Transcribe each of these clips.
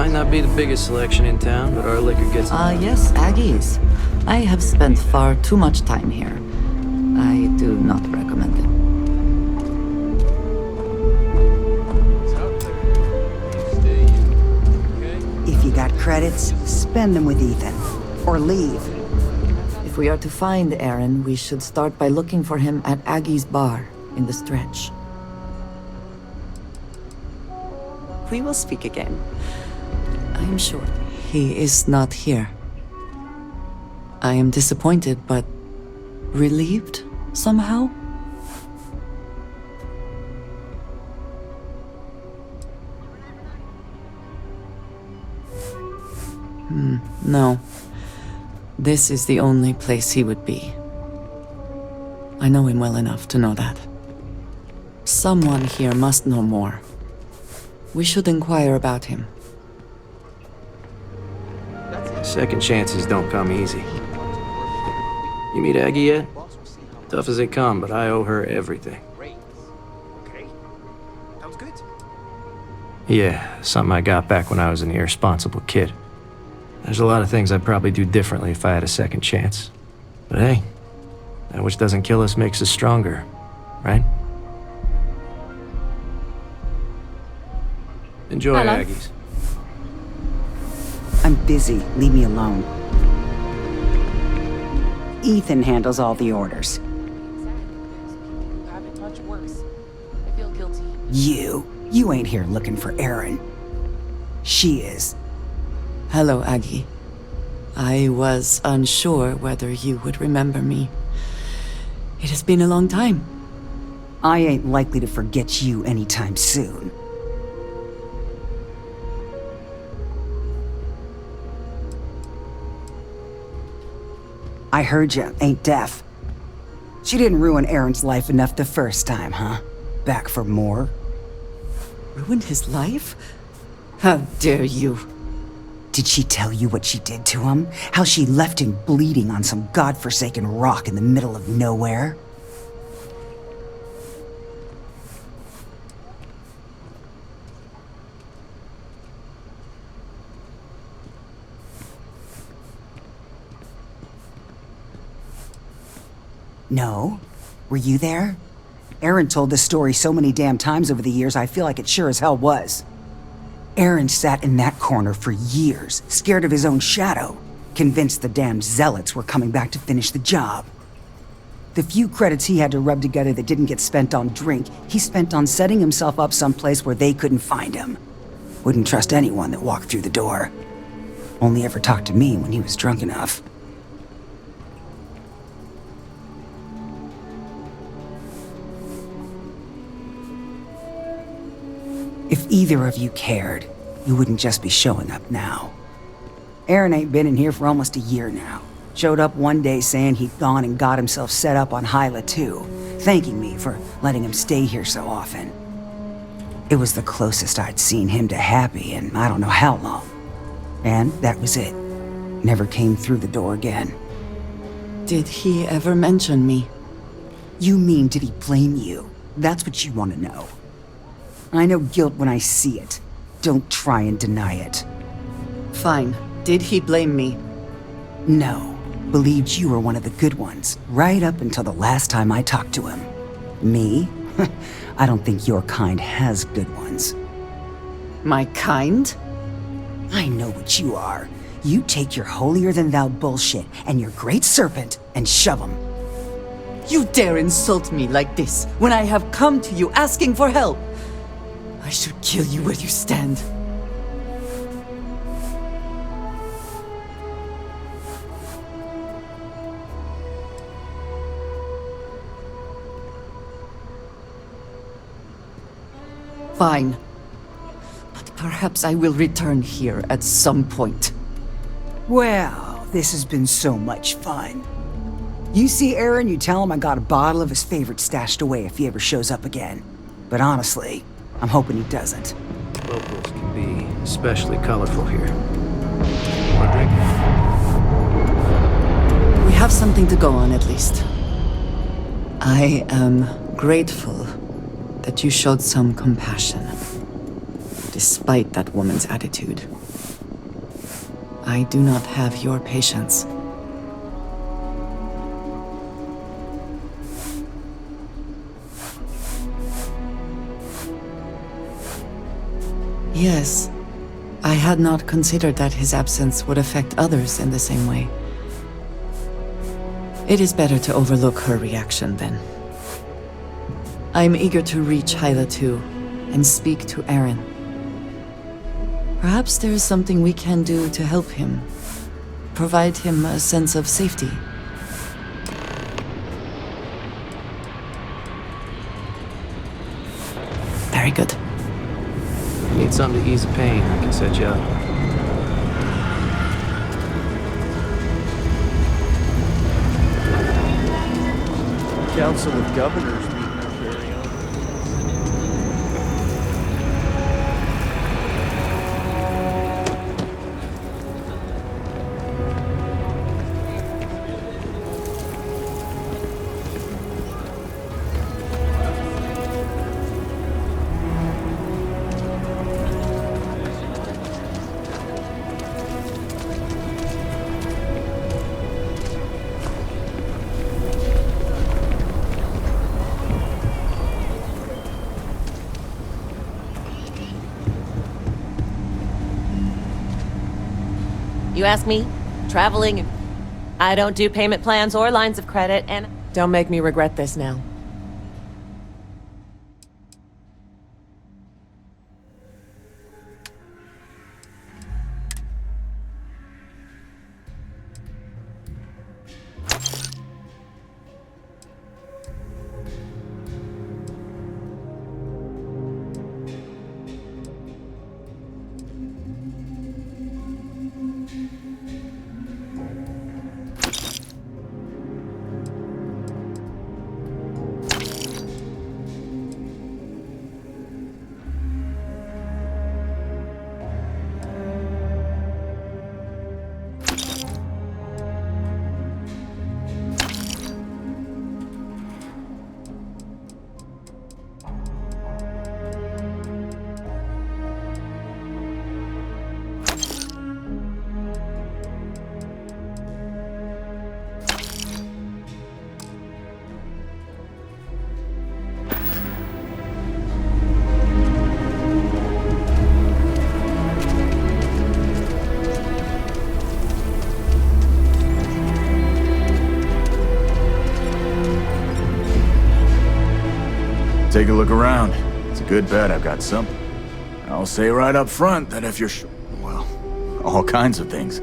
Might not be the biggest selection in town, but our liquor gets... Yes, Aggies. I have spent far too much time here. I do not recommend it. If you got credits, spend them with Ethan. Or leave. If we are to find Aaron, we should start by looking for him at Aggie's bar in the stretch. We will speak again. I am sure he is not here. I am disappointed, but relieved somehow. No. This is the only place he would be. I know him well enough to know that. Someone here must know more. We should inquire about him. Second chances don't come easy. You meet Aggie yet? Tough as they come, but I owe her everything. Okay. Sounds good. Yeah, something I got back when I was an irresponsible kid. There's a lot of things I'd probably do differently if I had a second chance. But hey, that which doesn't kill us makes us stronger, right? Enjoy, Hello. Aggies. I'm busy. Leave me alone. Ethan handles all the orders. You haven't touched worse. I feel guilty. You ain't here looking for Erin. She is. Hello, Aggie. I was unsure whether you would remember me. It has been a long time. I ain't likely to forget you anytime soon. I heard you ain't deaf. She didn't ruin Aaron's life enough the first time, huh? Back for more? Ruined his life? How dare you? Did she tell you what she did to him? How she left him bleeding on some godforsaken rock in the middle of nowhere? No? Were you there? Aaron told this story so many damn times over the years, I feel like it sure as hell was. Aaron sat in that corner for years, scared of his own shadow, convinced the damn zealots were coming back to finish the job. The few credits he had to rub together that didn't get spent on drink, he spent on setting himself up someplace where they couldn't find him. Wouldn't trust anyone that walked through the door. Only ever talked to me when he was drunk enough. If either of you cared, you wouldn't just be showing up now. Aaron ain't been in here for almost a year now. Showed up one day saying he'd gone and got himself set up on Hyla too, thanking me for letting him stay here so often. It was the closest I'd seen him to happy in I don't know how long. And that was it. Never came through the door again. Did he ever mention me? You mean did he blame you? That's what you want to know. I know guilt when I see it. Don't try and deny it. Fine. Did he blame me? No. Believed you were one of the good ones, right up until the last time I talked to him. Me? I don't think your kind has good ones. My kind? I know what you are. You take your holier-than-thou bullshit and your great serpent and shove them. You dare insult me like this when I have come to you asking for help? I should kill you where you stand. Fine. But perhaps I will return here at some point. Well, this has been so much fun. You see Aaron, you tell him I got a bottle of his favorite stashed away if he ever shows up again. But honestly, I'm hoping he doesn't. Locals can be especially colorful here. Want a drink? We have something to go on at least. I am grateful that you showed some compassion, despite that woman's attitude. I do not have your patience. Yes, I had not considered that his absence would affect others in the same way. It is better to overlook her reaction then. I'm eager to reach Hyla too, and speak to Aaron. Perhaps there is something we can do to help him, provide him a sense of safety. Very good. Need something to ease the pain, I can set you up. Council of Governors meeting our very own. You ask me? Traveling. I don't do payment plans or lines of credit, and don't make me regret this now. Take a look around. It's a good bet I've got something. I'll say right up front that if you're well, all kinds of things.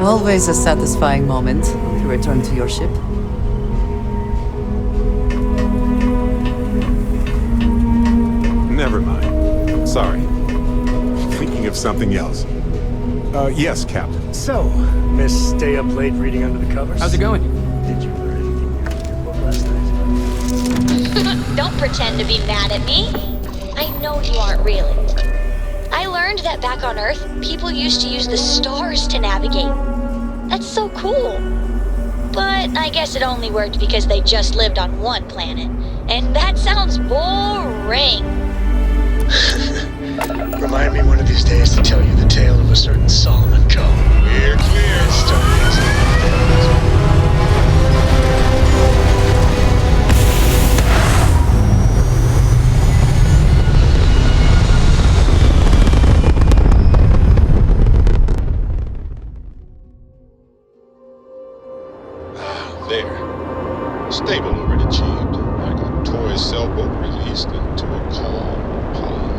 Always a satisfying moment to return to your ship. Never mind. Sorry. Thinking of something else. Yes, Captain. So, Miss Stay Up Late reading under the covers? How's it going? Did you learn anything new from your book last night? Don't pretend to be mad at me. I know you aren't really. I learned that back on Earth, people used to use the stars to navigate. That's so cool. But I guess it only worked because they just lived on one planet. And that sounds boring. Remind me one of these days to tell you the tale of a certain Solomon Coe. We're clear. Stories. There. Stable orbit achieved. Like a toy sailboat released into a calm pond.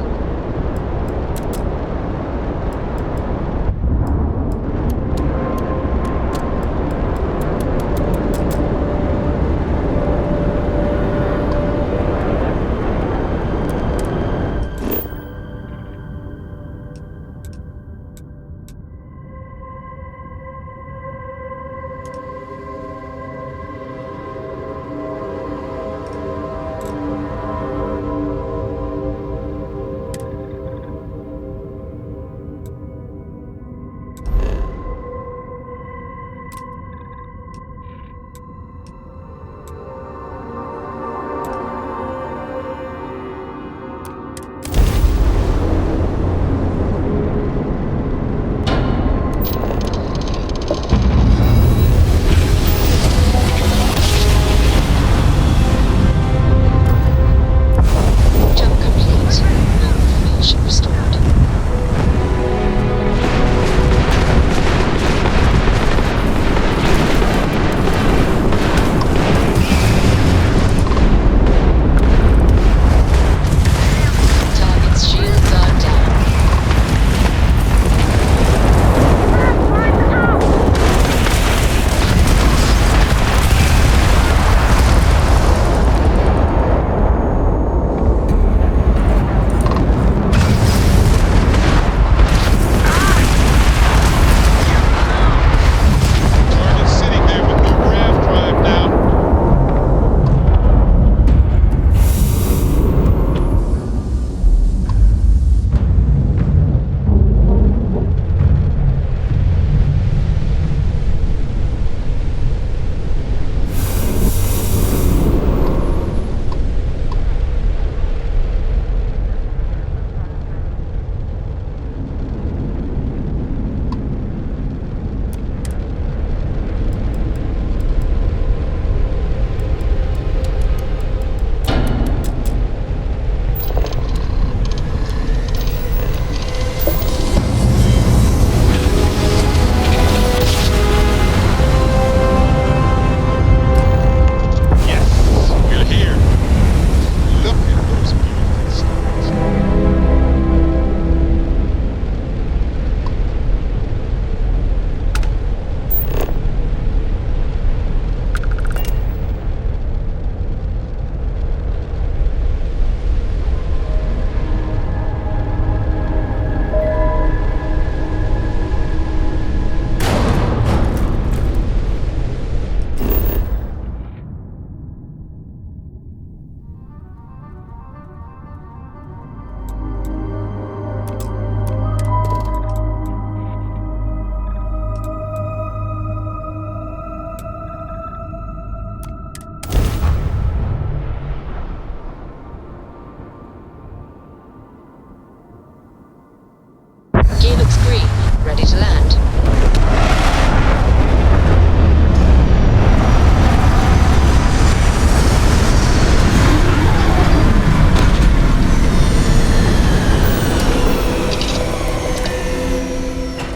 Ready to land.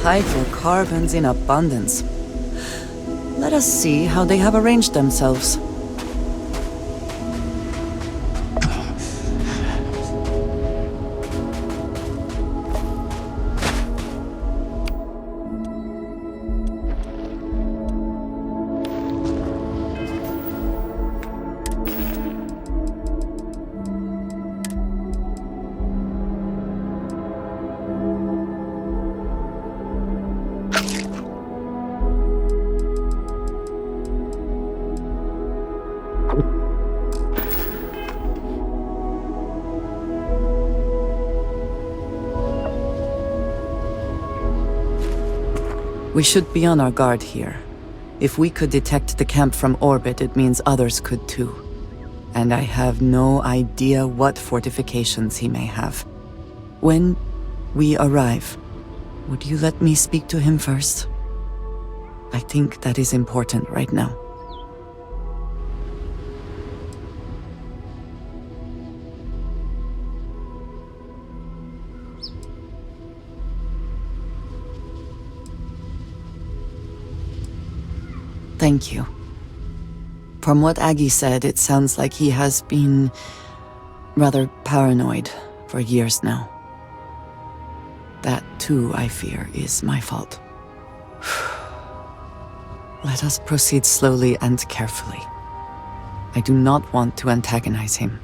Hydrocarbons in abundance. Let us see how they have arranged themselves. We should be on our guard here. If we could detect the camp from orbit, it means others could too. And I have no idea what fortifications he may have. When we arrive, would you let me speak to him first? I think that is important right now. Thank you. From what Aggie said, it sounds like he has been rather paranoid for years now. That, too, I fear, is my fault. Let us proceed slowly and carefully. I do not want to antagonize him.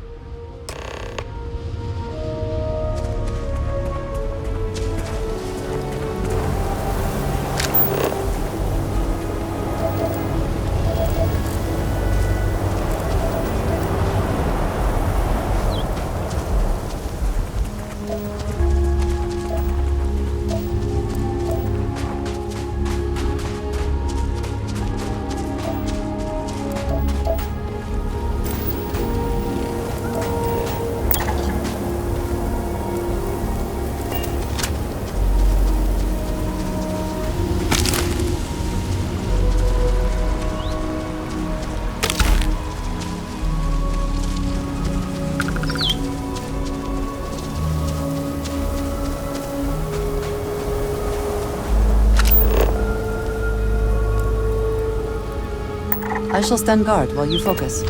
I shall stand guard while you focus.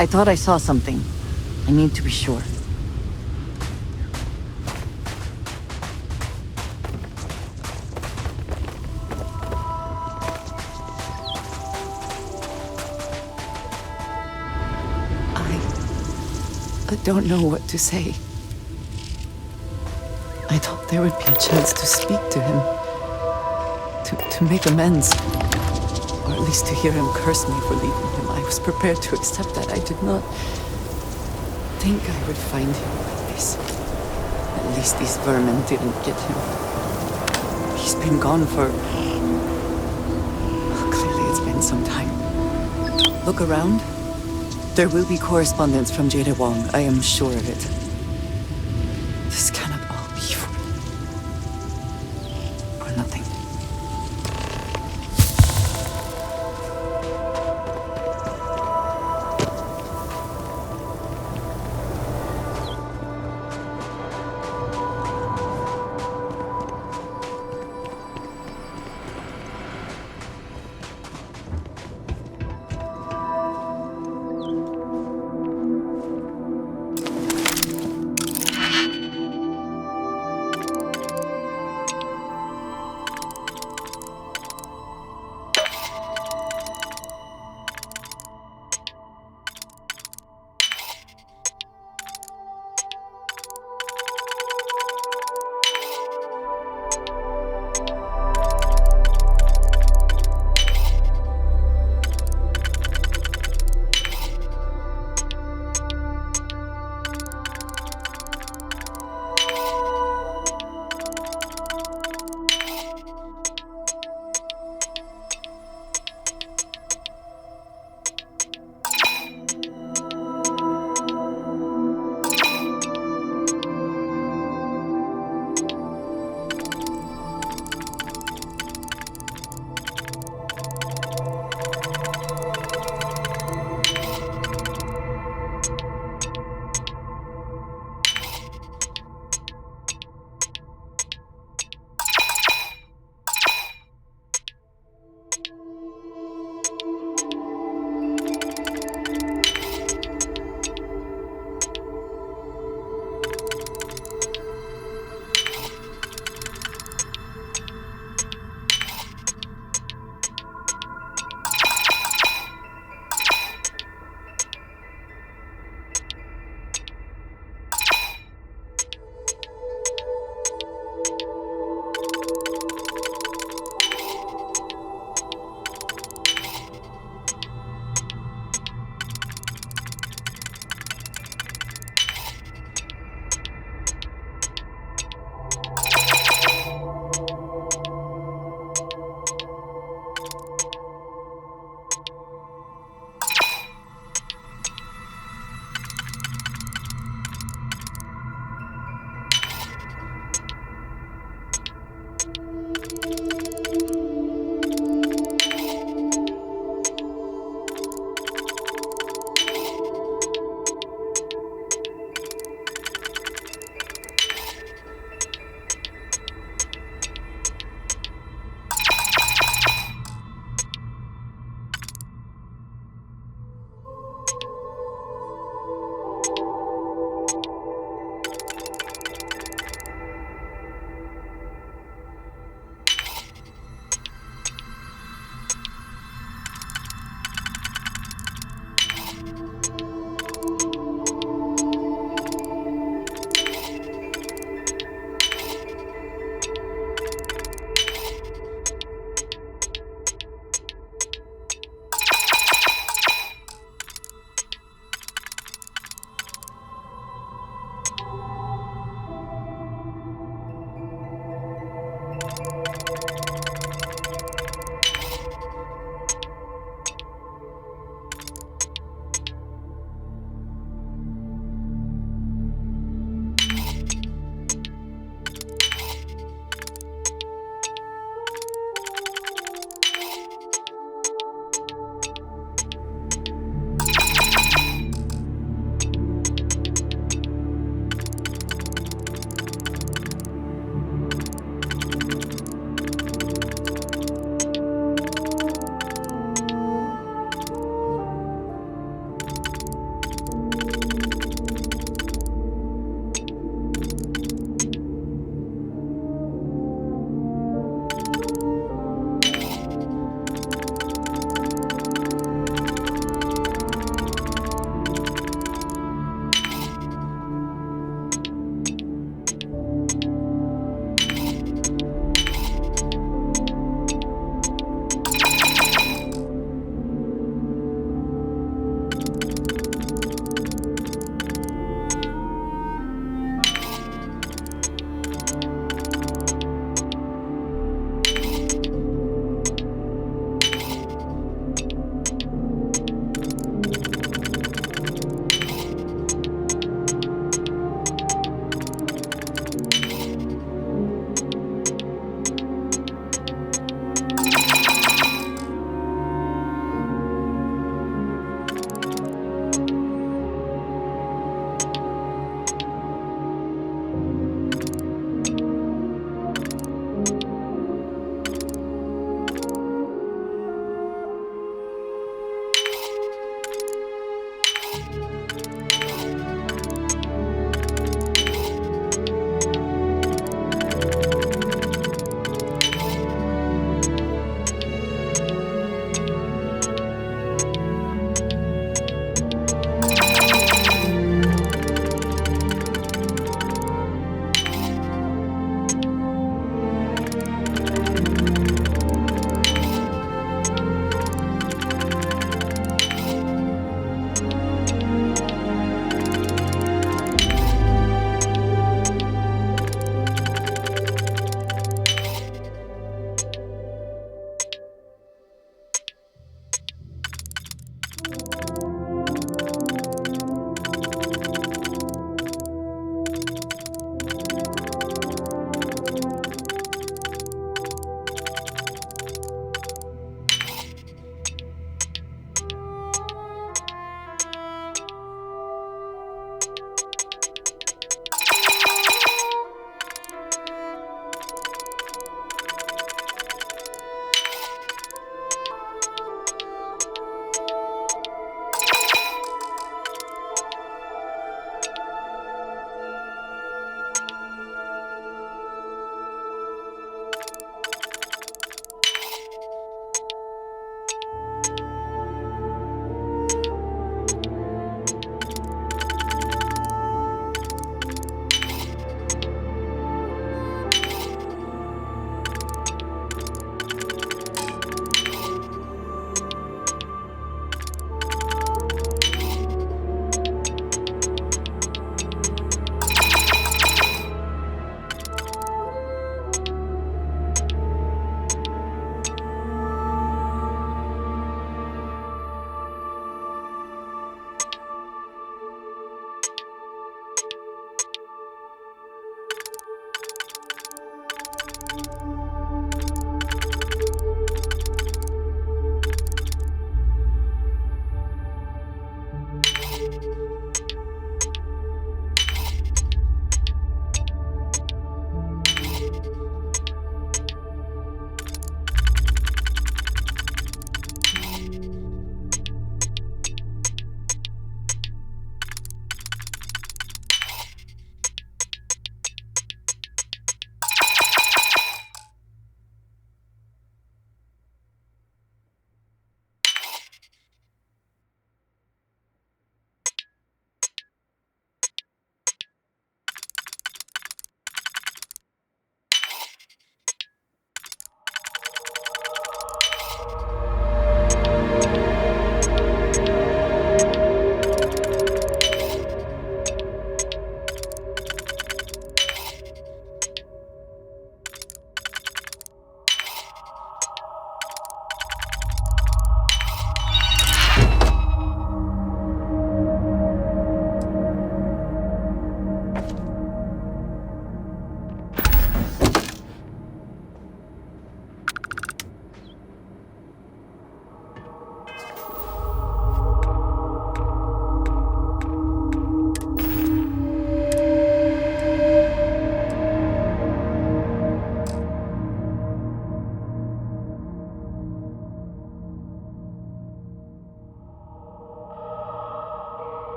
I thought I saw something. I need to be sure. I don't know what to say. I thought there would be a chance to speak to him. To make amends. Or at least to hear him curse me for leaving him. I was prepared to accept that. I did not think I would find him like this. At least these vermin didn't get him. He's been gone for... Clearly it's been some time. Look around. There will be correspondence from Jade Wong. I am sure of it. This cannot all be for nothing.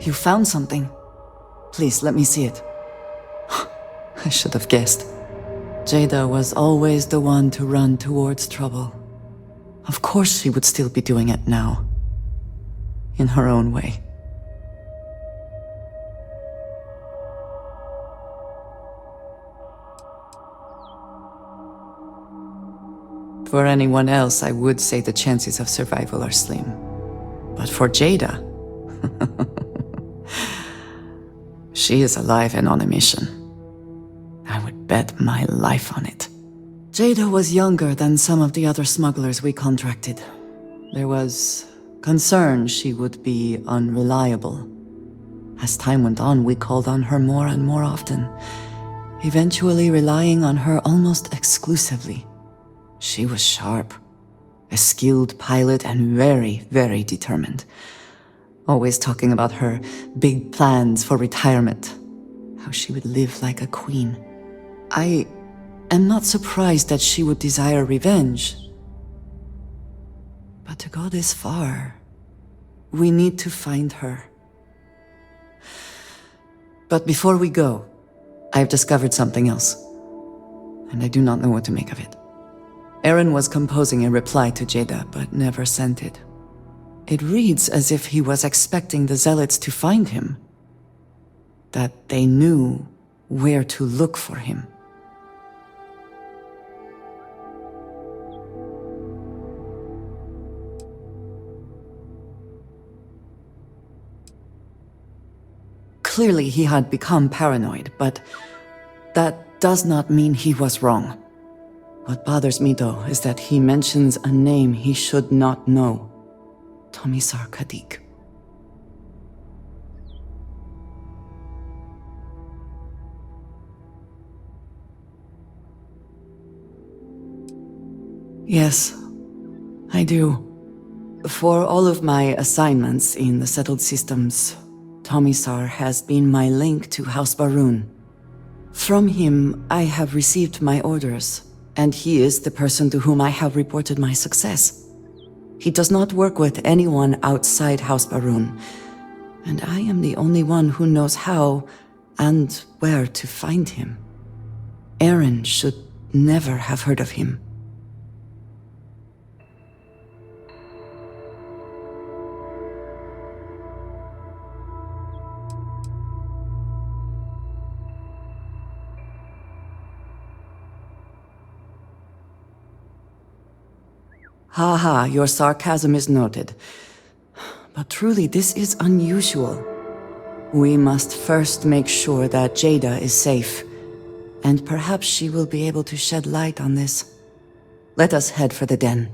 You found something. Please, let me see it. I should have guessed. Jada was always the one to run towards trouble. Of course she would still be doing it now. In her own way. For anyone else, I would say the chances of survival are slim. But for Jada... she is alive and on a mission. I would bet my life on it. Jada was younger than some of the other smugglers we contracted. There was concern she would be unreliable. As time went on, we called on her more and more often, eventually relying on her almost exclusively. She was sharp, a skilled pilot and very, very determined. Always talking about her big plans for retirement, how she would live like a queen. I am not surprised that she would desire revenge. But to go this far, we need to find her. But before we go, I've discovered something else, and I do not know what to make of it. Aaron was composing a reply to Jada, but never sent it. It reads as if he was expecting the Zealots to find him. That they knew where to look for him. Clearly he had become paranoid, but that does not mean he was wrong. What bothers me, though, is that he mentions a name he should not know. Tomisar Kadik. Yes, I do. For all of my assignments in the settled systems, Tomisar has been my link to House Barun. From him, I have received my orders, and he is the person to whom I have reported my success. He does not work with anyone outside House Barun, and I am the only one who knows how and where to find him. Aaron should never have heard of him. Haha, your sarcasm is noted. But truly, this is unusual. We must first make sure that Jada is safe, and perhaps she will be able to shed light on this. Let us head for the den.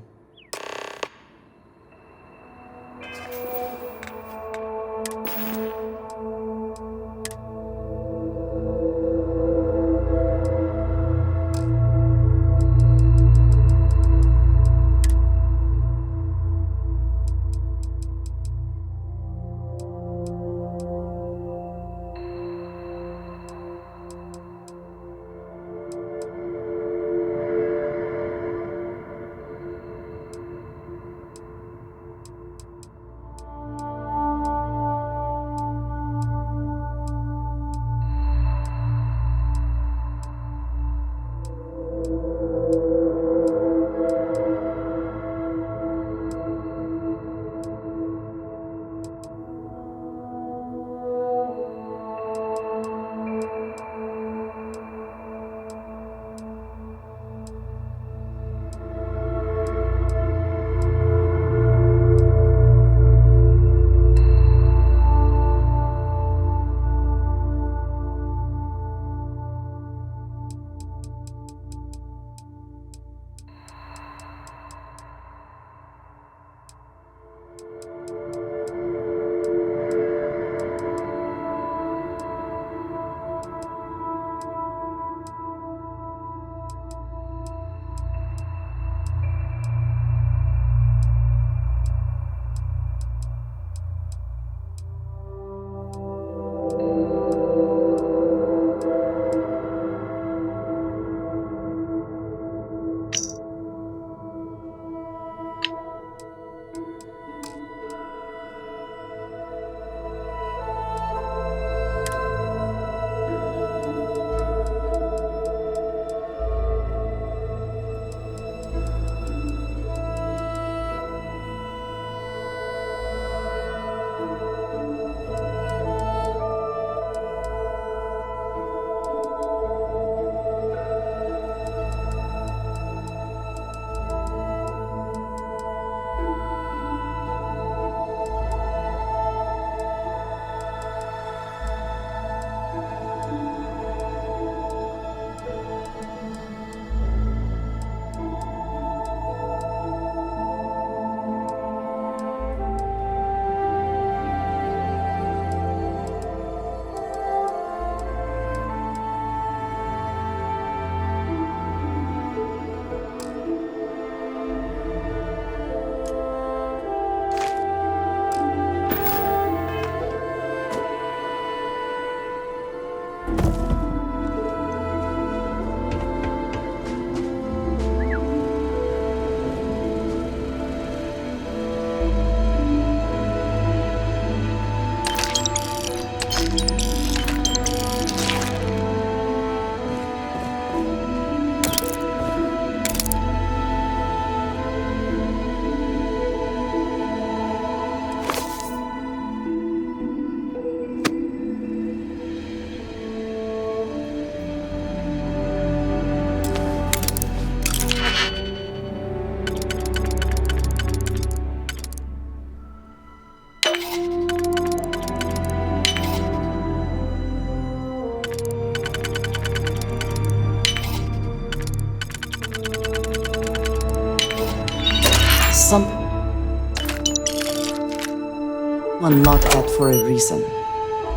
One locked that for a reason.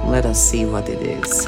Let us see what it is.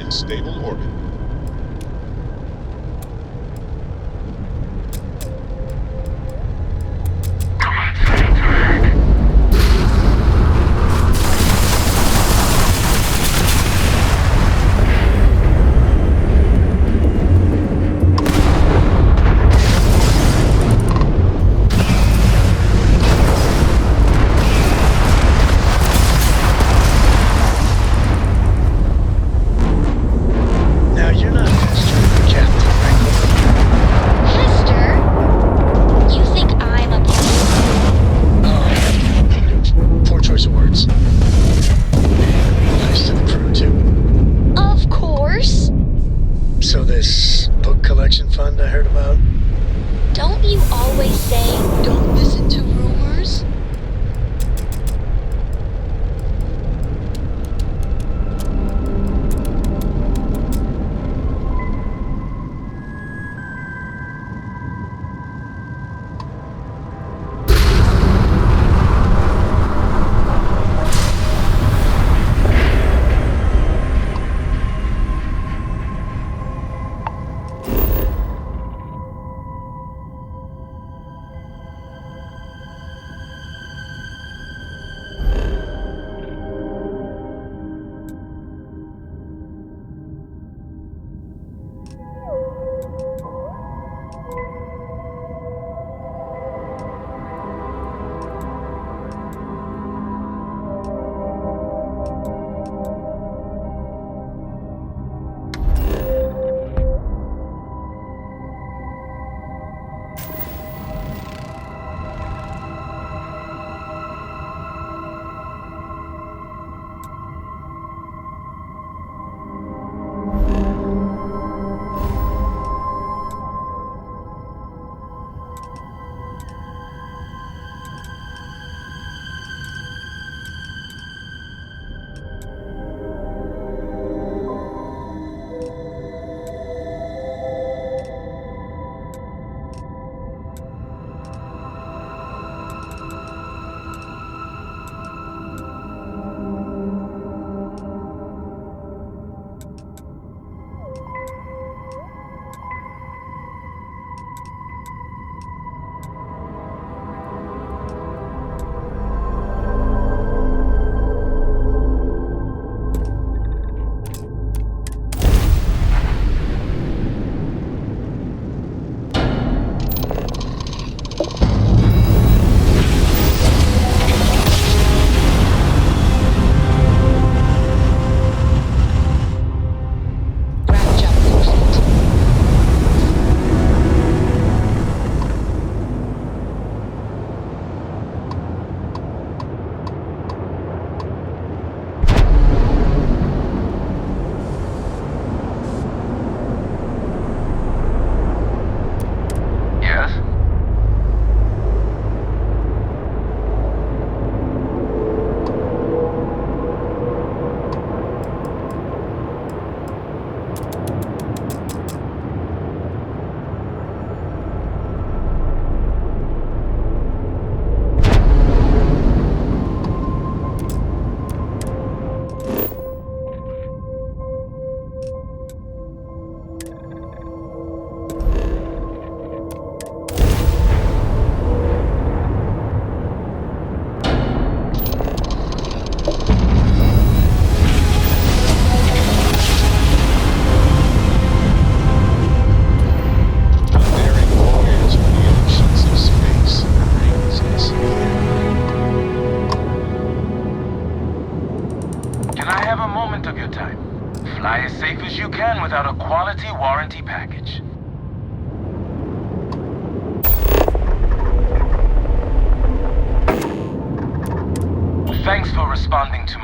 Stable orbit.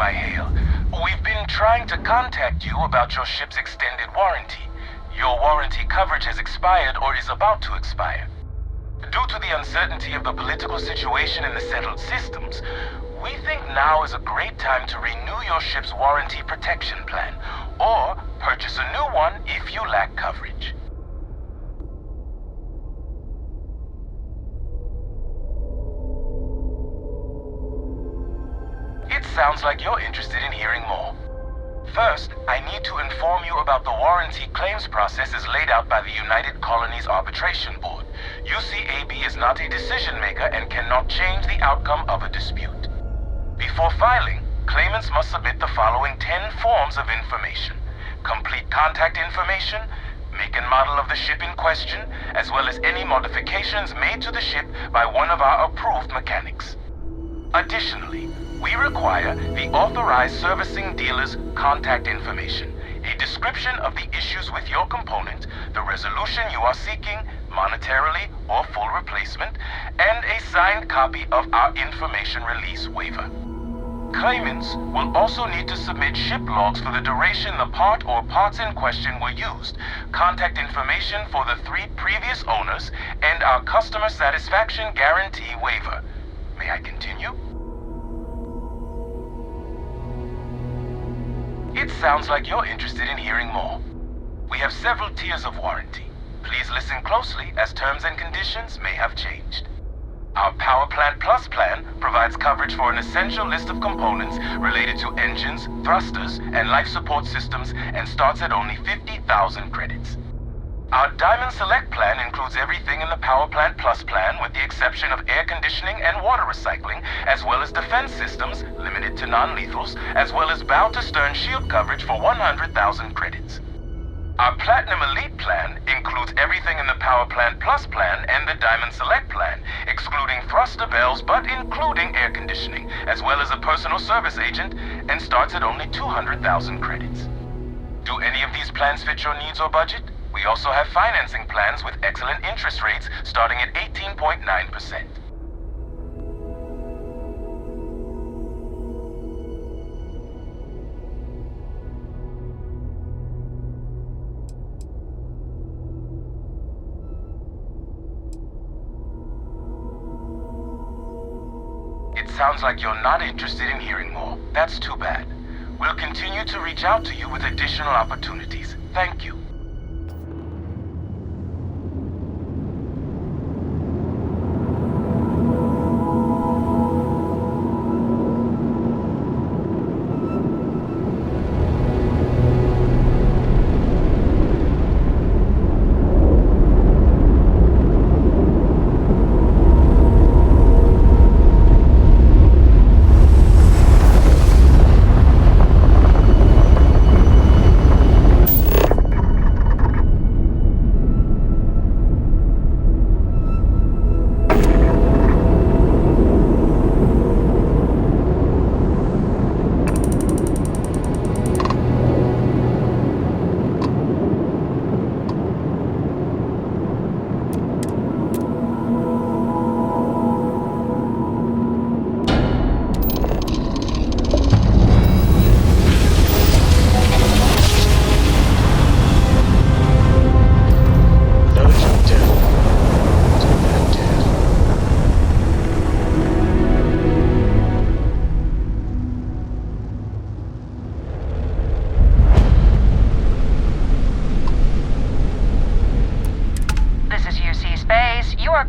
my Hale. We've been trying to contact you about your ship's extended warranty. Your warranty coverage has expired or is about to expire. Due to the uncertainty of the political situation in the settled systems, we think now is a great time to renew your ship's warranty protection plan, or purchase a new one if you lack coverage. It sounds like you're interested in hearing more. First, I need to inform you about the warranty claims process as laid out by the United Colonies Arbitration Board. UCAB is not a decision maker and cannot change the outcome of a dispute. Before filing, claimants must submit the following 10 forms of information: complete contact information, make and model of the ship in question, as well as any modifications made to the ship by one of our approved mechanics. Additionally, we require the authorized servicing dealer's contact information, a description of the issues with your component, the resolution you are seeking, monetarily or full replacement, and a signed copy of our information release waiver. Claimants will also need to submit ship logs for the duration the part or parts in question were used, contact information for the 3 previous owners, and our customer satisfaction guarantee waiver. May I continue? It sounds like you're interested in hearing more. We have several tiers of warranty. Please listen closely as terms and conditions may have changed. Our Power Plant Plus plan provides coverage for an essential list of components related to engines, thrusters, and life support systems and starts at only 50,000 credits. Our Diamond Select plan includes everything in the Power Plant Plus plan with the exception of air conditioning and water recycling, as well as defense systems, limited to non-lethals, as well as bow-to-stern shield coverage for 100,000 credits. Our Platinum Elite plan includes everything in the Power Plant Plus plan and the Diamond Select plan, excluding thruster bells but including air conditioning, as well as a personal service agent, and starts at only 200,000 credits. Do any of these plans fit your needs or budget? We also have financing plans with excellent interest rates starting at 18.9%. It sounds like you're not interested in hearing more. That's too bad. We'll continue to reach out to you with additional opportunities. Thank you.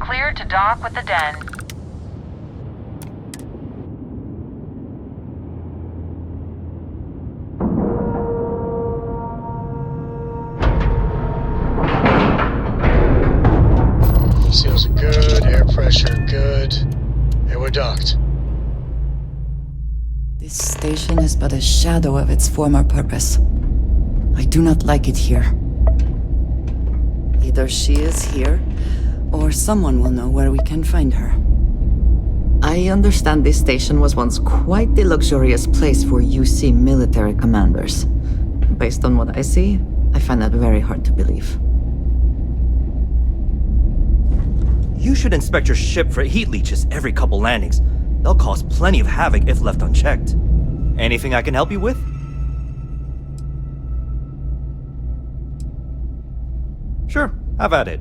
Cleared to dock with the Den. Seals are good, air pressure good, and we're docked. This station is but a shadow of its former purpose. I do not like it here. Either she is here, or someone will know where we can find her. I understand this station was once quite the luxurious place for UC military commanders. Based on what I see, I find that very hard to believe. You should inspect your ship for heat leeches every couple landings. They'll cause plenty of havoc if left unchecked. Anything I can help you with? Sure, have at it.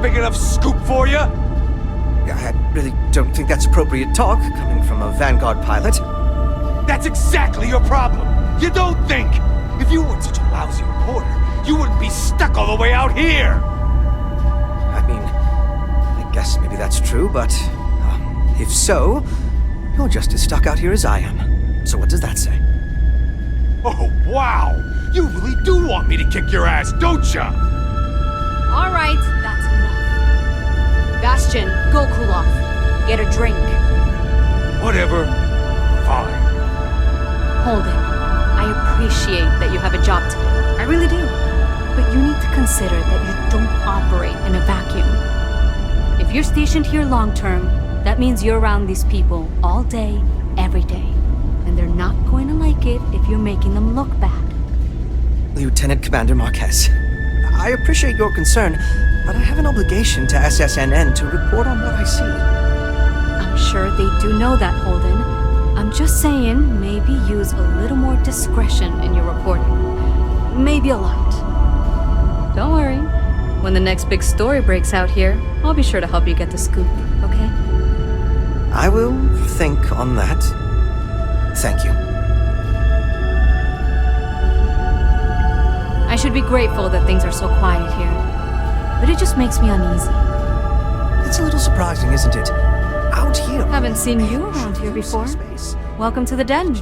big enough scoop for you? I really don't think that's appropriate talk, coming from a Vanguard pilot. That's exactly your problem. You don't think. If you weren't such a lousy reporter, you wouldn't be stuck all the way out here. I mean, I guess maybe that's true, but if so, you're just as stuck out here as I am. So what does that say? Oh, wow! You really do want me to kick your ass, don't ya? All right, that's enough. Bastion, go cool off. Get a drink. Whatever. Fine. Holden, I appreciate that you have a job to do. I really do. But you need to consider that you don't operate in a vacuum. If you're stationed here long term, that means you're around these people all day, every day. And they're not going to like it if you're making them look bad. Lieutenant Commander Marquez, I appreciate your concern, but I have an obligation to SSNN to report on what I see. I'm sure they do know that, Holden. I'm just saying, maybe use a little more discretion in your reporting. Maybe a lot. Don't worry. When the next big story breaks out here, I'll be sure to help you get the scoop, okay? I will think on that. Thank you. I should be grateful that things are so quiet here, but it just makes me uneasy. It's a little surprising, isn't it? Out here. Haven't seen you around here before. Welcome to the den.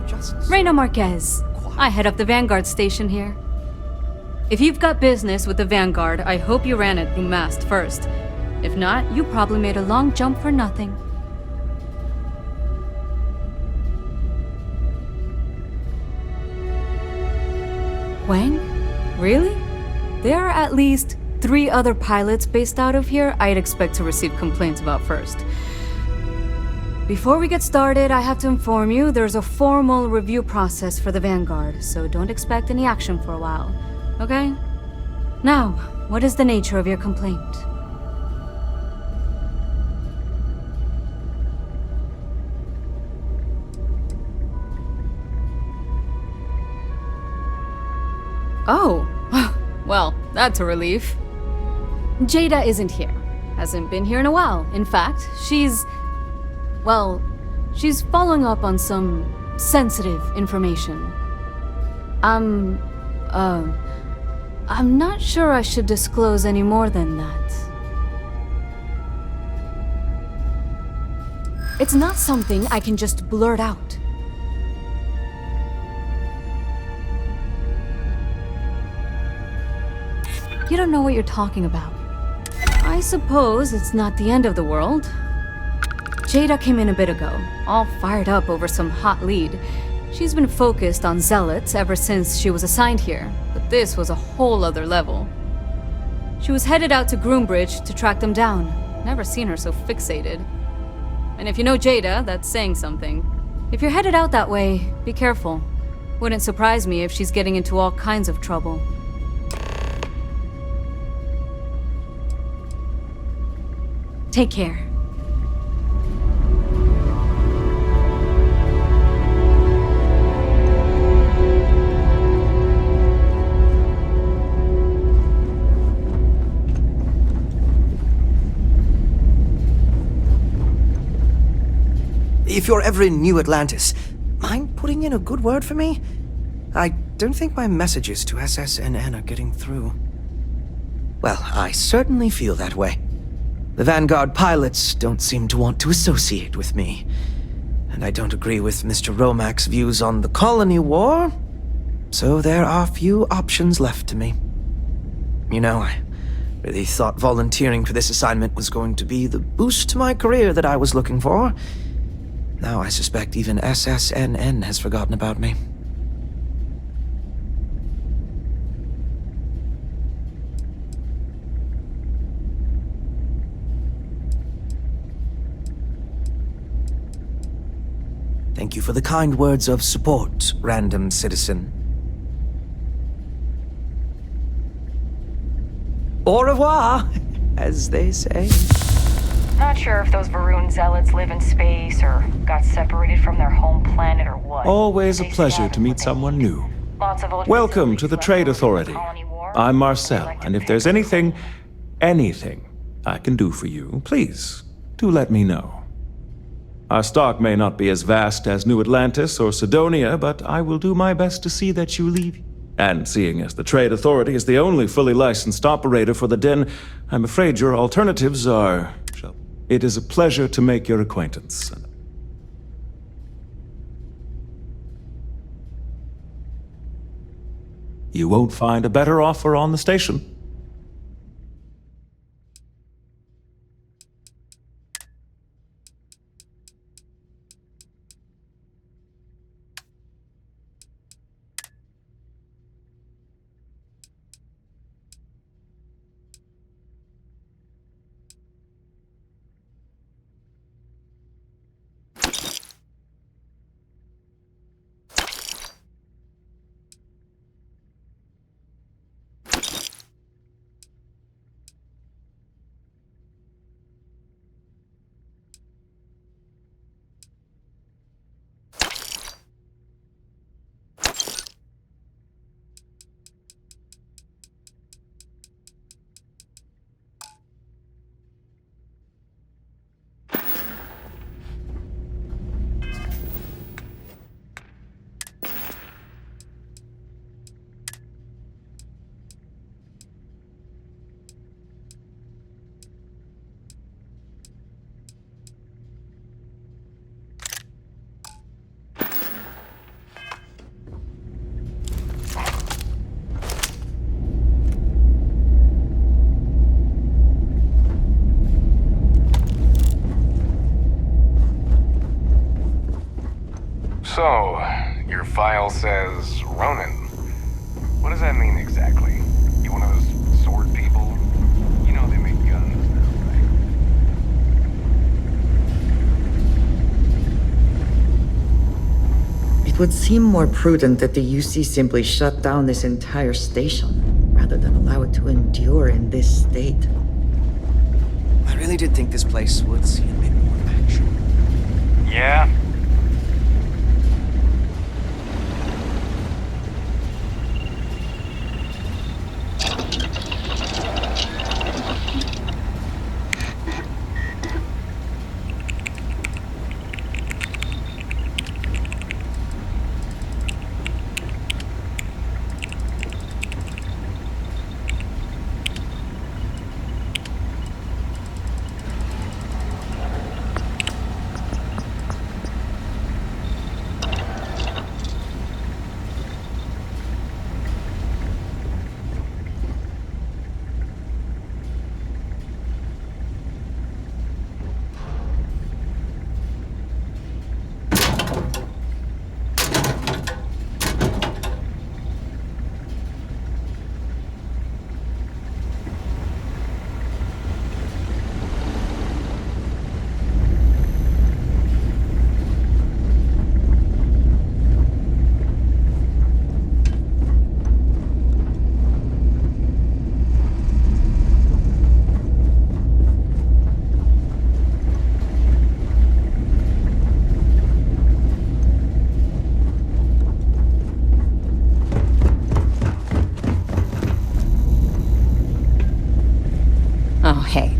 Reina Marquez. I head up the Vanguard station here. If you've got business with the Vanguard, I hope you ran it through mast first. If not, you probably made a long jump for nothing. Wang? Really? There are at least 3 other pilots based out of here I'd expect to receive complaints about first. Before we get started, I have to inform you there's a formal review process for the Vanguard, so don't expect any action for a while, okay? Now, what is the nature of your complaint? Oh, well, that's a relief. Jada isn't here. Hasn't been here in a while. In fact, she's following up on some sensitive information. I'm not sure I should disclose any more than that. It's not something I can just blurt out. You don't know what you're talking about. I suppose it's not the end of the world. Jada came in a bit ago, all fired up over some hot lead. She's been focused on zealots ever since she was assigned here, but this was a whole other level. She was headed out to Groombridge to track them down. Never seen her so fixated. And if you know Jada, that's saying something. If you're headed out that way, be careful. Wouldn't surprise me if she's getting into all kinds of trouble. Take care. If you're ever in New Atlantis, mind putting in a good word for me? I don't think my messages to SSNN are getting through. Well, I certainly feel that way. The Vanguard pilots don't seem to want to associate with me. And I don't agree with Mr. Romack's views on the colony war, so there are few options left to me. You know, I really thought volunteering for this assignment was going to be the boost to my career that I was looking for. Now I suspect even SSNN has forgotten about me. Thank you for the kind words of support, random citizen. Au revoir, as they say. Not sure if those Varun zealots live in space or got separated from their home planet or what. Always a pleasure to meet someone new. Welcome to the Trade Authority. I'm Marcel, and if there's anything I can do for you, please, do let me know. Our stock may not be as vast as New Atlantis or Sidonia, but I will do my best to see that you leave. And seeing as the Trade Authority is the only fully licensed operator for the Den, I'm afraid your alternatives are... It is a pleasure to make your acquaintance. You won't find a better offer on the station. So, your file says Ronin. What does that mean exactly? You one of those sword people? You know they make guns now, right? It would seem more prudent that the UC simply shut down this entire station, rather than allow it to endure in this state. I really did think this place would see a bit more action. Yeah?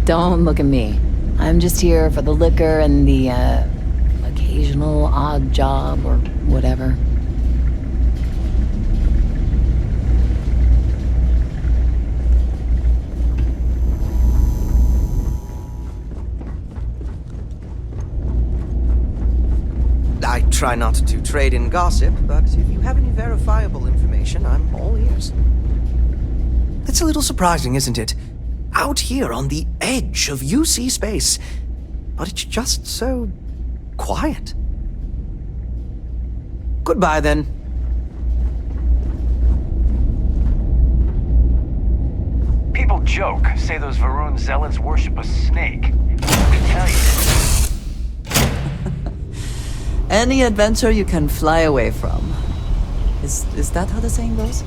Don't look at me. I'm just here for the liquor and the, occasional odd job or whatever. I try not to trade in gossip, but if you have any verifiable information, I'm all ears. It's a little surprising, isn't it? Out here on the edge of UC space, but it's just so quiet. Goodbye, then. People joke, say those Varun zealots worship a snake. I tell you. Any adventure you can fly away from. Is that how the saying goes?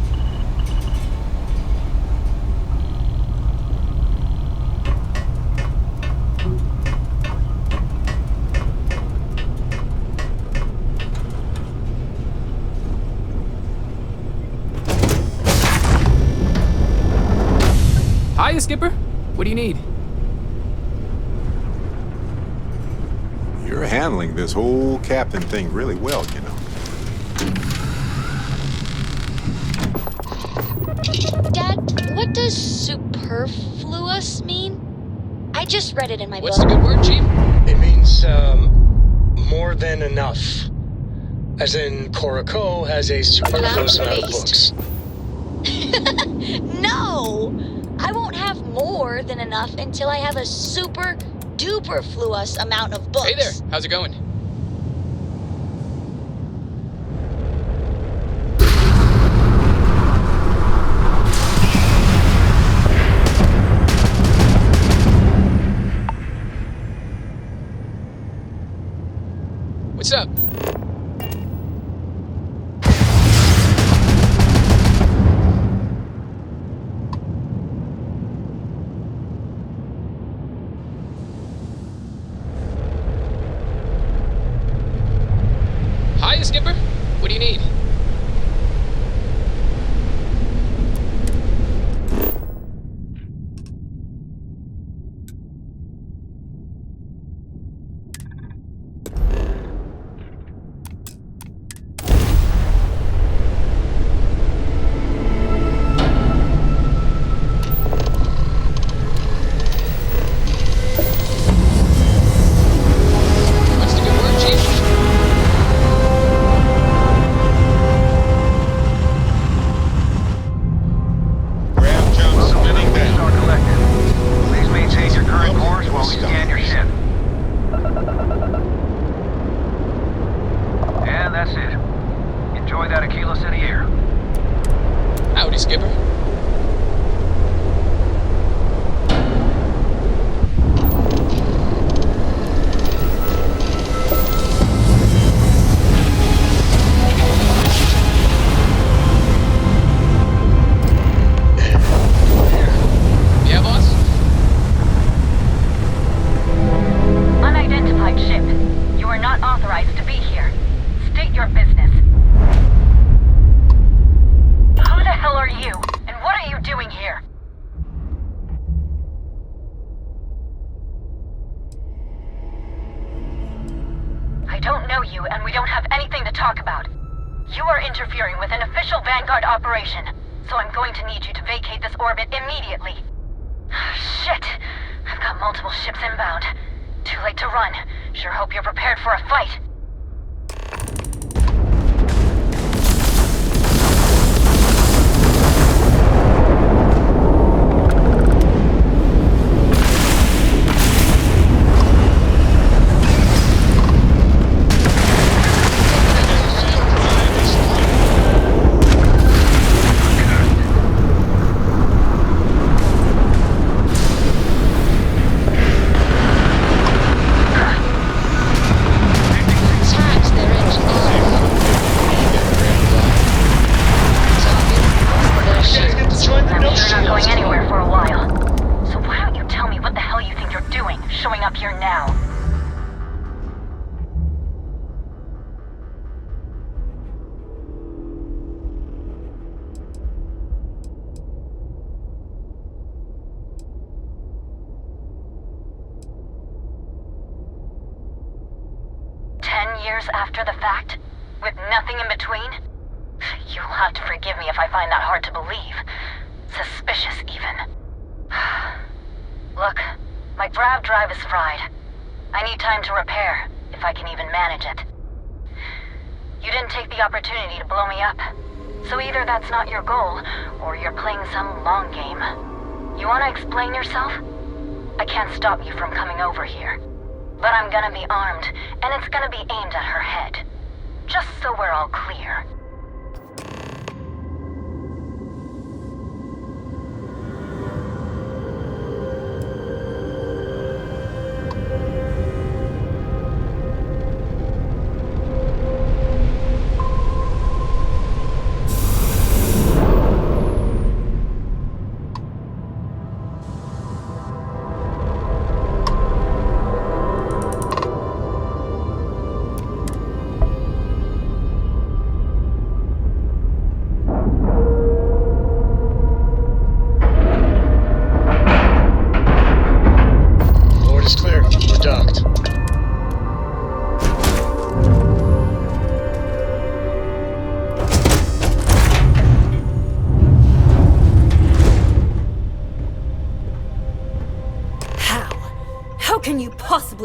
Hiya, Skipper. What do you need? You're handling this whole captain thing really well, you know. Dad, what does superfluous mean? I just read it in my book. What's the good word, Chief? It means, more than enough. As in, Korako has a superfluous amount of books. No! I won't have more than enough until I have a super-duper-fluous amount of books. Hey there, how's it going? What's up? Hiya, Skipper. What do you need? What's the good word, Chief? Please maintain your current course while we scan your ship. And that's it. Enjoy that Aquila City air. Howdy, Skipper. Yeah, boss? Unidentified ship. You are not authorized to be here. State your business. Who the hell are you? And what are you doing here? I don't know you, and we don't have anything to talk about. You are interfering with an official Vanguard operation, so I'm going to need you to vacate this orbit immediately. Shit! I've got multiple ships inbound. Too late to run. Sure hope you're prepared for a fight. years after the fact? With nothing in between? You'll have to forgive me if I find that hard to believe. Suspicious, even. Look, my grav drive is fried. I need time to repair, if I can even manage it. You didn't take the opportunity to blow me up. So either that's not your goal, or you're playing some long game. You want to explain yourself? I can't stop you from coming over here. But I'm gonna be armed, and it's gonna be aimed at her head. Just so we're all clear.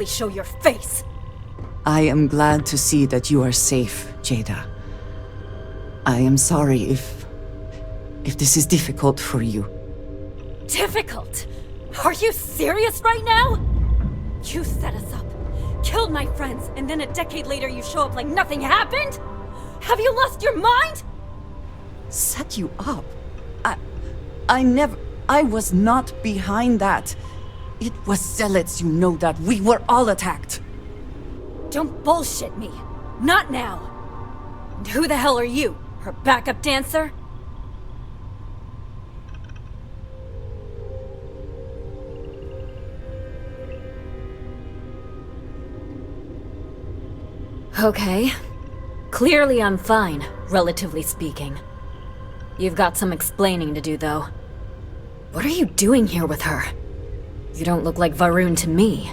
Show your face. I am glad to see that you are safe, Jada. I am sorry if this is difficult for you. Difficult? Are you serious right now? You set us up, killed my friends, and then a decade later you show up like nothing happened? Have you lost your mind? Set you up? I was not behind that. It was zealots, you know that. We were all attacked. Don't bullshit me. Not now. And who the hell are you? Her backup dancer? Okay. Clearly I'm fine, relatively speaking. You've got some explaining to do, though. What are you doing here with her? You don't look like Varun to me.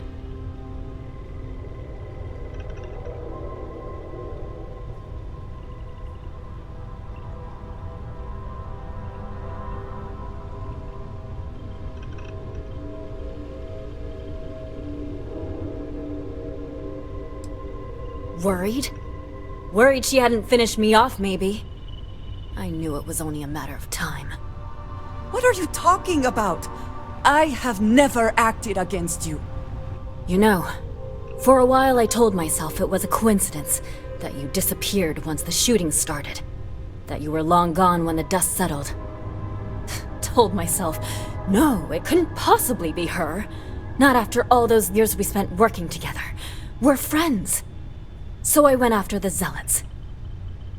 Worried? Worried she hadn't finished me off, maybe. I knew it was only a matter of time. What are you talking about? I have never acted against you. You know, for a while I told myself it was a coincidence that you disappeared once the shooting started. That you were long gone when the dust settled. Told myself, no, it couldn't possibly be her. Not after all those years we spent working together. We're friends. So I went after the zealots.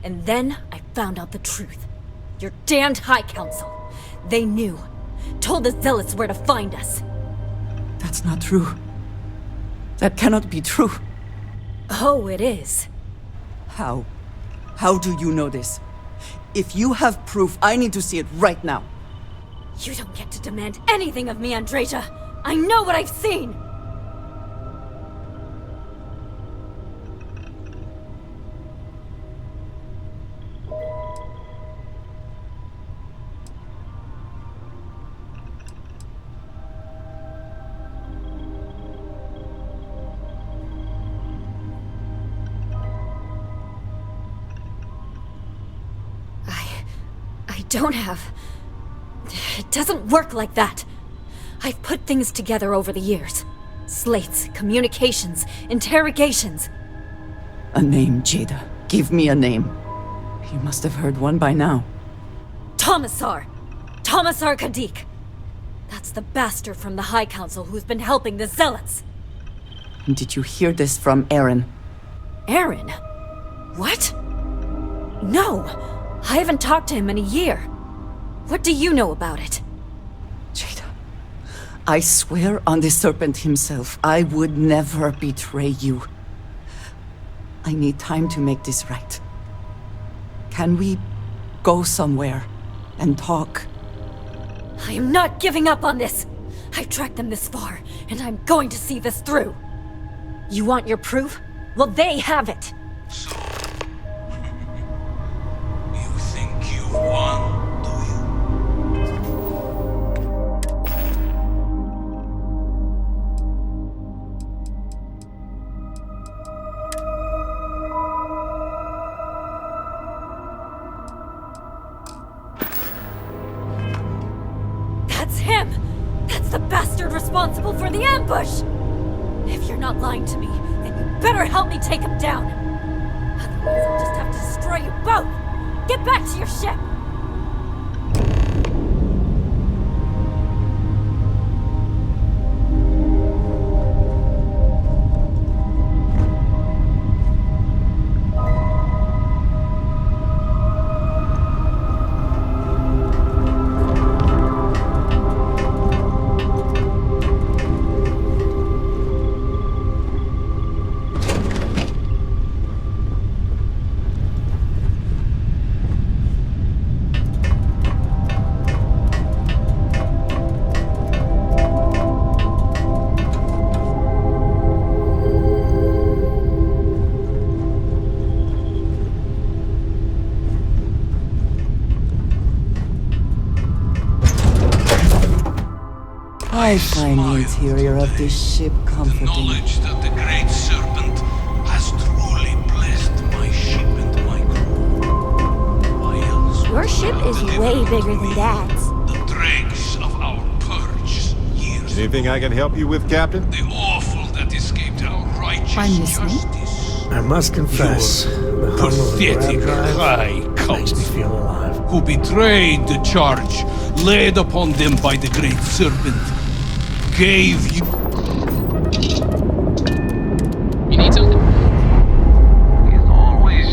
And then I found out the truth. Your damned High Council. They knew. Told the zealots where to find us. That's not true. That cannot be true. Oh, it is. How? How do you know this? If you have proof, I need to see it right now. You don't get to demand anything of me, Andreja. I know what I've seen! I don't have... It doesn't work like that. I've put things together over the years. Slates, communications, interrogations. A name, Jada. Give me a name. You must have heard one by now. Tomasar! Tomasar Kadik! That's the bastard from the High Council who's been helping the Zealots! Did you hear this from Aaron? Aaron? What? No! I haven't talked to him in a year. What do you know about it? Jada, I swear on the serpent himself, I would never betray you. I need time to make this right. Can we go somewhere and talk? I am not giving up on this! I've tracked them this far, and I'm going to see this through. You want your proof? Well, they have it! You think you've won, do you? That's him! That's the bastard responsible for the ambush! If you're not lying to me, then you better help me take him down! Otherwise I'll just have to destroy you both! Get back to your ship! I find the interior of this ship comforting. The knowledge that the Great Serpent has truly blessed my ship and my crew. Why else? Your ship is way bigger than Dad's. The dregs of our purge years. Anything I can help you with, Captain? The awful that escaped our righteous justice. I must confess, the hum of the Pathetic grab high drive cult makes me feel alive. who betrayed the charge laid upon them by the Great Serpent gave you... You need something? It always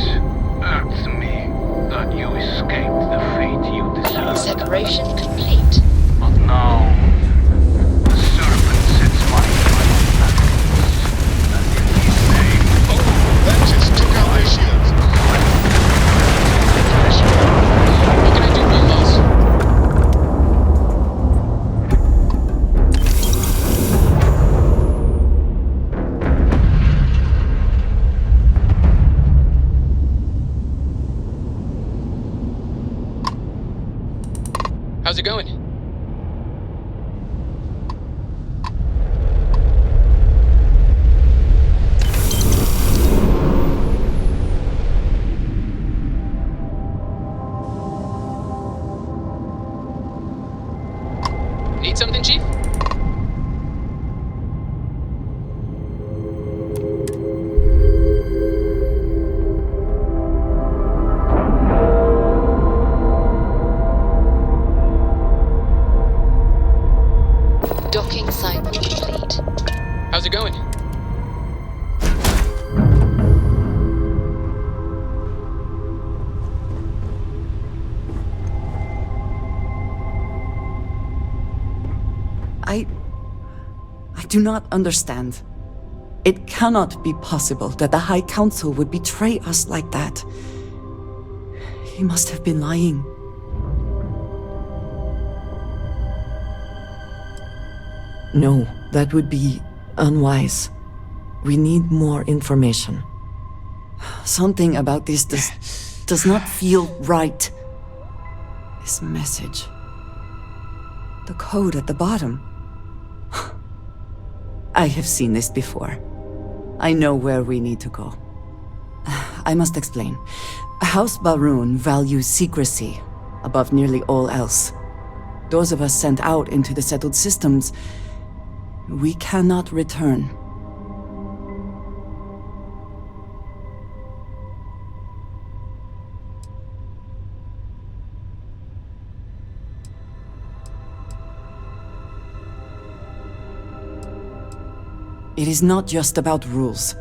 hurts me that you escaped the fate you deserved. Separation complete. But now, the serpent sets my mind backwards. And in his name... Oh, that just took out my shields. What can I do for you, boss? How's it going? Need something, Chief? Docking cycle complete. How's it going? I do not understand. It cannot be possible that the High Council would betray us like that. He must have been lying. No, that would be unwise. We need more information. Something about this does not feel right. This message. The code at the bottom. I have seen this before. I know where we need to go. I must explain. House Baroon values secrecy above nearly all else. Those of us sent out into the settled systems, we cannot return. It is not just about rules.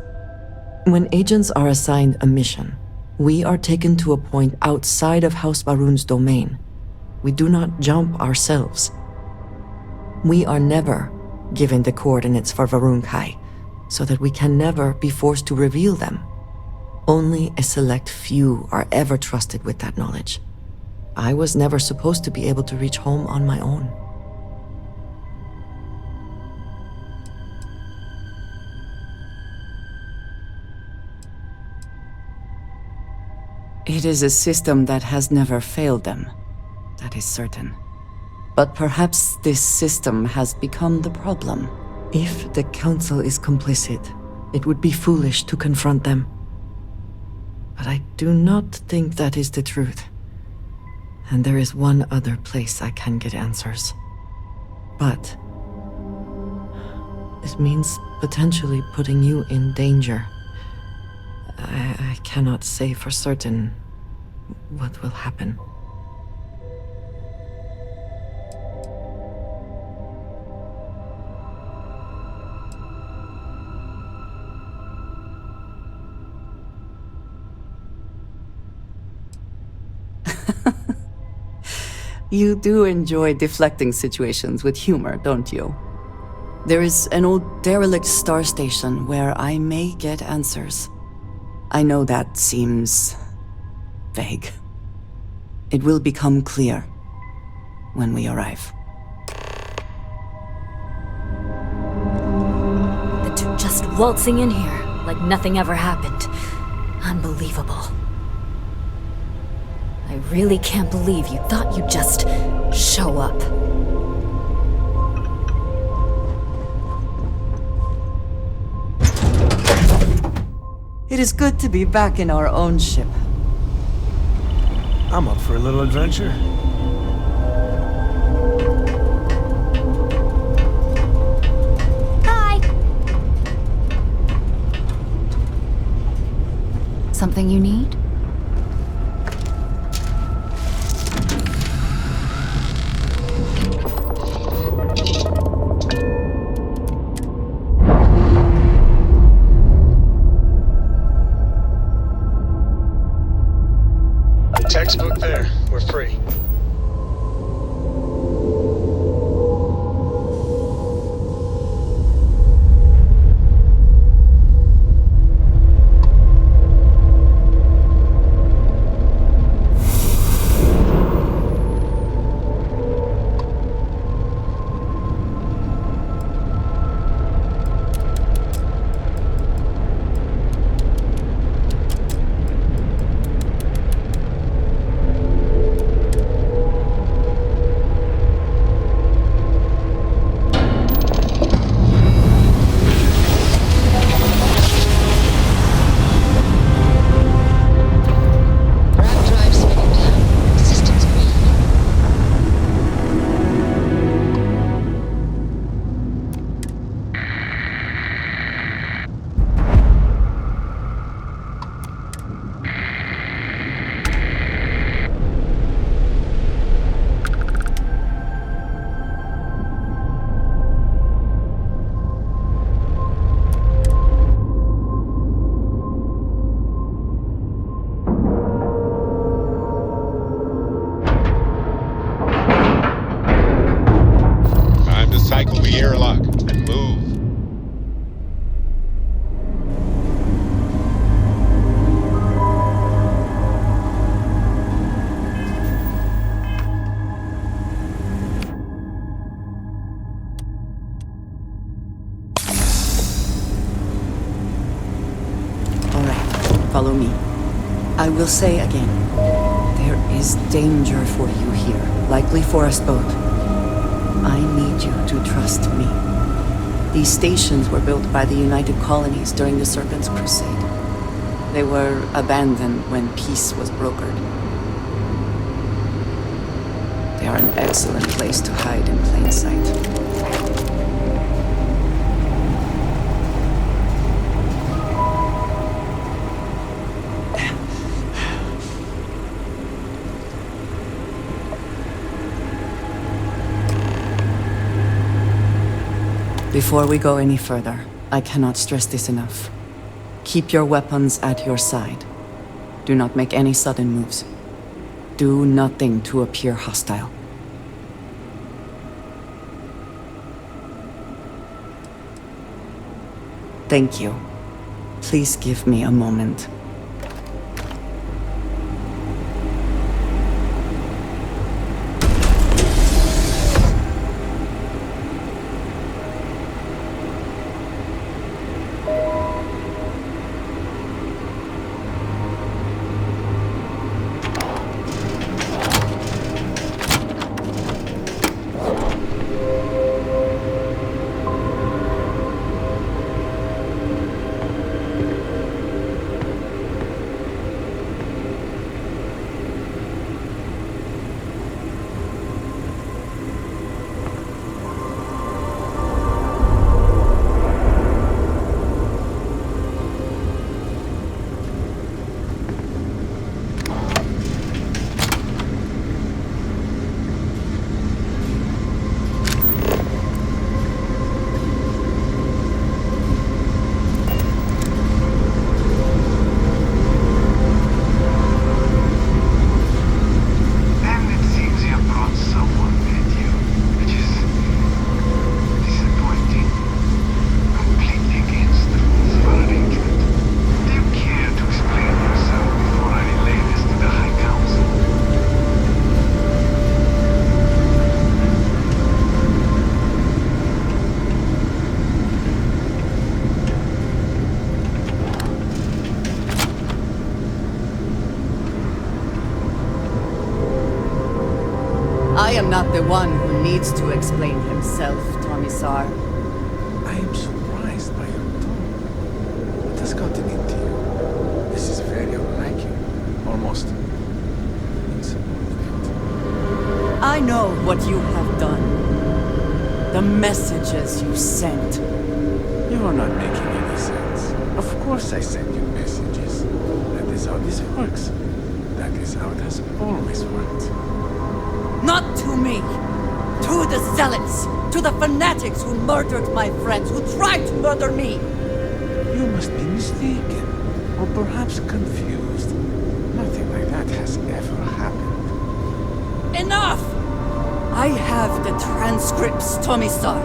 When agents are assigned a mission, we are taken to a point outside of House Baroon's domain. We do not jump ourselves. We are never given the coordinates for Varun Kai, so that we can never be forced to reveal them. Only a select few are ever trusted with that knowledge. I was never supposed to be able to reach home on my own. It is a system that has never failed them. That is certain. But perhaps this system has become the problem. If the Council is complicit, it would be foolish to confront them. But I do not think that is the truth. And there is one other place I can get answers. But it means potentially putting you in danger. I cannot say for certain what will happen. You do enjoy deflecting situations with humor, don't you? There is an old derelict star station where I may get answers. I know that seems vague. It will become clear when we arrive. The two just waltzing in here like nothing ever happened. Unbelievable. I really can't believe you thought you'd just show up. It is good to be back in our own ship. I'm up for a little adventure. Hi! Something you need? Textbook there. We're free. Cycle the airlock and move. All right, follow me. I will say again, there is danger for you here, likely for us both. I need you to trust me. These stations were built by the United Colonies during the Serpent's Crusade. They were abandoned when peace was brokered. They are an excellent place to hide in plain sight. Before we go any further, I cannot stress this enough. Keep your weapons at your side. Do not make any sudden moves. Do nothing to appear hostile. Thank you. Please give me a moment. not the one who needs to explain himself, Tomisar. I am surprised by your tone. What has gotten into you? This is very unlike you. Almost insubordinate. I know what you have done. The messages you sent. You are not making any sense. Of course I send you messages. That is how this works. That is how it has always worked. Not to me! To the zealots! To the fanatics who murdered my friends, who tried to murder me! You must be mistaken, or perhaps confused. Nothing like that has ever happened. Enough! I have the transcripts, Tomisar.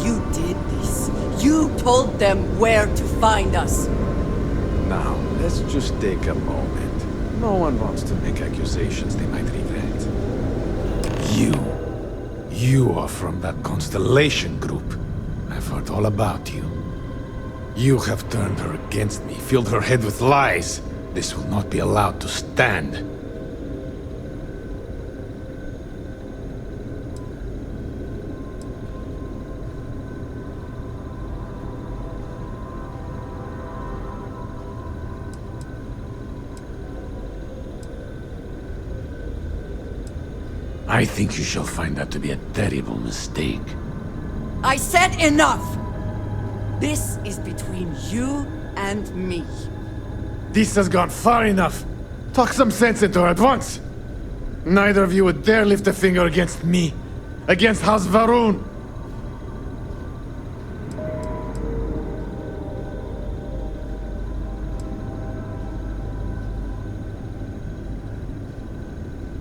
You did this. You told them where to find us. Now, let's just take a moment. No one wants to make accusations they might regret. You are from that Constellation group. I've heard all about you. You have turned her against me, filled her head with lies. This will not be allowed to stand. I think you shall find that to be a terrible mistake. I said enough! This is between you and me. This has gone far enough. Talk some sense into her at once. Neither of you would dare lift a finger against me. Against House Varun.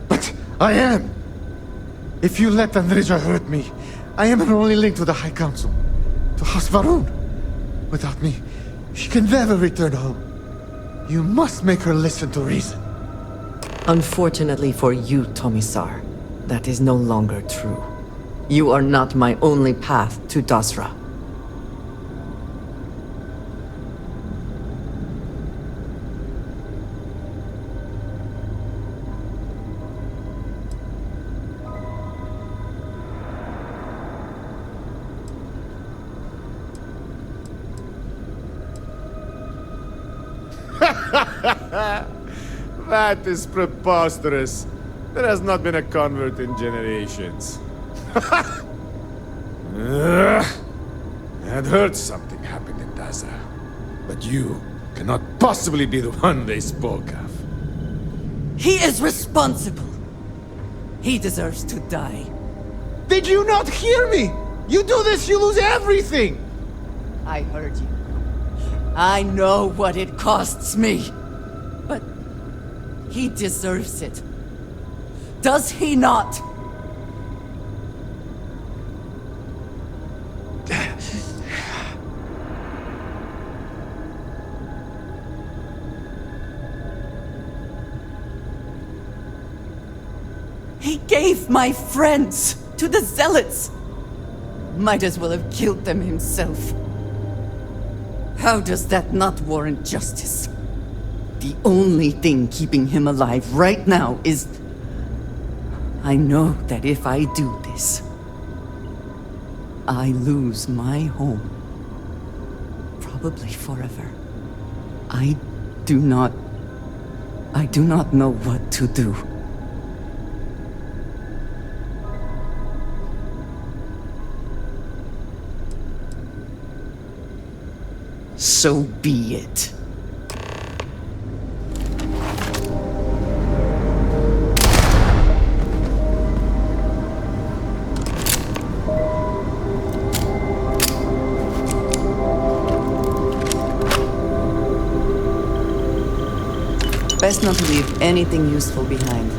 But I am. If you let Andreja hurt me, I am her only link to the High Council. To House Varun. Without me, she can never return home. You must make her listen to reason. Unfortunately for you, Tomisar, that is no longer true. You are not my only path to Dasra. That is preposterous. There has not been a convert in generations. I'd heard something happened in Dasra. But you cannot possibly be the one they spoke of. He is responsible. He deserves to die. Did you not hear me? You do this, you lose everything! I heard you. I know what it costs me. But he deserves it. Does he not? He gave my friends to the zealots. Might as well have killed them himself. How does that not warrant justice? The only thing keeping him alive right now is... I know that if I do this, I lose my home. Probably forever. I do not know what to do. So be it. Best not to leave anything useful behind.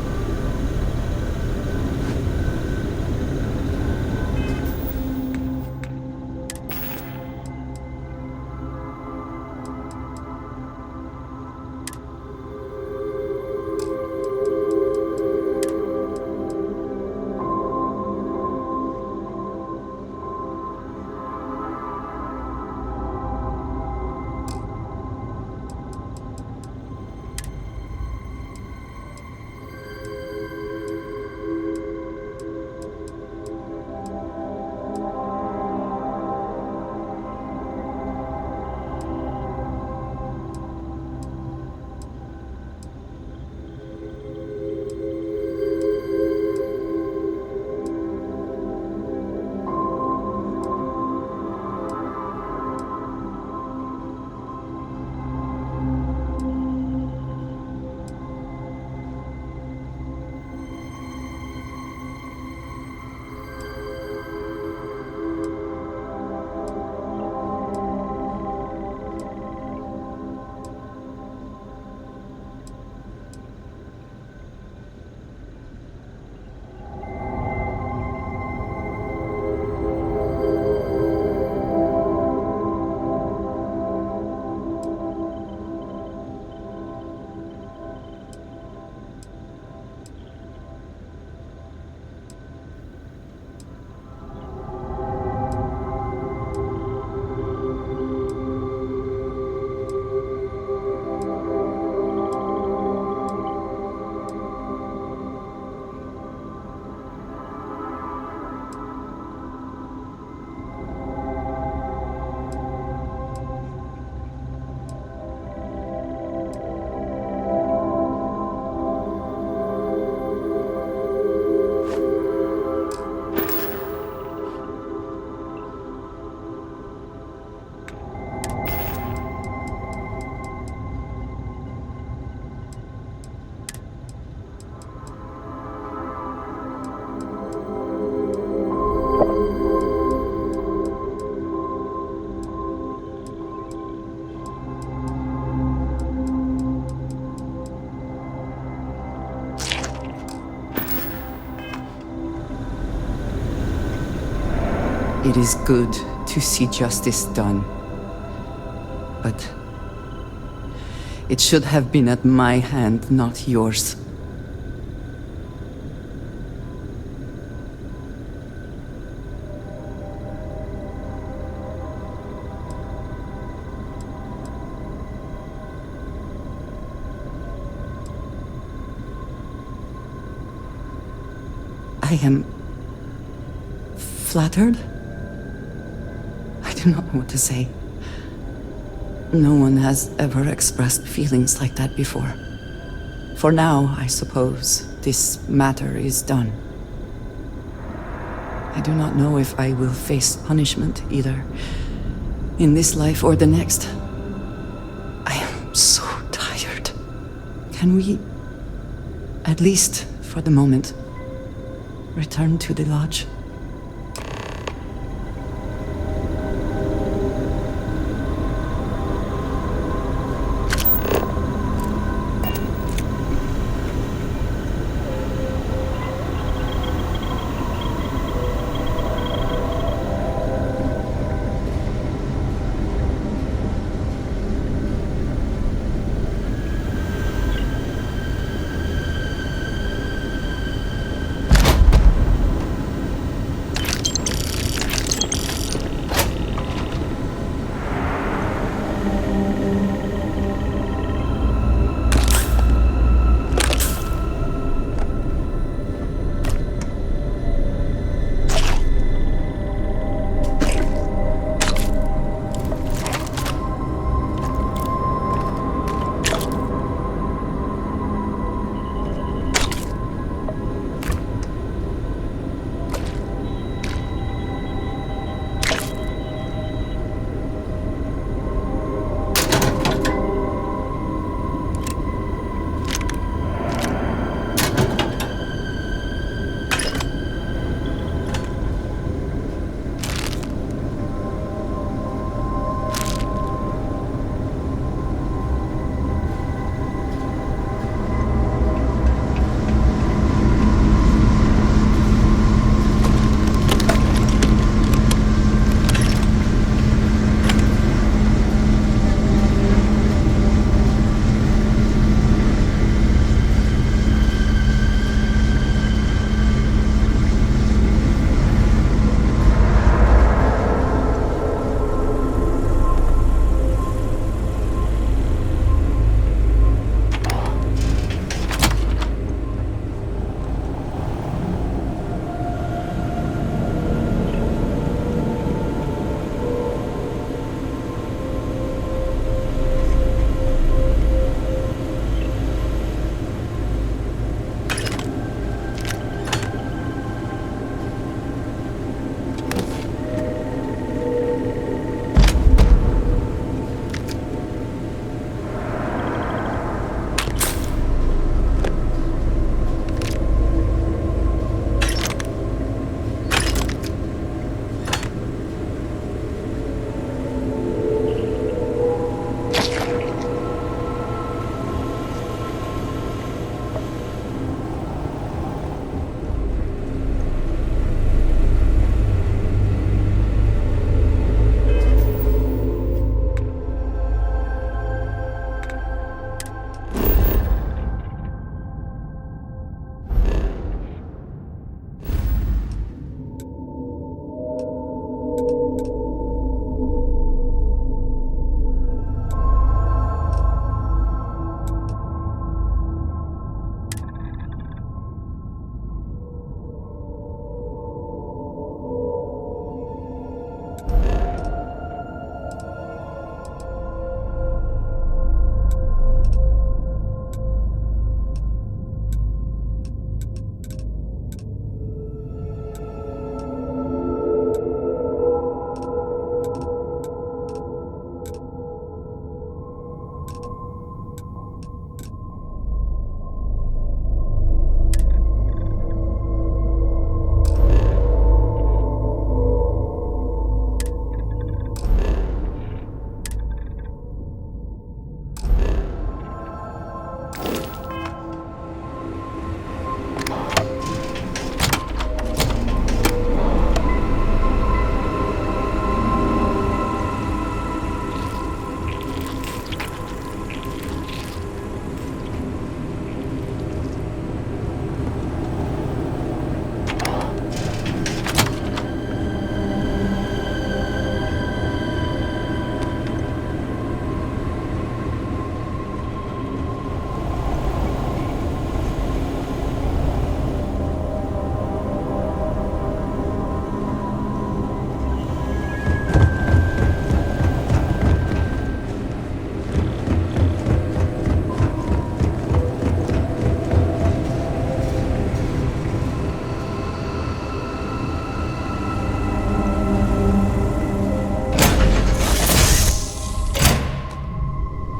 It is good to see justice done. But it should have been at my hand, not yours. I am flattered. I do not know what to say. No one has ever expressed feelings like that before. For now, I suppose, this matter is done. I do not know if I will face punishment either in this life or the next. I am so tired. Can we, at least for the moment, return to the lodge?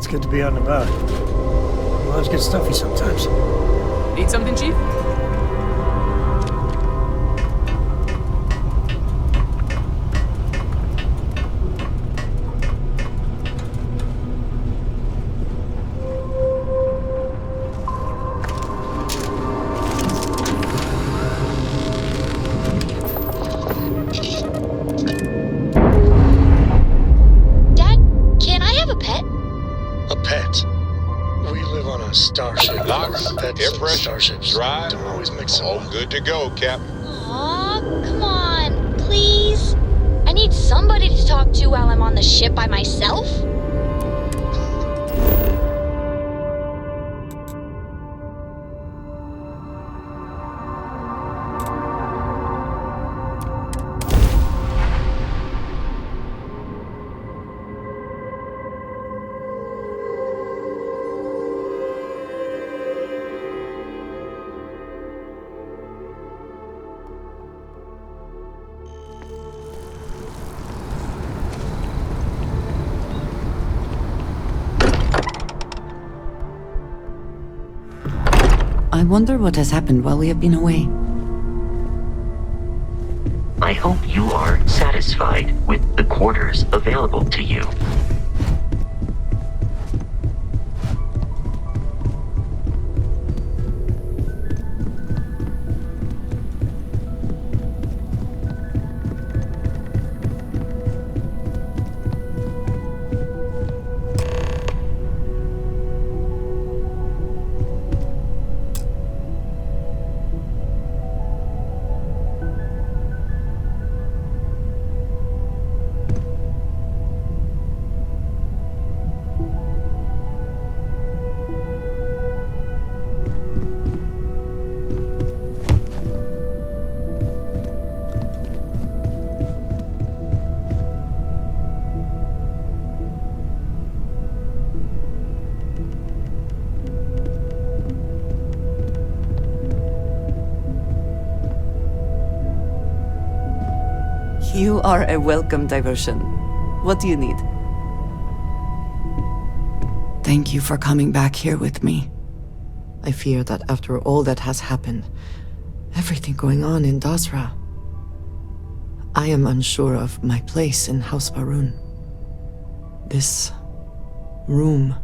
good to be out and about. Lives get stuffy sometimes. Need something, Chief? Dad, can I have a pet? A pet? We live on a starship. Locks, Pets air and pressure, starships drive. don't always mix All up. good to go, Captain. Aw, come on, please. I need somebody to talk to while I'm on the ship by myself. I wonder what has happened while we have been away. I hope you are satisfied with the quarters available to you. You are a welcome diversion. What do you need? Thank you for coming back here with me. I fear that after all that has happened, everything going on in Dasra, I am unsure of my place in House Varun. This room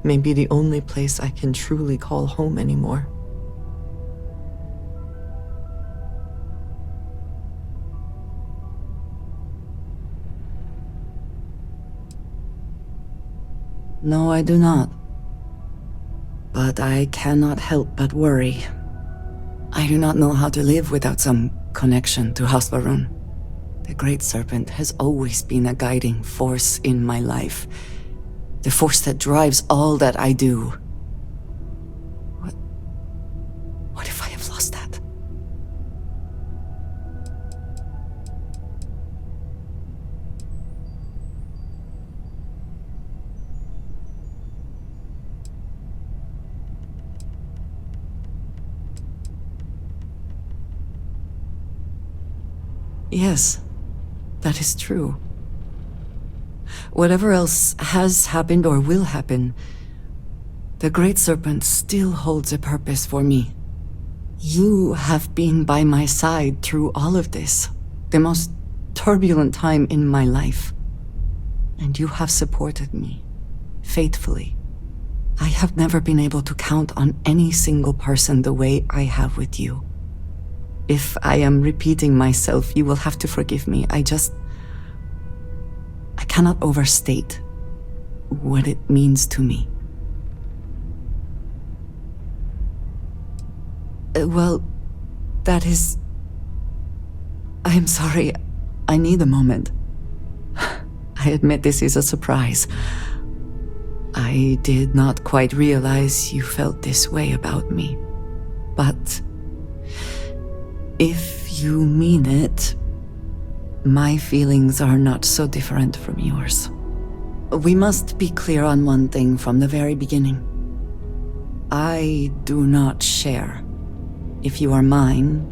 may be the only place I can truly call home anymore. No, I do not. But I cannot help but worry. I do not know how to live without some connection to House Varun. The Great Serpent has always been a guiding force in my life. The force that drives all that I do. What if I have lost that? Yes, that is true. Whatever else has happened or will happen, the Great Serpent still holds a purpose for me. You have been by my side through all of this, the most turbulent time in my life. And you have supported me, faithfully. I have never been able to count on any single person the way I have with you. If I am repeating myself, you will have to forgive me. I cannot overstate what it means to me. Well, that is... I am sorry. I need a moment. I admit this is a surprise. I did not quite realize you felt this way about me. But... if you mean it, my feelings are not so different from yours. We must be clear on one thing from the very beginning. I do not share. If you are mine,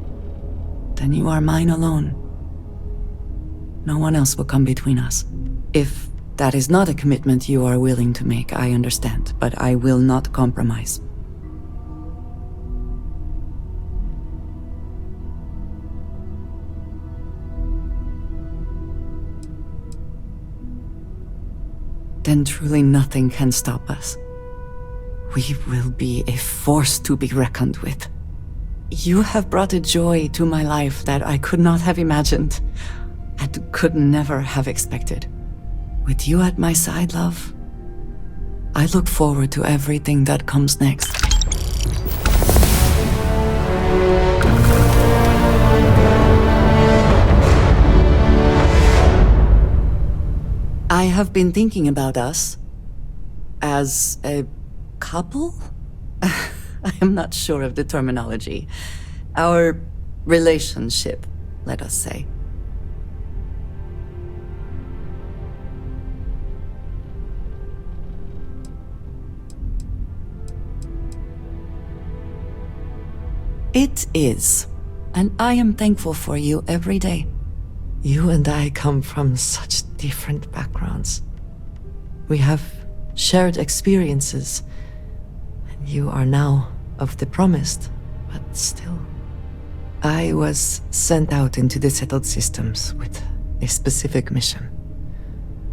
then you are mine alone. No one else will come between us. If that is not a commitment you are willing to make, I understand, but I will not compromise. Then truly nothing can stop us. We will be a force to be reckoned with. You have brought a joy to my life that I could not have imagined, and could never have expected. With you at my side, love, I look forward to everything that comes next. I have been thinking about us as a couple? I am not sure of the terminology. Our relationship, let us say. It is, and I am thankful for you every day. You and I come from such different backgrounds. We have shared experiences, and you are now of the promised, but still. I was sent out into the settled systems with a specific mission,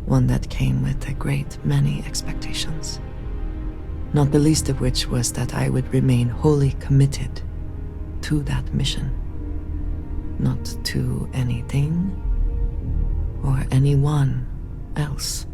one that came with a great many expectations, not the least of which was that I would remain wholly committed to that mission, not to anything or anyone else.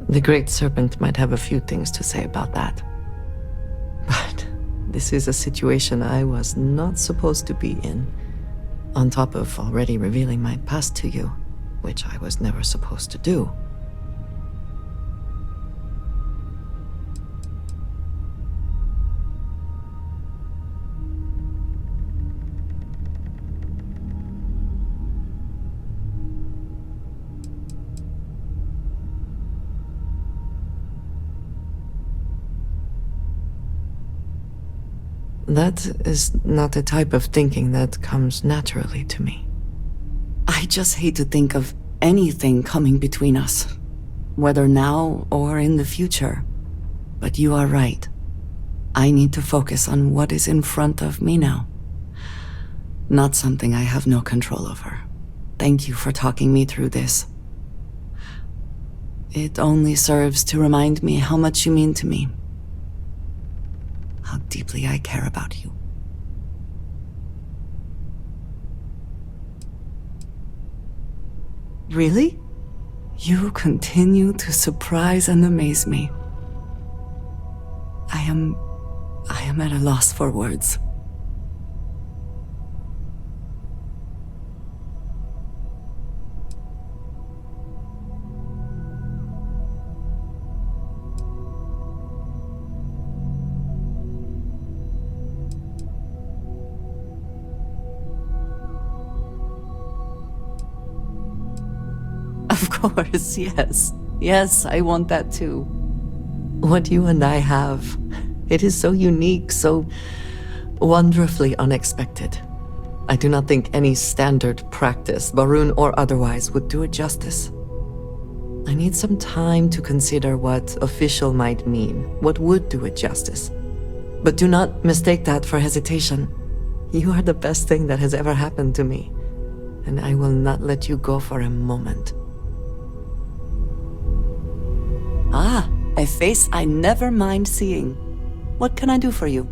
The Great Serpent might have a few things to say about that. But this is a situation I was not supposed to be in, on top of already revealing my past to you, which I was never supposed to do. That is not the type of thinking that comes naturally to me. I just hate to think of anything coming between us, whether now or in the future. But you are right. I need to focus on what is in front of me now. Not something I have no control over. Thank you for talking me through this. It only serves to remind me how much you mean to me. How deeply I care about you. Really? You continue to surprise and amaze me. I am at a loss for words. Of course, yes. Yes, I want that too. What you and I have, it is so unique, so wonderfully unexpected. I do not think any standard practice, Barun or otherwise, would do it justice. I need some time to consider what official might mean, what would do it justice. But do not mistake that for hesitation. You are the best thing that has ever happened to me, and I will not let you go for a moment. Ah, a face I never mind seeing. What can I do for you?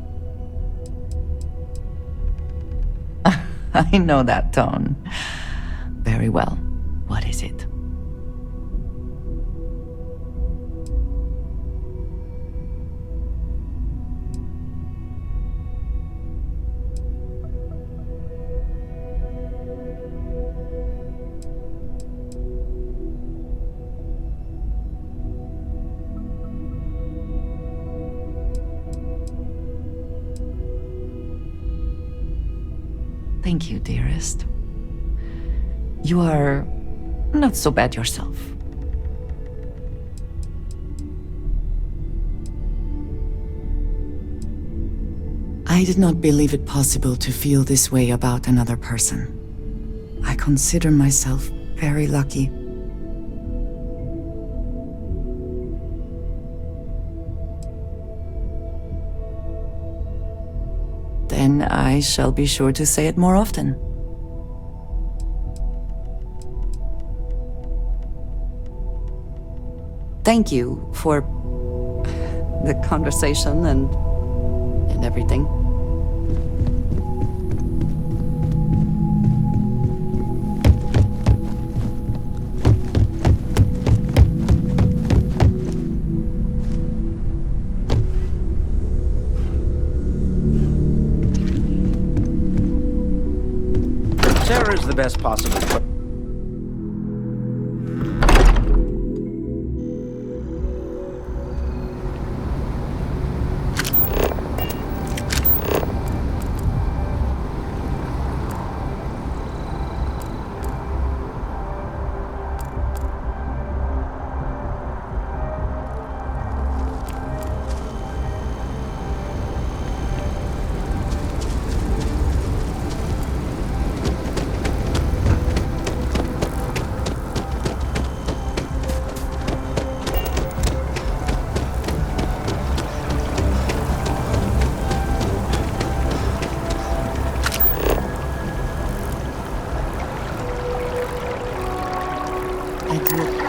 I know that tone. Very well. What is it? Thank you, dearest. You are not so bad yourself. I did not believe it possible to feel this way about another person. I consider myself very lucky. Then I shall be sure to say it more often. Thank you for the conversation and everything. Sarah is the best possible.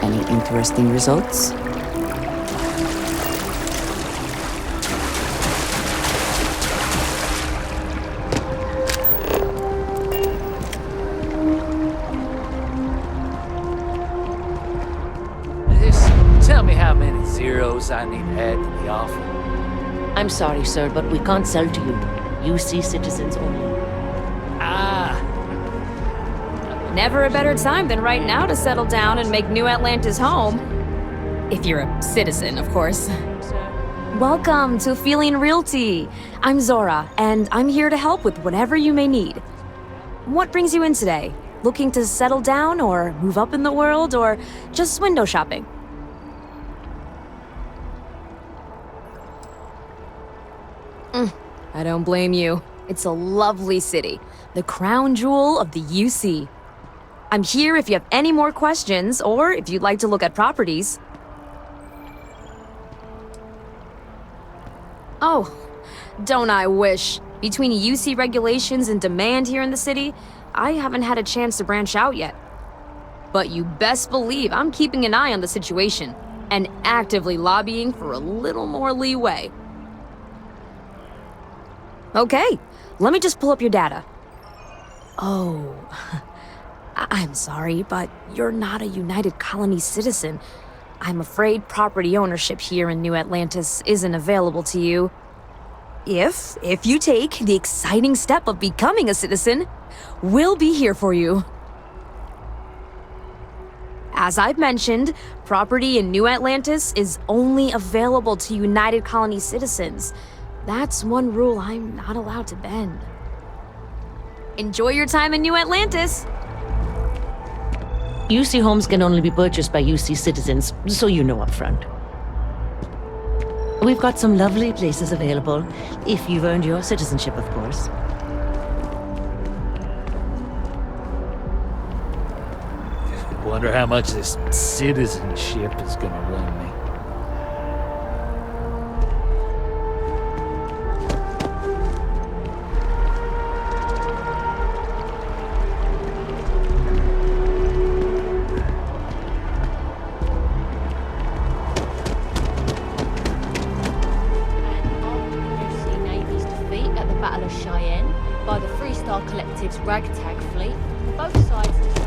Any interesting results? Just tell me how many zeros I need to add to the offer. I'm sorry, sir, but we can't sell to you. UC citizens only. Never a better time than right now to settle down and make New Atlantis home. If you're a citizen, of course. Welcome to Feeling Realty. I'm Zora, and I'm here to help with whatever you may need. What brings you in today? Looking to settle down or move up in the world or just window shopping? I don't blame you. It's a lovely city, the crown jewel of the UC. I'm here if you have any more questions or if you'd like to look at properties. Oh, don't I wish. Between UC regulations and demand here in the city, I haven't had a chance to branch out yet. But you best believe I'm keeping an eye on the situation and actively lobbying for a little more leeway. Okay, let me just pull up your data. Oh, I'm sorry, but you're not a United Colony citizen. I'm afraid property ownership here in New Atlantis isn't available to you. If you take the exciting step of becoming a citizen, we'll be here for you. As I've mentioned, property in New Atlantis is only available to United Colony citizens. That's one rule I'm not allowed to bend. Enjoy your time in New Atlantis! UC homes can only be purchased by UC citizens, so you know up front. We've got some lovely places available, if you've earned your citizenship, of course. Wonder how much this citizenship is gonna run me. Collective's ragtag fleet. Both sides of the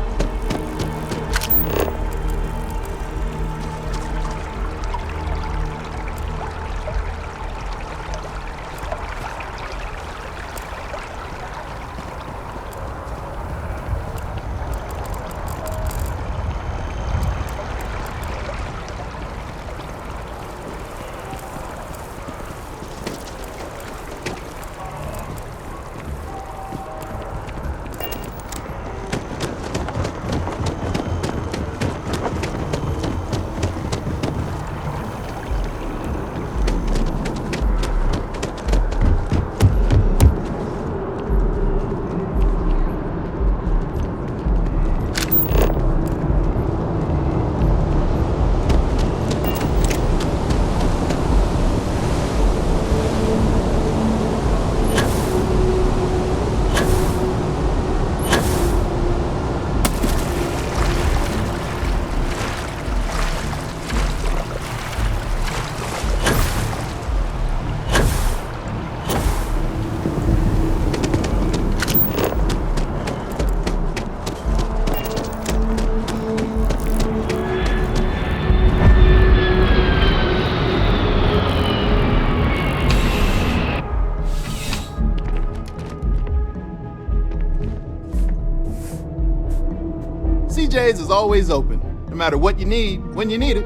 CJ's is always open, no matter what you need, when you need it.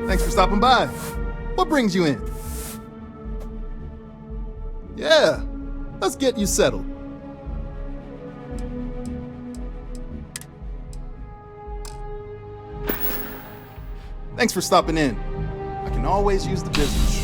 Thanks for stopping by. What brings you in? Yeah, let's get you settled. Thanks for stopping in. I can always use the business.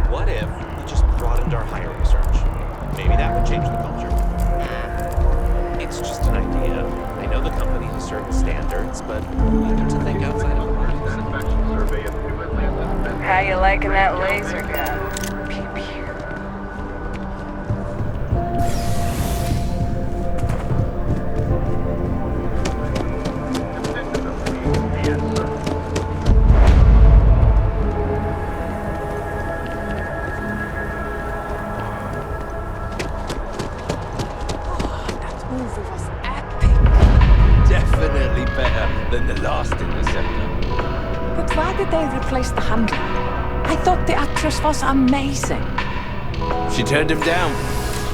What if we just broadened our hiring search? Maybe that would change the culture. It's just an idea. I know the company has certain standards, but we need to think outside of the box. How you liking that laser gun? Definitely better than the last Interceptor. But why did they replace the handler? I thought the actress was amazing. She turned him down.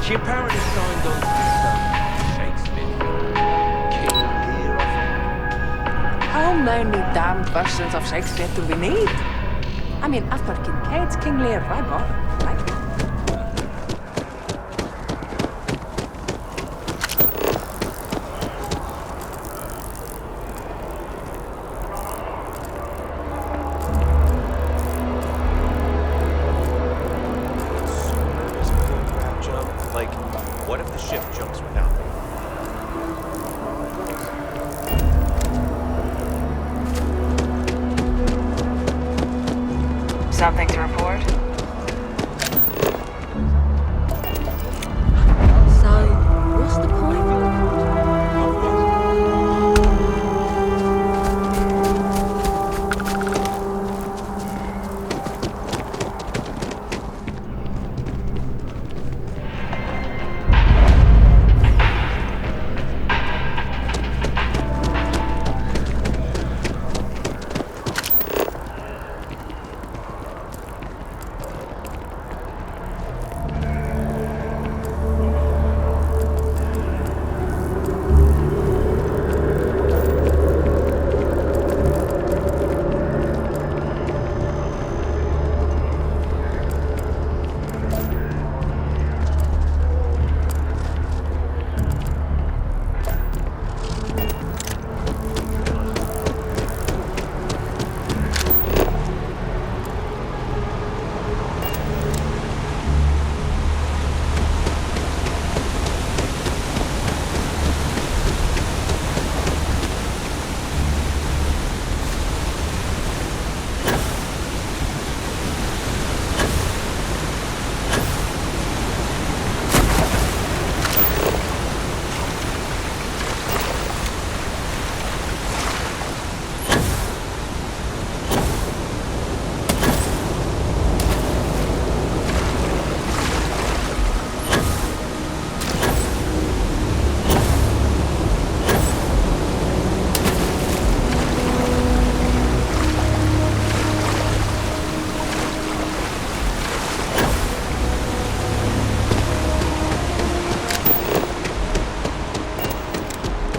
She apparently signed on to do some Shakespeare King Lear or something. How many damn versions of Shakespeare do we need? I mean, after Kincaid's King Lear, why bother? Right? Like, what if the ship jumps without me? Something to report? So, what's the point?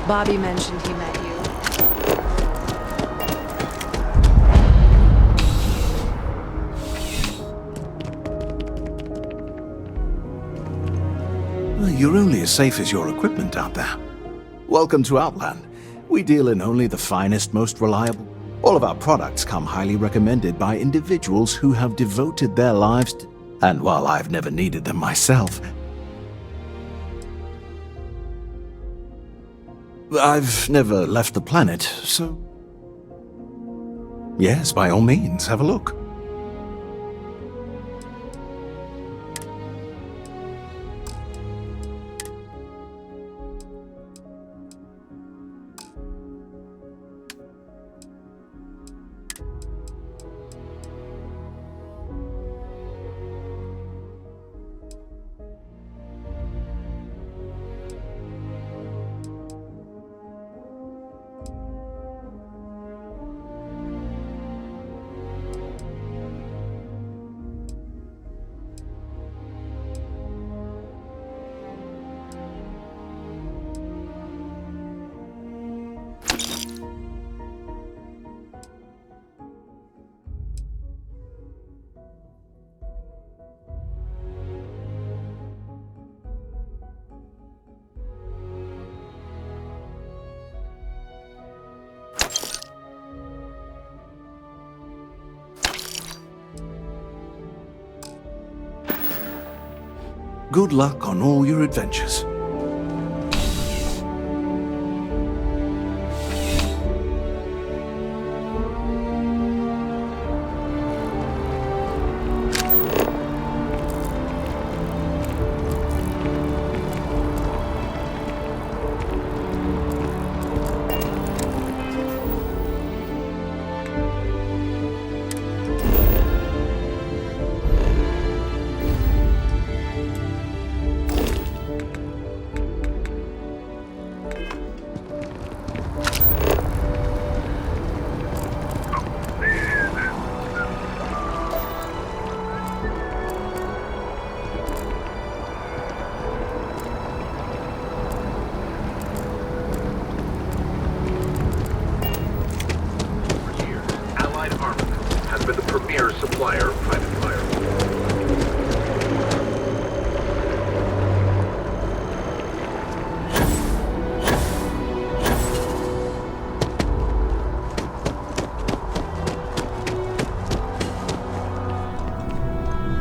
Bobby mentioned he met you. Well, you're only as safe as your equipment out there. Welcome to Outland. We deal in only the finest, most reliable. All of our products come highly recommended by individuals who have devoted their lives to... And while I've never needed them myself, I've never left the planet, so... Yes, by all means, have a look. Good luck on all your adventures.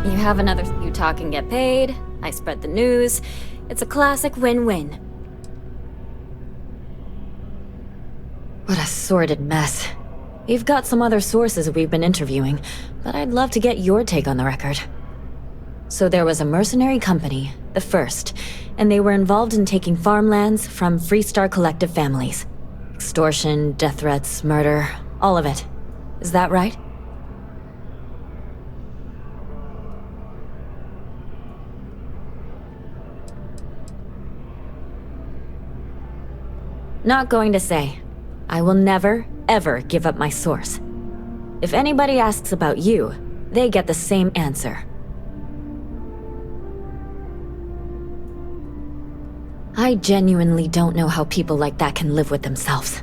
You have another you talk and get paid, I spread the news. It's a classic win-win. What a sordid mess. You've got some other sources we've been interviewing, but I'd love to get your take on the record. So there was a mercenary company, the First, and they were involved in taking farmlands from Freestar Collective families. Extortion, death threats, murder, all of it. Is that right? Not going to say. I will never, ever give up my source. If anybody asks about you, they get the same answer. I genuinely don't know how people like that can live with themselves.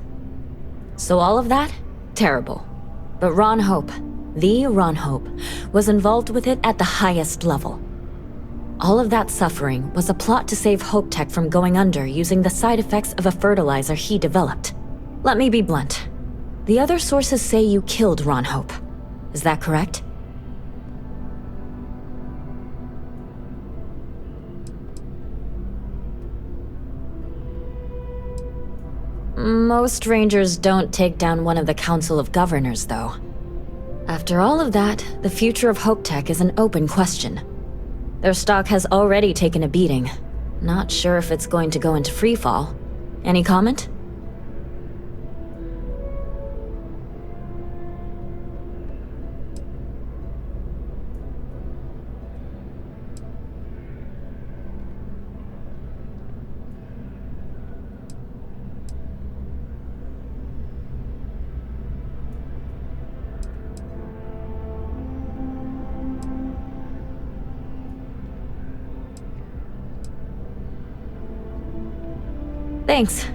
So all of that? Terrible. But Ron Hope, the Ron Hope, was involved with it at the highest level. All of that suffering was a plot to save Hope Tech from going under using the side effects of a fertilizer he developed. Let me be blunt. The other sources say you killed Ron Hope. Is that correct? Most Rangers don't take down one of the Council of Governors, though. After all of that, the future of Hope Tech is an open question. Their stock has already taken a beating. Not sure if it's going to go into freefall. Any comment? Thanks.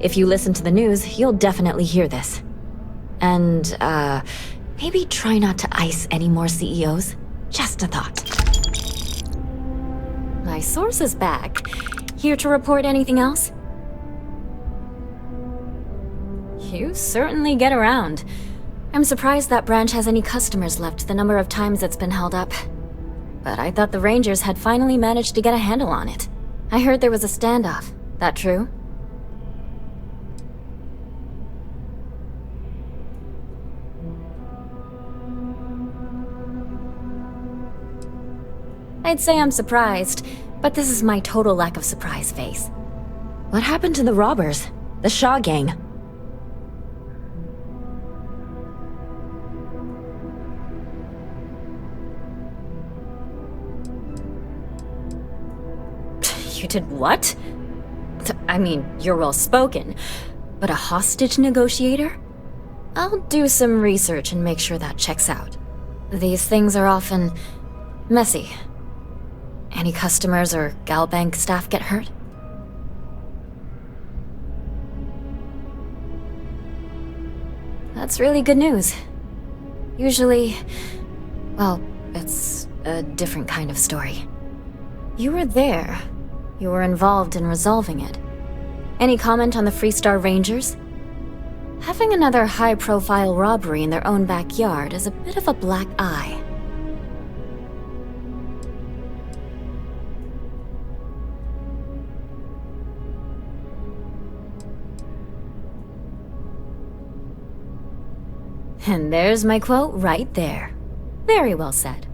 If you listen to the news, you'll definitely hear this. And, maybe try not to ice any more CEOs. Just a thought. My source is back. Here to report anything else? You certainly get around. I'm surprised that branch has any customers left the number of times it's been held up. But I thought the Rangers had finally managed to get a handle on it. I heard there was a standoff. That true? I'd say I'm surprised, but this is my total lack of surprise face. What happened to the robbers? The Shaw gang? You did what? I mean, you're well spoken, but a hostage negotiator? I'll do some research and make sure that checks out. These things are often messy. Any customers or Galbank staff get hurt? That's really good news. Usually, well, it's a different kind of story. You were there. You were involved in resolving it. Any comment on the Freestar Rangers? Having another high-profile robbery in their own backyard is a bit of a black eye. And there's my quote right there. Very well said.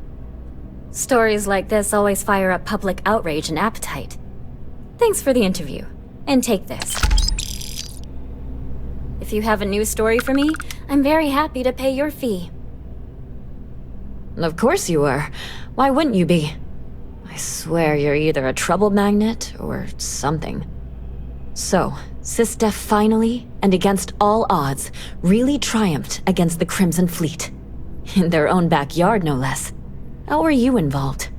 Stories like this always fire up public outrage and appetite. Thanks for the interview. And take this. If you have a new story for me, I'm very happy to pay your fee. Of course you are. Why wouldn't you be? I swear you're either a trouble magnet or something. So, SysDef finally, and against all odds, really triumphed against the Crimson Fleet. In their own backyard, no less. How were you involved?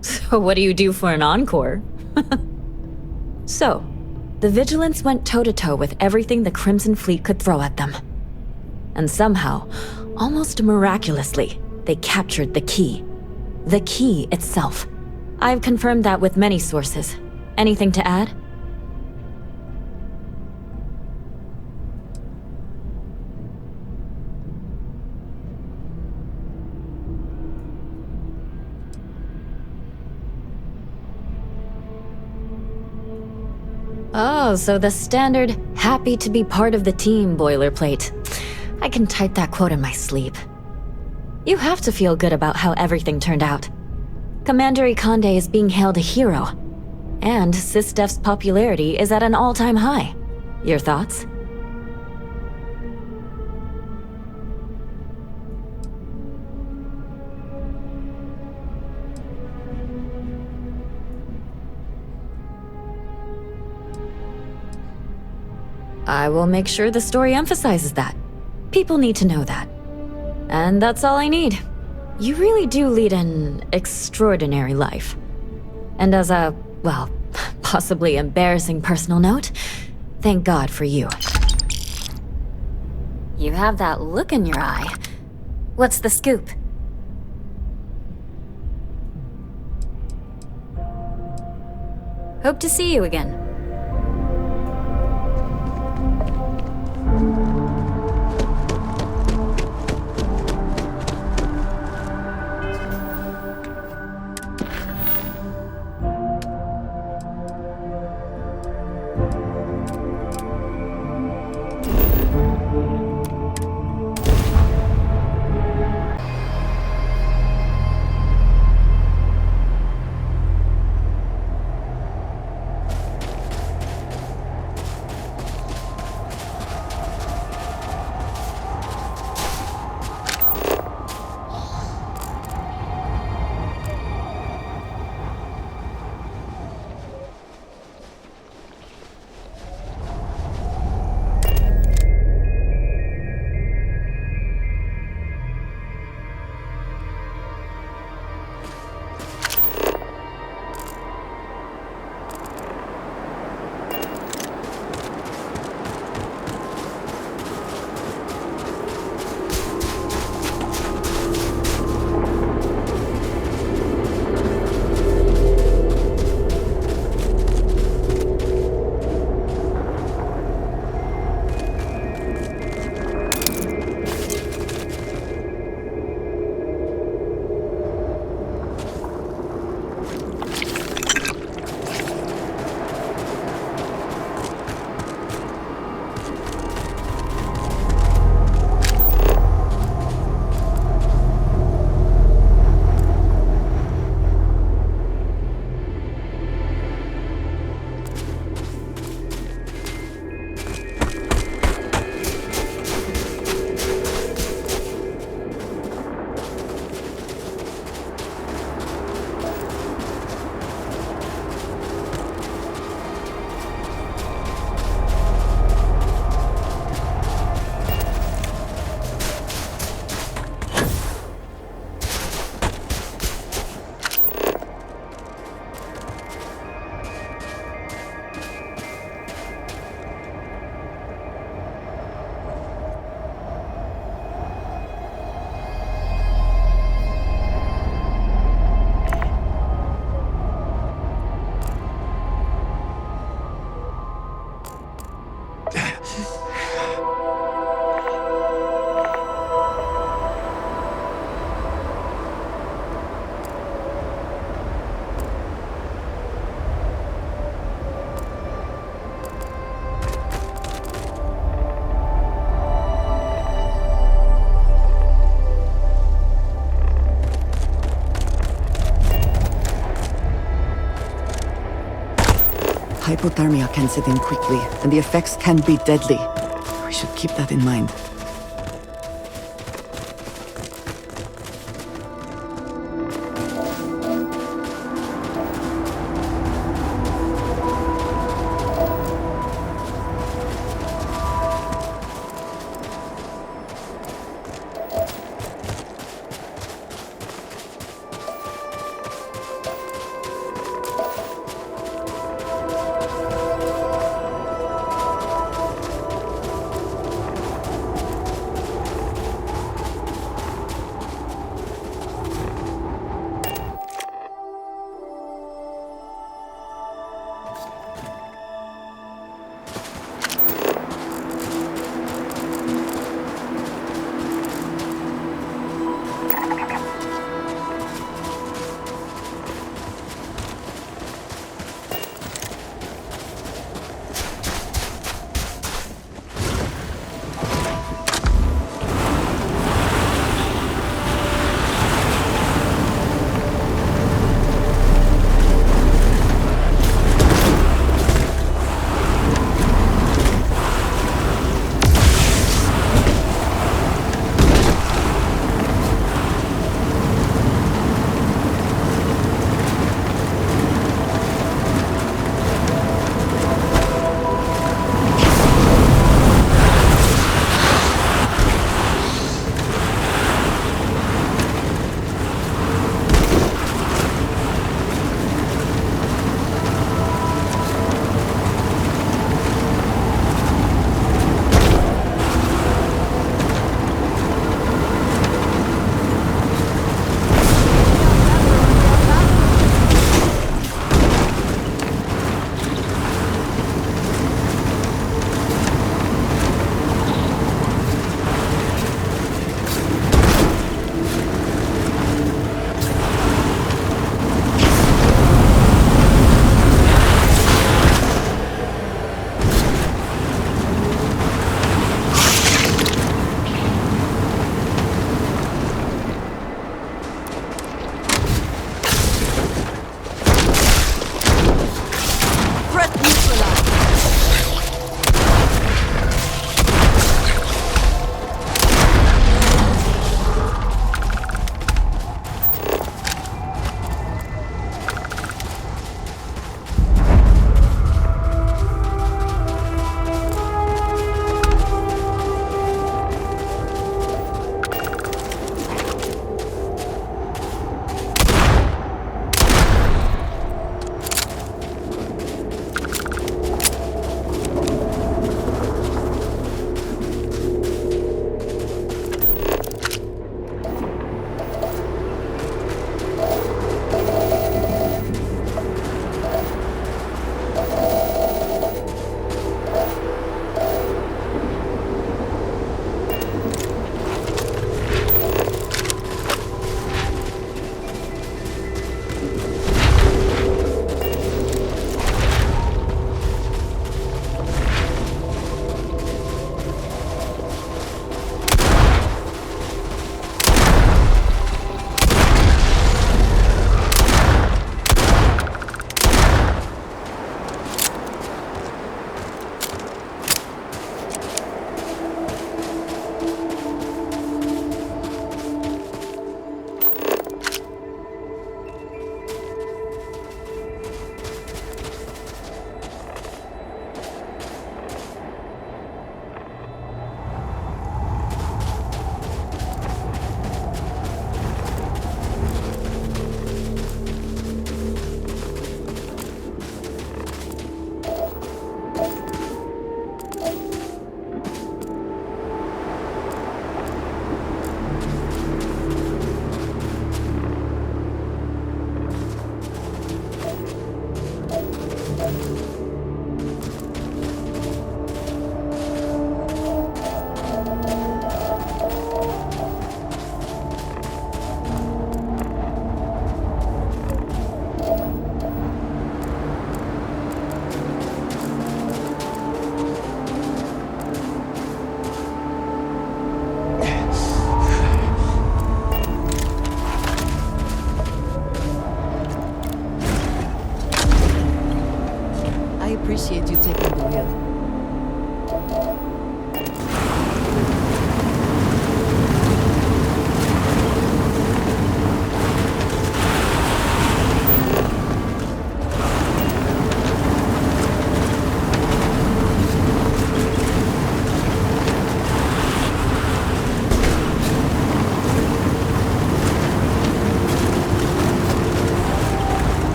So what do you do for an encore? So, the Vigilants went toe-to-toe with everything the Crimson Fleet could throw at them. And somehow, almost miraculously, they captured the key. The key itself. I've confirmed that with many sources. Anything to add? Oh, so the standard happy to be part of the team boilerplate. I can type that quote in my sleep. You have to feel good about how everything turned out. Commander Ikande is being hailed a hero. And SysDef's popularity is at an all-time high. Your thoughts? I will make sure the story emphasizes that. People need to know that. And that's all I need. You really do lead an extraordinary life. And as a, well, possibly embarrassing personal note, thank God for you. You have that look in your eye. What's the scoop? Hope to see you again. hypothermia can set in quickly, and the effects can be deadly. We should keep that in mind.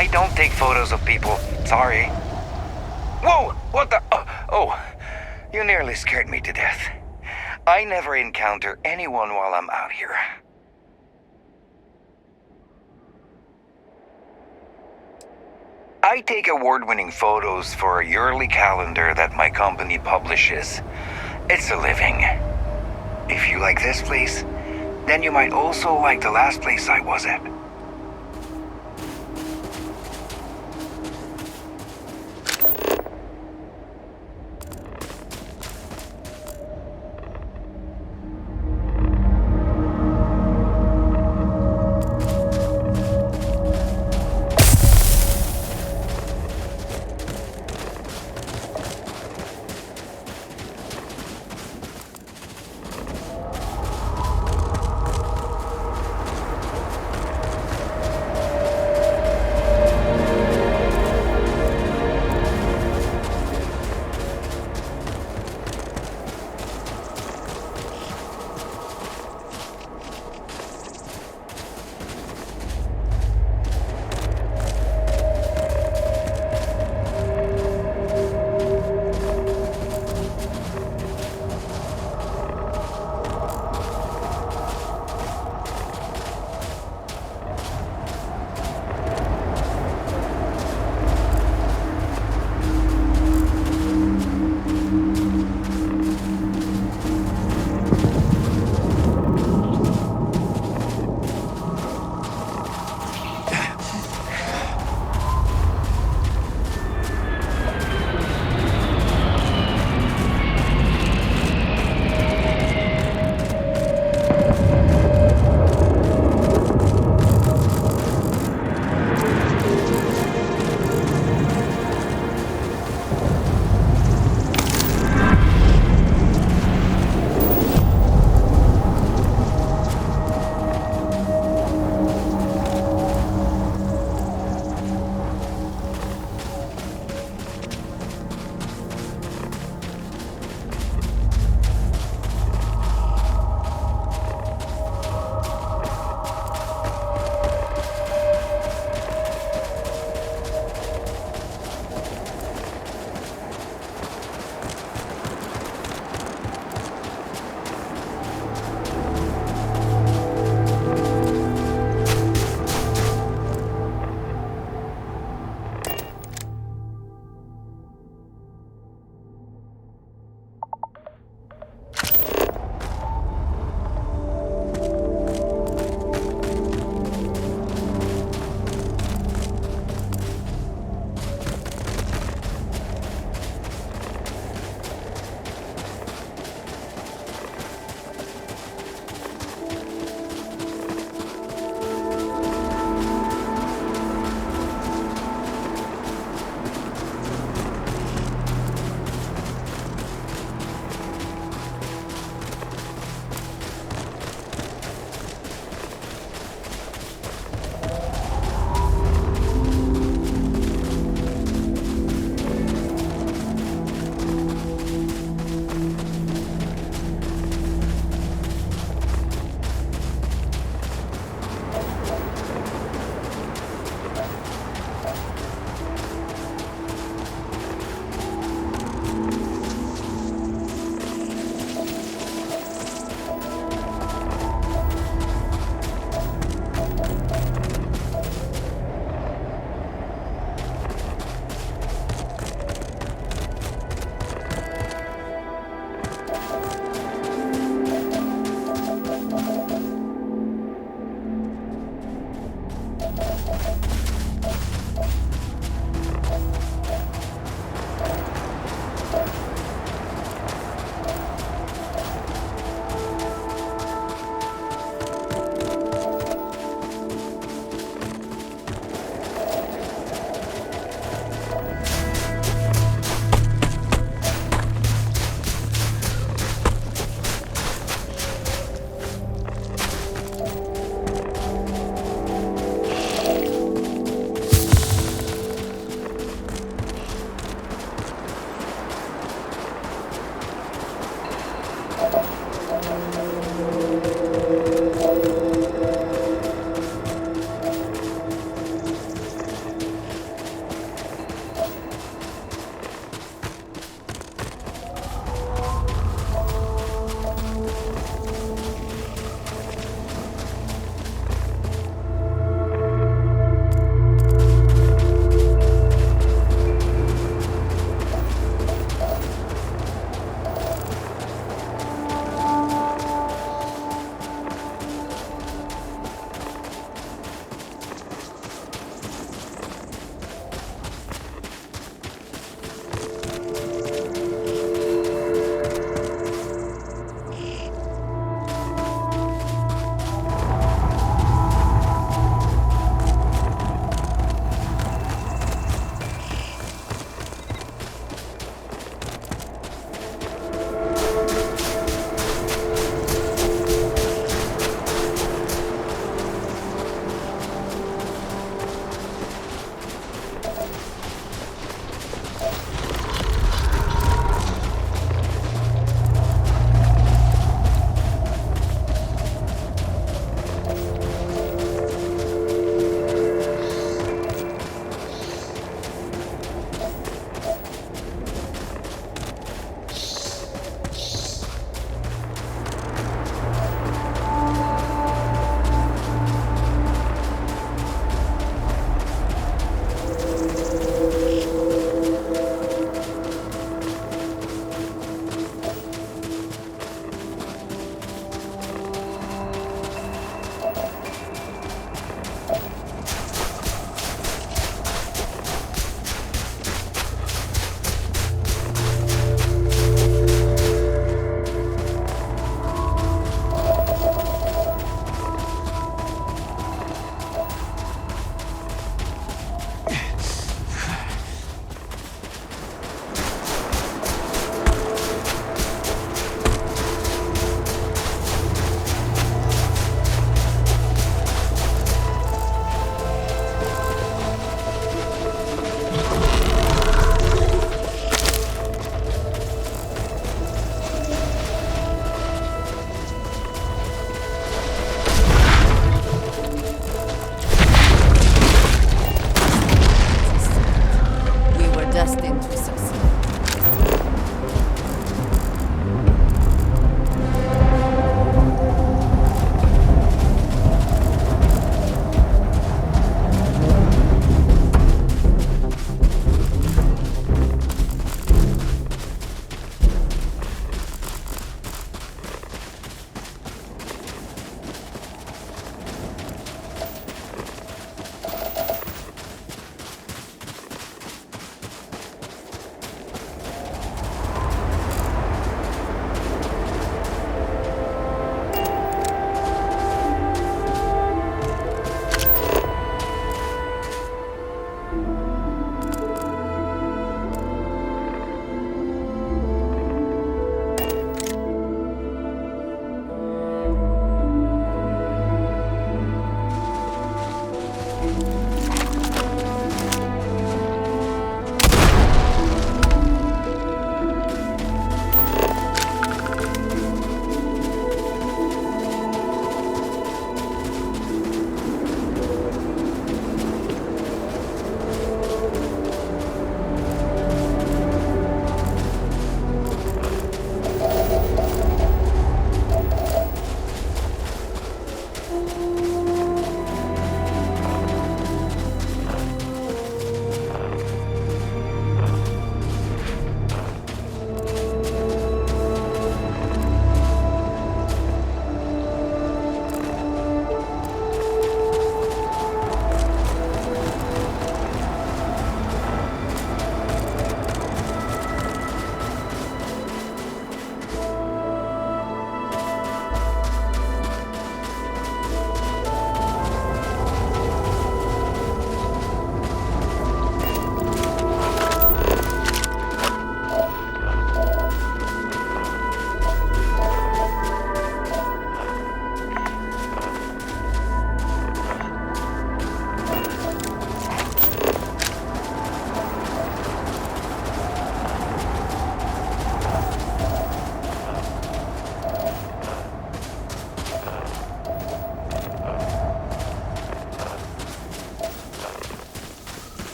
I don't take photos of people. Sorry. Whoa! What the? Oh, you nearly scared me to death. I never encounter anyone while I'm out here. I take award-winning photos for a yearly calendar that my company publishes. It's a living. If you like this place, then you might also like the last place I was at.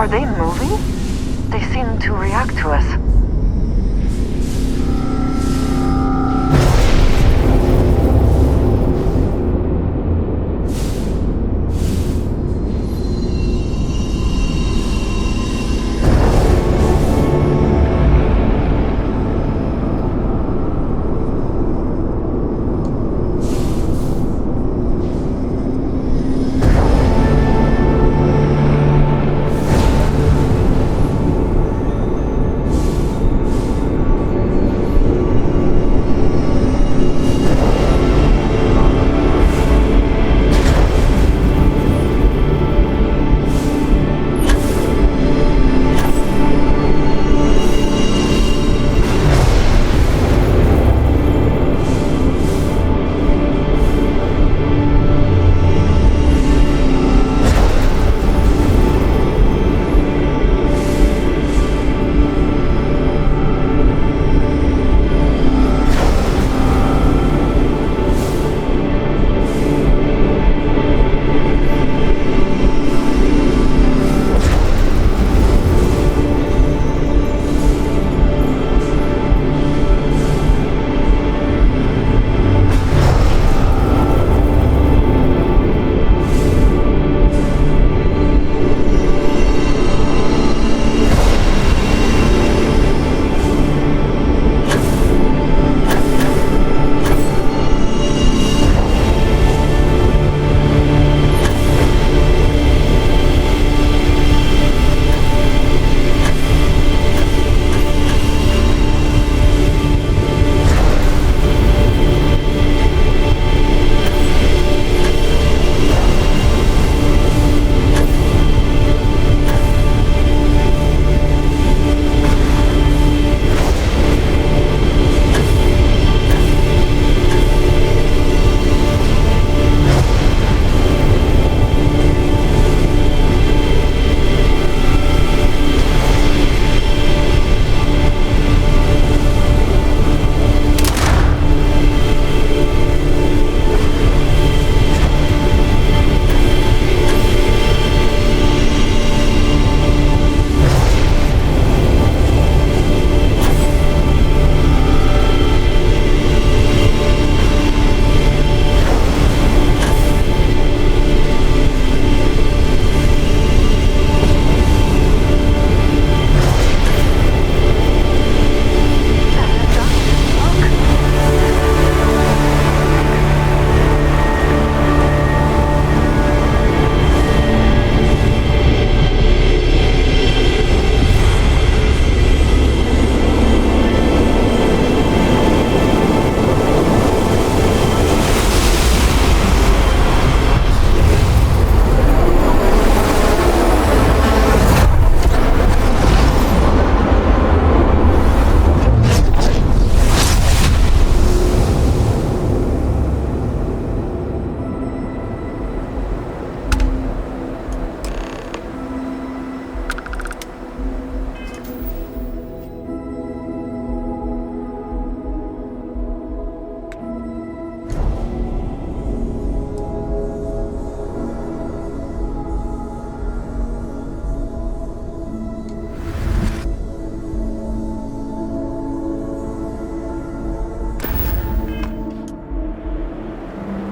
Are they moving? They seem to react to us.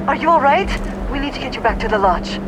Are you alright? We need to get you back to the lodge.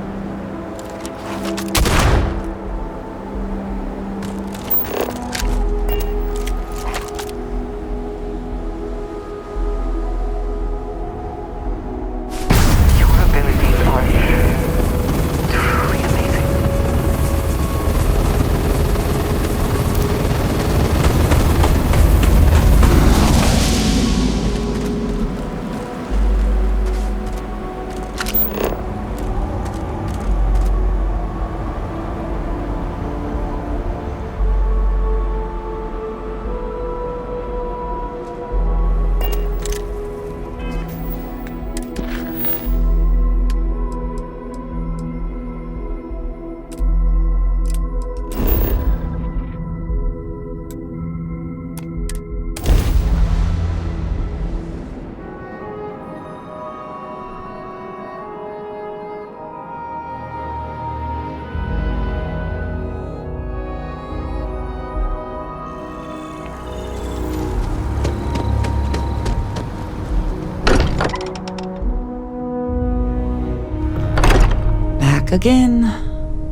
again.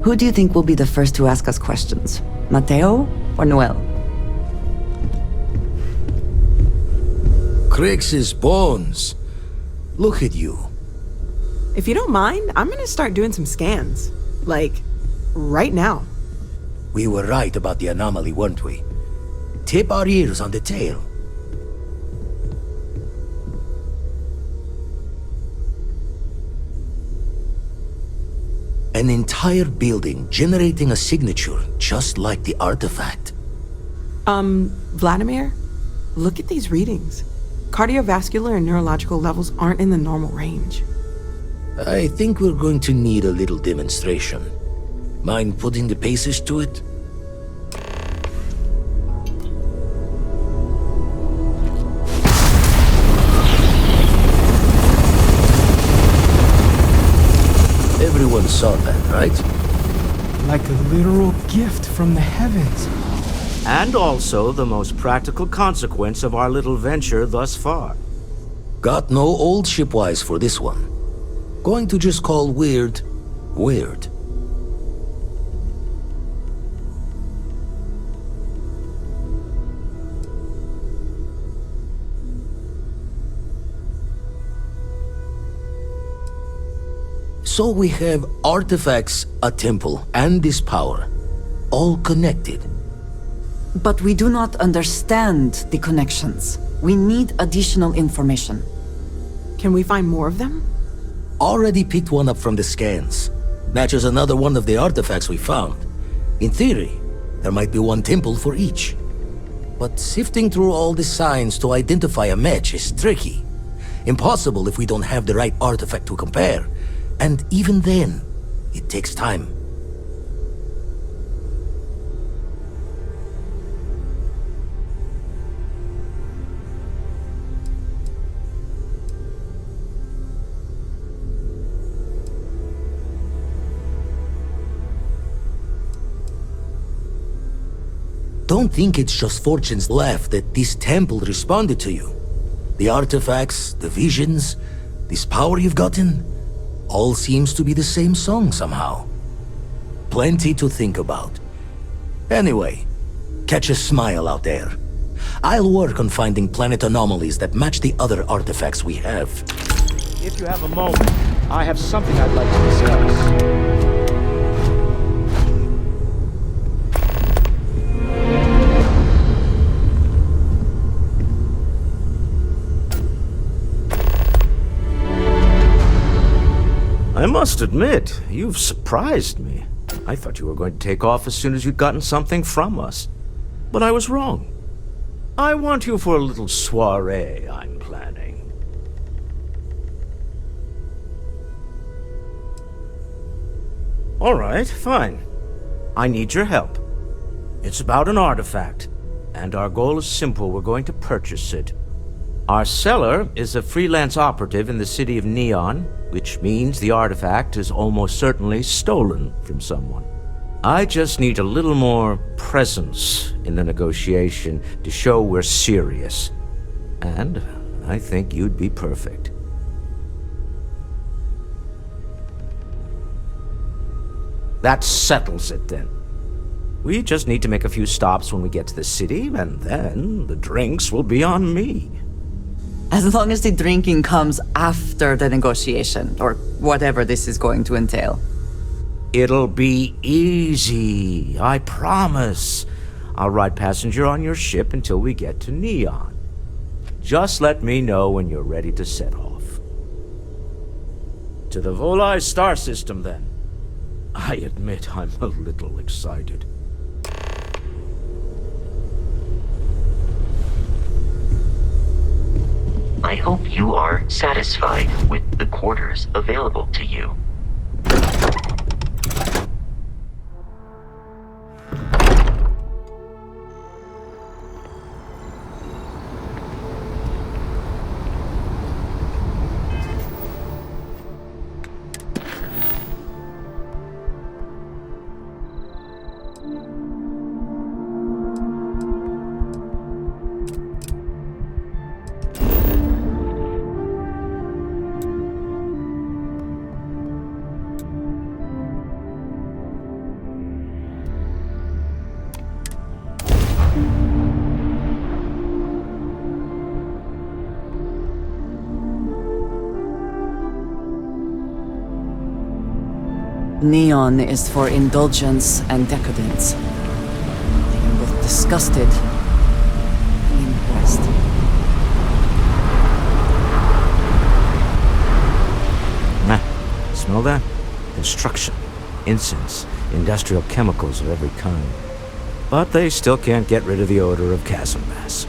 Who do you think will be the first to ask us questions? Mateo or Noel? Crix's bones. Look at you. If you don't mind, I'm gonna start doing some scans. Like, right now. We were right about the anomaly, weren't we? Tip our ears on the tail. An entire building generating a signature just like the artifact. Vladimir, look at these readings. Cardiovascular and neurological levels aren't in the normal range. I think we're going to need a little demonstration. Mind putting the paces to it? Everyone saw that, right? Like a literal gift from the heavens. And also the most practical consequence of our little venture thus far. Got no old shipwise for this one. Going to just call weird, weird. So we have artifacts, a temple, and this power, all connected. But we do not understand the connections. We need additional information. Can we find more of them? Already picked one up from the scans. Matches another one of the artifacts we found. In theory, there might be one temple for each. But sifting through all the signs to identify a match is tricky. Impossible if we don't have the right artifact to compare. And even then, it takes time. Don't think it's just fortunes left that this temple responded to you. The artifacts, the visions, this power you've gotten, all seems to be the same song somehow. Plenty to think about. Anyway, catch a smile out there. I'll work on finding planet anomalies that match the other artifacts we have. If you have a moment, I have something I'd like to discuss. I must admit, you've surprised me. I thought you were going to take off as soon as you'd gotten something from us. But I was wrong. I want you for a little soiree I'm planning. All right, fine. I need your help. It's about an artifact, and our goal is simple. We're going to purchase it. Our seller is a freelance operative in the city of Neon, which means the artifact is almost certainly stolen from someone. I just need a little more presence in the negotiation to show we're serious. And I think you'd be perfect. That settles it then. We just need to make a few stops when we get to the city, and then the drinks will be on me. As long as the drinking comes after the negotiation, or whatever this is going to entail. It'll be easy, I promise. I'll ride passenger on your ship until we get to Neon. Just let me know when you're ready to set off. To the Volai star system, then. I admit I'm a little excited. I hope you are satisfied with the quarters available to you. Neon is for indulgence and decadence. I am both disgusted and impressed. Smell that? Construction, incense, industrial chemicals of every kind. But they still can't get rid of the odor of chasm bass.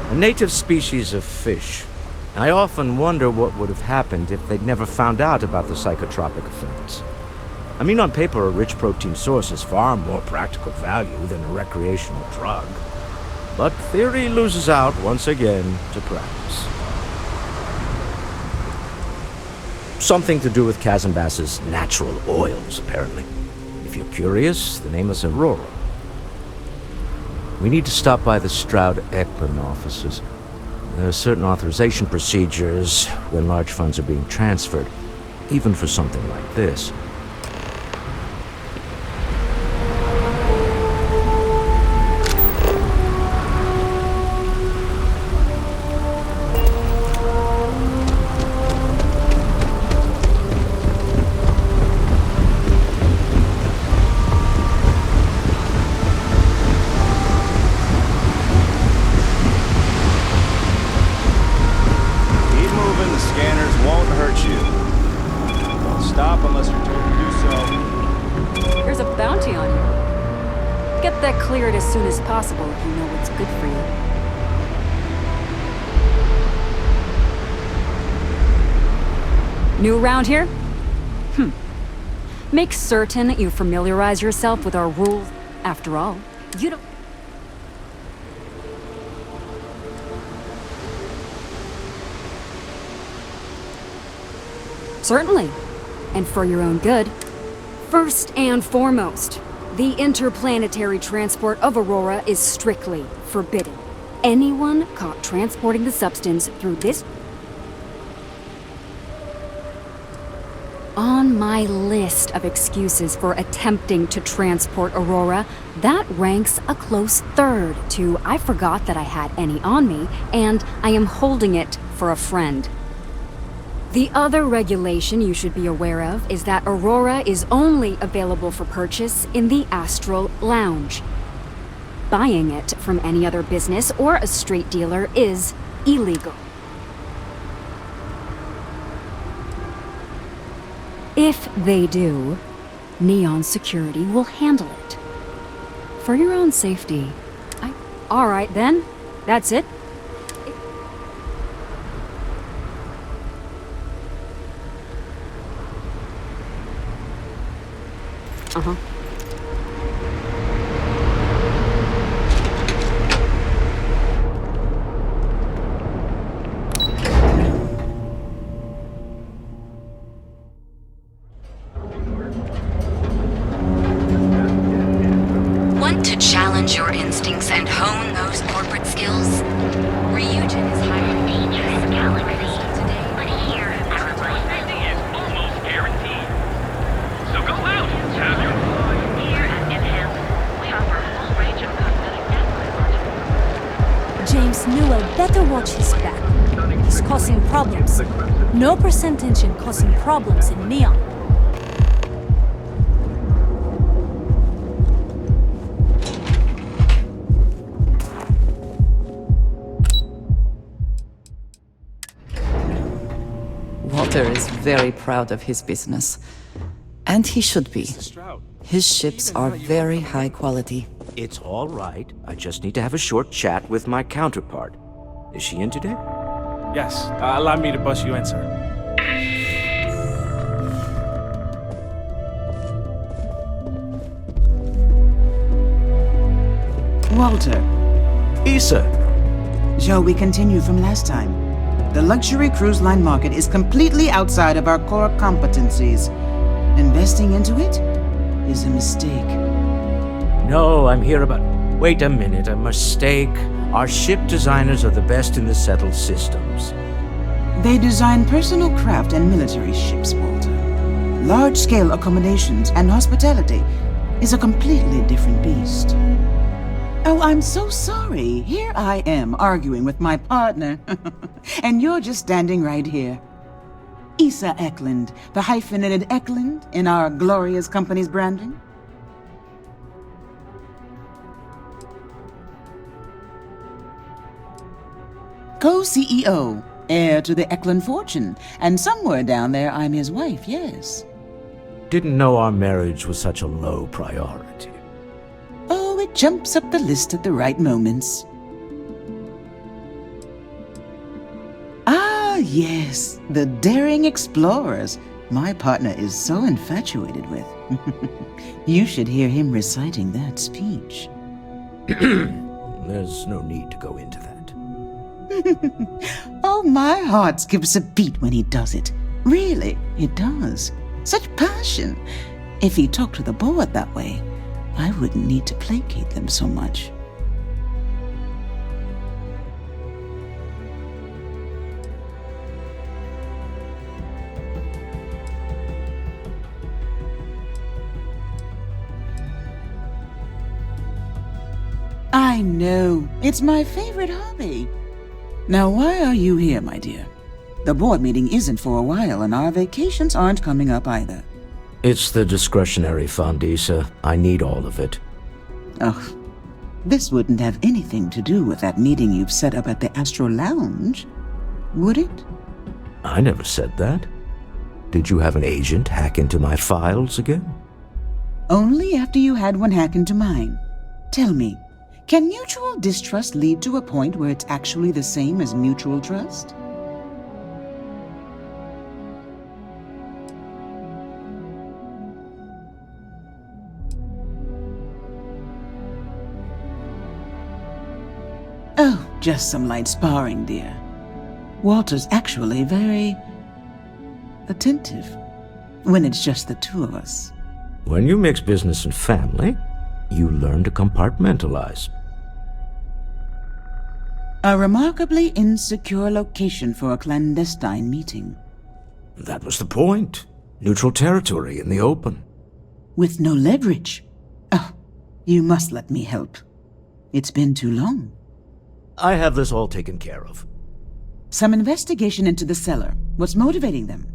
A native species of fish. I often wonder what would have happened if they'd never found out about the psychotropic effects. I mean, on paper, a rich protein source is far more practical value than a recreational drug. But theory loses out once again to practice. Something to do with chasm bass's natural oils, apparently. If you're curious, the name is Aurora. We need to stop by the Stroud-Ekman offices. There are certain authorization procedures when large funds are being transferred, even for something like this. Possible if you know what's good for you. New around here? Make certain you familiarize yourself with our rules. After all, you don't... Certainly. And for your own good. First and foremost, the interplanetary transport of Aurora is strictly forbidden. Anyone caught transporting the substance through this... On my list of excuses for attempting to transport Aurora, that ranks a close third to I forgot that I had any on me, and I am holding it for a friend. The other regulation you should be aware of is that Aurora is only available for purchase in the Astral Lounge. Buying it from any other business or a street dealer is illegal. If they do, Neon Security will handle it. For your own safety. All right then, that's it. Uh-huh. Want to challenge your instincts and hone those corporate skills? Ryujin is hiring genius galaxy today. But here, everyone is almost guaranteed. So go out, have your fun. Here at Enhance, we offer a full range of cosmetic and James Newell better watch his back. He's causing problems. No percentage in causing problems in Neon. Walter is very proud of his business. And he should be. His ships are very high quality. It's all right. I just need to have a short chat with my counterpart. Is she in today? Yes. Allow me to bust you in, sir. Walter. Issa. Shall we continue from last time? The luxury cruise line market is completely outside of our core competencies. Investing into it is a mistake. No, I'm here about... Wait a minute, a mistake. Our ship designers are the best in the settled systems. They design personal craft and military ships, Walter. Large-scale accommodations and hospitality is a completely different beast. Oh, I'm so sorry. Here I am arguing with my partner. And you're just standing right here. Issa Eklund, the hyphenated Eklund in our glorious company's branding? Co-CEO, heir to the Eklund fortune, and somewhere down there I'm his wife, yes. Didn't know our marriage was such a low priority. Oh, it jumps up the list at the right moments. Ah, yes, the daring explorers my partner is so infatuated with. You should hear him reciting that speech. There's no need to go into that. Oh, my heart skips a beat when he does it. Really, it does. Such passion. If he talked to the board that way, I wouldn't need to placate them so much. I know. It's my favorite hobby. Now, why are you here, my dear? The board meeting isn't for a while, and our vacations aren't coming up either. It's the discretionary fund, Issa. I need all of it. Oh, this wouldn't have anything to do with that meeting you've set up at the Astro Lounge, would it? I never said that. Did you have an agent hack into my files again? Only after you had one hack into mine. Tell me, can mutual distrust lead to a point where it's actually the same as mutual trust? Oh, just some light sparring, dear. Walter's actually very attentive when it's just the two of us. When you mix business and family, you learn to compartmentalize. A remarkably insecure location for a clandestine meeting. That was the point. Neutral territory in the open. With no leverage. Oh, you must let me help. It's been too long. I have this all taken care of. Some investigation into the cellar. What's motivating them?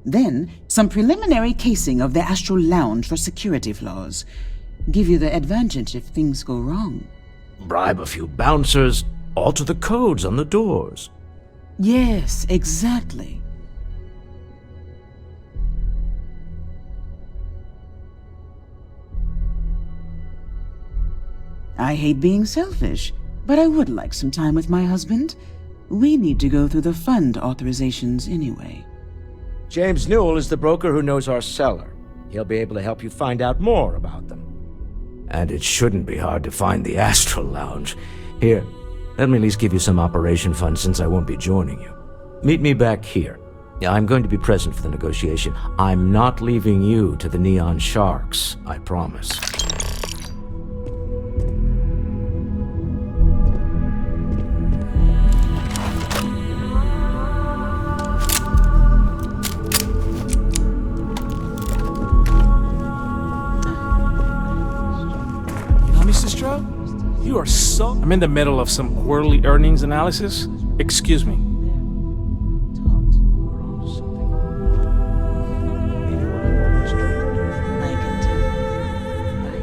Then, some preliminary casing of the Astral Lounge for security flaws. Give you the advantage if things go wrong. Bribe a few bouncers, alter the codes on the doors. Yes, exactly. I hate being selfish, but I would like some time with my husband. We need to go through the fund authorizations anyway. James Newell is the broker who knows our cellar. He'll be able to help you find out more about them. And it shouldn't be hard to find the Astral Lounge. Here, let me at least give you some operation funds since I won't be joining you. Meet me back here. I'm going to be present for the negotiation. I'm not leaving you to the Neon Sharks, I promise. You are so... I'm in the middle of some quarterly earnings analysis. Excuse me. I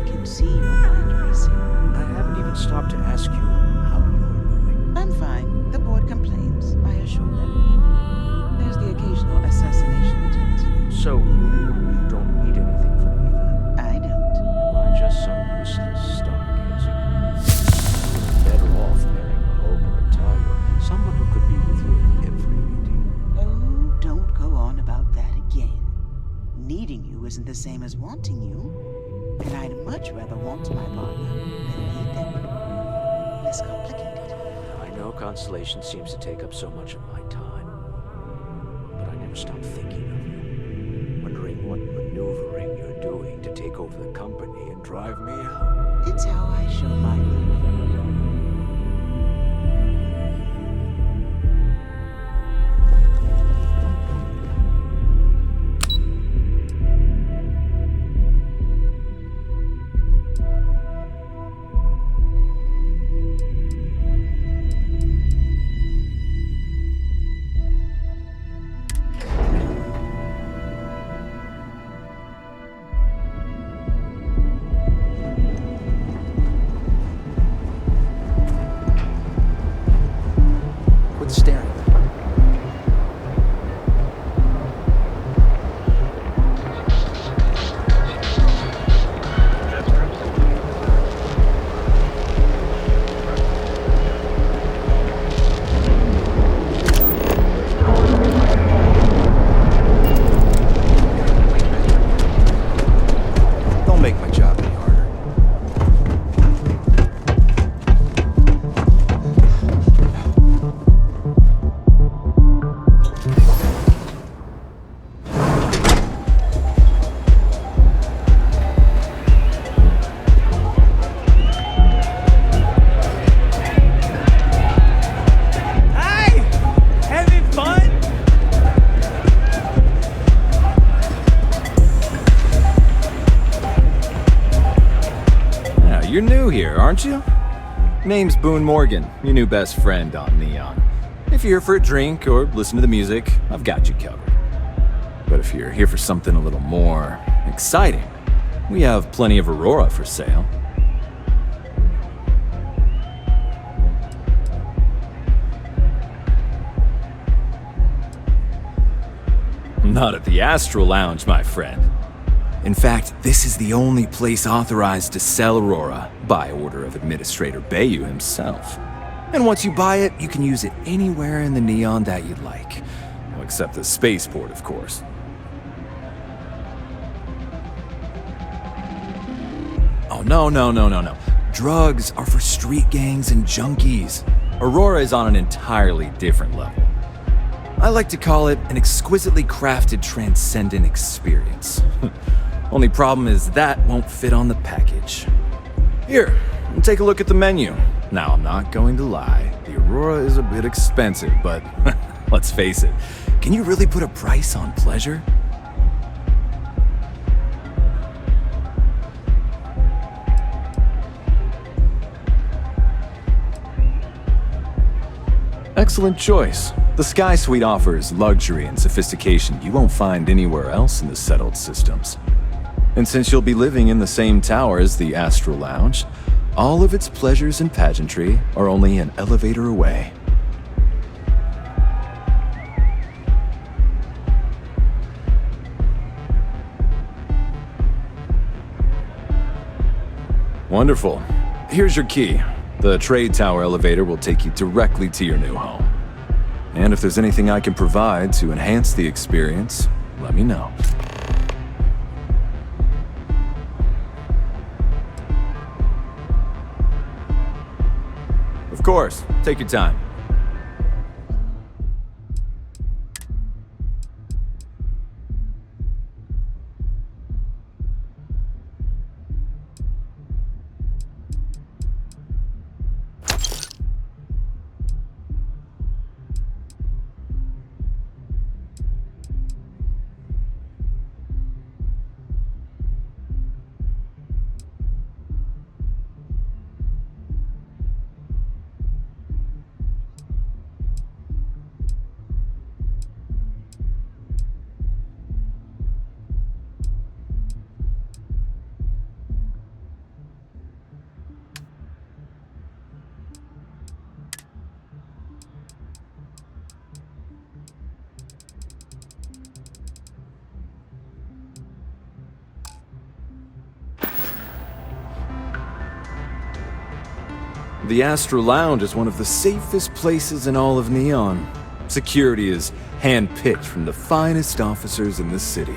can see your mind racing. I haven't even stopped to ask you how you're doing. I'm fine. The board complains. I assure them. There's the occasional assassination attempt. So, you don't need anything from me then? I don't. Am I just some useless stargazer? Better off marrying a Hope or a Tayo, someone who could be with you in every meeting. Oh, don't go on about that again. Needing you isn't the same as wanting you. And I'd much rather want my partner than need them. Less complicated. I know Constellation seems to take up so much of my time, but I never stop thinking of you, wondering what maneuvering you're doing to take over the company and drive me out. It's how I show my love. you're new here, aren't you? Name's Boone Morgan, your new best friend on Neon. If you're here for a drink or listen to the music, I've got you covered. But if you're here for something a little more exciting, we have plenty of Aurora for sale. Not at the Astral Lounge, my friend. In fact, this is the only place authorized to sell Aurora by order of Administrator Bayou himself. And once you buy it, you can use it anywhere in the Neon that you'd like. Well, except the spaceport, of course. Oh, no. Drugs are for street gangs and junkies. Aurora is on an entirely different level. I like to call it an exquisitely crafted transcendent experience. Only problem is that won't fit on the package. Here, take a look at the menu. Now, I'm not going to lie, the Aurora is a bit expensive, but let's face it, can you really put a price on pleasure? Excellent choice. The Sky Suite offers luxury and sophistication you won't find anywhere else in the settled systems. And since you'll be living in the same tower as the Astral Lounge, all of its pleasures and pageantry are only an elevator away. Wonderful. Here's your key. The trade tower elevator will take you directly to your new home. And if there's anything I can provide to enhance the experience, let me know. Of course, take your time. The Astral Lounge is one of the safest places in all of Neon. Security is hand-picked from the finest officers in the city.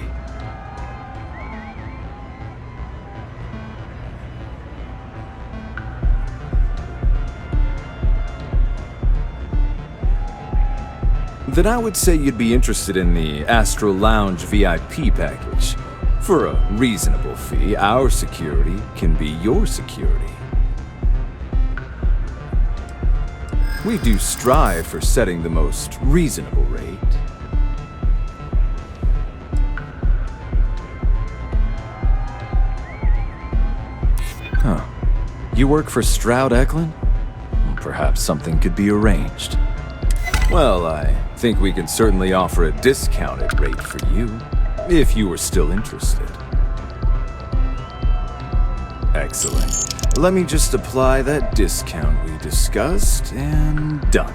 Then I would say you'd be interested in the Astral Lounge VIP package. For a reasonable fee, our security can be your security. We do strive for setting the most reasonable rate. Huh. You work for Stroud Eklund? Perhaps something could be arranged. Well, I think we can certainly offer a discounted rate for you, if you were still interested. Excellent. Let me just apply that discount we discussed, and done.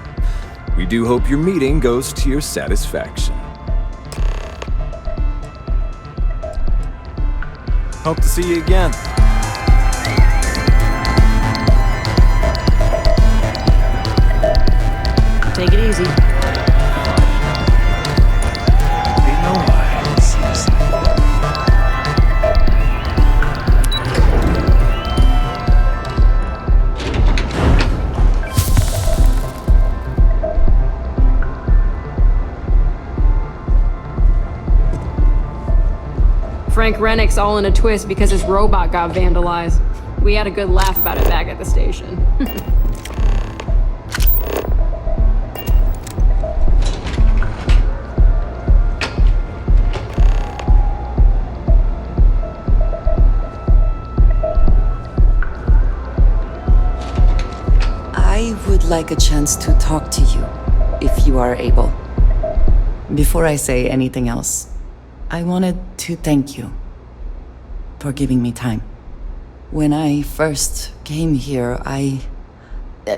We do hope your meeting goes to your satisfaction. Hope to see you again. Take it easy. Frank Rennick's all in a twist because his robot got vandalized. We had a good laugh about it back at the station. like a chance to talk to you, if you are able. Before I say anything else, I wanted to thank you for giving me time. When I first came here, I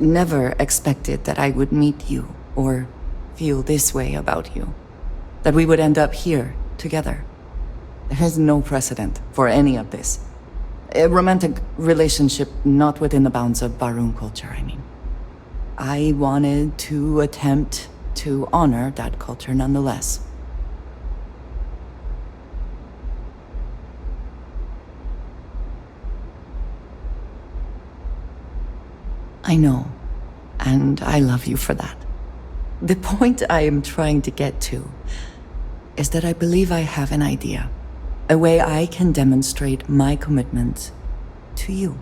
never expected that I would meet you or feel this way about you. That we would end up here together. There is no precedent for any of this. A romantic relationship not within the bounds of Barun culture, I mean. I wanted to attempt to honor that culture nonetheless. I know, and I love you for that. The point I am trying to get to is that I believe I have an idea, a way I can demonstrate my commitment to you.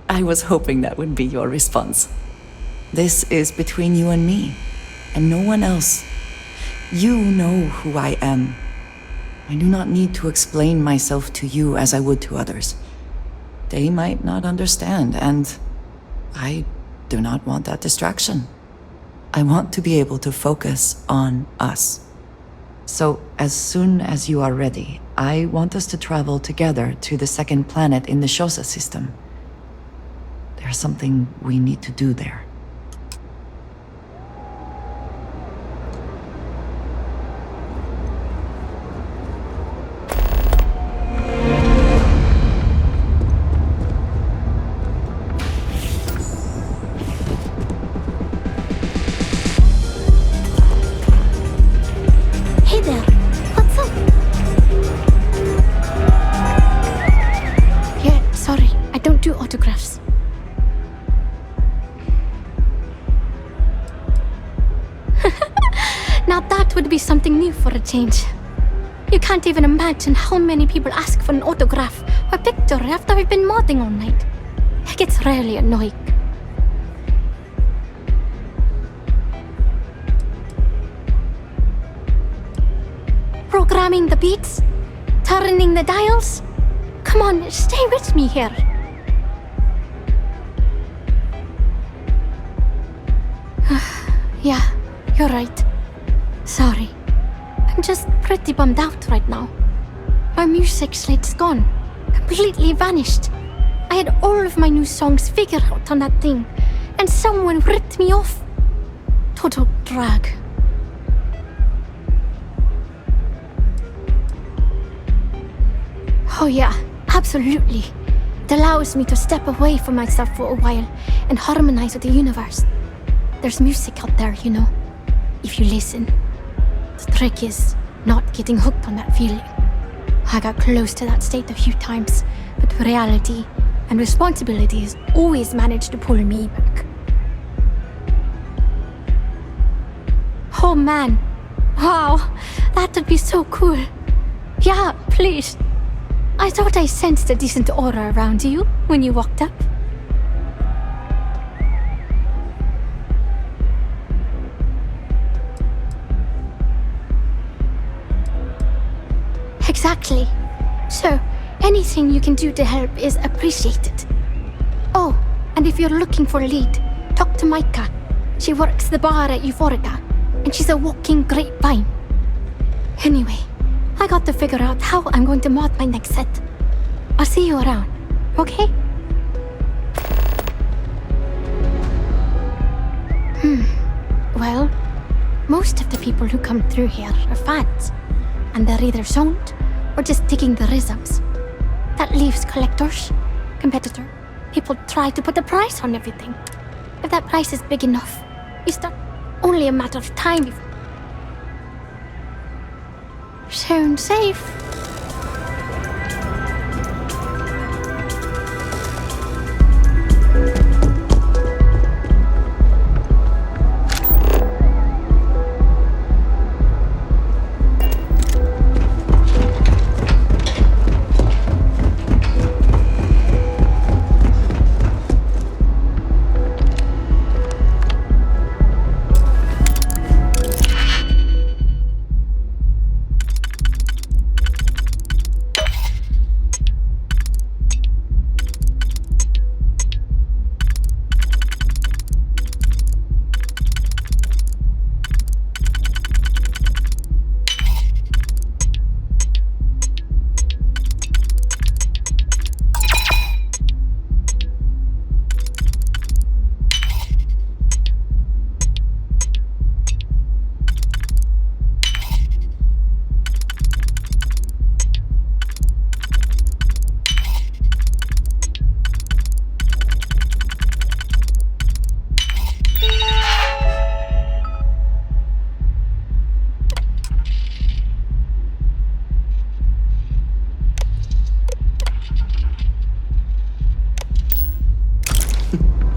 I was hoping that would be your response. This is between you and me, and no one else. You know who I am. I do not need to explain myself to you as I would to others. They might not understand, and I do not want that distraction. I want to be able to focus on us. So, as soon as you are ready, I want us to travel together to the second planet in the Shosa system. There's something we need to do there. Hey there, what's up? Yeah, sorry, I don't do autographs. Now that would be something new for a change. You can't even imagine how many people ask for an autograph or picture after we've been modding all night. It gets really annoying. Programming the beats? Turning the dials? Come on, stay with me here. Yeah, you're right. Sorry. I'm just pretty bummed out right now. My music slate's gone. Completely vanished. I had all of my new songs figured out on that thing, and someone ripped me off. Total drag. Oh yeah, absolutely. It allows me to step away from myself for a while and harmonize with the universe. There's music out there, you know, if you listen. The trick is not getting hooked on that feeling. I got close to that state a few times, but reality and responsibilities always manage to pull me back. Oh man, wow, that would be so cool. Yeah, please. I thought I sensed a decent aura around you when you walked up. Exactly. So, anything you can do to help is appreciated. Oh, and if you're looking for a lead, talk to Micah. She works the bar at Euphorica, and she's a walking grapevine. Anyway, I got to figure out how I'm going to mod my next set. I'll see you around, okay? Well, most of the people who come through here are fans, and they're either zoned or just digging the rhythms. That leaves collectors, competitor. People try to put a price on everything. If that price is big enough, you start. Only a matter of time before. Sound safe.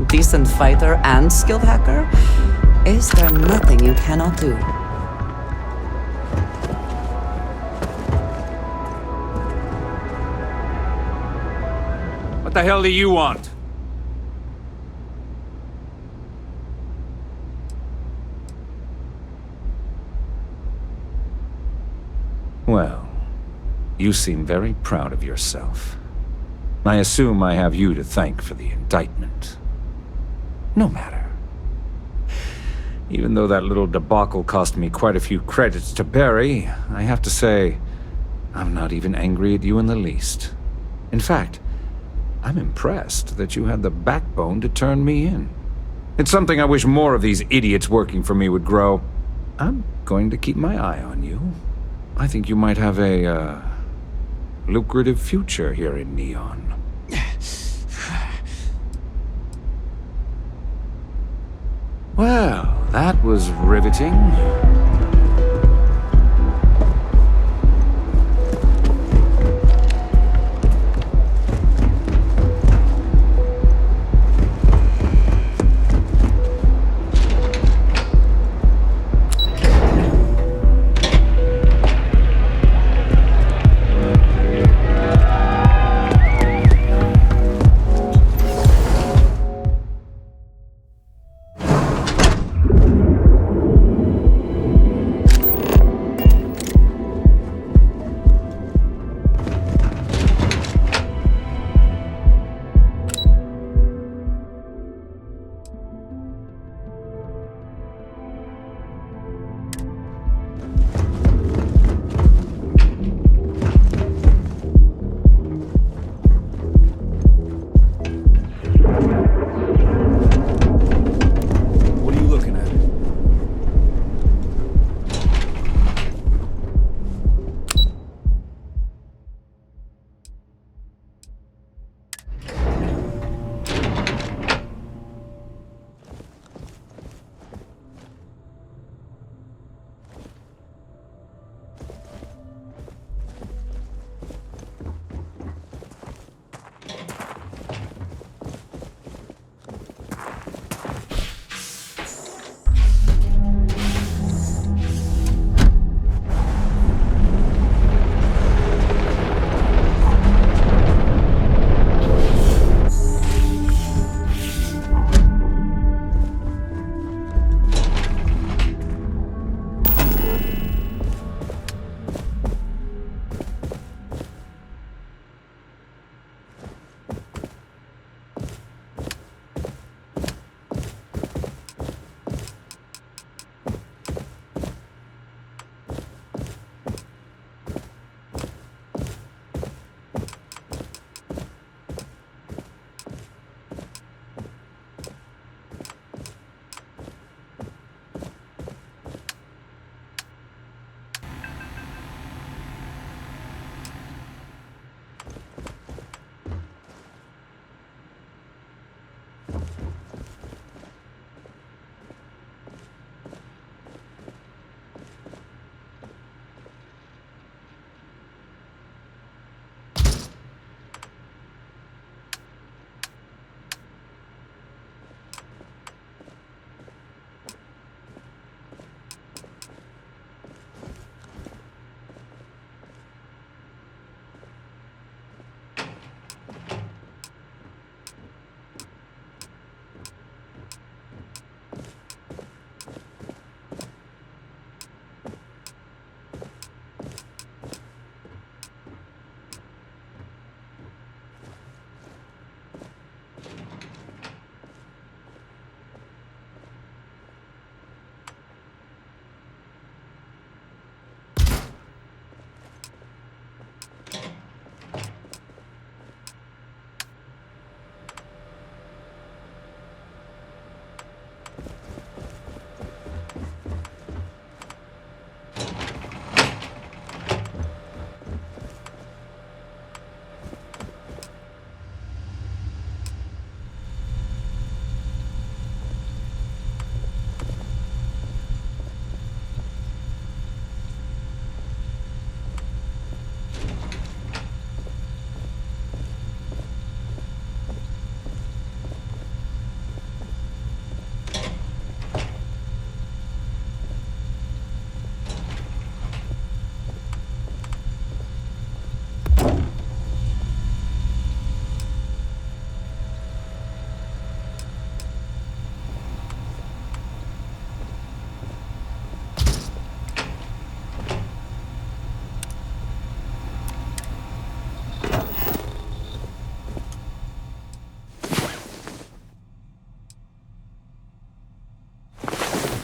decent fighter and skilled hacker, is there nothing you cannot do? What the hell do you want? Well, you seem very proud of yourself. I assume I have you to thank for the indictment. No matter. Even though that little debacle cost me quite a few credits to bury, I have to say, I'm not even angry at you in the least. In fact, I'm impressed that you had the backbone to turn me in. It's something I wish more of these idiots working for me would grow. I'm going to keep my eye on you. I think you might have a, lucrative future here in Neon. Well, that was riveting.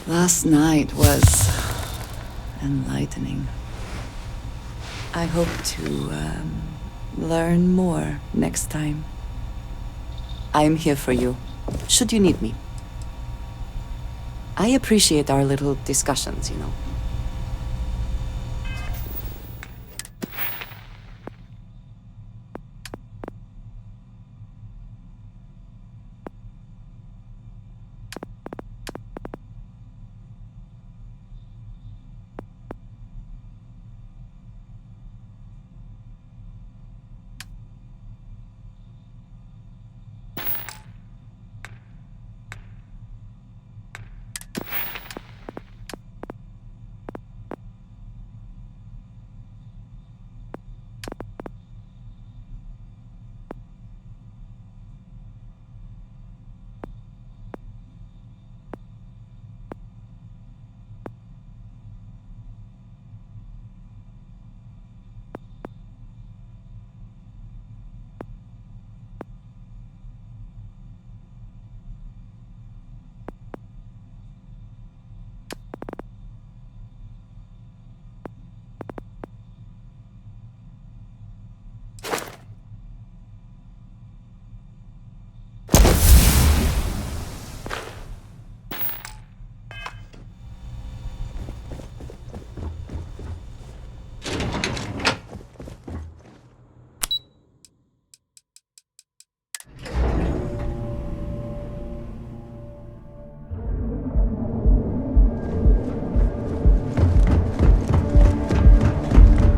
Last night was enlightening. I hope to learn more next time. I'm here for you, should you need me. I appreciate our little discussions, you know.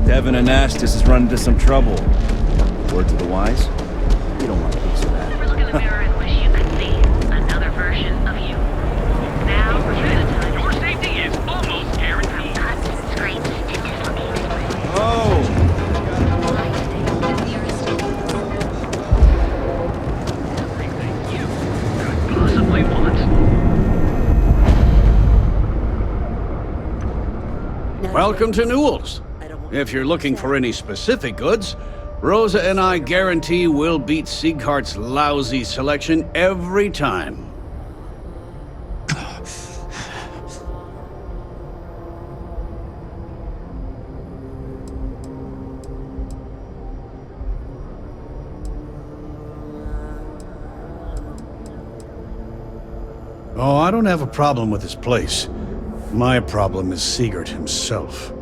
Devin and Astis has run into some trouble. Word to the wise? You don't want a piece of that. Look in the mirror and wish you could see another version of you. Now, here's the time. Your safety is almost guaranteed. Cuts, scrapes, and dislocated. Oh! Possibly once. Welcome to Newell's. If you're looking for any specific goods, Rosa and I guarantee we'll beat Sieghart's lousy selection every time. Oh, I don't have a problem with this place. My problem is Siegert himself.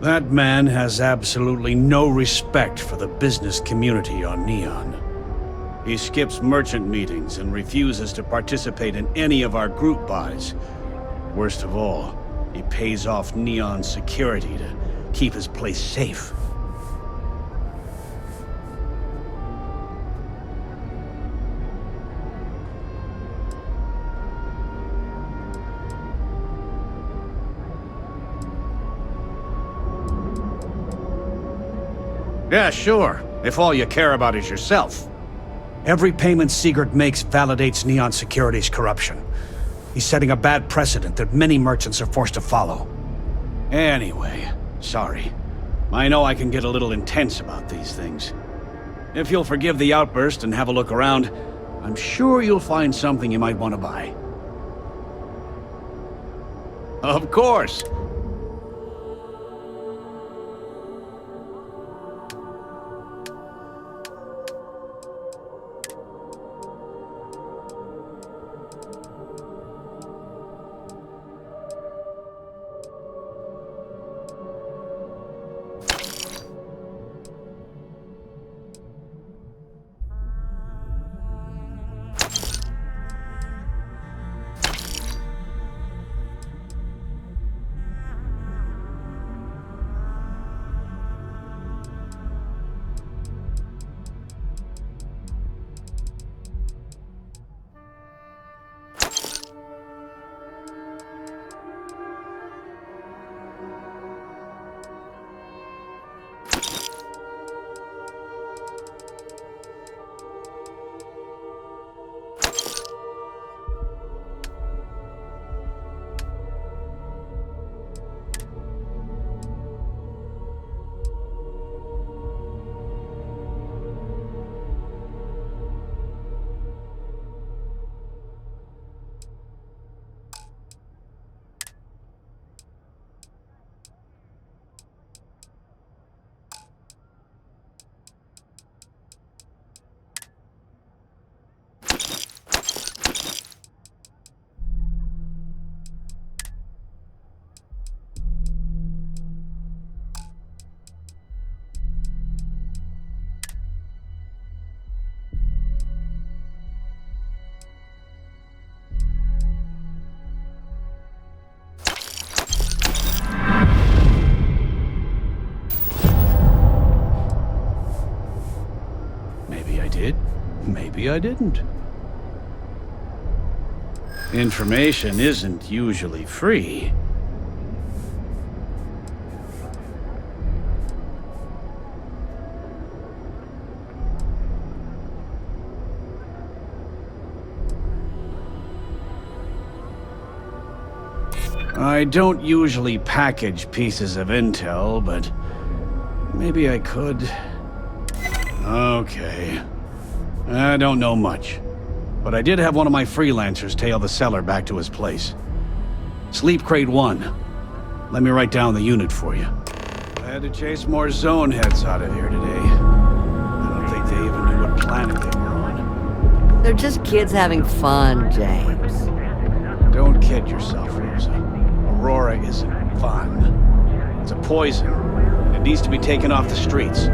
That man has absolutely no respect for the business community on Neon. He skips merchant meetings and refuses to participate in any of our group buys. Worst of all, he pays off Neon security to keep his place safe. Yeah, sure, if all you care about is yourself. Every payment Siegert makes validates Neon Security's corruption. He's setting a bad precedent that many merchants are forced to follow. Anyway, sorry. I know I can get a little intense about these things. If you'll forgive the outburst and have a look around, I'm sure you'll find something you might want to buy. Of course! maybe I didn't. Information isn't usually free. I don't usually package pieces of intel, but maybe I could. Okay. I don't know much, but I did have one of my freelancers tail the seller back to his place. Sleep Crate 1. Let me write down the unit for you. I had to chase more zone heads out of here today. I don't think they even knew what planet they were on. They're just kids having fun, James. Don't kid yourself, Rosa. Aurora isn't fun. It's a poison, and it needs to be taken off the streets.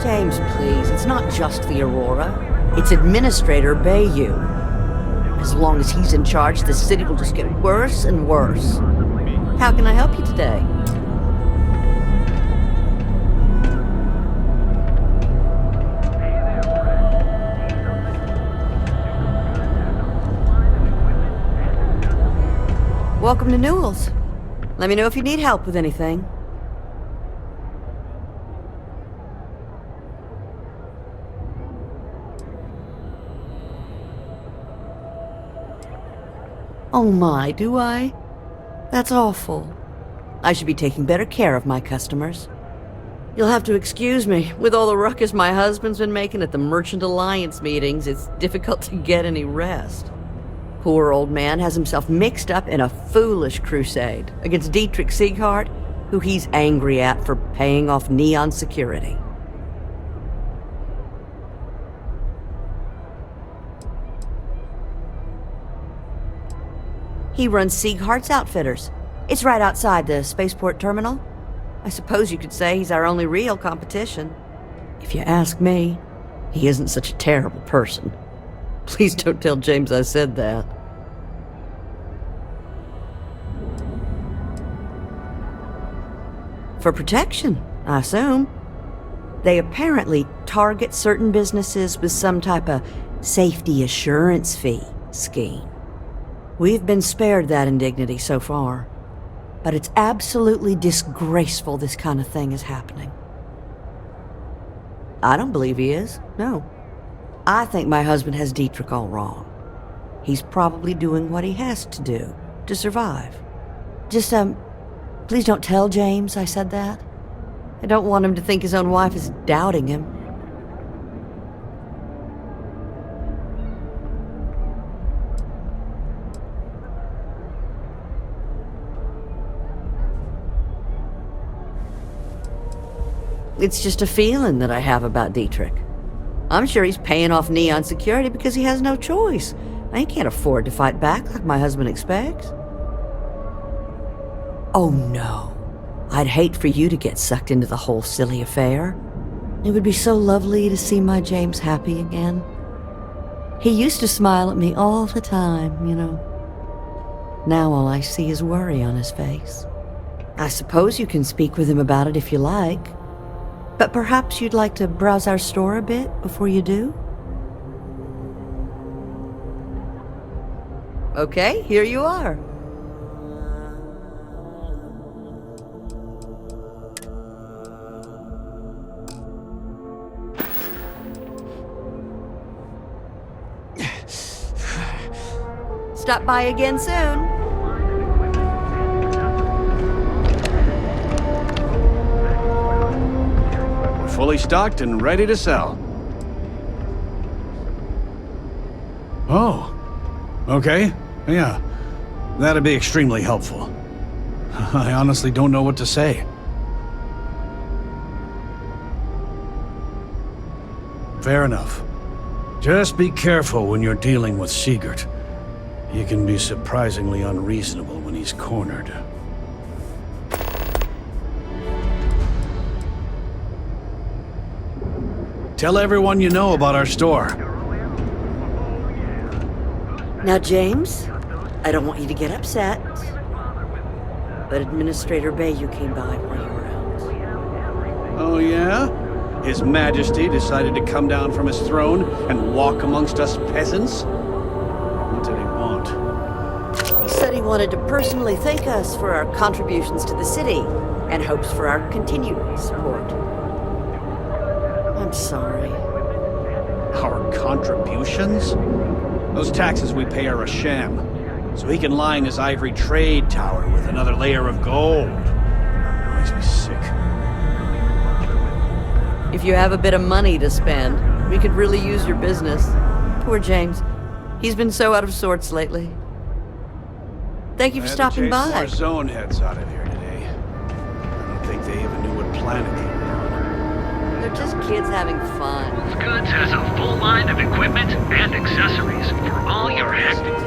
James, please, it's not just the Aurora. It's Administrator Bayou. As long as he's in charge, the city will just get worse and worse. How can I help you today? Welcome to Newell's. Let me know if you need help with anything. Oh my, do I? That's awful. I should be taking better care of my customers. You'll have to excuse me. With all the ruckus my husband's been making at the Merchant Alliance meetings, it's difficult to get any rest. Poor old man has himself mixed up in a foolish crusade against Dietrich Sieghart, who he's angry at for paying off Neon security. He runs Sieghart's Outfitters. It's right outside the spaceport terminal. I suppose you could say he's our only real competition. If you ask me, he isn't such a terrible person. Please don't tell James I said that. For protection, I assume. They apparently target certain businesses with some type of safety assurance fee scheme. We've been spared that indignity so far, but it's absolutely disgraceful this kind of thing is happening. I don't believe he is, no. I think my husband has Dietrich all wrong. He's probably doing what he has to do to survive. Just, please don't tell James I said that. I don't want him to think his own wife is doubting him. It's just a feeling that I have about Dietrich. I'm sure he's paying off Neon security because he has no choice. He can't afford to fight back like my husband expects. Oh no. I'd hate for you to get sucked into the whole silly affair. It would be so lovely to see my James happy again. He used to smile at me all the time, you know. Now all I see is worry on his face. I suppose you can speak with him about it if you like. But perhaps you'd like to browse our store a bit before you do? Okay, here you are. Stop by again soon. Fully stocked and ready to sell. Oh, okay. Yeah, that'd be extremely helpful. I honestly don't know what to say. Fair enough. Just be careful when you're dealing with Sieghart. He can be surprisingly unreasonable when he's cornered. Tell everyone you know about our store. Now, James, I don't want you to get upset, but Administrator Bayou came by while you were out. Oh, yeah? His Majesty decided to come down from his throne and walk amongst us peasants? What did he want? He said he wanted to personally thank us for our contributions to the city and hopes for our continued support. I'm sorry. Our contributions? Those taxes we pay are a sham, so he can line his ivory trade tower with another layer of gold. Makes me sick. If you have a bit of money to spend, we could really use your business. Poor James. He's been so out of sorts lately. Thank you for stopping by. More zone heads out of here today. I don't think they even knew what planet they were on. They're just kids having fun. Goods has a full line of equipment and accessories for all your hectic.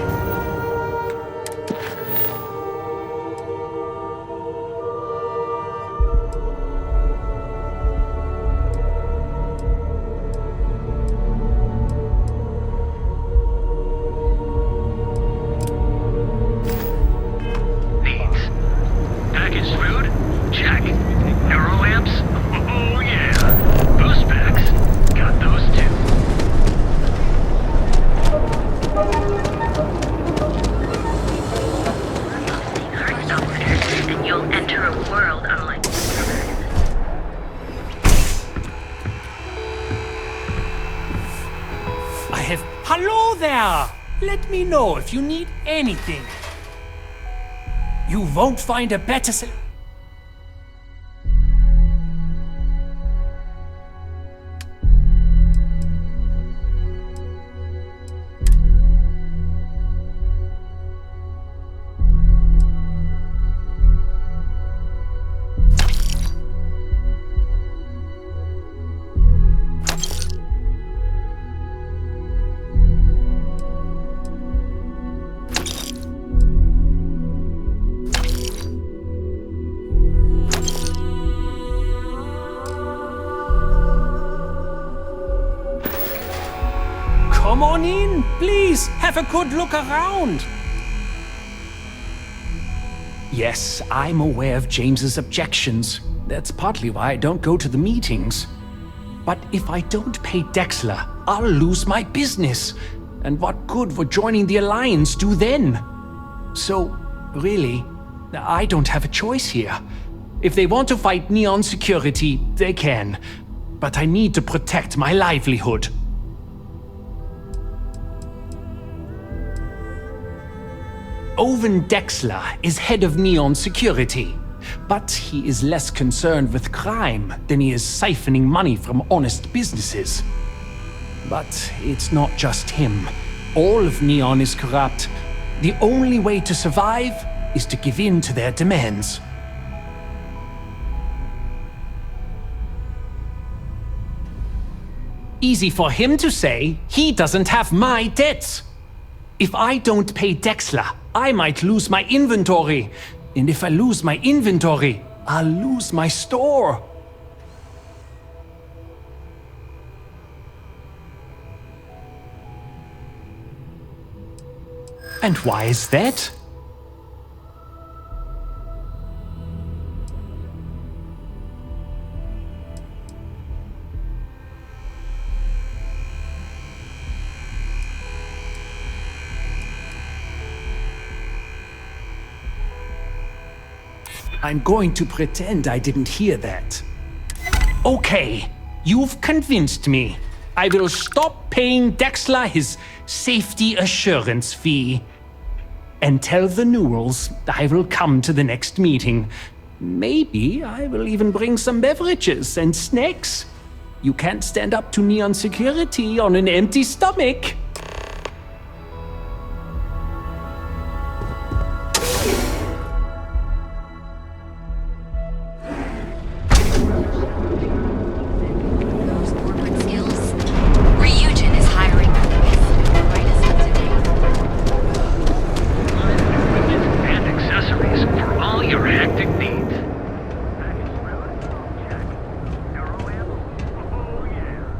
Hello there! Let me know if you need anything. You won't find a better Come on in, please, have a good look around. Yes, I'm aware of James's objections. That's partly why I don't go to the meetings. But if I don't pay Dexler, I'll lose my business. And what good would joining the Alliance do then? So, really, I don't have a choice here. If they want to fight Neon Security, they can. But I need to protect my livelihood. Owen Dexler is head of Neon Security, but he is less concerned with crime than he is siphoning money from honest businesses. But it's not just him. All of Neon is corrupt. The only way to survive is to give in to their demands. Easy for him to say, he doesn't have my debts. If I don't pay Dexler, I might lose my inventory. And if I lose my inventory, I'll lose my store. And why is that? I'm going to pretend I didn't hear that. Okay, you've convinced me. I will stop paying Dexler his safety assurance fee. And tell the Newells I will come to the next meeting. Maybe I will even bring some beverages and snacks. You can't stand up to Neon Security on an empty stomach.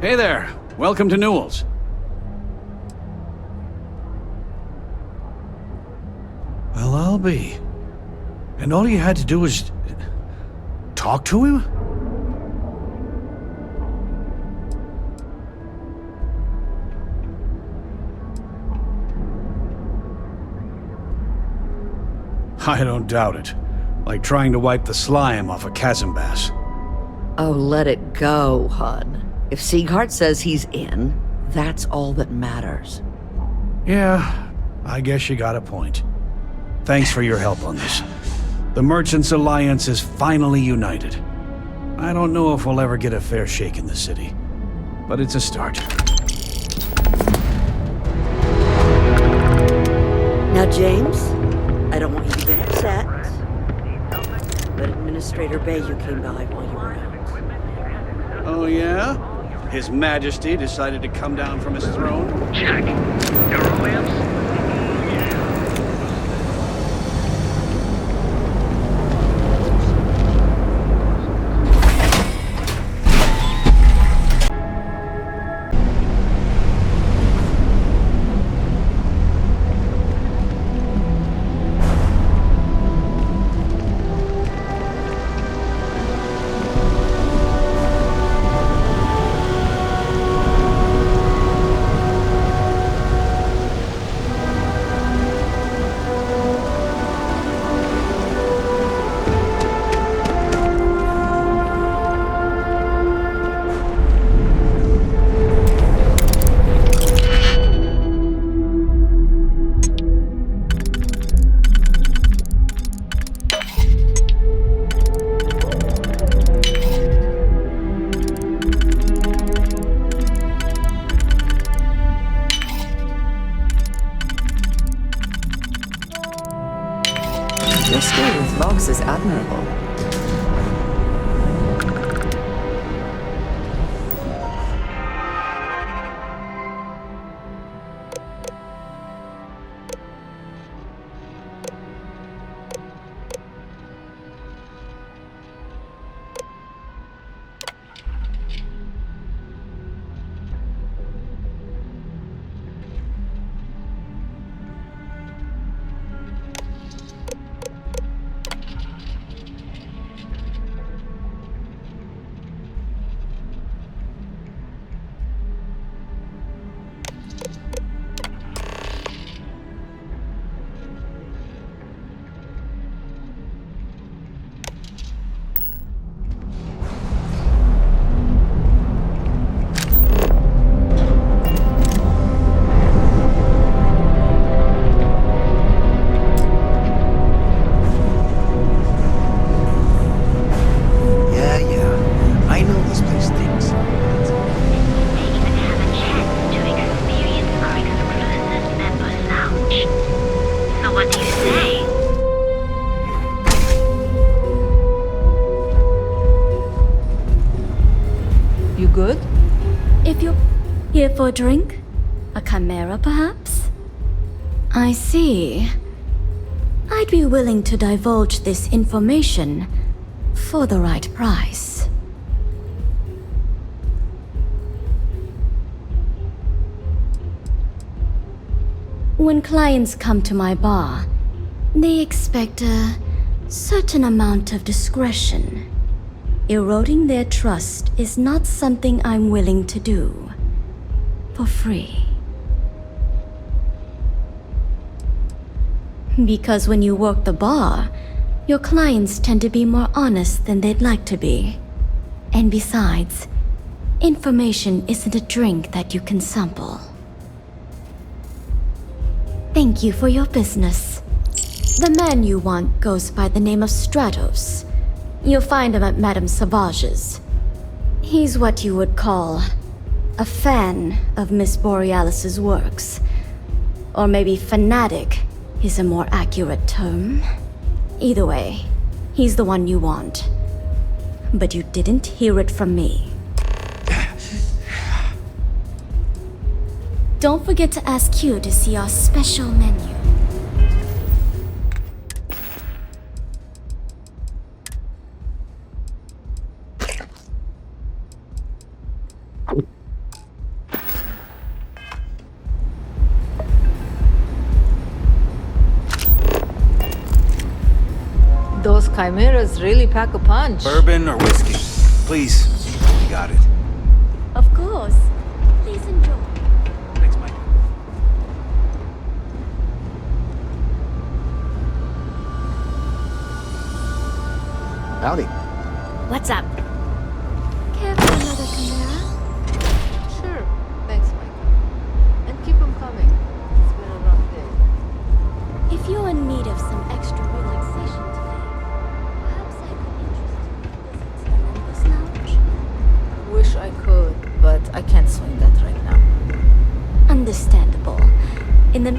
Hey there. Welcome to Newell's. Well, I'll be. And all you had to do was talk to him? I don't doubt it. Like trying to wipe the slime off a chasm bass. Oh, let it go, hun. If Sieghart says he's in, that's all that matters. Yeah, I guess you got a point. Thanks for your help on this. The Merchants Alliance is finally united. I don't know if we'll ever get a fair shake in the city, but it's a start. Now, James, I don't want you to get upset, but Administrator Bayou came by while you were out. Oh, yeah? His Majesty decided to come down from his throne? Check. Neurolamps? Your skill with logs is admirable. Good? If you're here for a drink? A chimera, perhaps? I see. I'd be willing to divulge this information for the right price. When clients come to my bar, they expect a certain amount of discretion. Eroding their trust is not something I'm willing to do for free. Because when you work the bar, your clients tend to be more honest than they'd like to be. And besides, information isn't a drink that you can sample. Thank you for your business. The man you want goes by the name of Stratos. You'll find him at Madame Sauvage's. He's what you would call a fan of Miss Borealis's works. Or maybe fanatic is a more accurate term. Either way, he's the one you want. But you didn't hear it from me. Don't forget to ask Q to see our special menu. Those chimeras really pack a punch. Bourbon or whiskey? Please. You got it. Of course. Please enjoy. Thanks, Mike. Howdy. What's up? Care for another chimera? Sure. Thanks, Michael. And keep them coming. It's been a rough day. If you're in need of some extra relaxation today, perhaps I could interest you in the members' lounge. Wish I could, but I can't swing that right now. Understandable. In the...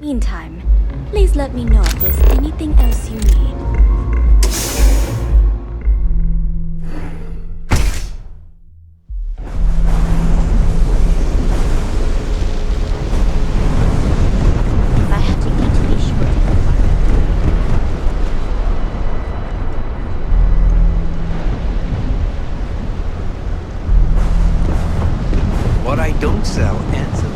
meantime, please let me know if there's anything else you need. If I have to eat, be sure to provide. What I don't sell ends up.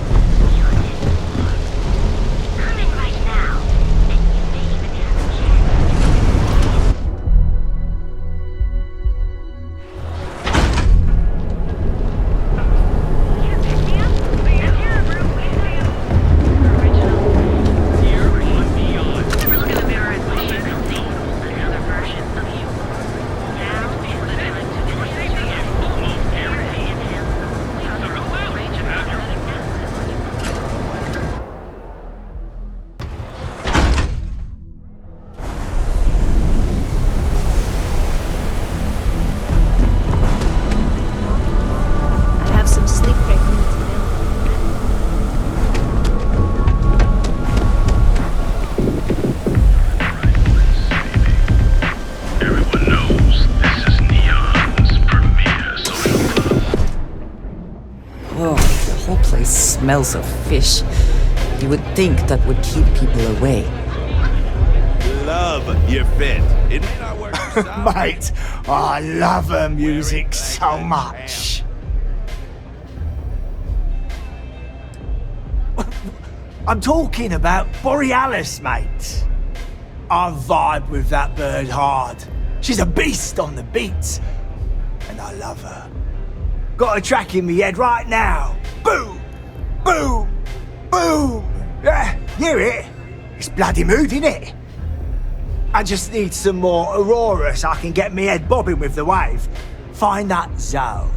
Smells of fish. You would think that would keep people away. Love your fit. It may not work. Mate, I love her music so much. I'm talking about Borealis, mate. I vibe with that bird hard. She's a beast on the beats, and I love her. Got a track in me head right now. Boom! Boom! Boom! Yeah, hear it? It's bloody mood, innit? I just need some more Aurora so I can get me head bobbing with the wave. Find that zone.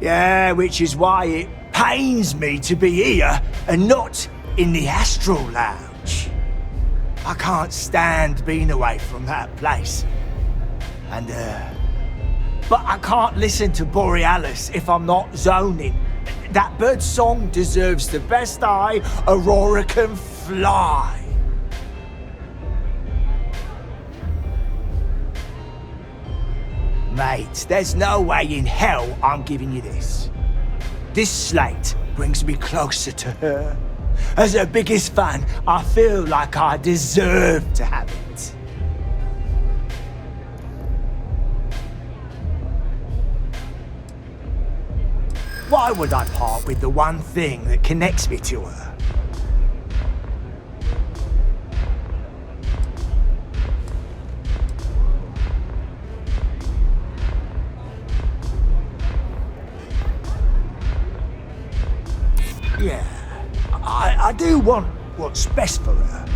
Yeah, which is why it pains me to be here and not in the Astral Lounge. I can't stand being away from that place. And, but I can't listen to Borealis if I'm not zoning. That bird's song deserves the best eye Aurora can fly. Mate, there's no way in hell I'm giving you this. This slate brings me closer to her. As her biggest fan, I feel like I deserve to have it. Why would I part with the one thing that connects me to her? Yeah, I do want what's best for her.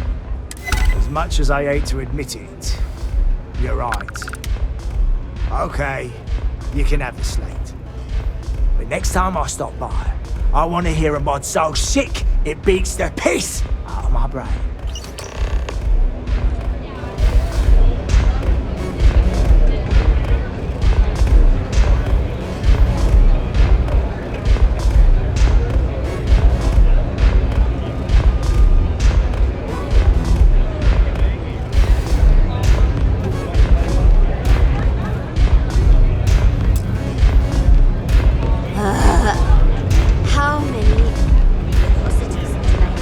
As much as I hate to admit it, you're right. Okay, you can have the slate. But next time I stop by, I want to hear a mod so sick it beats the piss out of my brain. How many visitors tonight?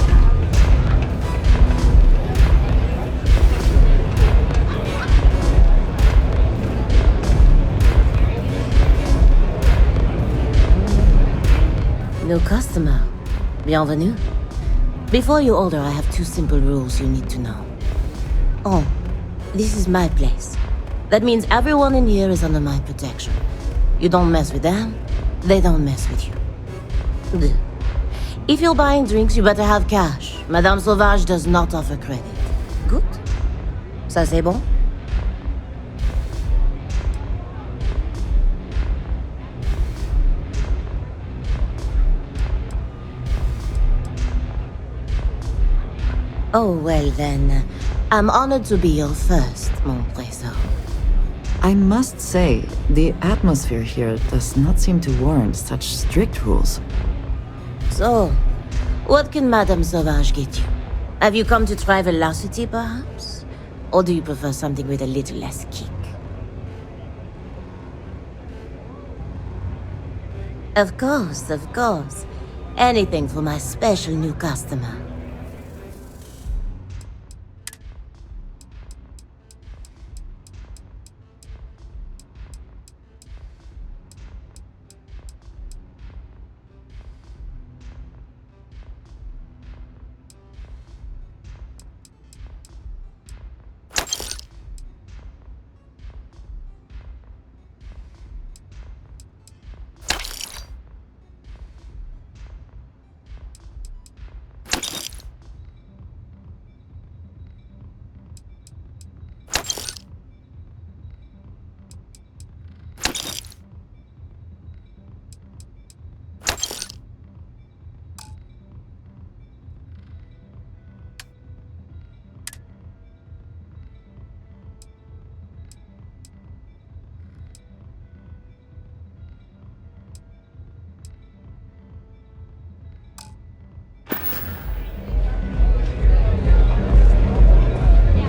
customer. Bienvenue. Before you order, I have 2 simple rules you need to know. Oh, this is my place. That means everyone in here is under my protection. You don't mess with them, they don't mess with you. Deux. If you're buying drinks, you better have cash. Madame Sauvage does not offer credit. Good? Ça c'est bon? Oh, well then, I'm honored to be your first, mon trésor. I must say, the atmosphere here does not seem to warrant such strict rules. So, what can Madame Sauvage get you? Have you come to try velocity, perhaps? Or do you prefer something with a little less kick? Of course, of course. Anything for my special new customer.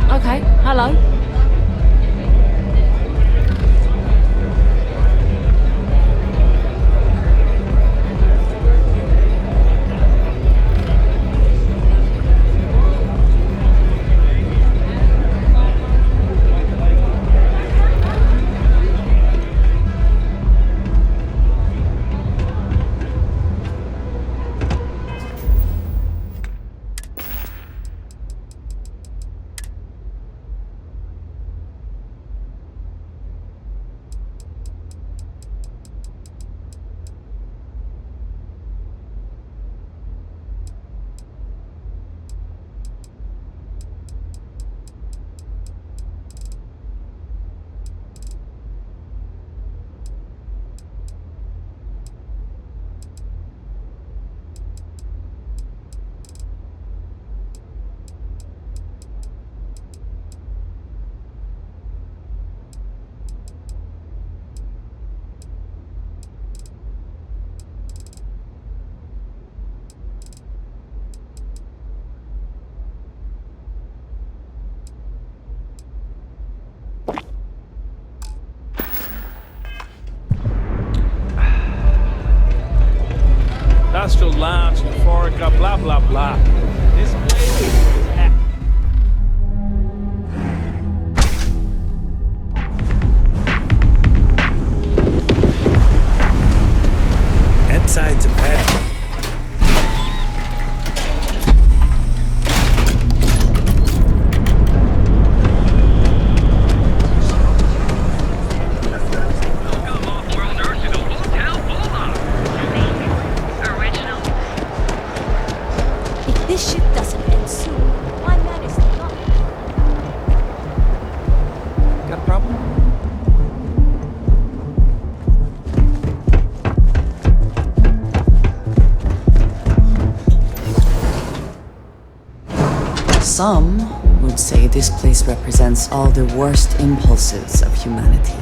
Okay, hello. Industrial lounge, euphorica, blah blah blah. This place is Inside's a pet. This shit doesn't end soon. My man is not. Got a problem? Some would say this place represents all the worst impulses of humanity.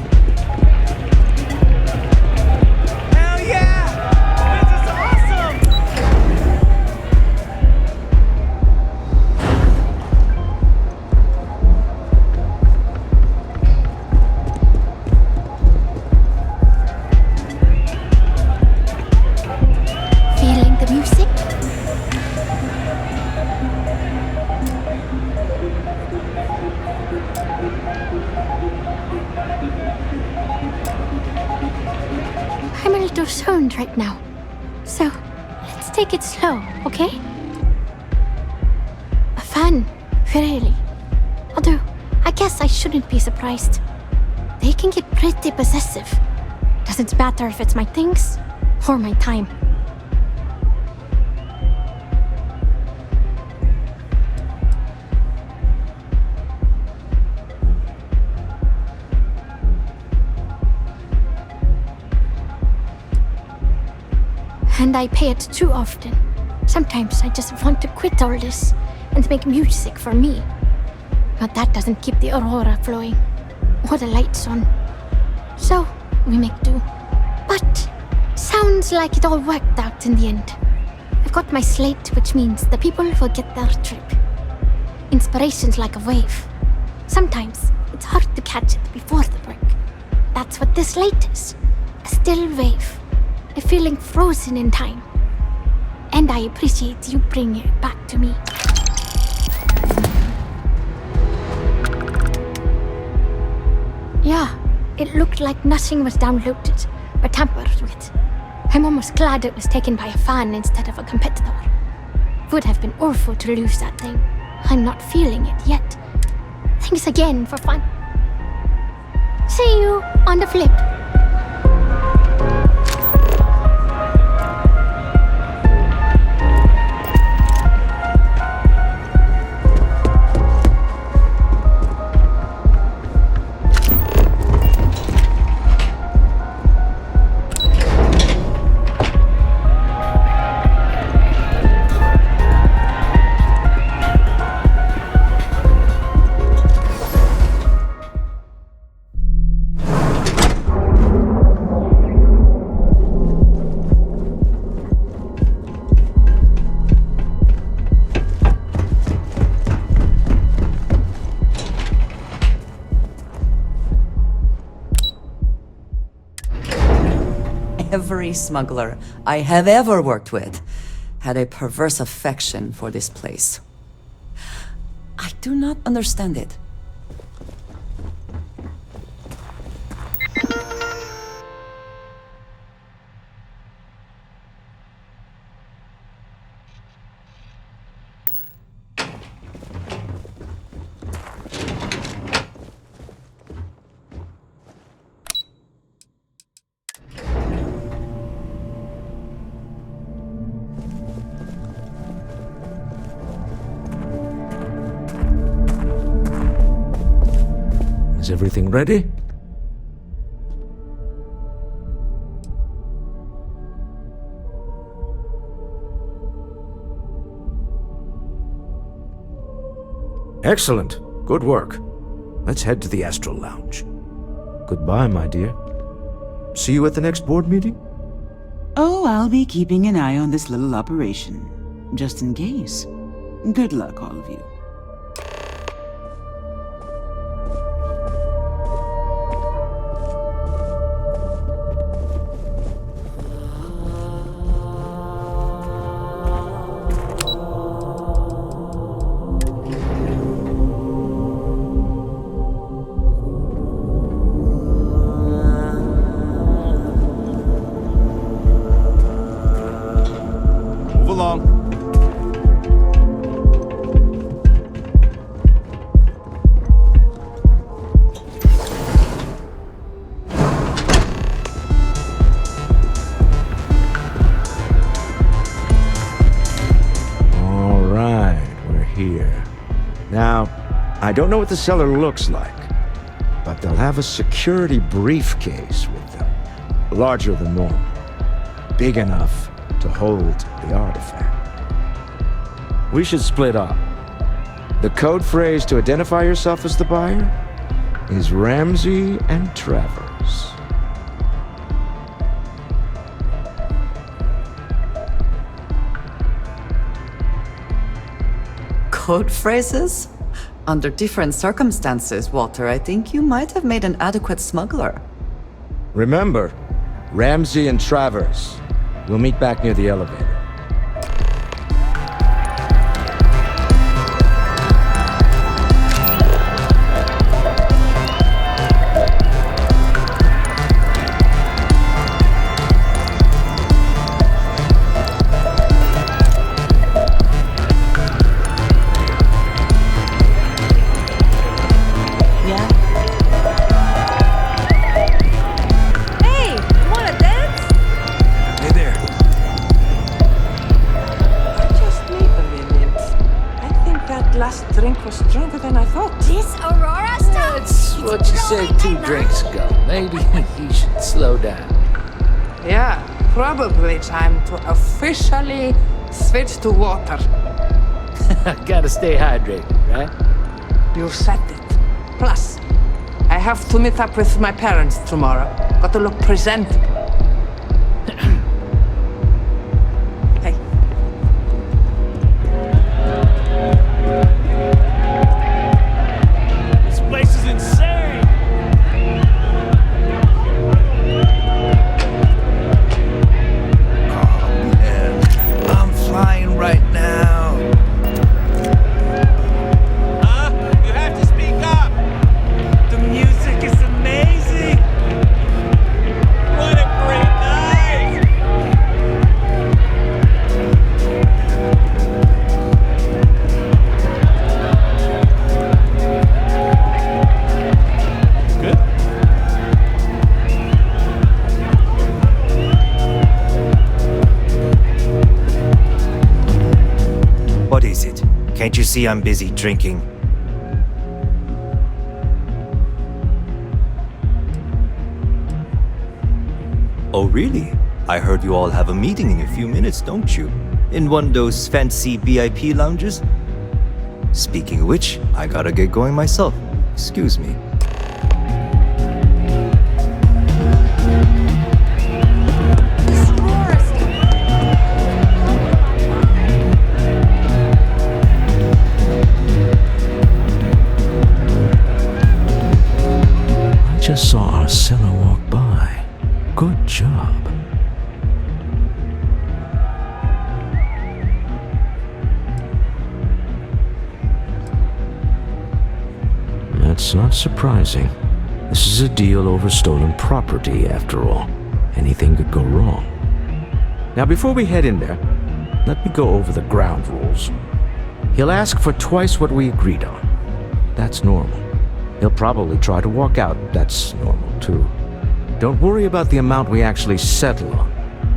Feeling the music? I'm a little stoned right now, so take it slow, okay? A fan, really. Although, I guess I shouldn't be surprised. They can get pretty possessive. Doesn't matter if it's my things or my time. And I pay it too often. Sometimes I just want to quit all this and make music for me. But that doesn't keep the aurora flowing or the lights on. So we make do. But sounds like it all worked out in the end. I've got my slate, which means the people will get their trip. Inspiration's like a wave. Sometimes it's hard to catch it before the break. That's what this slate is. A still wave. A feeling frozen in time. And I appreciate you bringing it back to me. Yeah, it looked like nothing was downloaded or tampered with. I'm almost glad it was taken by a fan instead of a competitor. Would have been awful to lose that thing. I'm not feeling it yet. Thanks again for fun. See you on the flip. Every smuggler I have ever worked with had a perverse affection for this place. I do not understand it. Is everything ready? Excellent. Good work. Let's head to the Astral Lounge. Goodbye, my dear. See you at the next board meeting? Oh, I'll be keeping an eye on this little operation, just in case. Good luck, all of you. I don't know what the cellar looks like, but they'll have a security briefcase with them, larger than normal, big enough to hold the artifact. We should split up. The code phrase to identify yourself as the buyer is Ramsey and Travers. Code phrases? Under different circumstances, Walter, I think you might have made an adequate smuggler. Remember, Ramsey and Travers. We'll meet back near the elevator. he drinks go. Maybe he should slow down. Yeah, probably time to officially switch to water. Gotta stay hydrated, right? You said it. Plus, I have to meet up with my parents tomorrow. Got to look presentable. Hey. This place is insane! I'm flying right now. You have to speak up! The music is amazing. What a great night! Good? What is it? Can't you see I'm busy drinking? Oh, really? I heard you all have a meeting in a few minutes, don't you? In one of those fancy VIP lounges? Speaking of which, I gotta get going myself. Excuse me. I just saw Arcella walk by. Good job. That's not surprising. This is a deal over stolen property, after all. Anything could go wrong. Now, before we head in there, let me go over the ground rules. He'll ask for twice what we agreed on. That's normal. He'll probably try to walk out. That's normal, too. Don't worry about the amount we actually settle on.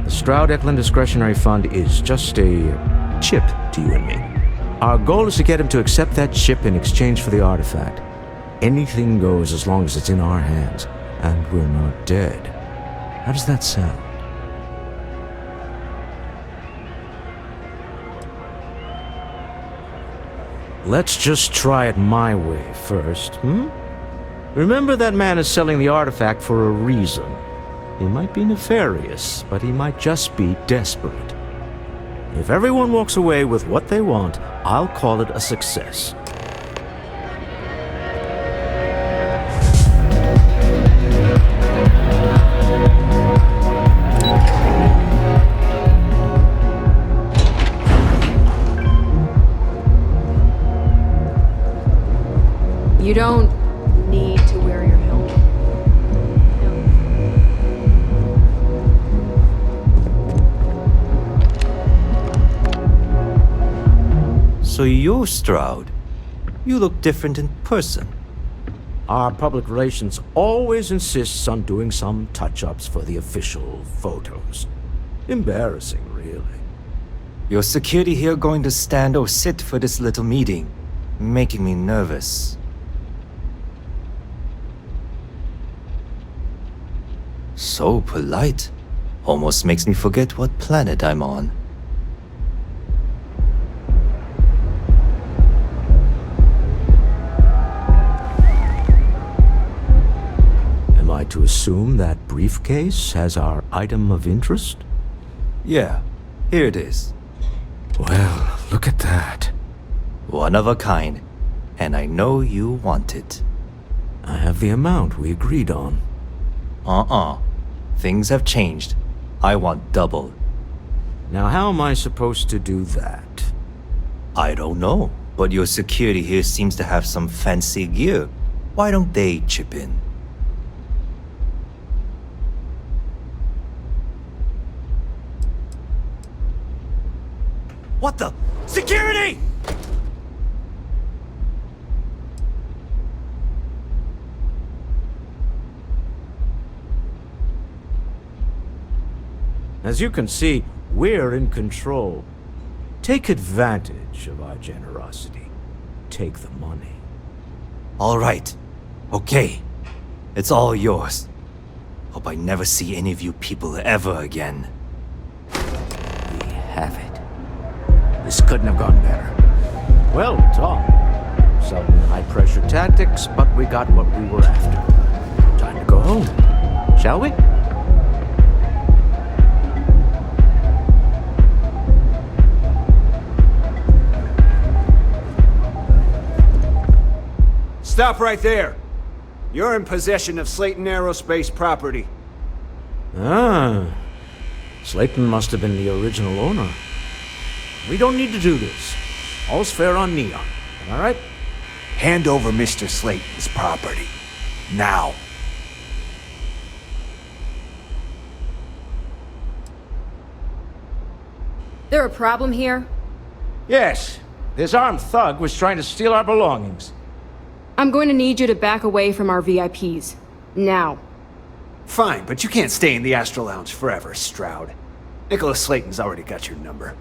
The Stroud-Eklund Discretionary Fund is just a chip to you and me. Our goal is to get him to accept that chip in exchange for the artifact. Anything goes as long as it's in our hands, and we're not dead. How does that sound? Let's just try it my way first, hmm? Remember, that man is selling the artifact for a reason. He might be nefarious, but he might just be desperate. If everyone walks away with what they want, I'll call it a success. You don't need to wear your helmet. So you're Stroud. You look different in person. Our public relations always insists on doing some touch-ups for the official photos. Embarrassing, really. Your security here going to stand or sit for this little meeting, making me nervous. So polite. Almost makes me forget what planet I'm on. Am I to assume that briefcase has our item of interest? Yeah, here it is. Well, look at that. One of a kind. And I know you want it. I have the amount we agreed on. Things have changed. I want double. Now, how am I supposed to do that? I don't know, but your security here seems to have some fancy gear. Why don't they chip in? What the? Security! As you can see, we're in control. Take advantage of our generosity. Take the money. All right. Okay. It's all yours. Hope I never see any of you people ever again. We have it. This couldn't have gone better. Well done. Some high-pressure tactics, but we got what we were after. Time to go home, shall we? Stop right there. You're in possession of Slayton Aerospace property. Ah. Slayton must have been the original owner. We don't need to do this. All's fair on Neon. All right? Hand over Mr. Slayton's property. Now. There a problem here? Yes. This armed thug was trying to steal our belongings. I'm going to need you to back away from our VIPs. Now. Fine, but you can't stay in the Astro Lounge forever, Stroud. Nicholas Slayton's already got your number.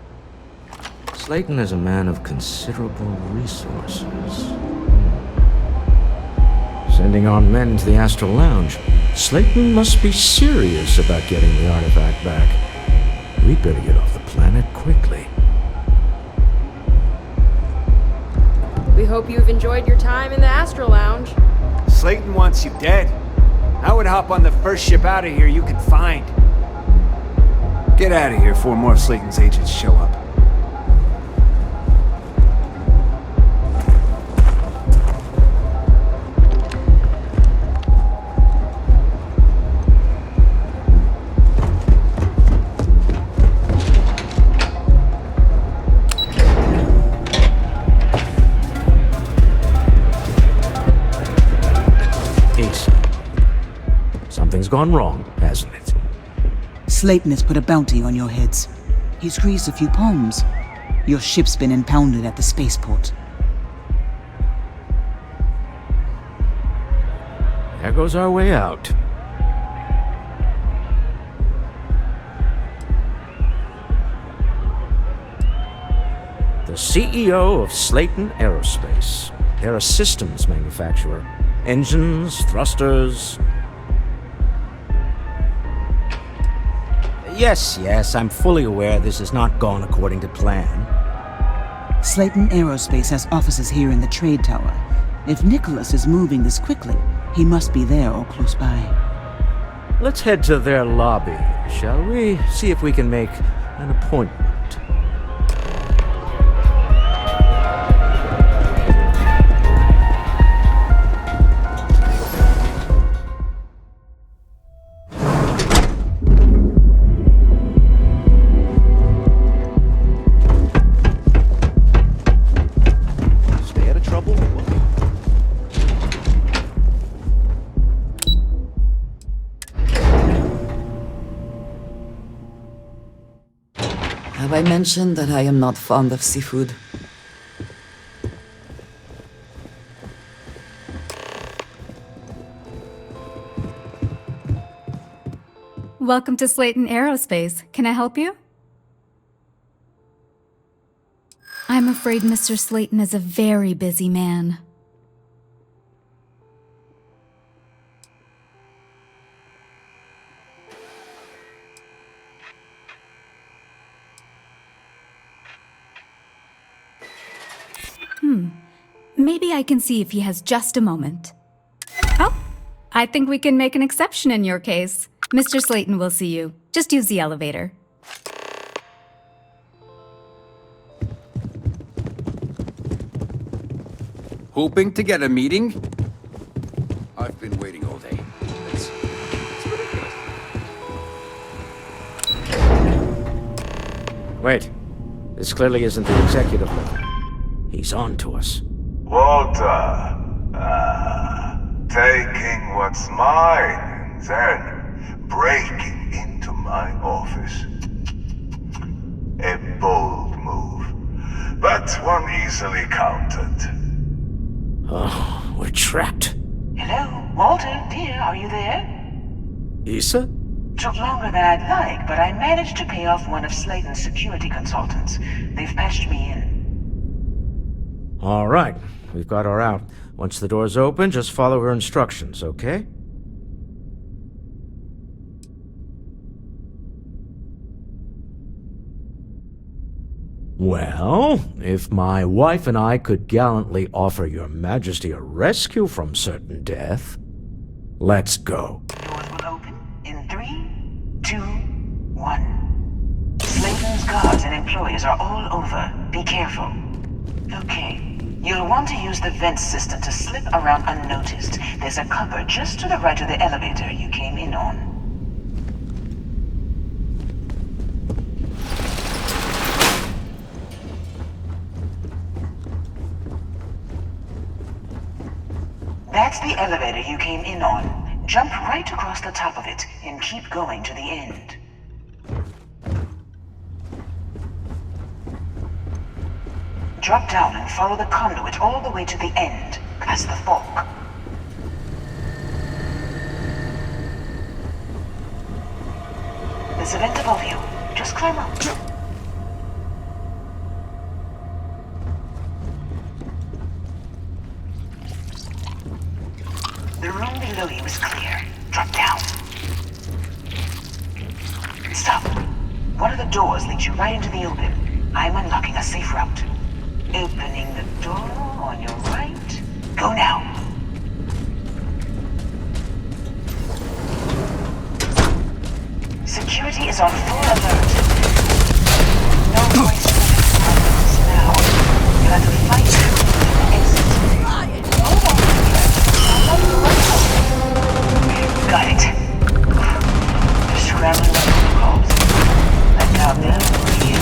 Slayton is a man of considerable resources. Sending our men into the Astral Lounge. Slayton must be serious about getting the artifact back. We'd better get off the planet quickly. We hope you've enjoyed your time in the Astro Lounge. Slayton wants you dead. I would hop on the first ship out of here you can find. Get out of here before more of Slayton's agents show up. Something's gone wrong, hasn't it? Slayton has put a bounty on your heads. He's greased a few palms. Your ship's been impounded at the spaceport. There goes our way out. The CEO of Slayton Aerospace. They're a systems manufacturer. Engines, thrusters. Yes, I'm fully aware this has not gone according to plan. Slayton Aerospace has offices here in the trade tower. If Nicholas is moving this quickly, he must be there or close by. Let's head to their lobby, shall we? See if we can make an appointment. Have I mentioned that I am not fond of seafood? Welcome to Slayton Aerospace. Can I help you? I'm afraid Mr. Slayton is a very busy man. Maybe I can see if he has just a moment. Oh, I think we can make an exception in your case. Mr. Slayton will see you. Just use the elevator. Hoping to get a meeting? I've been waiting all day. It's ridiculous. Wait. This clearly isn't the executive level. He's on to us. Walter, taking what's mine and then breaking into my office. A bold move, but one easily countered. Oh, we're trapped. Hello, Walter, dear, are you there? Issa? Took longer than I'd like, but I managed to pay off one of Slayton's security consultants. They've patched me in. All right, we've got her out. Once the door's open, just follow her instructions, okay? Well, if my wife and I could gallantly offer your majesty a rescue from certain death, let's go. Doors will open in 3, 2, 1. Sladen's guards and employees are all over. Be careful. Okay. You'll want to use the vent system to slip around unnoticed. There's a cupboard just to the right of the elevator you came in on. That's the elevator you came in on. Jump right across the top of it and keep going to the end. Drop down and follow the conduit all the way to the end, past the fork. There's a vent above you. Just climb up. The room below you is clear. Drop down. Stop. One of the doors leads you right into the open. I'm unlocking a safe route. Opening the door on your right. Go now. Security is on full alert. No voice to the now. You have to fight through the exit. Got it. They're scrambling the protocols. But now they'll for you.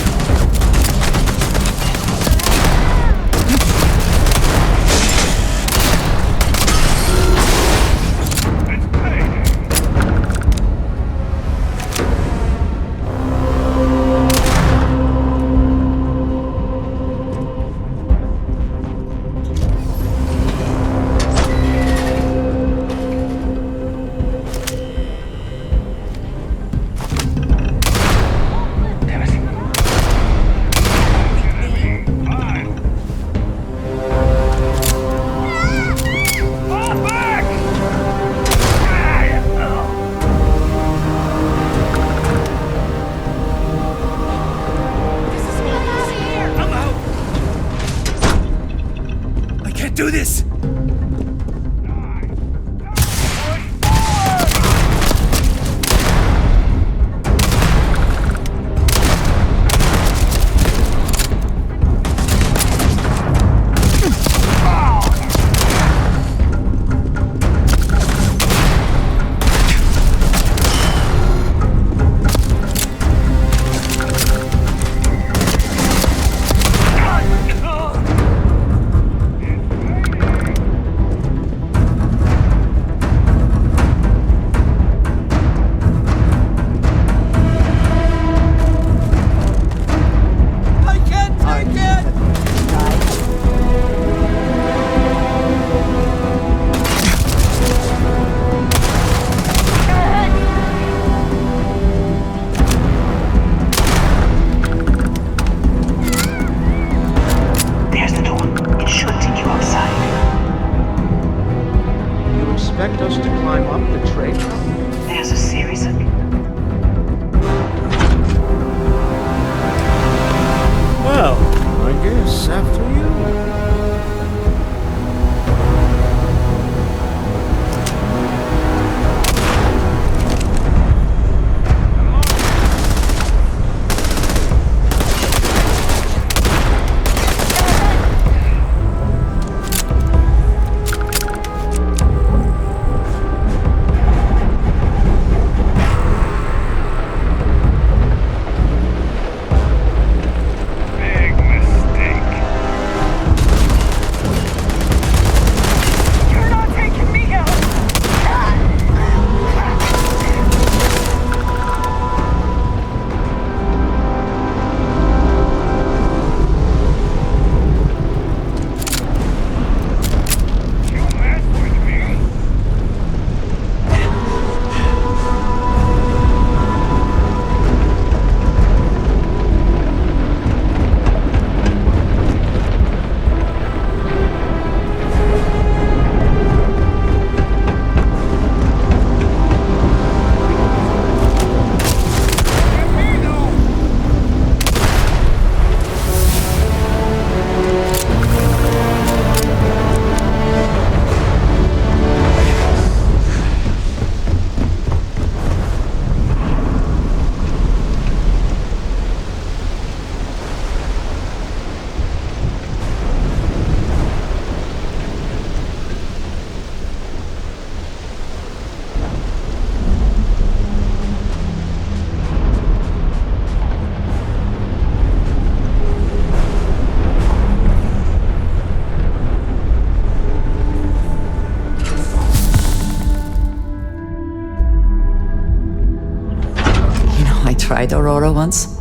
tried Aurora once.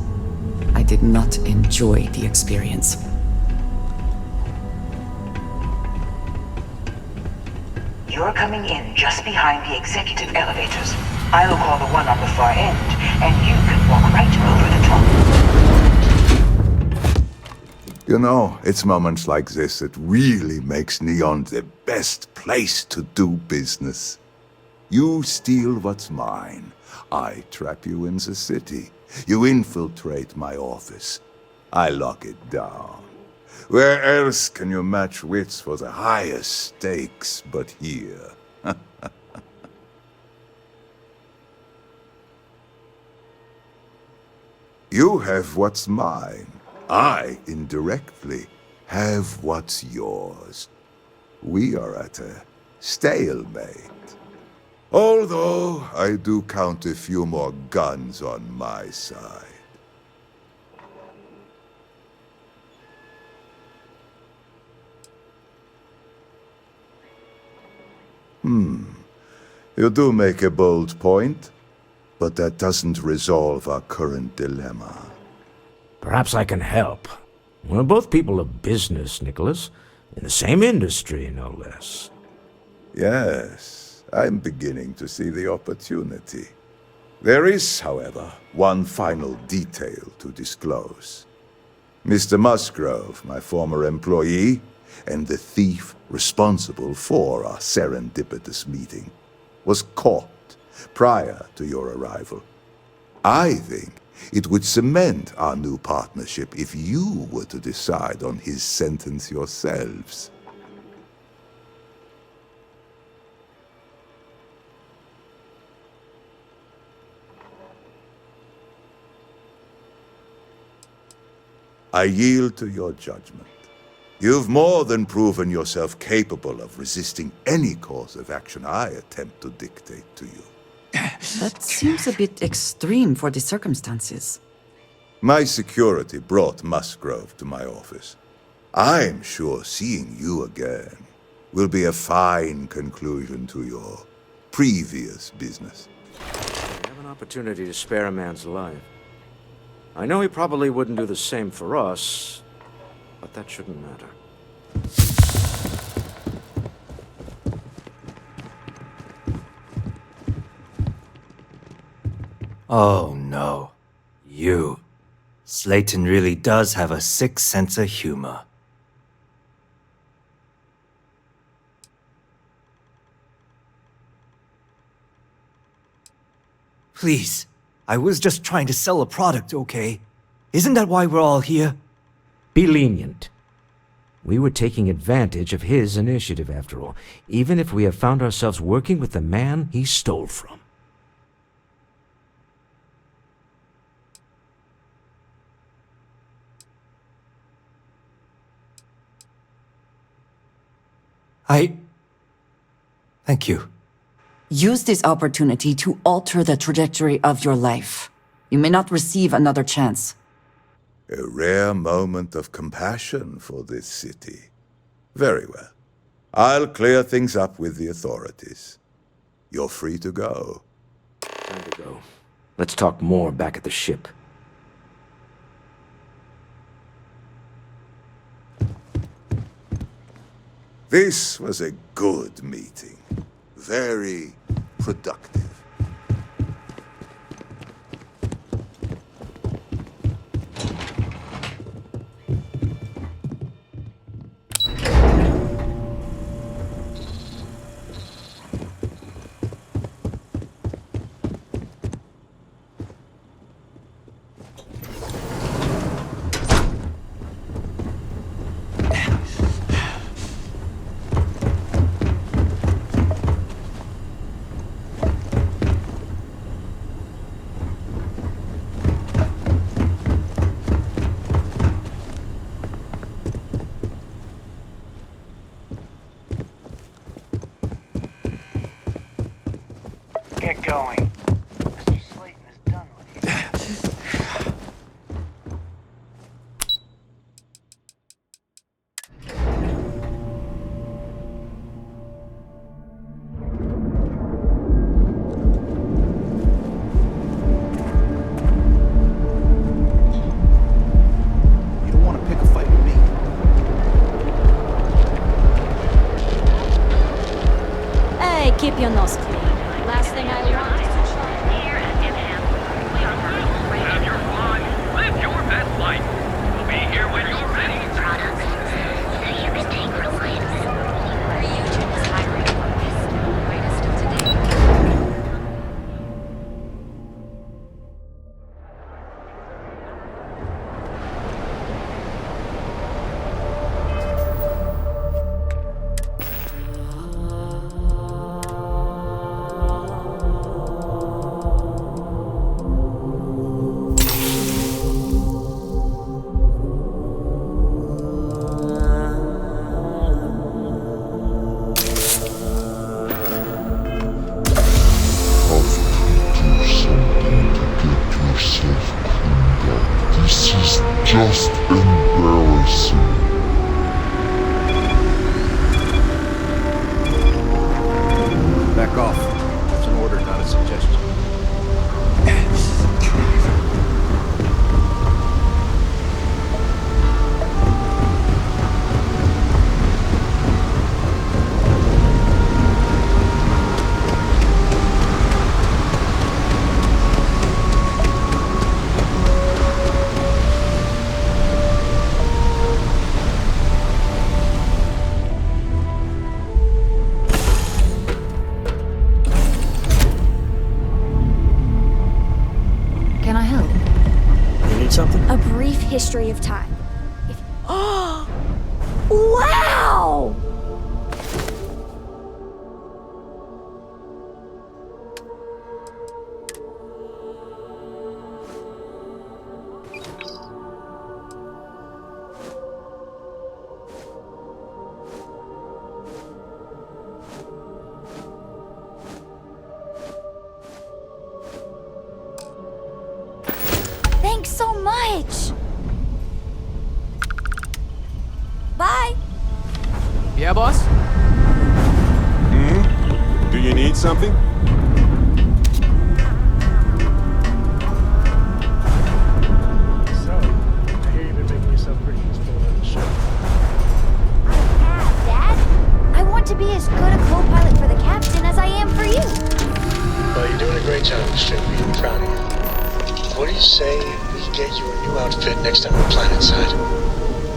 I did not enjoy the experience. You're coming in just behind the executive elevators. I'll call the one on the far end, and you can walk right over the top. You know, it's moments like this that really makes Neon the best place to do business. You steal what's mine. I trap you in the city. You infiltrate my office. I lock it down. Where else can you match wits for the highest stakes but here? You have what's mine. I, indirectly, have what's yours. We are at a stalemate. Although, I do count a few more guns on my side. You do make a bold point, but that doesn't resolve our current dilemma. Perhaps I can help. We're both people of business, Nicholas. In the same industry, no less. Yes, I'm beginning to see the opportunity. There is, however, one final detail to disclose. Mr. Musgrove, my former employee, and the thief responsible for our serendipitous meeting, was caught prior to your arrival. I think it would cement our new partnership if you were to decide on his sentence yourselves. I yield to your judgment. You've more than proven yourself capable of resisting any course of action I attempt to dictate to you. That seems a bit extreme for the circumstances. My security brought Musgrove to my office. I'm sure seeing you again will be a fine conclusion to your previous business. We have an opportunity to spare a man's life. I know he probably wouldn't do the same for us, but that shouldn't matter. Oh no. You. Slayton really does have a sick sense of humor. Please. I was just trying to sell a product, okay? Isn't that why we're all here? Be lenient. We were taking advantage of his initiative, after all, even if we have found ourselves working with the man he stole from. Thank you. Use this opportunity to alter the trajectory of your life. You may not receive another chance. A rare moment of compassion for this city. Very well. I'll clear things up with the authorities. You're free to go. Time to go. Let's talk more back at the ship. This was a good meeting. Very productive. your nose clean. Last thing I want is to try. Have your fun. Live your best life. We'll be here when you're ready. Products that you can take for life. Ryujin is hiring for this. Latest of today. This is just embarrassing. Back off. It's an order, not a suggestion. Can I help? You need something? A brief history of time. Oh! Wow! Thanks so much! Bye! Yeah, boss? Do you need something? So, I hear you've been making yourself pretty useful on the ship. Dad, I want to be as good a co-pilot for the captain as I am for you. Well, you're doing a great job, Mr. I'm proud of you. What do you say we get you a new outfit next time we're planetside?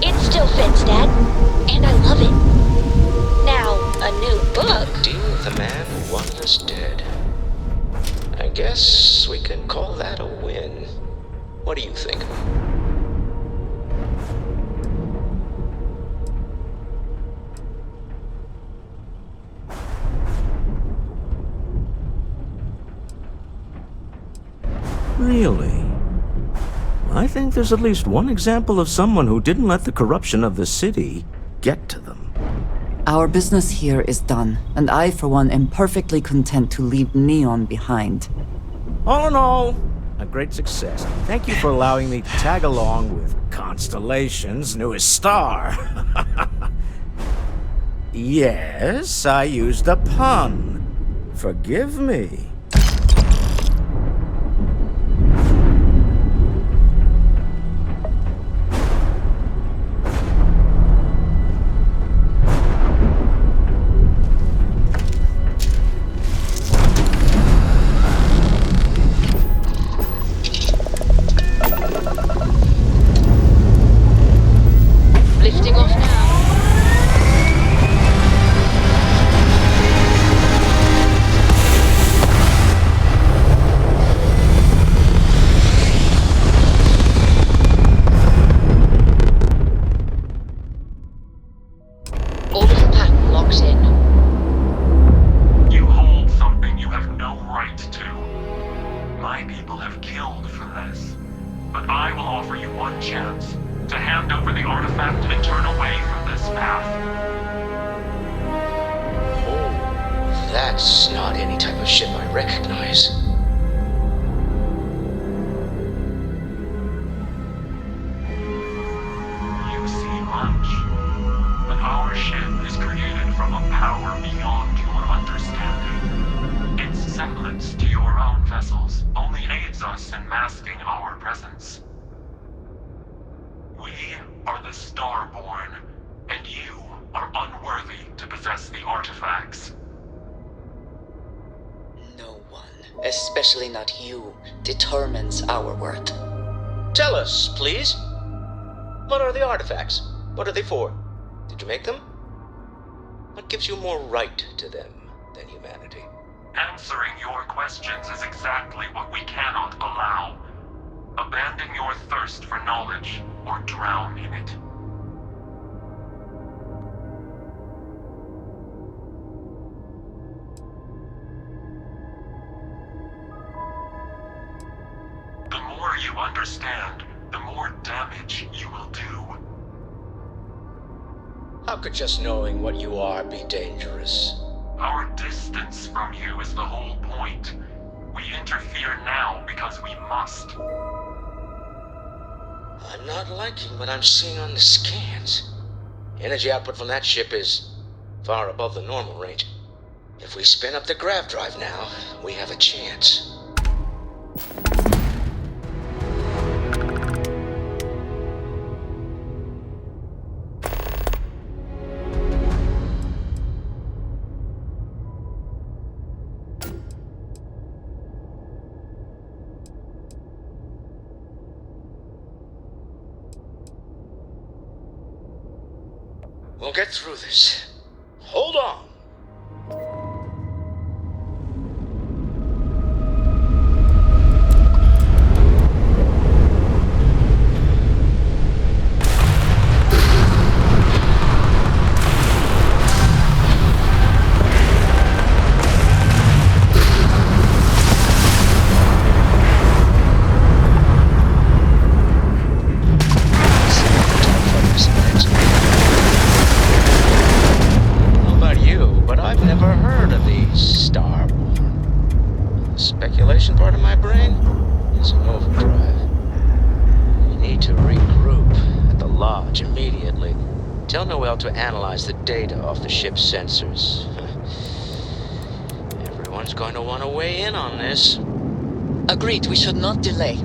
It still fits, Dad. And I love it. Now, a new book. Deal with the man who won us dead. I guess we can call that a win. What do you think? Really? I think there's at least one example of someone who didn't let the corruption of the city get to them. Our business here is done, and I, for one, am perfectly content to leave Neon behind. All in all, a great success. Thank you for allowing me to tag along with Constellation's newest star. Yes, I used a pun. Forgive me. Lifting off now. Orbital pattern locked in. You hold something you have no right to. My people have killed for this. But I will offer you one chance to hand over the artifact and turn away from this path. That's not any type of ship I recognize. You see much. But our ship is created from a power beyond your understanding. Its semblance to your own vessels only aids us in masking our presence. We are the Starborn, and you are unworthy to possess the artifacts. No one, especially not you, determines our worth. Tell us, please. What are the artifacts? What are they for? Did you make them? What gives you more right to them than humanity? Answering your questions is exactly what we cannot allow. Abandon your thirst for knowledge, or drown in it. The more you understand, the more damage you will do. How could just knowing what you are be dangerous? Our distance from you is the whole point. We interfere now because we must. I'm not liking what I'm seeing on the scans. Energy output from that ship is far above the normal range. If we spin up the grav drive now, we have a chance. We'll get through this. Hold on. Speculation part of my brain is in overdrive. We need to regroup at the lodge immediately. Tell Noel to analyze the data off the ship's sensors. Everyone's going to want to weigh in on this. Agreed, we should not delay.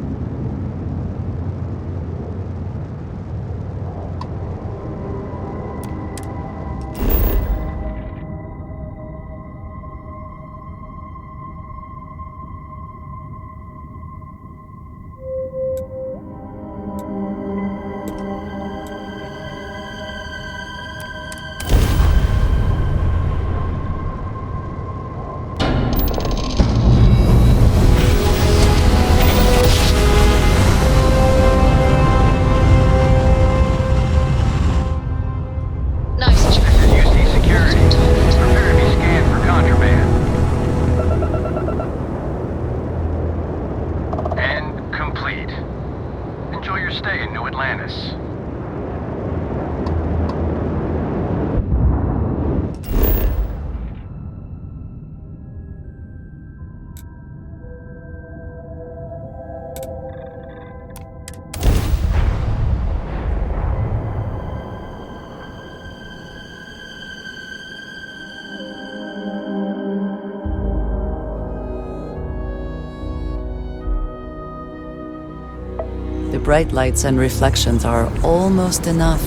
The bright lights and reflections are almost enough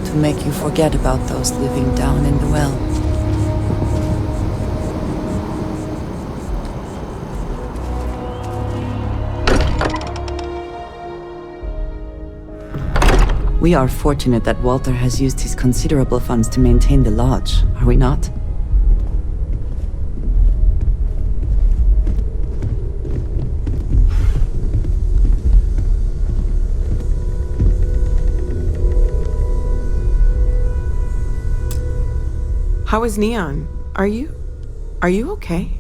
to make you forget about those living down in the well. We are fortunate that Walter has used his considerable funds to maintain the lodge, are we not? How is Neon? Are you okay?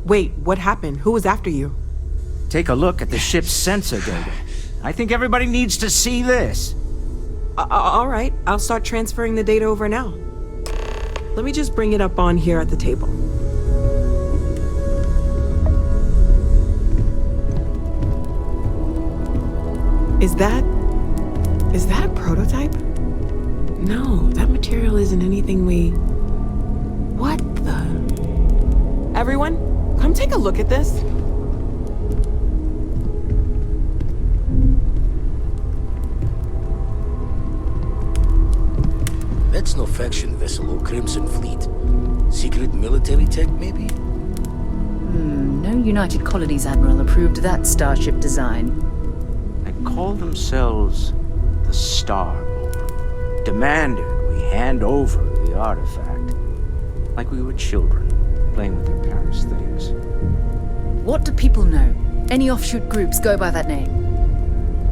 Wait, what happened? Who was after you? Take a look at the ship's sensor data. I think everybody needs to see this. All right, I'll start transferring the data over now. Let me just bring it up on here at the table. Is that a prototype? No, that material isn't anything we... What the... Everyone, come take a look at this. That's no faction vessel or Crimson Fleet. Secret military tech, maybe? No United Colonies Admiral approved that starship design. They call themselves the Starboard. Demanded we hand over the artifact. Like we were children, playing with their parents' things. What do people know? Any offshoot groups go by that name?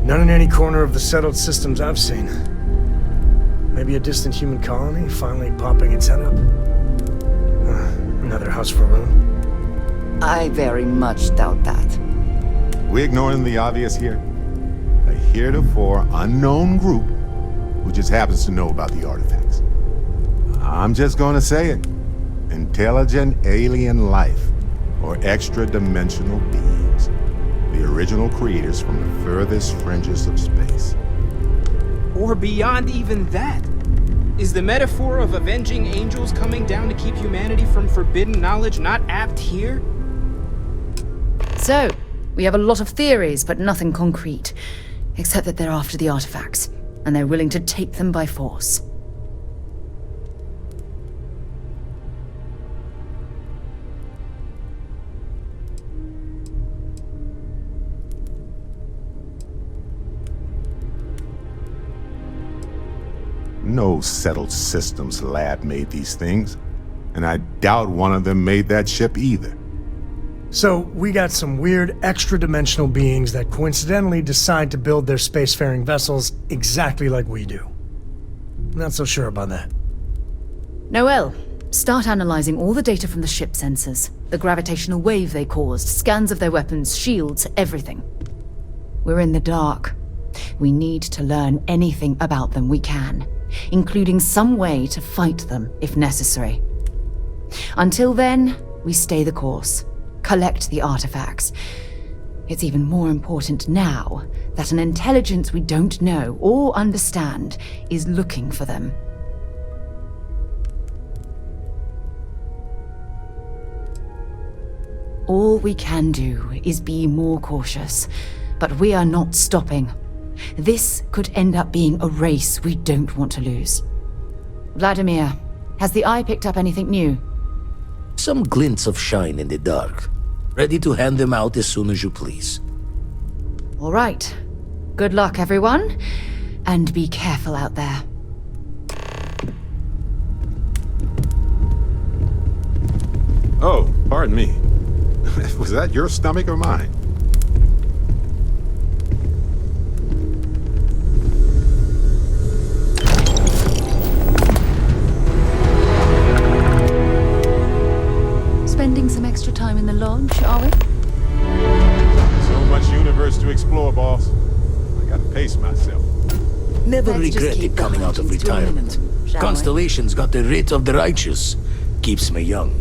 None in any corner of the settled systems I've seen. Maybe a distant human colony finally popping its head up. Another house for Rune. I very much doubt that. We ignoring the obvious here? A heretofore unknown group who just happens to know about the artifacts. I'm just gonna say it. Intelligent alien life, or extra-dimensional beings. The original creators from the furthest fringes of space. Or beyond even that. Is the metaphor of avenging angels coming down to keep humanity from forbidden knowledge not apt here? So, we have a lot of theories, but nothing concrete. Except that they're after the artifacts, and they're willing to take them by force. No settled systems lab made these things, and I doubt one of them made that ship either. So, we got some weird extra-dimensional beings that coincidentally decide to build their spacefaring vessels exactly like we do. Not so sure about that. Noel, start analyzing all the data from the ship sensors. The gravitational wave they caused, scans of their weapons, shields, everything. We're in the dark. We need to learn anything about them we can, including some way to fight them if necessary. Until then, we stay the course. Collect the artifacts. It's even more important now that an intelligence we don't know or understand is looking for them. All we can do is be more cautious, but we are not stopping. This could end up being a race we don't want to lose. Vladimir, has the Eye picked up anything new? Some glints of shine in the dark. Ready to hand them out as soon as you please. All right. Good luck, everyone. And be careful out there. Oh, pardon me. Was that your stomach or mine? Spending some extra time in the lodge, are we? So much universe to explore, boss. I gotta pace myself. Never Let's just regretted keep the coming out of huntings to a retirement. minute, shall we? Constellation's got the writ of the righteous. Keeps me young.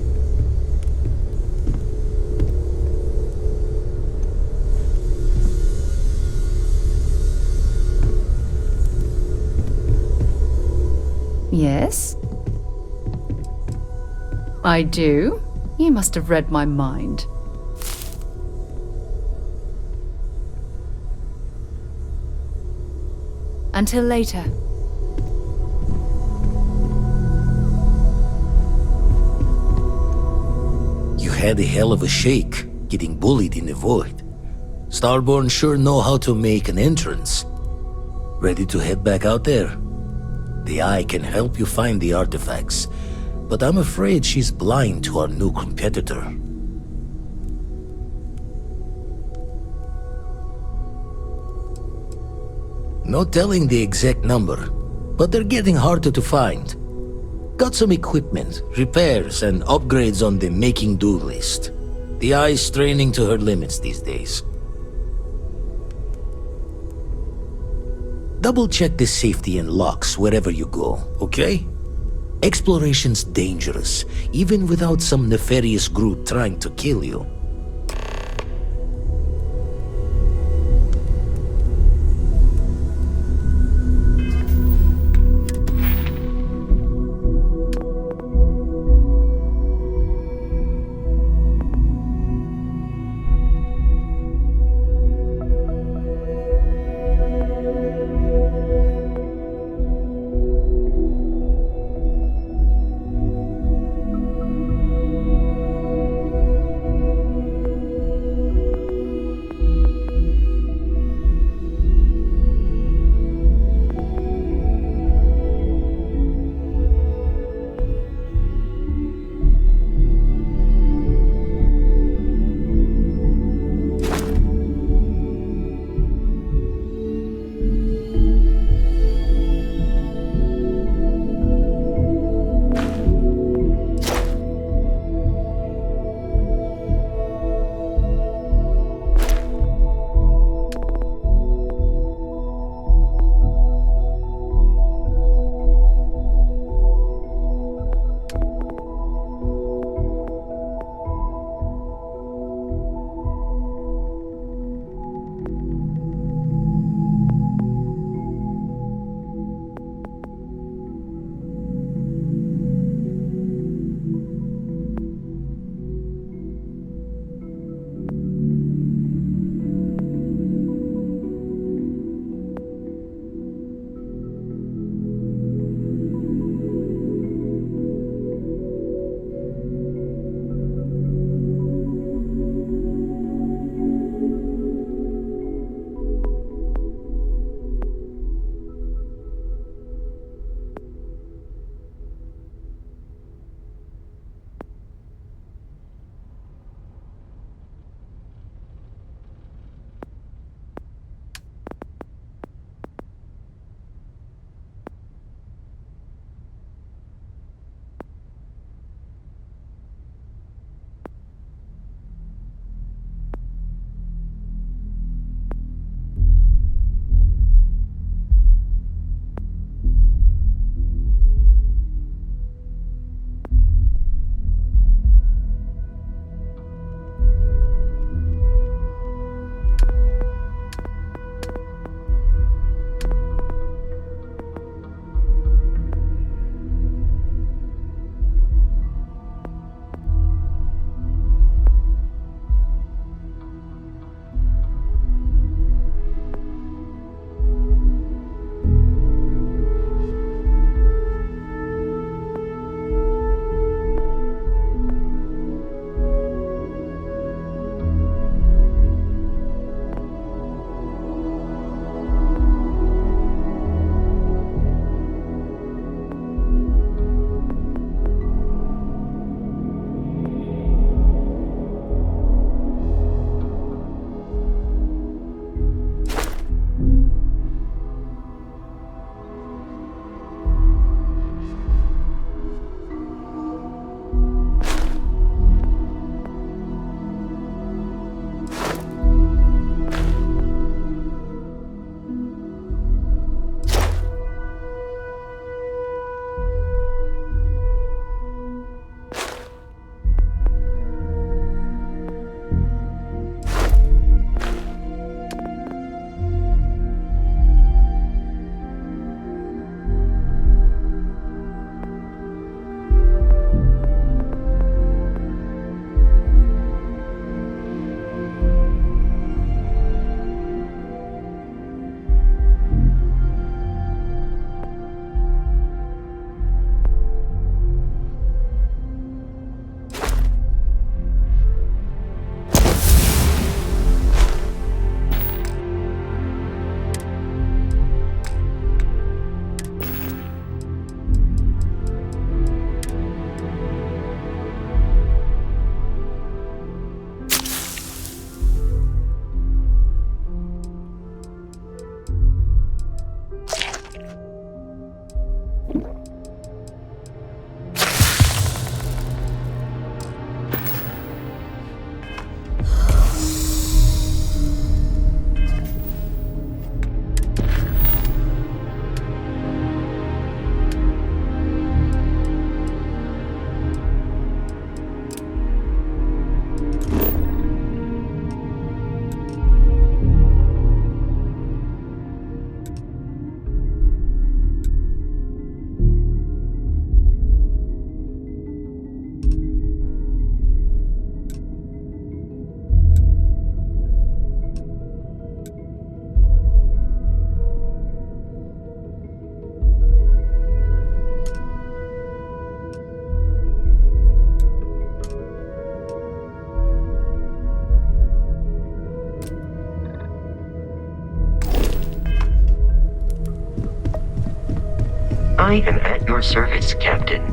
Yes? I do. You must have read my mind. Until later. You had a hell of a shake, getting bullied in the void. Starborn sure know how to make an entrance. Ready to head back out there? The Eye can help you find the artifacts, but I'm afraid she's blind to our new competitor. No telling the exact number, but they're getting harder to find. Got some equipment, repairs, and upgrades on the making do list. The Eye's straining to her limits these days. Double check the safety and locks wherever you go, okay? Exploration's dangerous, even without some nefarious group trying to kill you. I am at your service, Captain.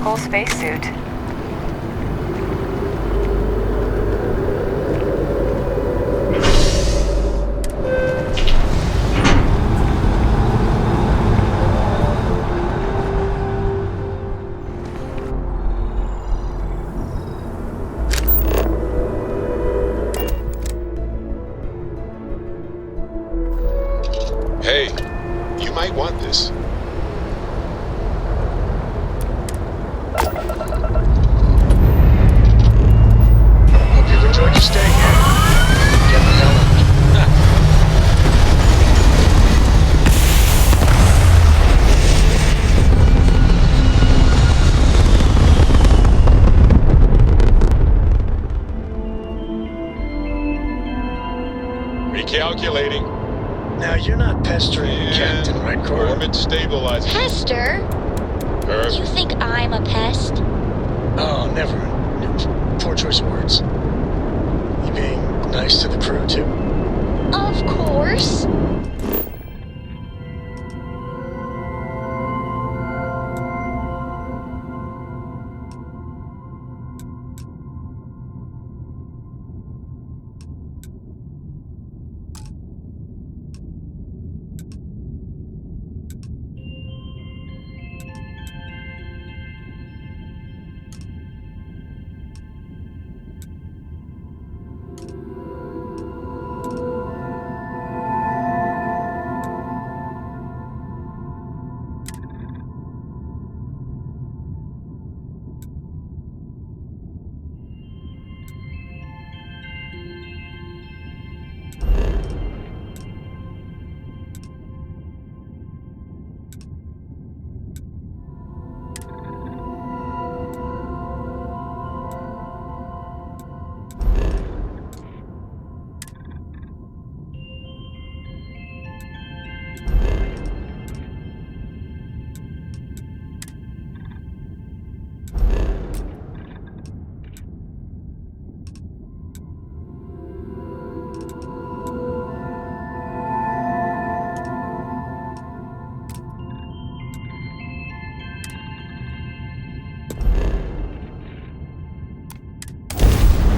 Whole spacesuit. Hey, you might want this. Hope you've enjoyed your stay here. Get the hell out. Recalculating. Now, you're not pestering the captain, right, Cora? Orbit stabilizing. Pester? You think I'm a pest? Oh, never. Poor choice of words. You being nice to the crew, too? Of course.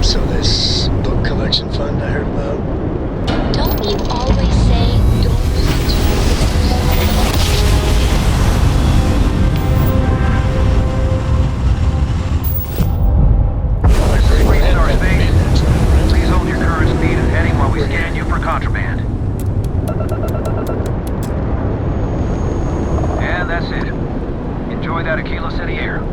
So this book collection fund I heard about? Don't you always say don't listen to Please hold your current speed and heading while we scan you for contraband. And that's it. Enjoy that Aquila City air.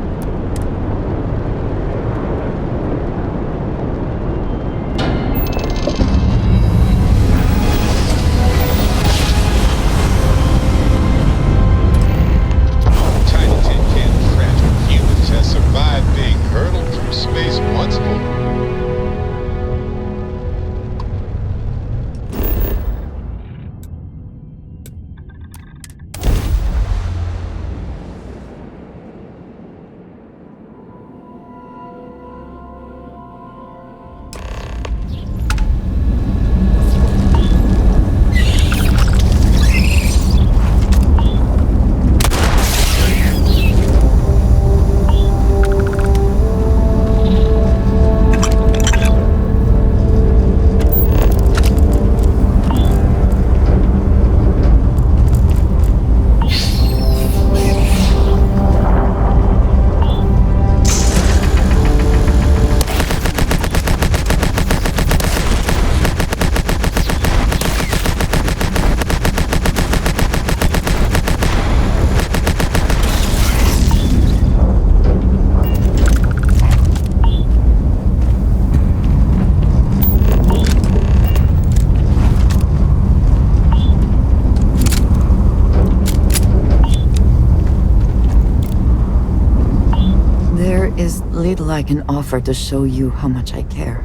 little I can offer to show you how much I care,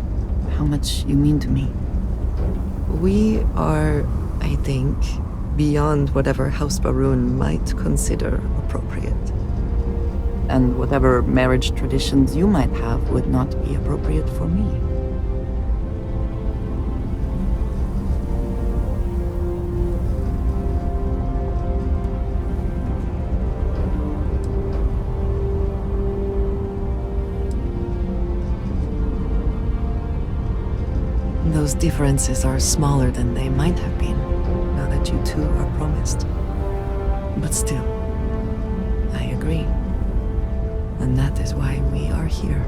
how much you mean to me. We are, I think, beyond whatever House Baroon might consider appropriate. And whatever marriage traditions you might have would not be appropriate for me. Those differences are smaller than they might have been, now that you two are promised. But still, I agree. And that is why we are here.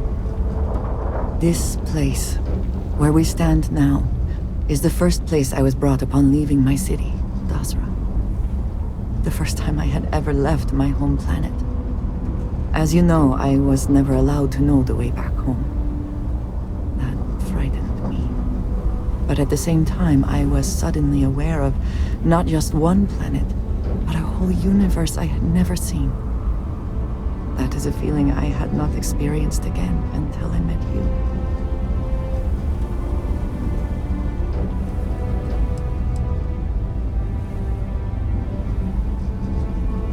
This place, where we stand now, is the first place I was brought upon leaving my city, Dasra. The first time I had ever left my home planet. As you know, I was never allowed to know the way back home. That frightened me. But at the same time, I was suddenly aware of not just one planet, but a whole universe I had never seen. That is a feeling I had not experienced again until I met you.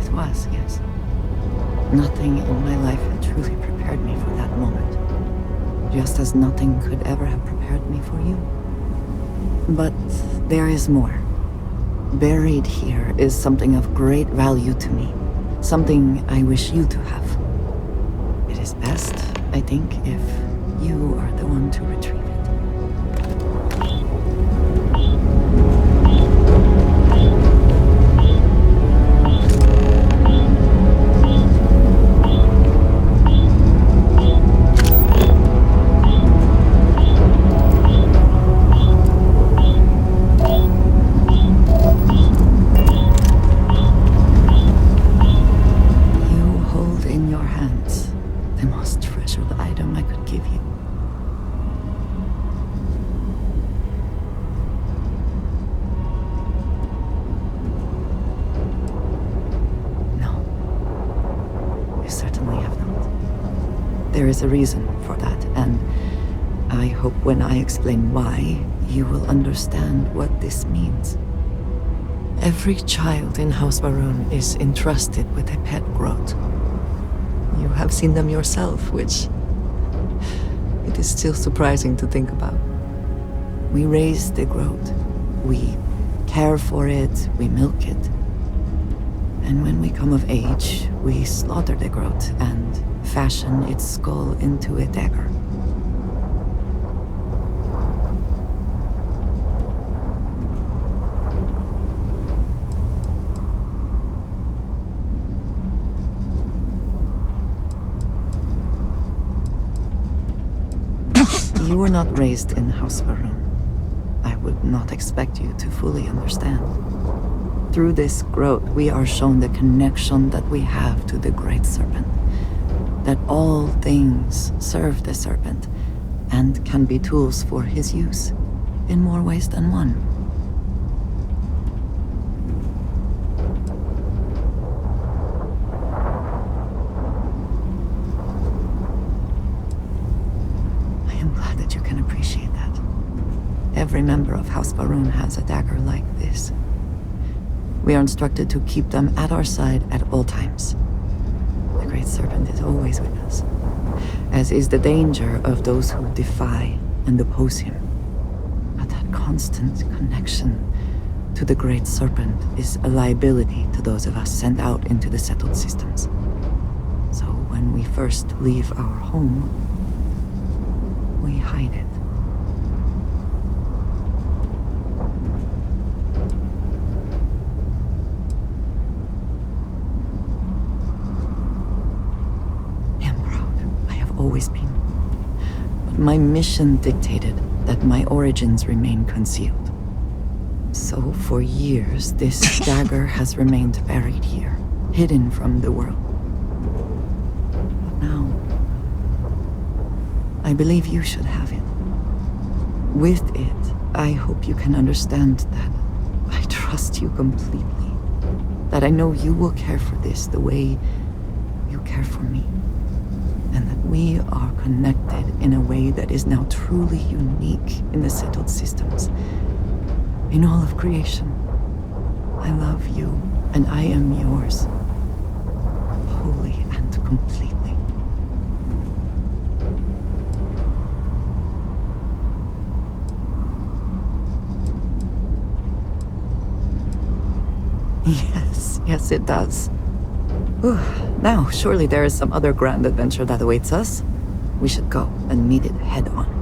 It was, yes. Nothing in my life had truly prepared me for that moment. Just as nothing could ever have prepared me for you. But there is more. Buried here is something of great value to me. Something I wish you to have. It is best, I think, if you are the one to retrieve it. There is a reason for that, and I hope when I explain why, you will understand what this means. Every child in House Baroon is entrusted with a pet growth. You have seen them yourself, which it is still surprising to think about. We raise the growth. We care for it, we milk it. And when we come of age, we slaughter the growth and fashion its skull into a dagger. You were not raised in House Baroon. I would not expect you to fully understand. Through this growth, we are shown the connection that we have to the Great Serpent. That all things serve the Serpent, and can be tools for his use, in more ways than one. I am glad that you can appreciate that. Every member of House Baroon has a dagger like this. We are instructed to keep them at our side at all times. The Great Serpent is always with us, as is the danger of those who defy and oppose him. But that constant connection to the Great Serpent is a liability to those of us sent out into the settled systems. So when we first leave our home, we hide it. Always been. But my mission dictated that my origins remain concealed. So for years, this dagger has remained buried here, hidden from the world. But now, I believe you should have it. With it, I hope you can understand that I trust you completely. That I know you will care for this the way you care for me. And that we are connected in a way that is now truly unique in the settled systems. In all of creation. I love you, and I am yours. Wholly and completely. Yes, it does. Whew. Now, surely there is some other grand adventure that awaits us. We should go and meet it head on.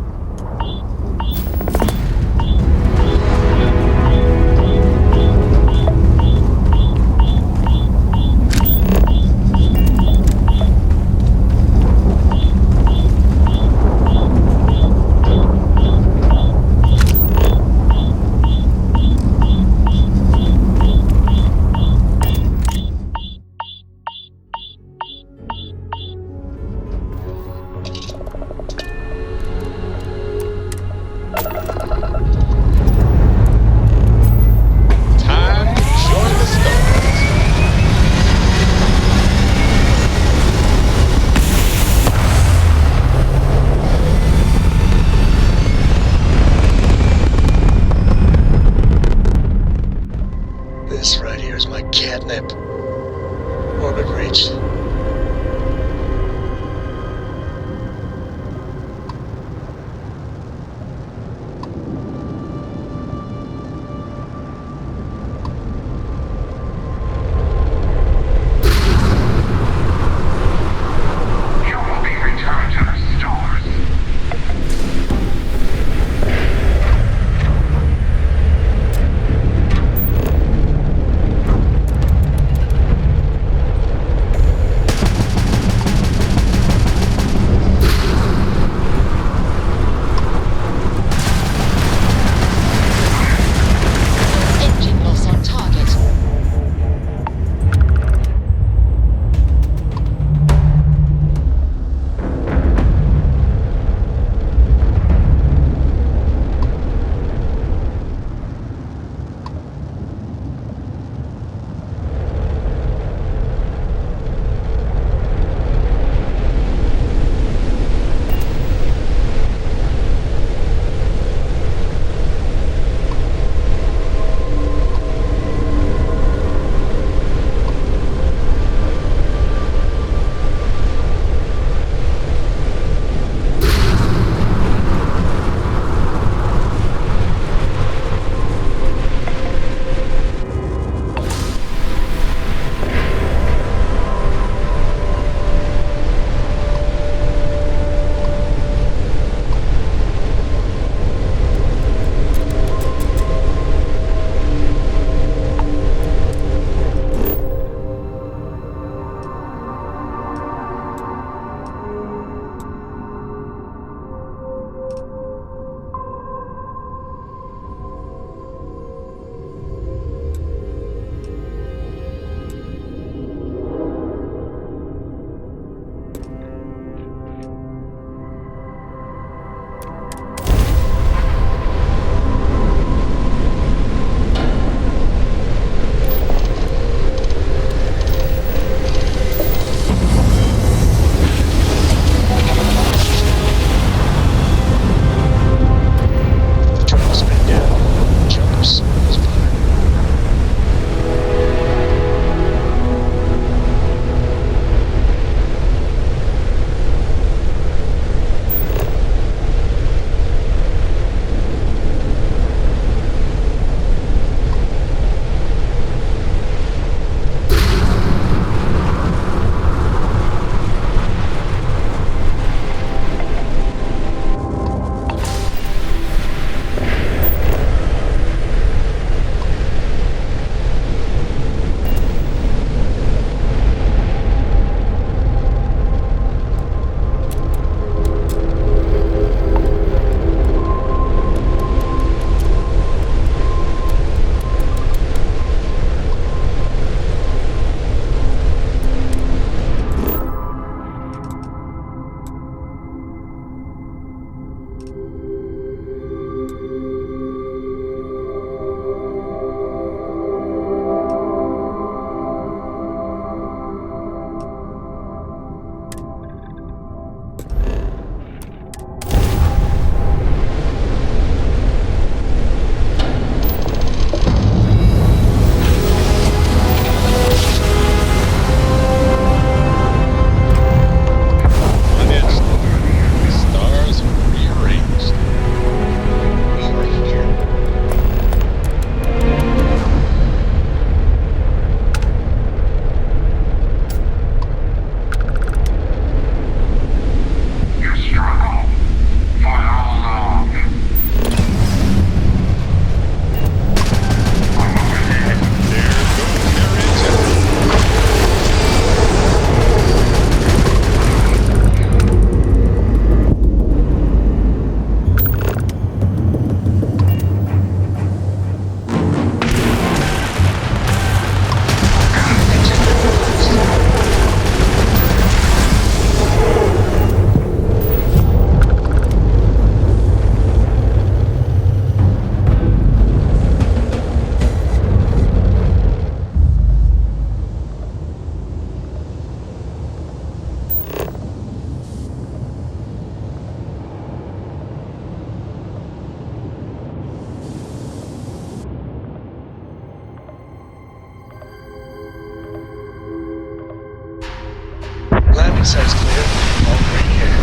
sight's clear. All green here.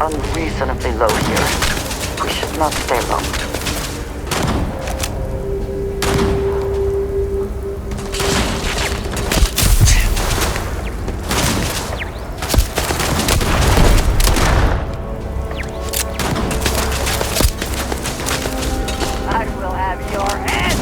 Unreasonably low here. We should not stay long. I will have your head!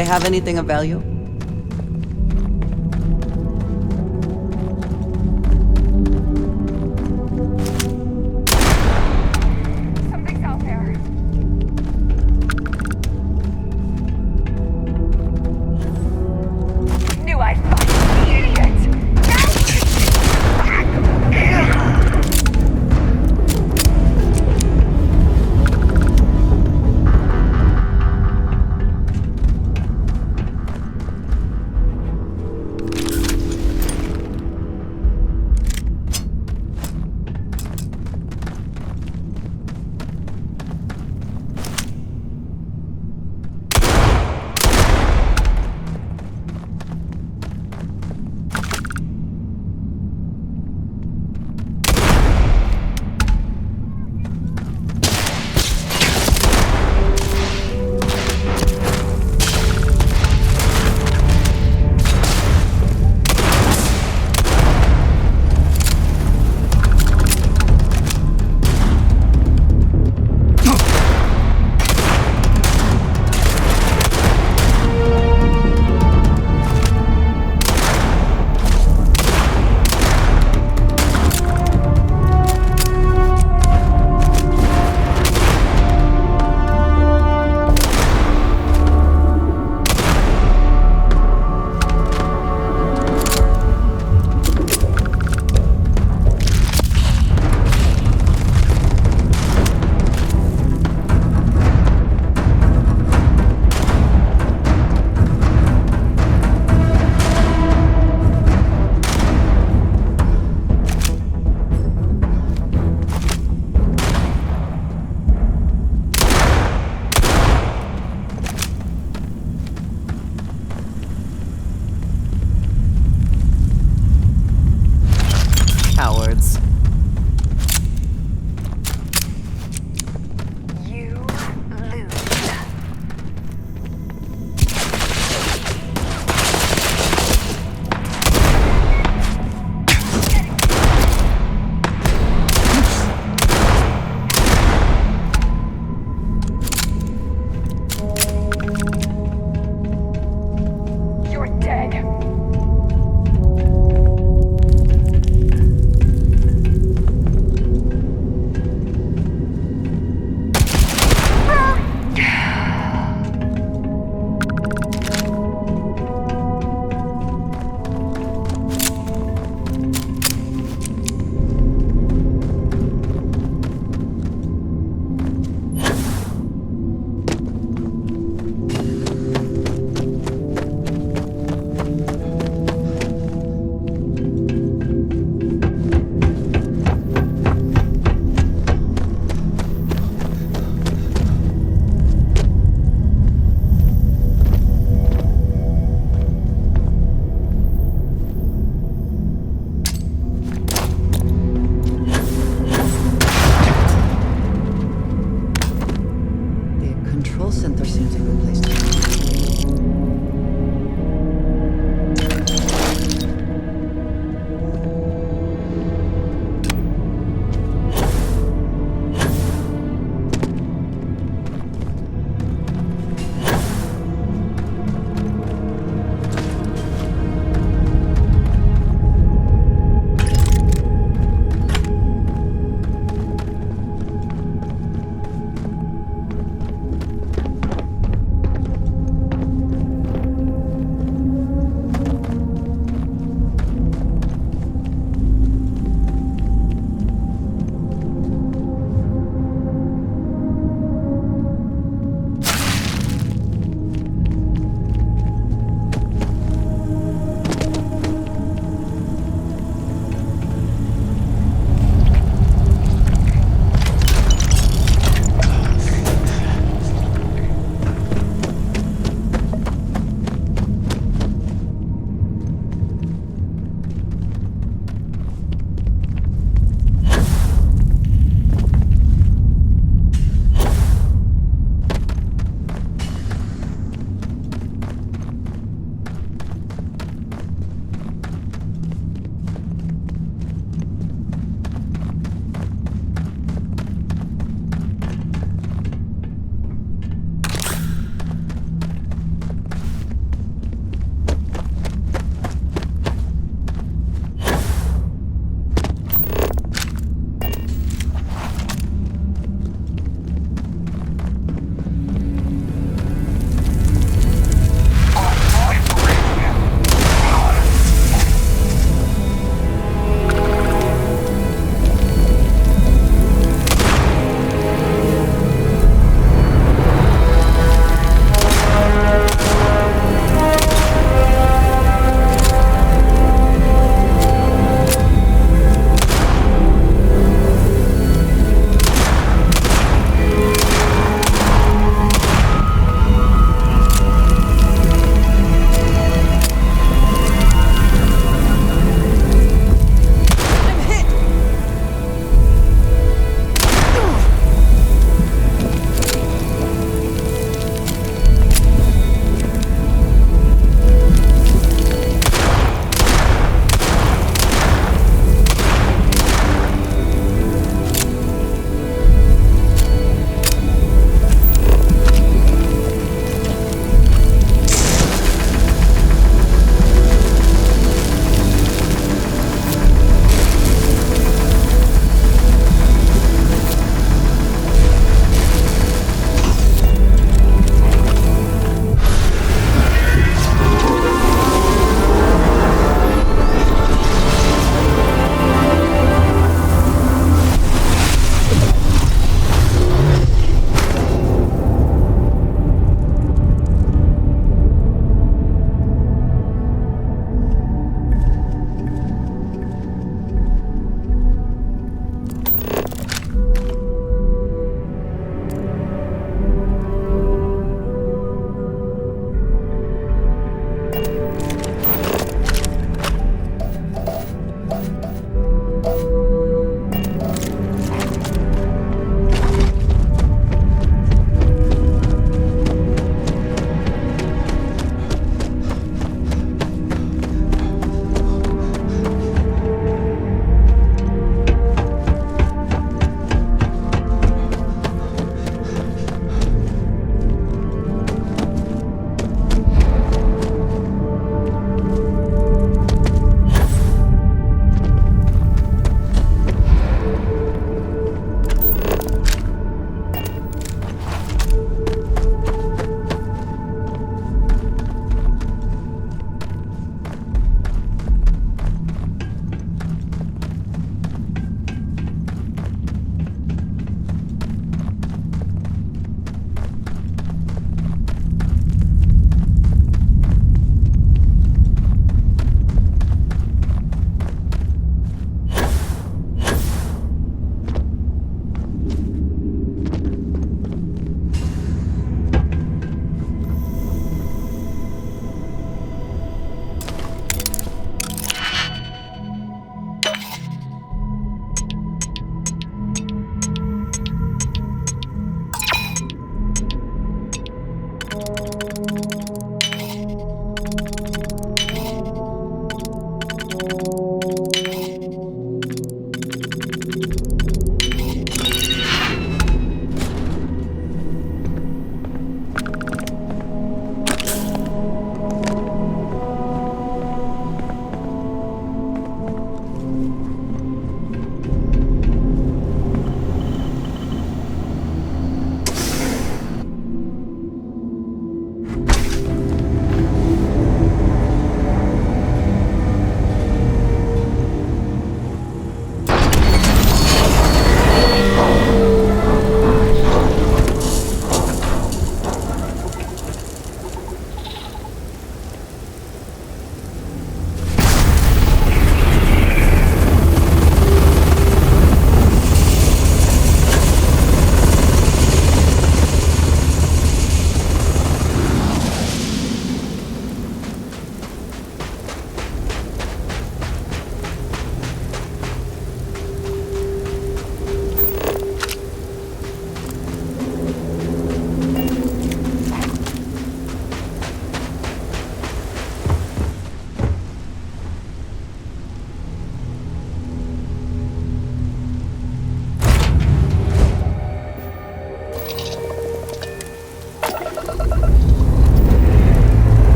they have anything of value? Something's out there. Knew I'd find the idiot!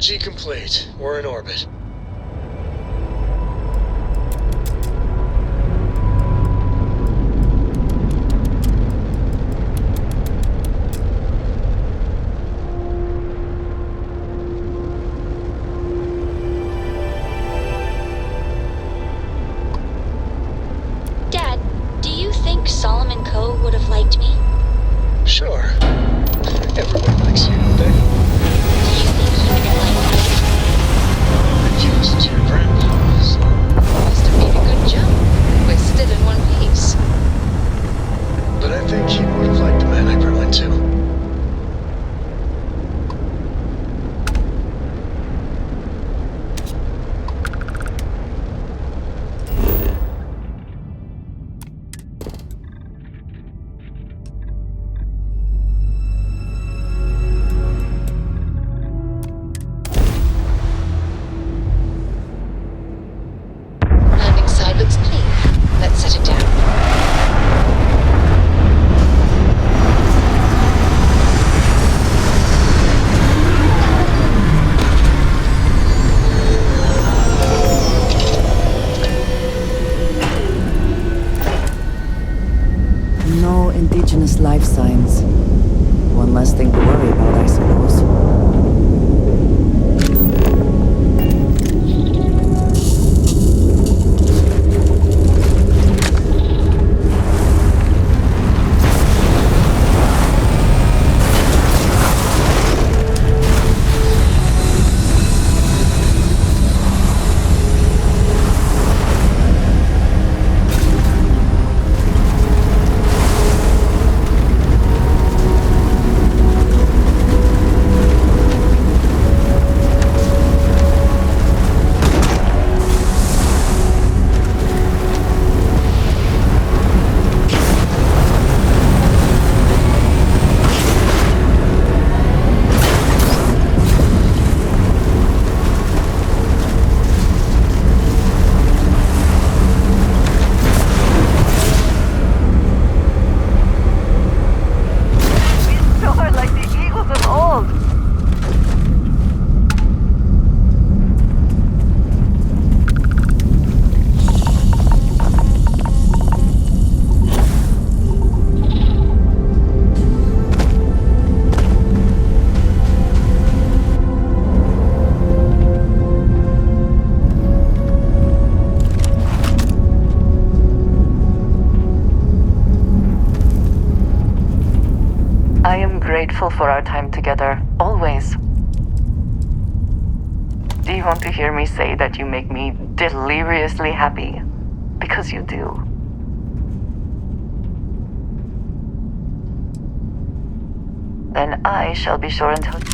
Apogee complete. We're in orbit. Dad, do you think Solomon Coe would have liked me? Sure. Everybody likes you, don't they? Do you think he would like me? Refused to your grandpa, so... Must have made a good jump. We're still in one piece. But I think he would have liked the man I grew into. Landing side looks clean. Let's set it down. No indigenous life signs. One less thing to worry about, I suppose. Soar like the eagles of old. I am grateful for our time together, always. Do you want to hear me say that you make me deliriously happy? Because you do. Then I shall be sure and tell you.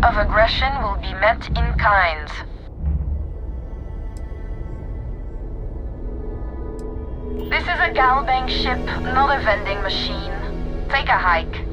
of aggression will be met in kind. This is a Galbank ship, not a vending machine. Take a hike.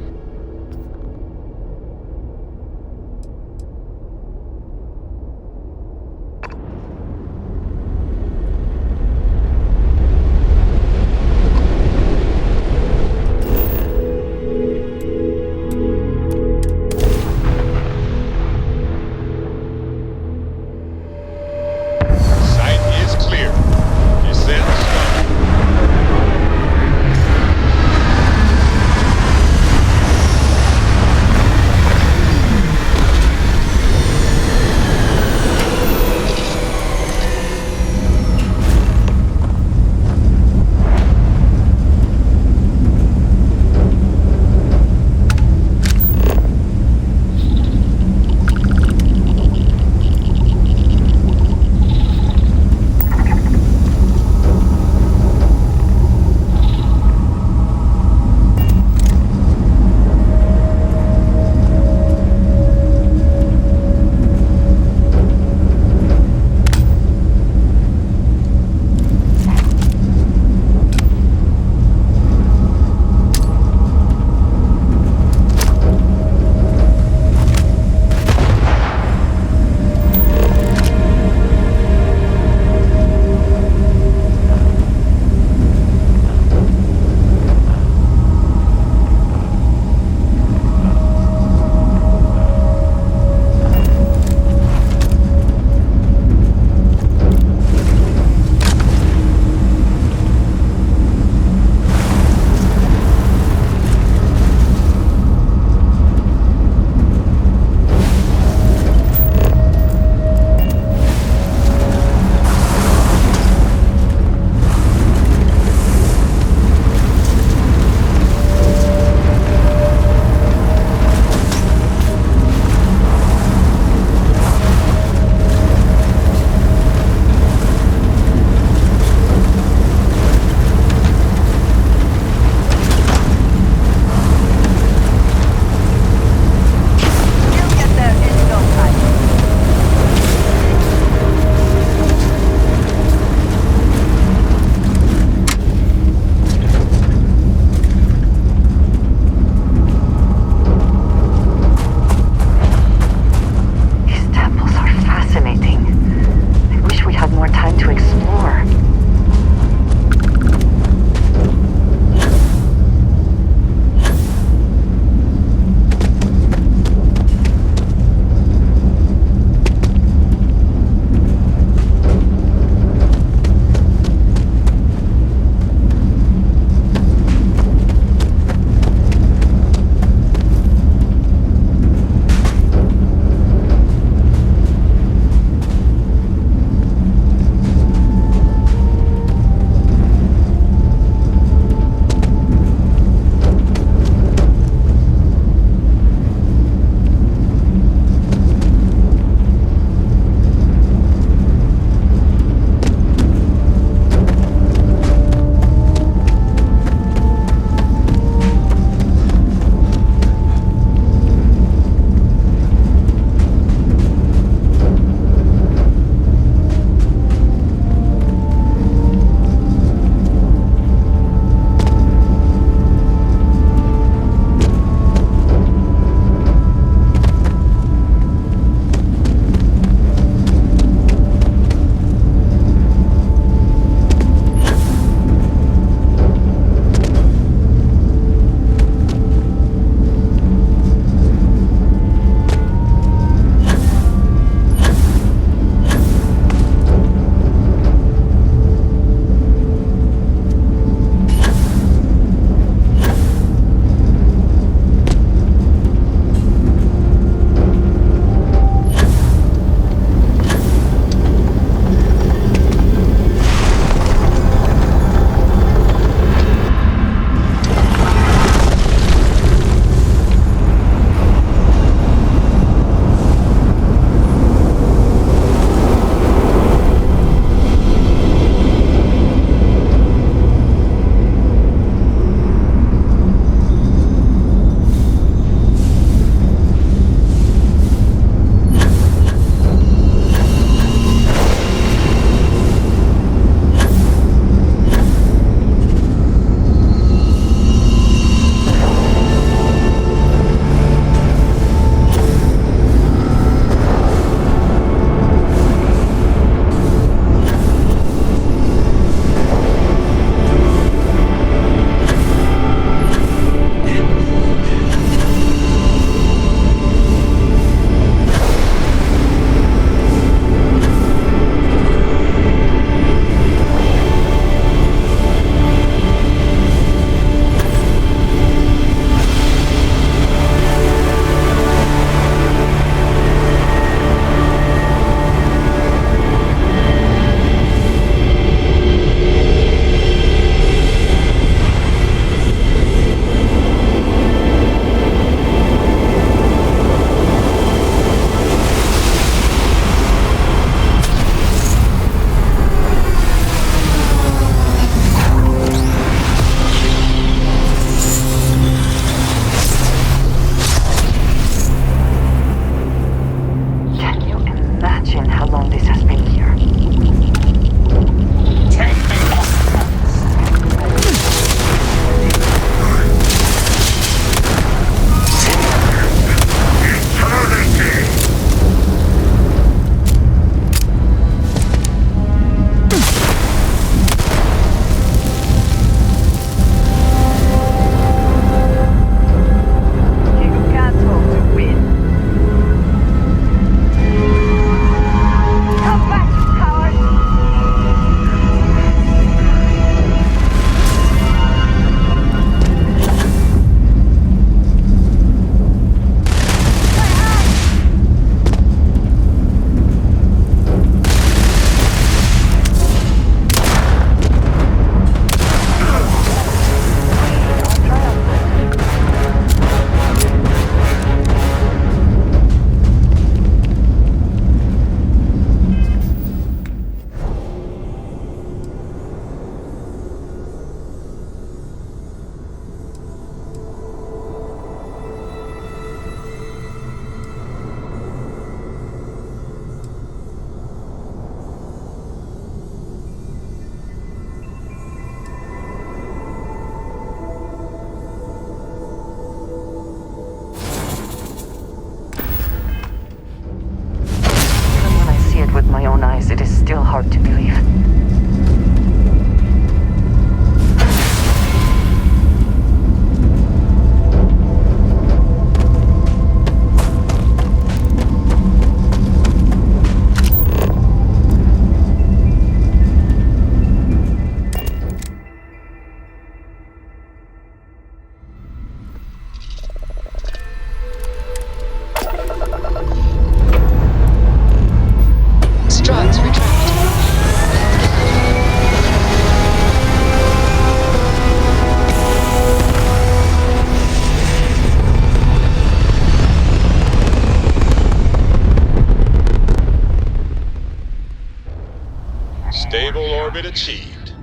orbit achieved.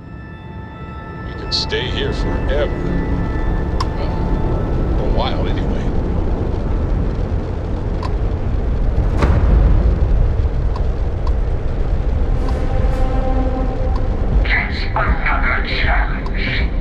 We could stay here forever. Well, a while anyway. Another challenge.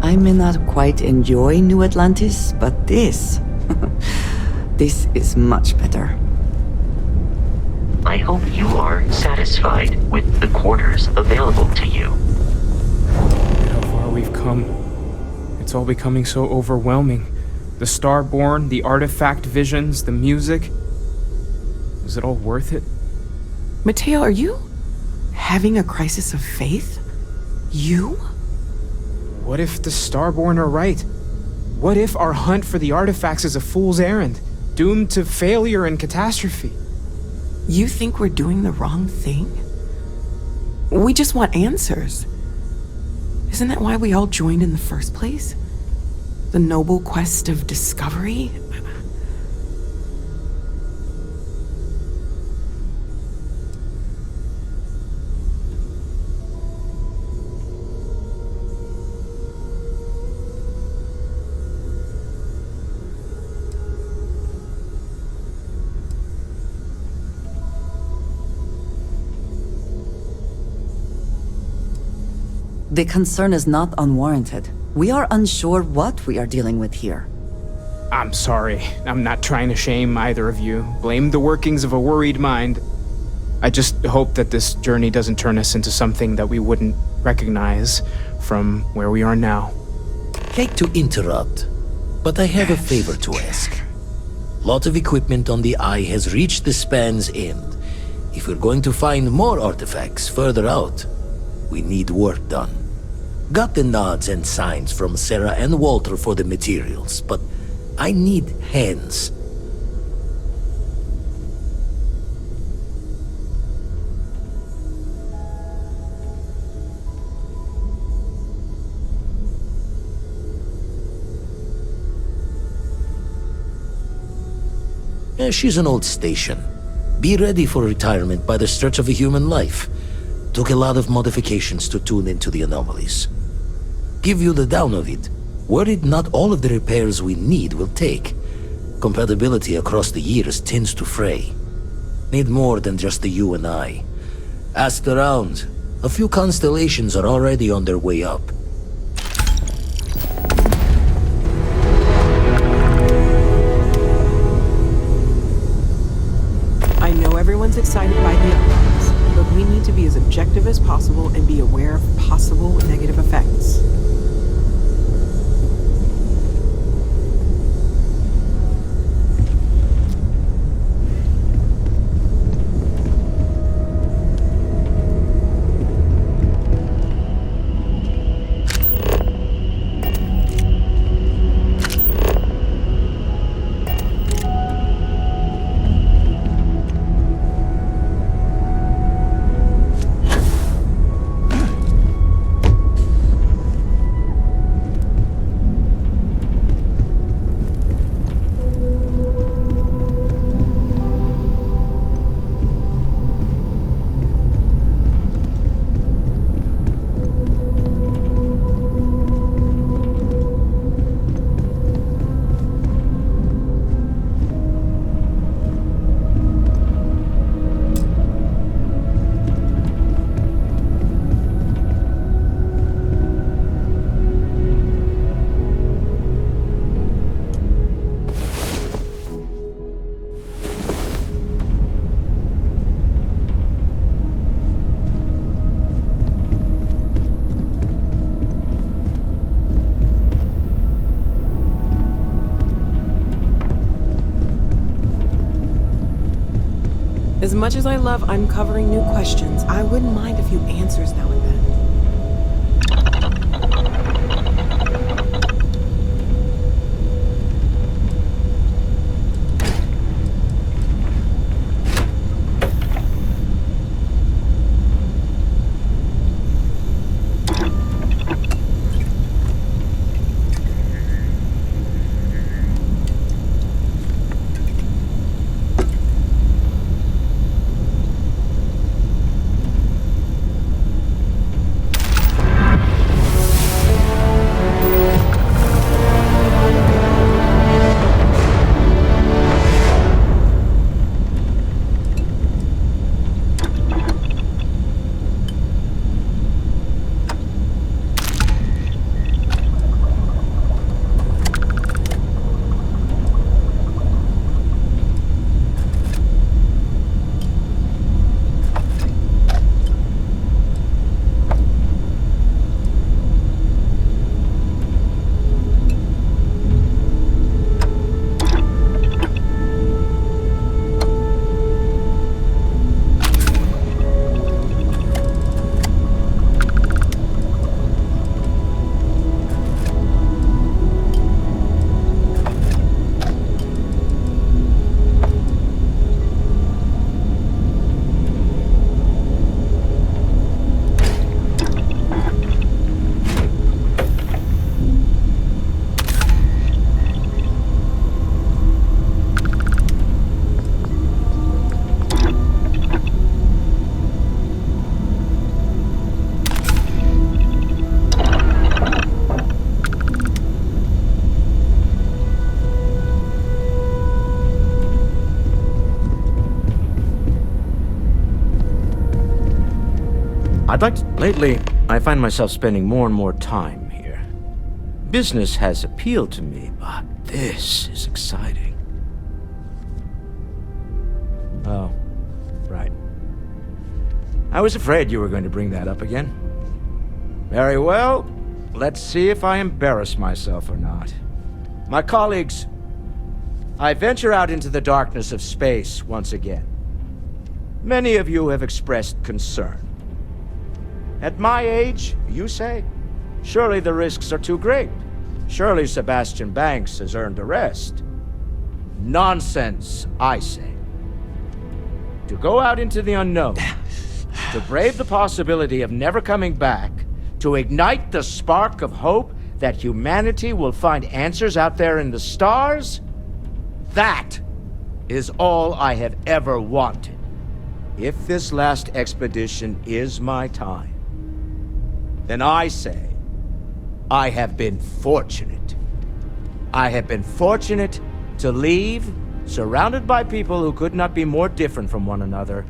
I may not quite enjoy New Atlantis, but this is much better. I hope you are satisfied with the quarters available to you. Look at how far we've come. It's all becoming so overwhelming. The Starborn, the artifact visions, the music. Is it all worth it? Mateo, are you having a crisis of faith? You? What if the Starborn are right? What if our hunt for the artifacts is a fool's errand, doomed to failure and catastrophe? You think we're doing the wrong thing? We just want answers. Isn't that why we all joined in the first place? The noble quest of discovery? The concern is not unwarranted. We are unsure what we are dealing with here. I'm sorry. I'm not trying to shame either of you. Blame the workings of a worried mind. I just hope that this journey doesn't turn us into something that we wouldn't recognize from where we are now. Hate to interrupt, but I have a favor to ask. Lot of equipment on the Eye has reached the span's end. If we're going to find more artifacts further out, we need work done. Got the nods and signs from Sarah and Walter for the materials, but I need hands. She's an old station. Be ready for retirement by the stretch of a human life. Took a lot of modifications to tune into the anomalies. Give you the down of it. Worried not all of the repairs we need will take. Compatibility across the years tends to fray. Need more than just the you and I. Asked around. A few constellations are already on their way up. I know everyone's excited by the updates, but we need to be as objective as possible and be aware of possible negative effects. As much as I love uncovering new questions, I wouldn't mind a few answers now and then. Lately, I find myself spending more and more time here. Business has appealed to me, but this is exciting. Oh, right. I was afraid you were going to bring that up again. Very well. Let's see if I embarrass myself or not. My colleagues, I venture out into the darkness of space once again. Many of you have expressed concern. At my age, you say? Surely the risks are too great. Surely Sebastian Banks has earned a rest. Nonsense, I say. To go out into the unknown, to brave the possibility of never coming back, to ignite the spark of hope that humanity will find answers out there in the stars, that is all I have ever wanted. If this last expedition is my time, then I say, I have been fortunate. I have been fortunate to leave, surrounded by people who could not be more different from one another,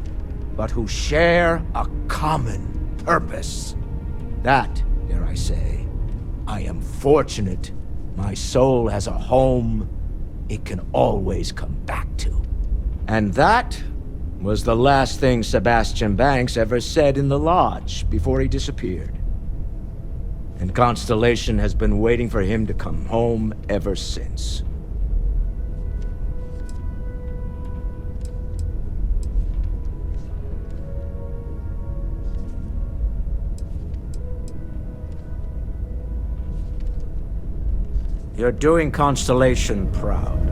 but who share a common purpose. That, dare I say, I am fortunate. My soul has a home it can always come back to. And that was the last thing Sebastian Banks ever said in the lodge before he disappeared. And Constellation has been waiting for him to come home ever since. You're doing Constellation proud.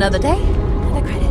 Another day, another credit.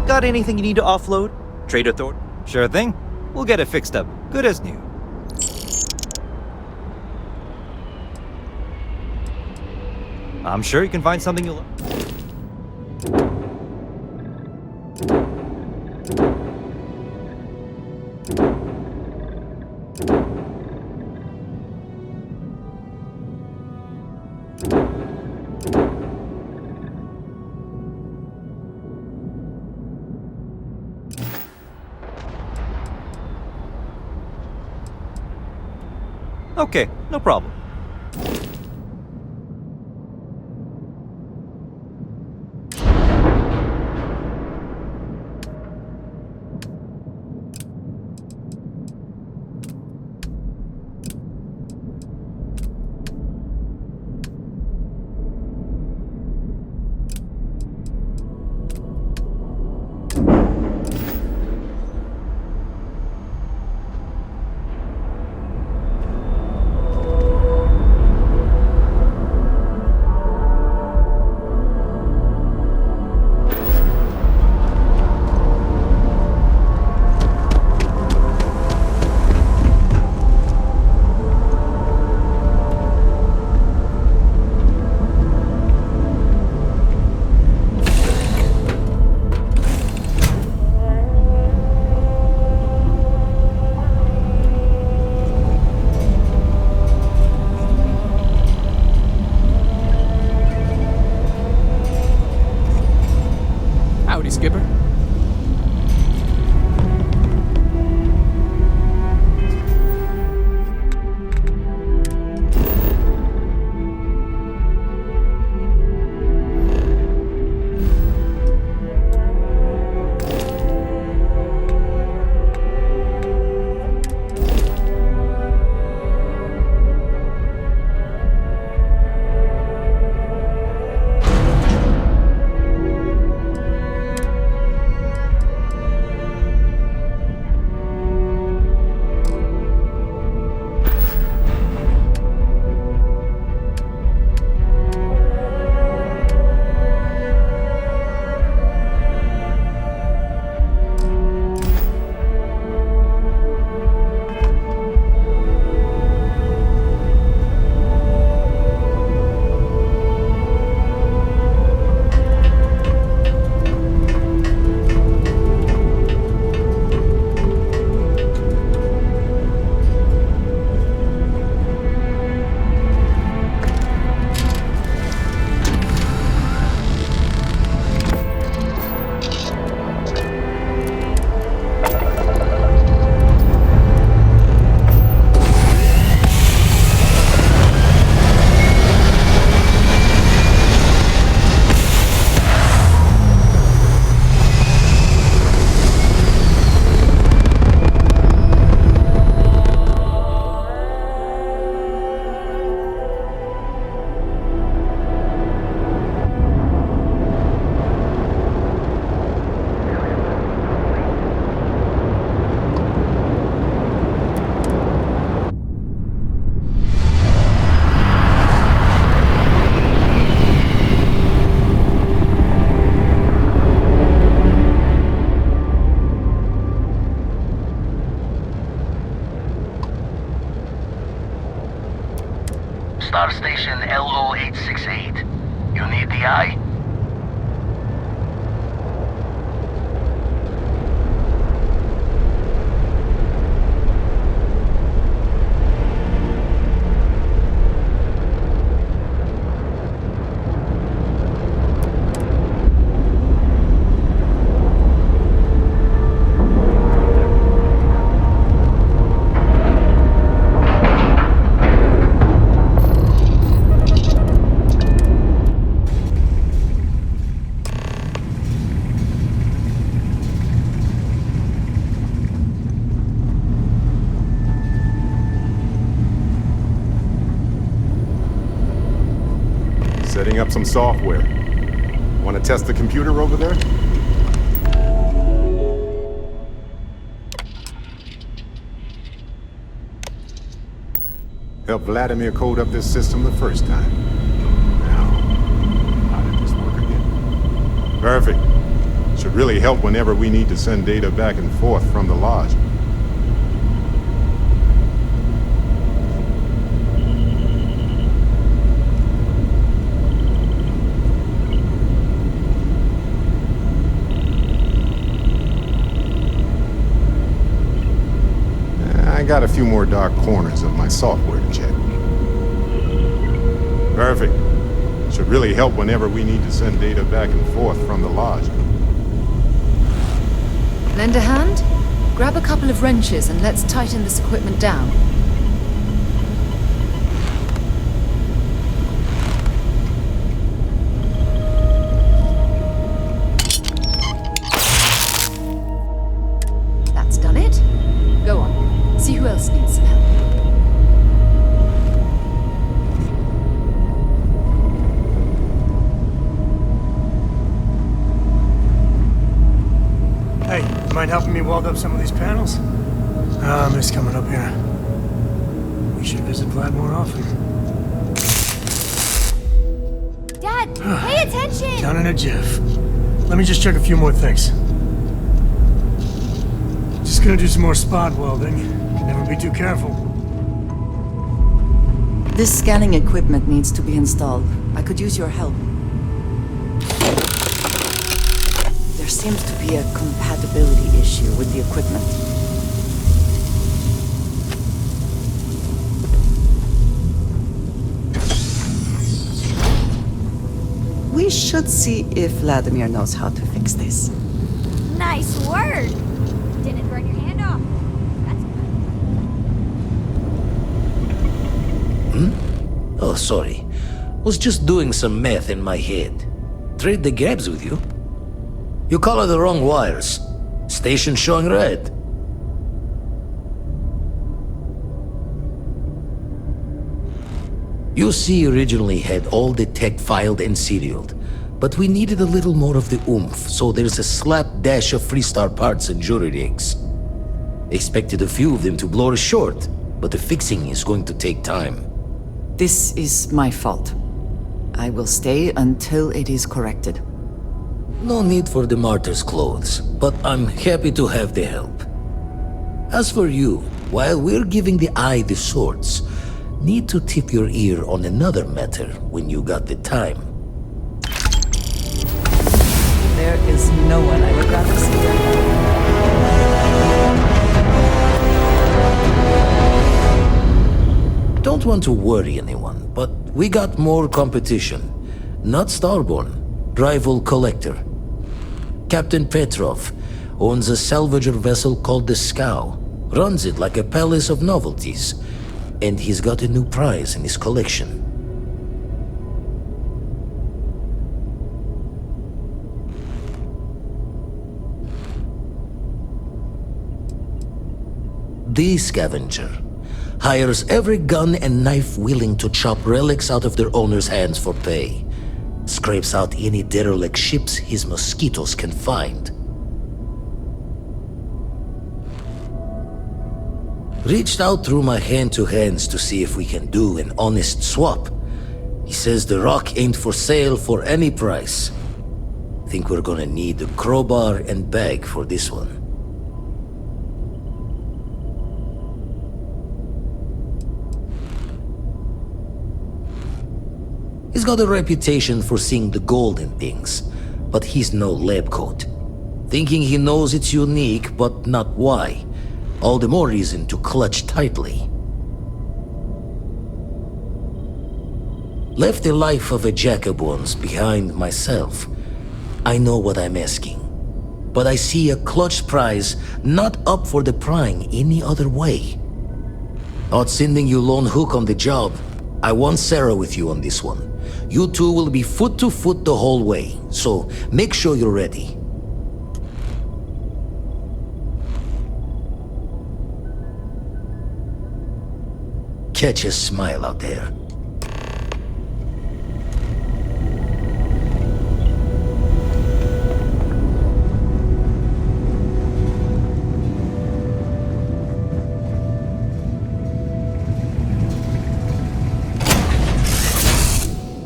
Got anything you need to offload? Trade authority? Sure thing. We'll get it fixed up. Good as new. I'm sure you can find something you'll like. Okay, no problem. Skipper. Star Station LO868. You need the eye? Setting up some software. Want to test the computer over there? Helped Vladimir code up this system the first time. Now, how did this work again? Perfect. Should really help whenever we need to send data back and forth from the lodge. I got a few more dark corners of my software to check. Perfect. Should really help whenever we need to send data back and forth from the lodge. Lend a hand? Grab a couple of wrenches and let's tighten this equipment down. That's done it. Go on. See who else needs some help. Hey, mind helping me weld up some of these panels? I miss coming up here. We should visit Vlad more often. Dad, pay attention! Down in a jiff. Let me just check a few more things. Just gonna do some more spot welding. Never be too careful. This scanning equipment needs to be installed. I could use your help. There seems to be a compatibility issue with the equipment. We should see if Vladimir knows how to fix this. Nice work! Didn't burn your hand off. That's Oh, sorry. Was just doing some math in my head. Trade the gaps with you? You color the wrong wires. Station showing red. UC originally had all the tech filed and serialed, but we needed a little more of the oomph, so there's a slapdash of Freestar parts and jury rigs. Expected a few of them to blow us short, but the fixing is going to take time. This is my fault. I will stay until it is corrected. No need for the martyr's clothes, but I'm happy to have the help. As for you, while we're giving the eye the swords, need to tip your ear on another matter when you got the time. There is no one I would rather see dead. Don't want to worry anyone, but we got more competition. Not Starborn, rival collector. Captain Petrov owns a salvager vessel called the Scow, runs it like a palace of novelties, and he's got a new prize in his collection. The Scavenger hires every gun and knife willing to chop relics out of their owner's hands for pay. Scrapes out any derelict ships his mosquitoes can find. Reached out through my hand-to-hands to see if we can do an honest swap. He says the rock ain't for sale for any price. Think we're gonna need a crowbar and bag for this one. He's got a reputation for seeing the gold in things, but he's no lab coat. Thinking he knows it's unique, but not why. All the more reason to clutch tightly. Left the life of a jack-of-bones behind myself. I know what I'm asking. But I see a clutch prize not up for the prying any other way. Not sending you lone hook on the job. I want Sarah with you on this one. You two will be foot to foot the whole way, so make sure you're ready. Catch a smile out there.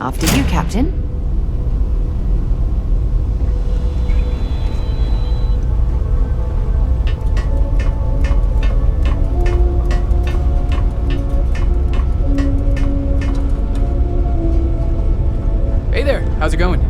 After you, Captain. Hey there, how's it going?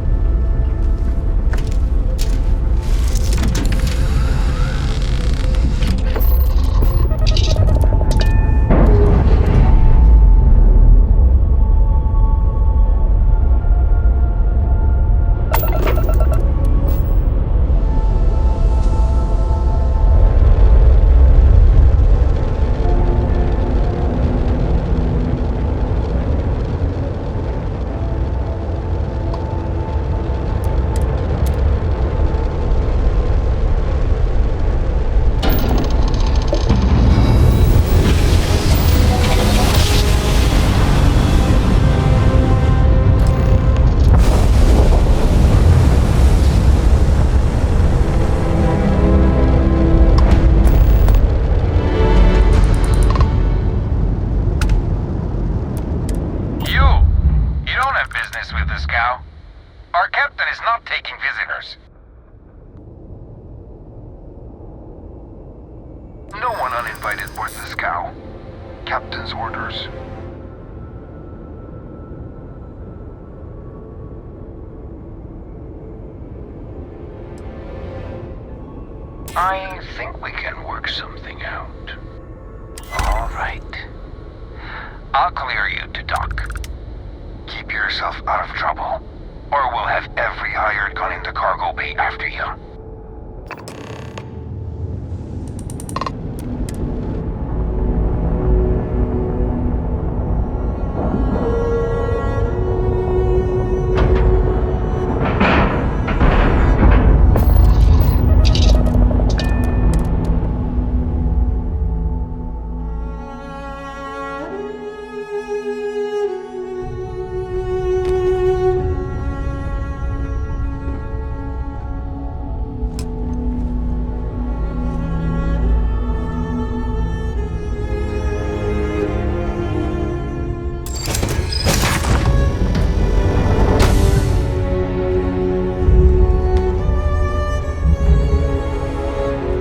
I think we can work something out. All right. I'll clear you to dock. Keep yourself out of trouble, or we'll have every hired gun in the cargo bay after you.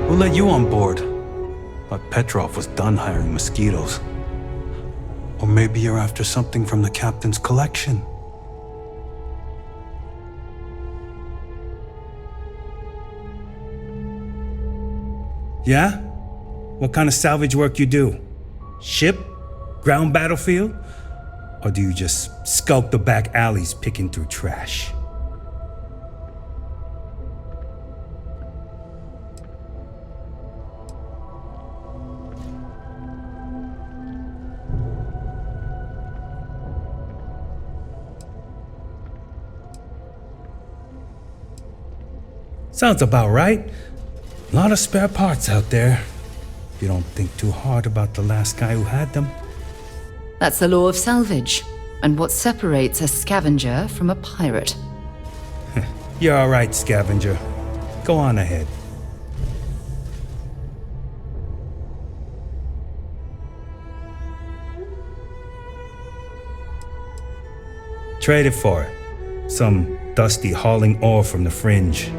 We'll let you on board. But Petrov was done hiring mosquitoes. Or maybe you're after something from the captain's collection. Yeah? What kind of salvage work you do? Ship? Ground battlefield? Or do you just skulk the back alleys picking through trash? Sounds about right. A lot of spare parts out there. You don't think too hard about the last guy who had them. That's the law of salvage, and what separates a scavenger from a pirate. You're all right, scavenger. Go on ahead. Traded for it. Some dusty hauling ore from the fringe.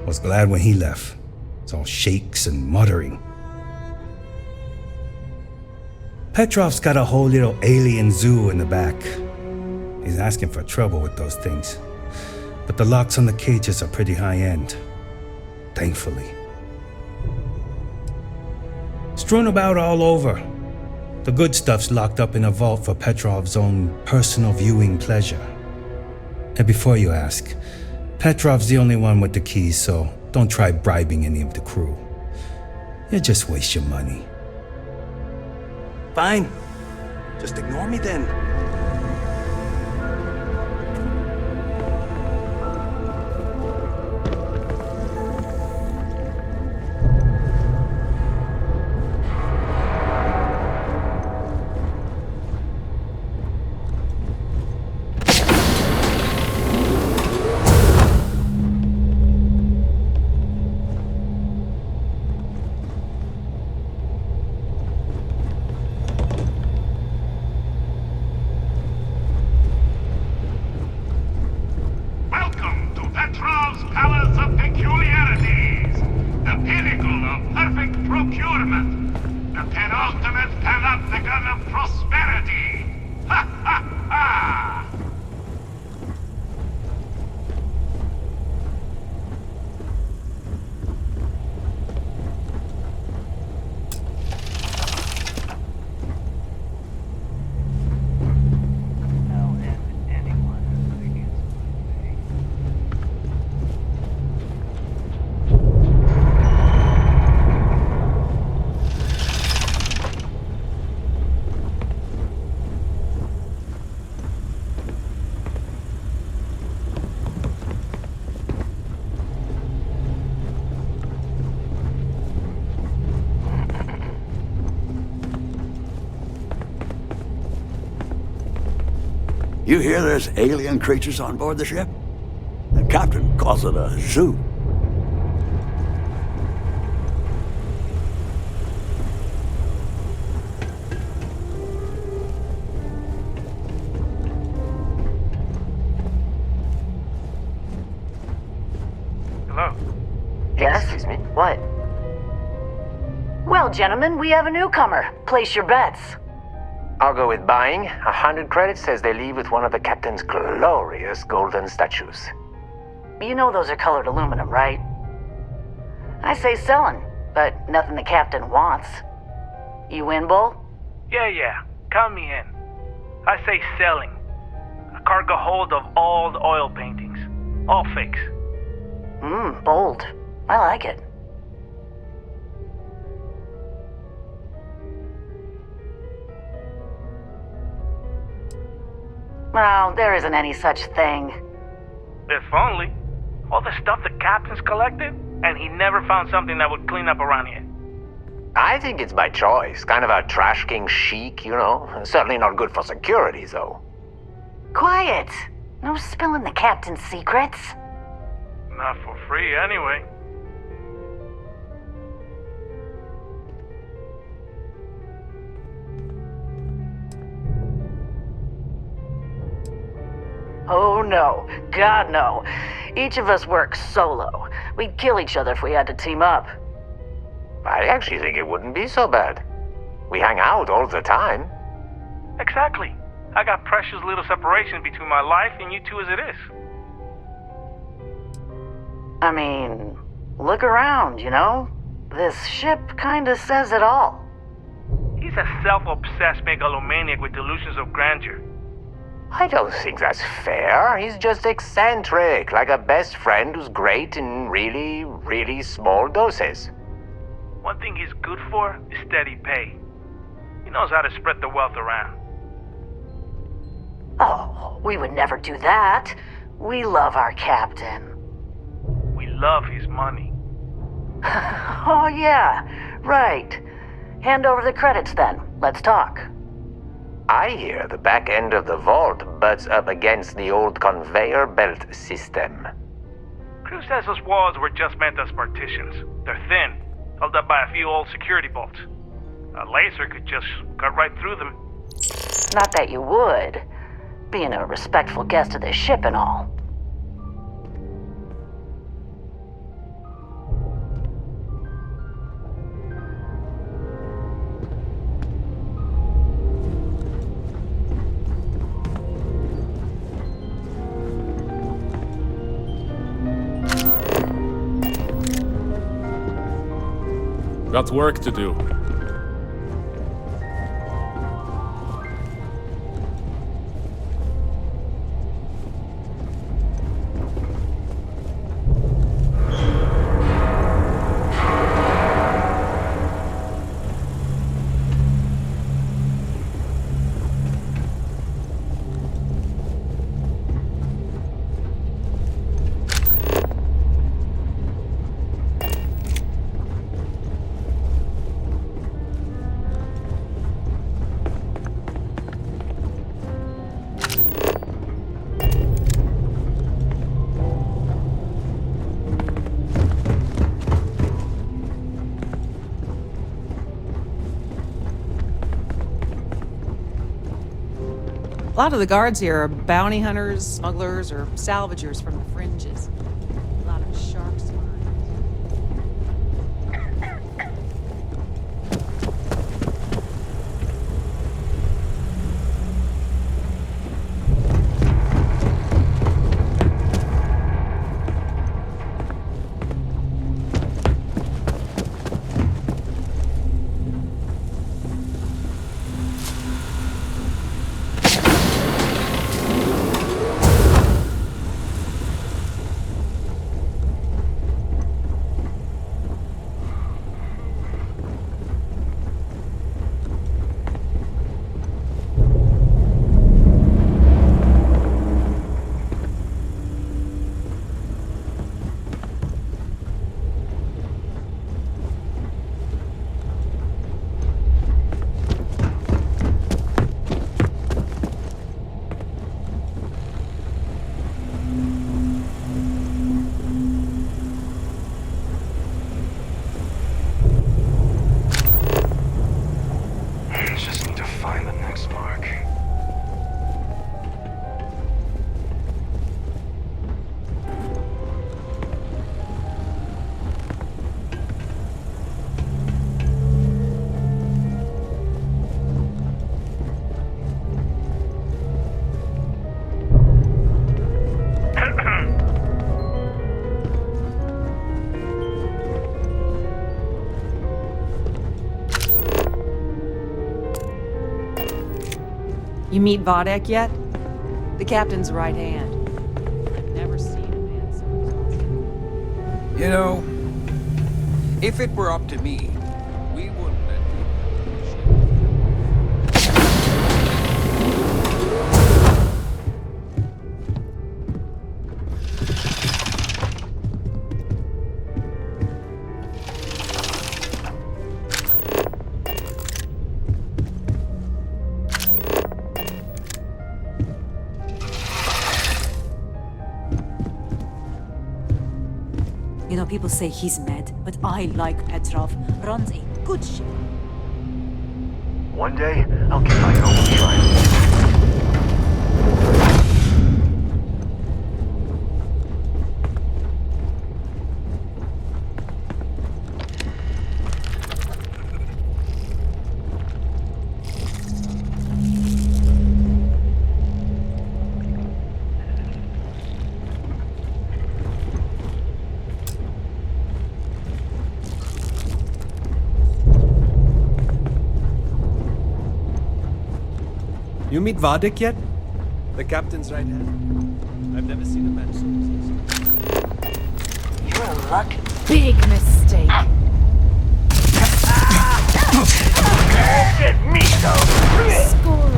Was glad when he left. It's all shakes and muttering. Petrov's got a whole little alien zoo in the back. He's asking for trouble with those things. But the locks on the cages are pretty high-end. Thankfully. Strewn about all over. The good stuff's locked up in a vault for Petrov's own personal viewing pleasure. And before you ask, Petrov's the only one with the keys, so don't try bribing any of the crew. You'll just waste your money. Fine. Just ignore me then. You hear there's alien creatures on board the ship? The captain calls it a zoo. Hello? Yes? Excuse me? What? Well, gentlemen, we have a newcomer. Place your bets. I'll go with buying. 100 credits says they leave with one of the captain's glorious golden statues. You know those are colored aluminum, right? I say selling, but nothing the captain wants. You win, Bull? Yeah. Count me in. I say selling. A cargo hold of all the oil paintings. All fakes. Bold. I like it. Well, there isn't any such thing. If only. All the stuff the captain's collected, and he never found something that would clean up around here. I think it's by choice. Kind of a trash king chic, you know? Certainly not good for security, though. Quiet! No spilling the captain's secrets. Not for free, anyway. Oh no. God no. Each of us works solo. We'd kill each other if we had to team up. I actually think it wouldn't be so bad. We hang out all the time. Exactly. I got precious little separation between my life and you two as it is. I mean, look around, you know? This ship kinda says it all. He's a self-obsessed megalomaniac with delusions of grandeur. I don't think that's fair. He's just eccentric, like a best friend who's great in really, really small doses. One thing he's good for is steady pay. He knows how to spread the wealth around. Oh, we would never do that. We love our captain. We love his money. Oh yeah, right. Hand over the credits then. Let's talk. I hear the back end of the vault butts up against the old conveyor belt system. Crew says those walls were just meant as partitions. They're thin, held up by a few old security bolts. A laser could just cut right through them. Not that you would, being a respectful guest of this ship and all. Got work to do. A lot of the guards here are bounty hunters, smugglers, or salvagers from the fringes. A lot of sharks. You meet Vodek yet? The captain's right hand. I've never seen a man so exhausted. You know, if it were up to me, we wouldn't let You know, people say he's mad, but I like Petrov. Runs a good ship. One day, I'll get my own trial. You meet Vodek yet? The captain's right hand. I've never seen a man so exhausted. You're a luck. Big mistake. Get me, though! Score.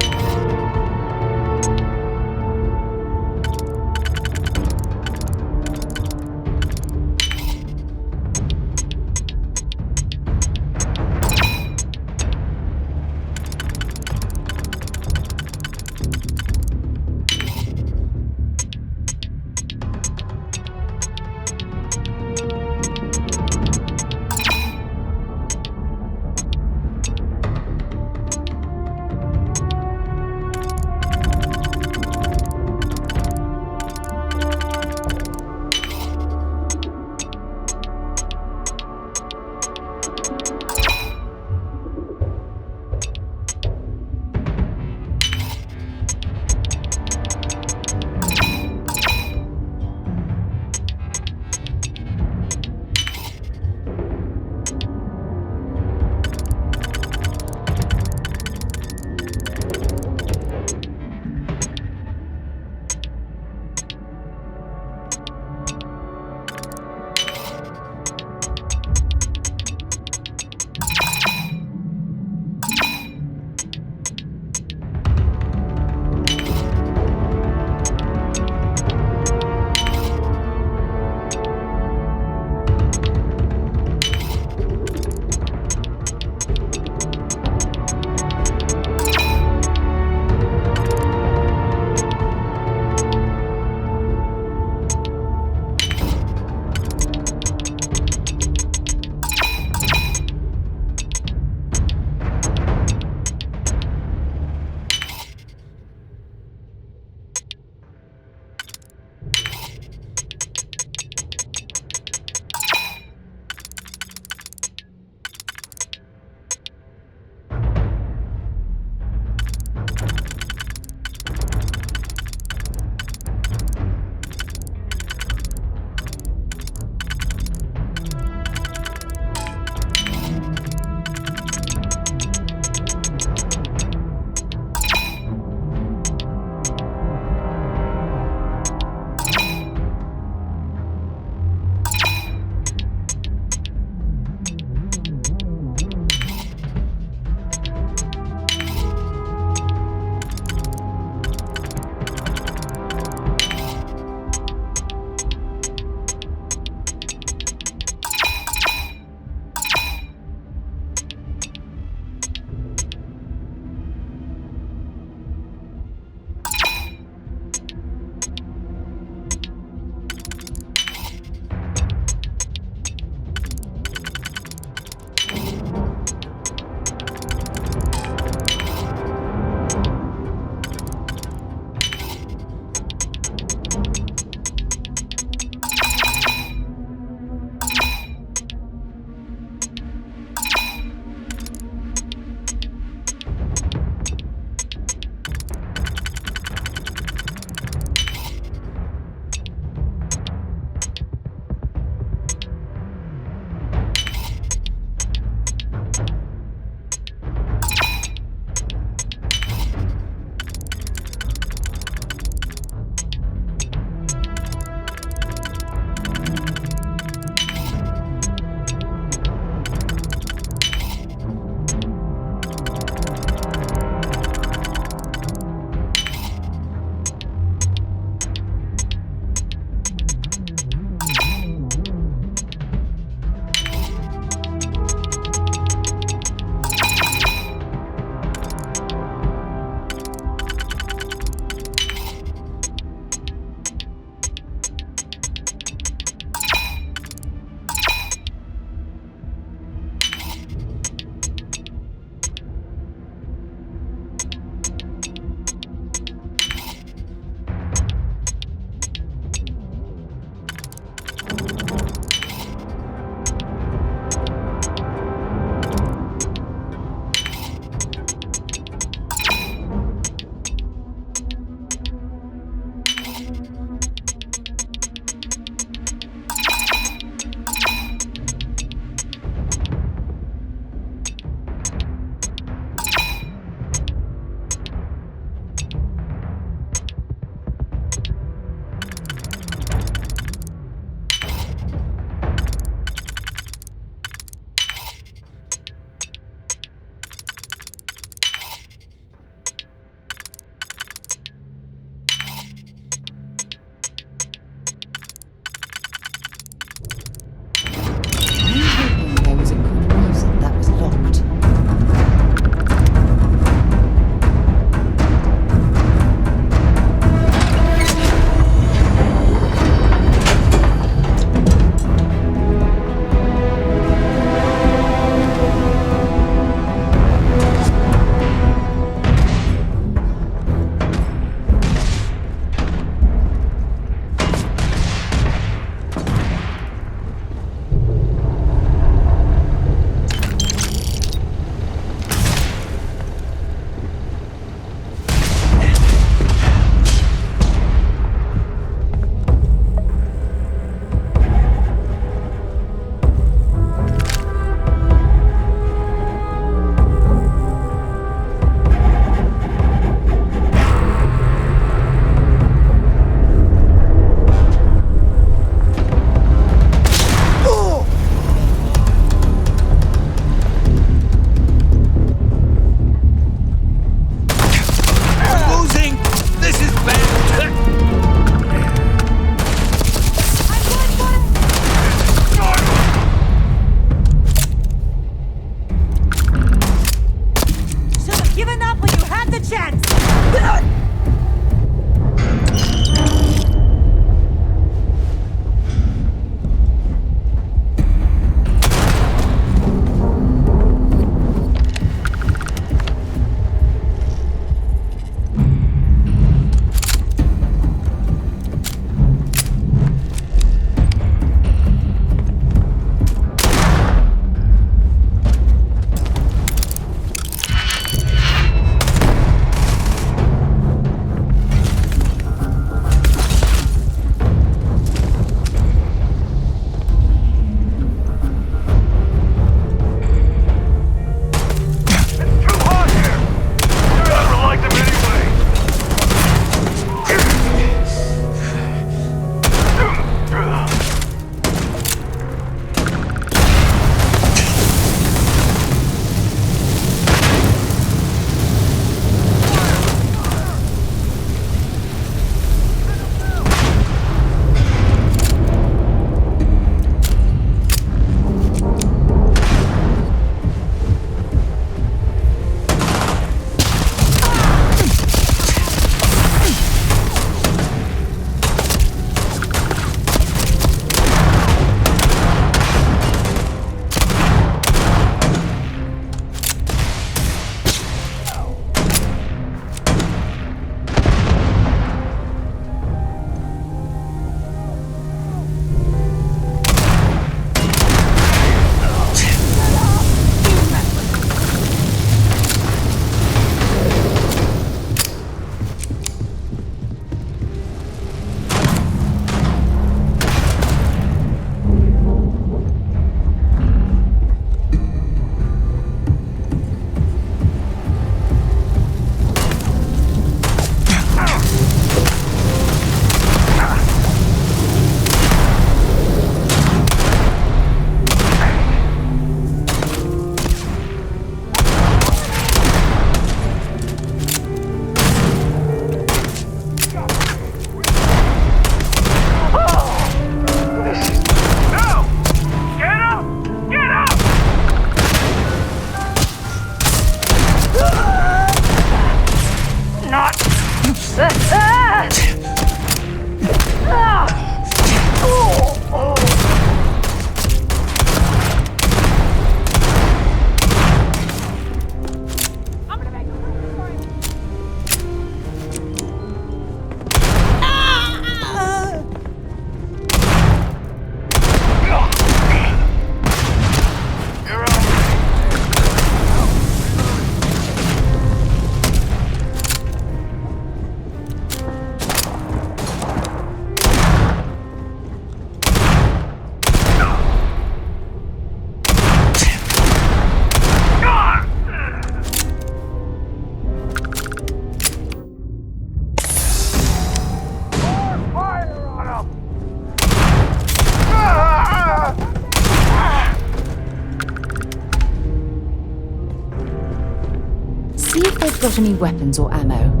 got any weapons or ammo?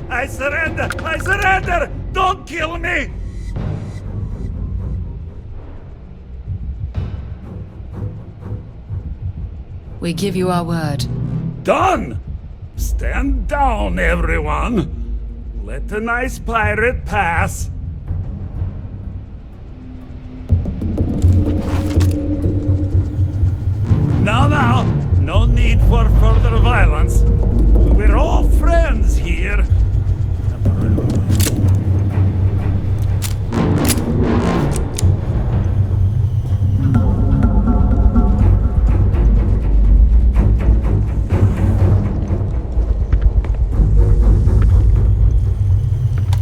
I surrender! Don't kill me! We give you our word. Done! Stand down, everyone! Let a nice pirate pass. Now, no need for further violence. We're all friends here.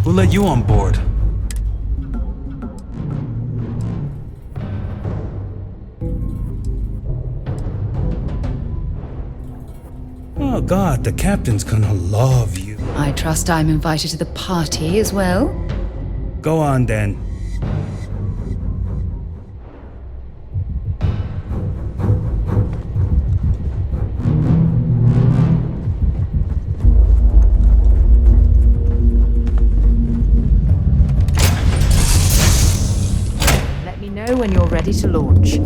We'll let you on board. Oh God, the captain's gonna love you. I trust I'm invited to the party as well. Go on then. Let me know when you're ready to launch.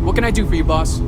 What can I do for you, boss?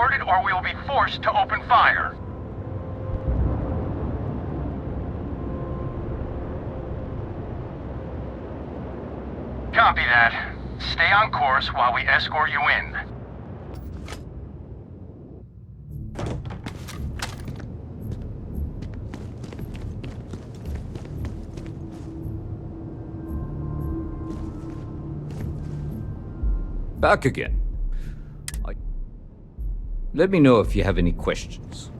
alerted or we will be forced to open fire. Copy that. Stay on course while we escort you in. Back again. Let me know if you have any questions.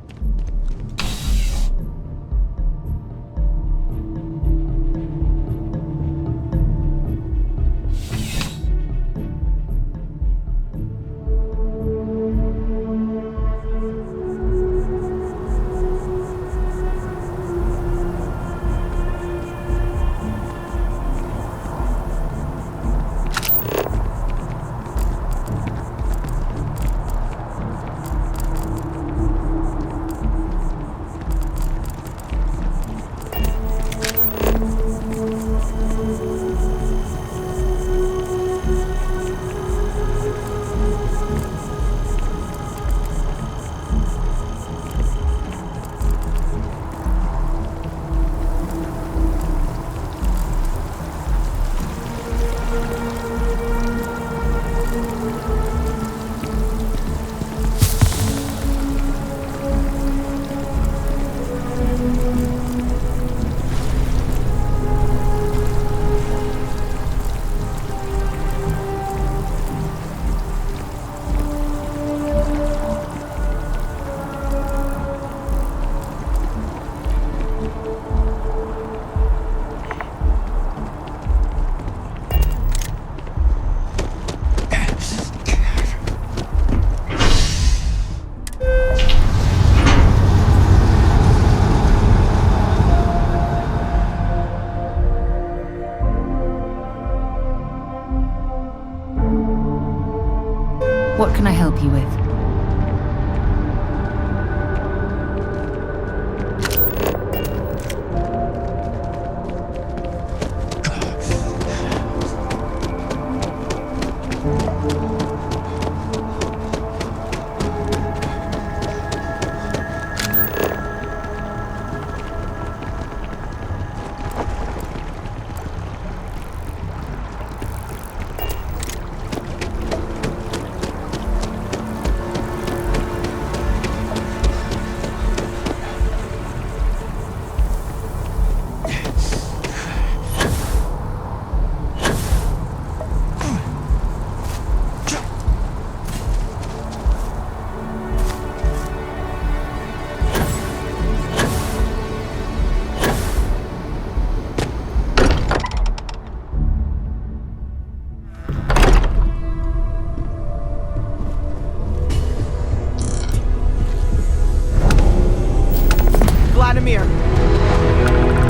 What can I help you with?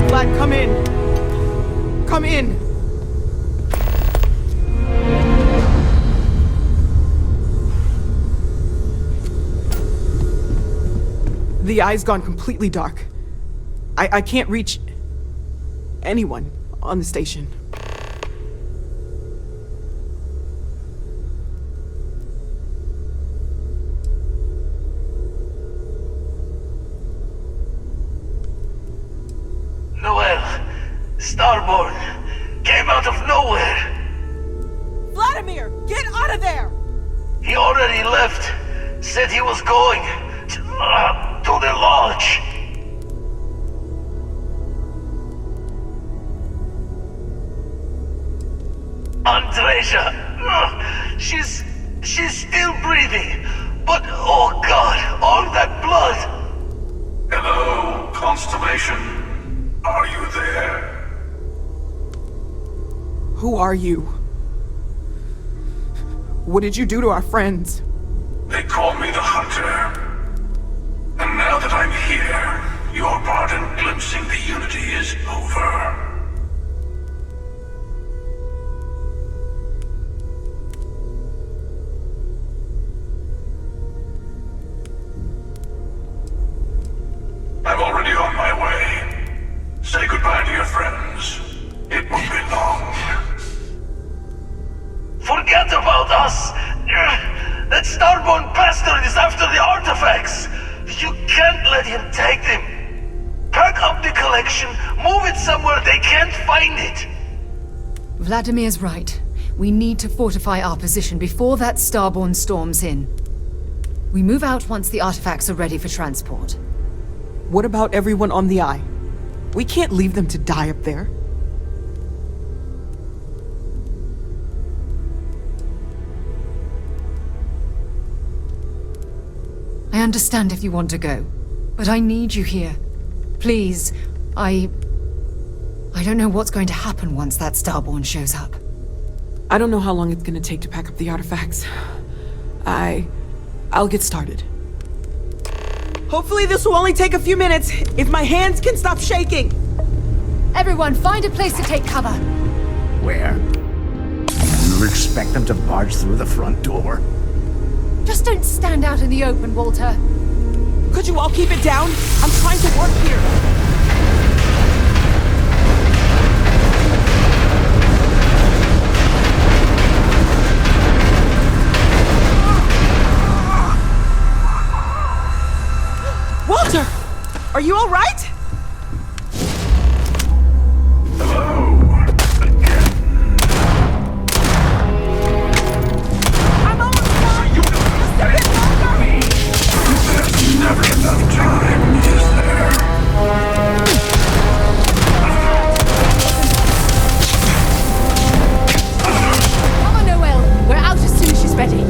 Vlad, come in! Come in! The eye's gone completely dark. I can't reach anyone on the station. Starborn came out of nowhere. Vladimir, get out of there! He already left. Said he was going to the lodge. Andreja, she's still breathing, but oh God, all that blood. Hello, Constellation. Are you there? Who are you? What did you do to our friends? They call me the Hunter. And now that I'm here, your part in glimpsing the Unity is over. I'm already on my way. Say goodbye to your friends. It won't be long. Forget about us. Let's Vladimir's right. We need to fortify our position before that starborn storms in. We move out once the artifacts are ready for transport. What about everyone on the Eye? We can't leave them to die up there. I understand if you want to go, but I need you here. Please, I don't know what's going to happen once that starborn shows up. I don't know how long it's gonna take to pack up the artifacts. I'll get started. Hopefully this will only take a few minutes, if my hands can stop shaking! Everyone, find a place to take cover! Where? You expect them to barge through the front door? Just don't stand out in the open, Walter. Could you all keep it down? I'm trying to work here. Walter! Are you all right? Never enough time, is there? Come on, Noelle. We're out as soon as she's ready.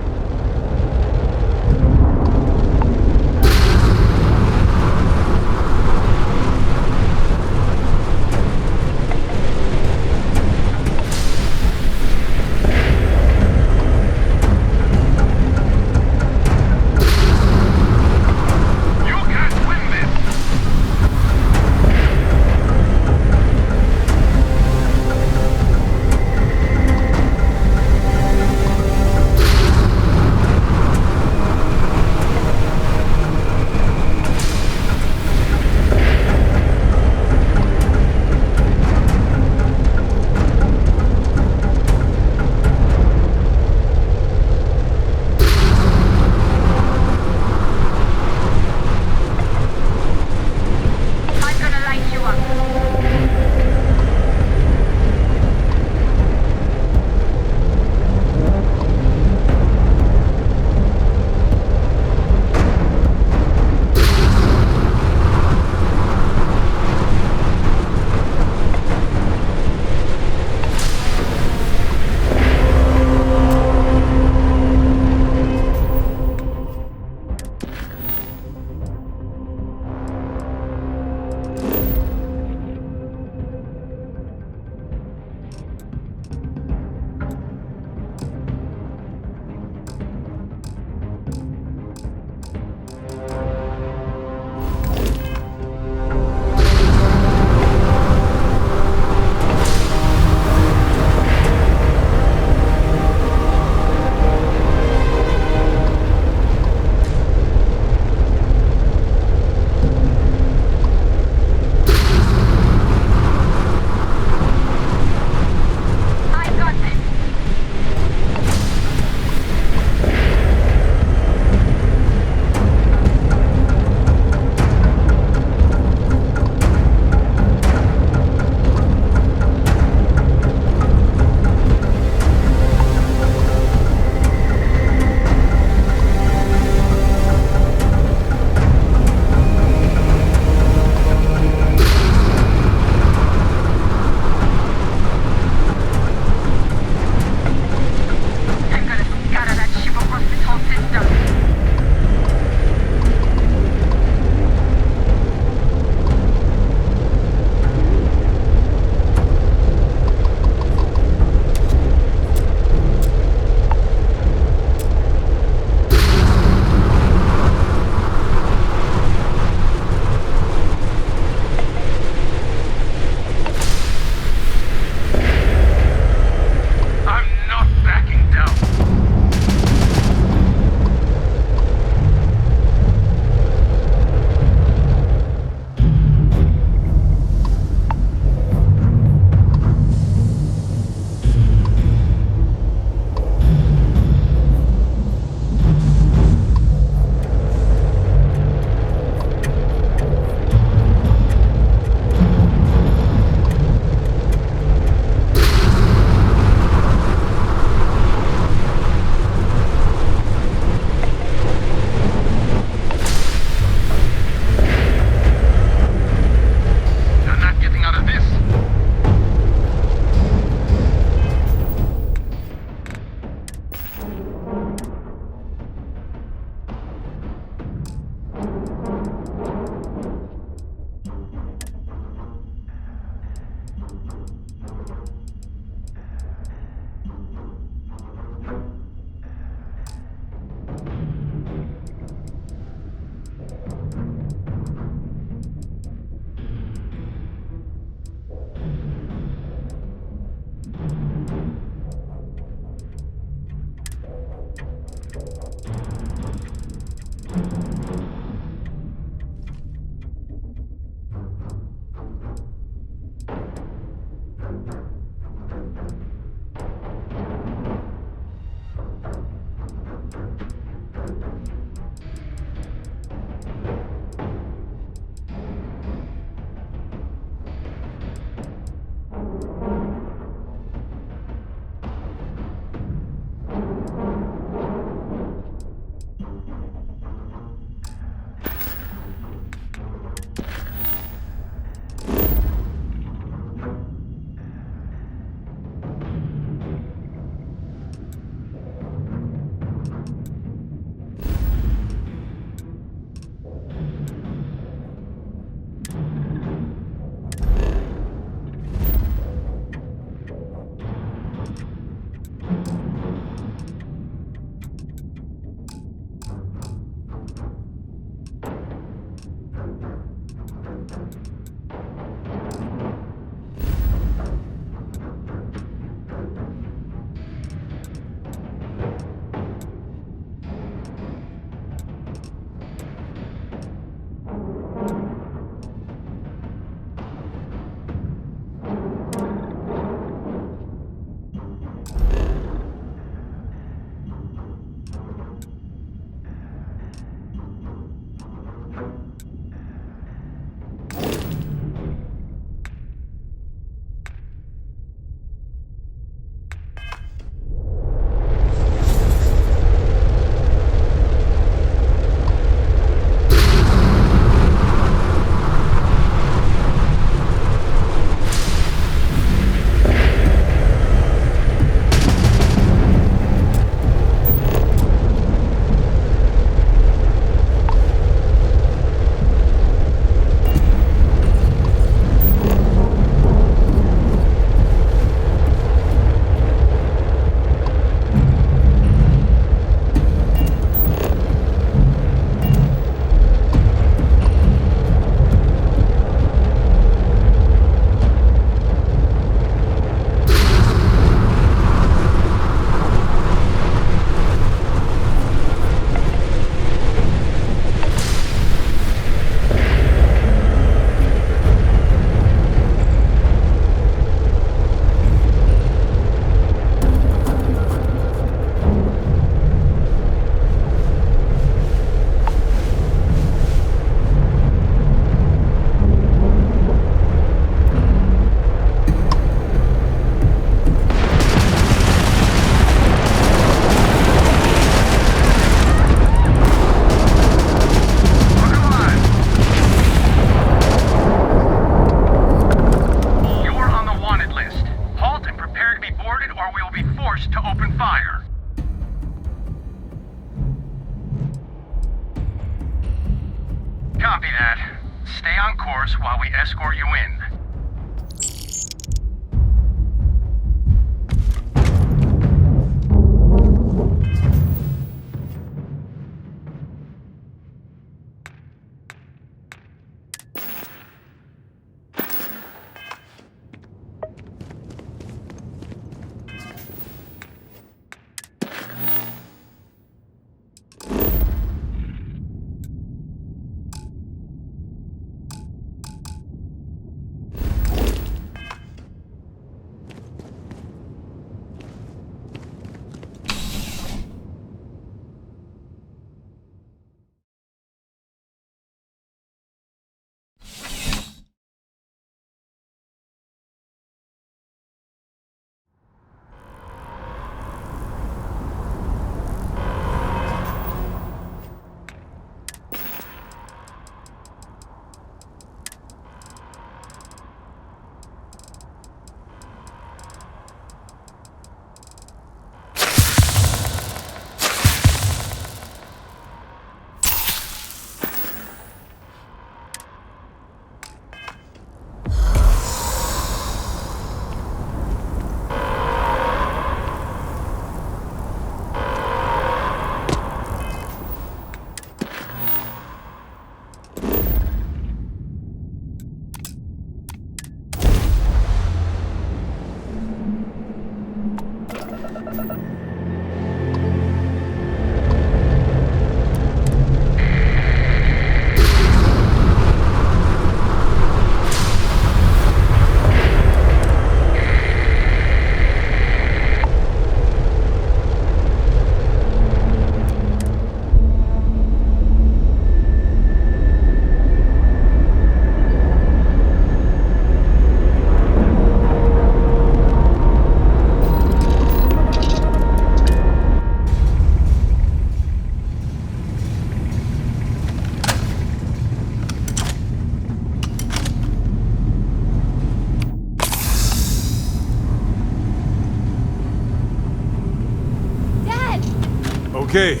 Okay,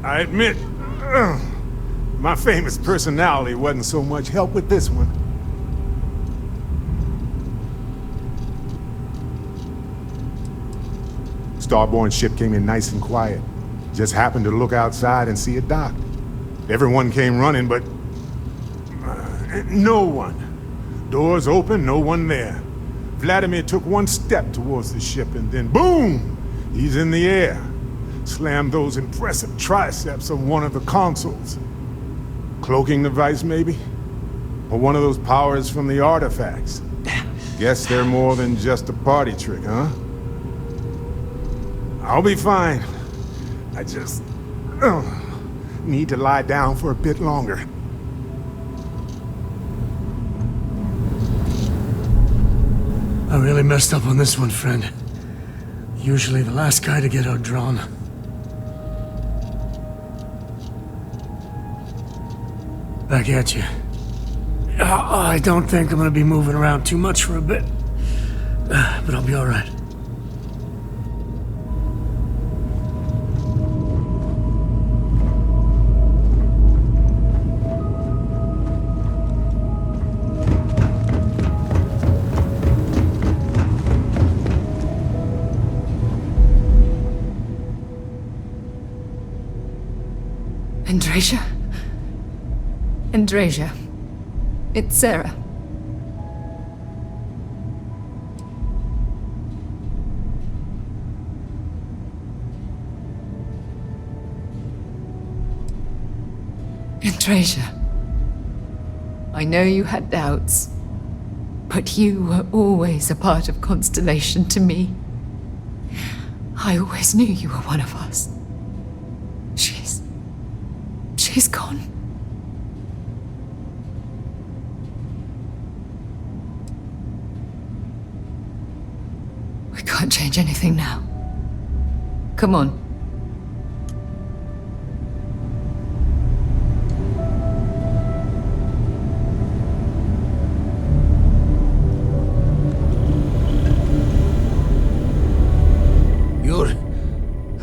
I admit, my famous personality wasn't so much help with this one. Starborn ship came in nice and quiet. Just happened to look outside and see it docked. Everyone came running, but no one. Doors open, no one there. Vladimir took one step towards the ship and then boom! He's in the air. Slammed those impressive triceps on one of the consoles. Cloaking device, maybe? Or one of those powers from the artifacts. Guess they're more than just a party trick, huh? I'll be fine. I just need to lie down for a bit longer. I really messed up on this one, friend. Usually the last guy to get outdrawn. Back at you. I don't think I'm gonna be moving around too much for a bit. But I'll be alright. Andrasia? Andrasia. It's Sarah. Andrasia. I know you had doubts, but you were always a part of Constellation to me. I always knew you were one of us. She's gone. We can't change anything now. Come on. You're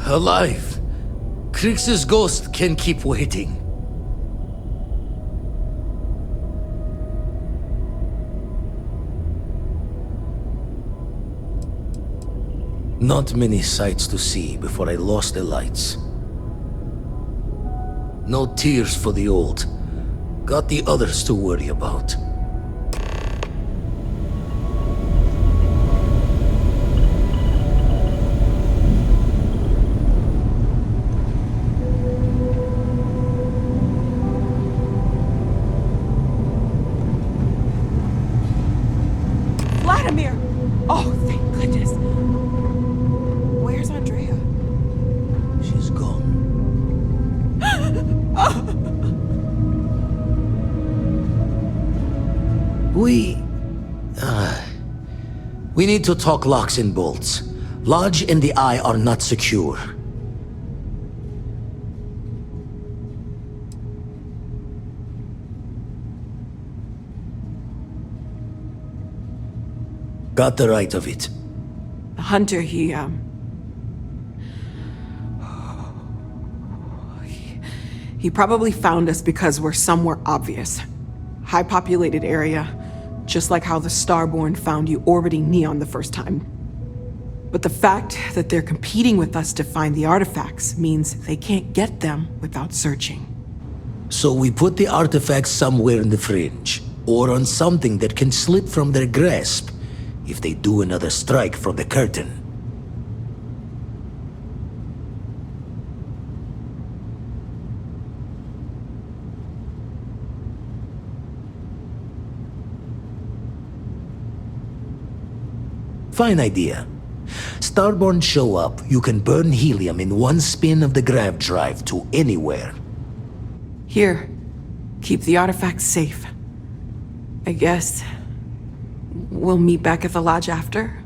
alive. Krix's ghost can keep waiting. Not many sights to see before I lost the lights. No tears for the old. Got the others to worry about. Vladimir! Oh, thank goodness. Where's Andrea? She's gone. We need to talk locks and bolts. Lodge and the Eye are not secure. Got the right of it. Hunter, he probably found us because we're somewhere obvious. High-populated area, just like how the Starborn found you orbiting Neon the first time. But the fact that they're competing with us to find the artifacts means they can't get them without searching. So we put the artifacts somewhere in the fringe, or on something that can slip from their grasp if they do another strike from the curtain. Fine idea. Starborn show up, you can burn helium in one spin of the grav drive to anywhere. Here, keep the artifacts safe. I guess we'll meet back at the lodge after.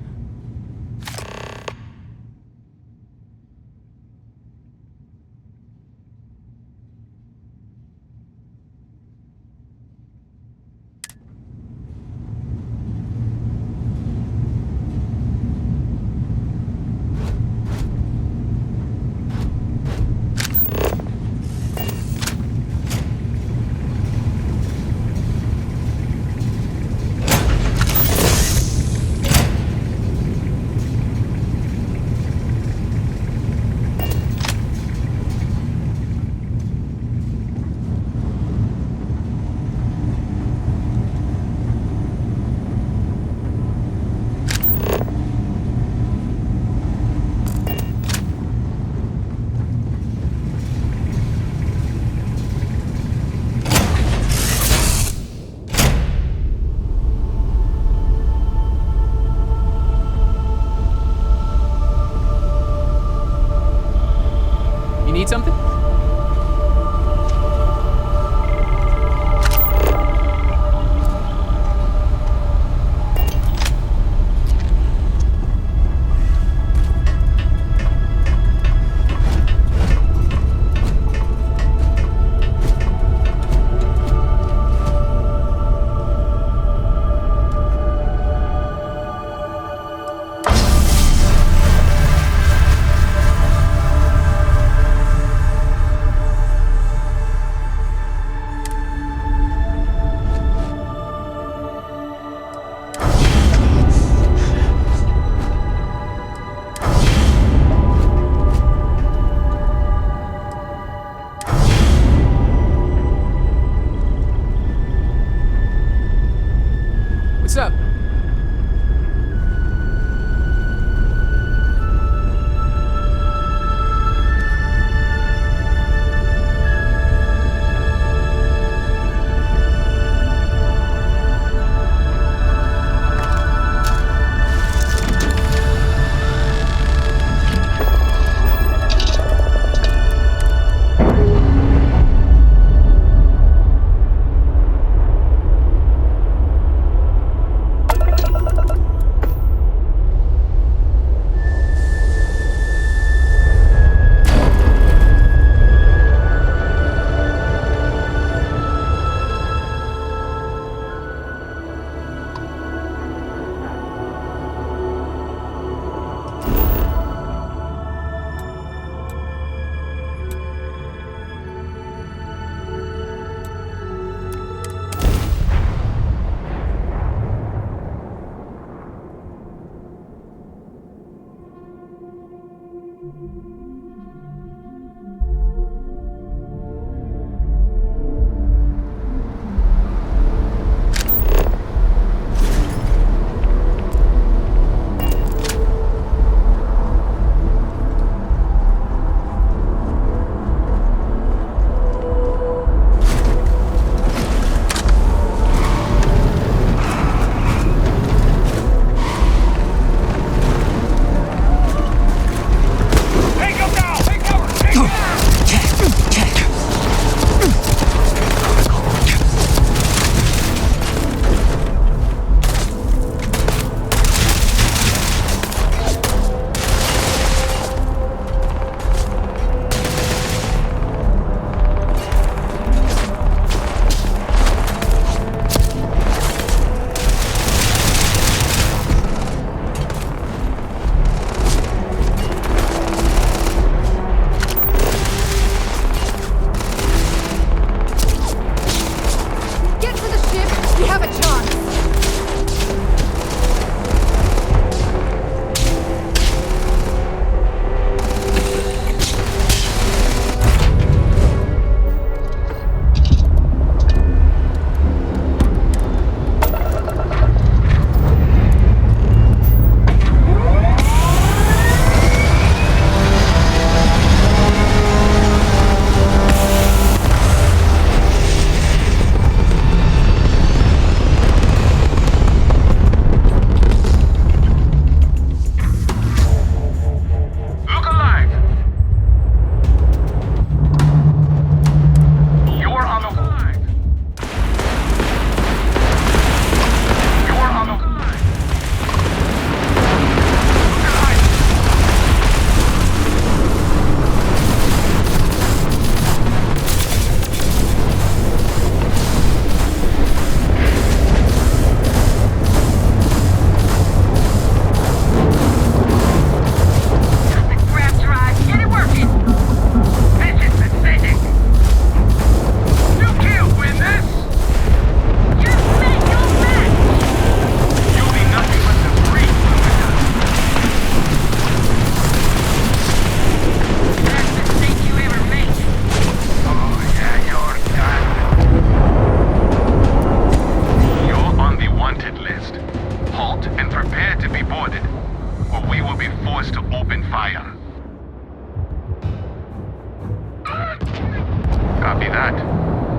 Copy that.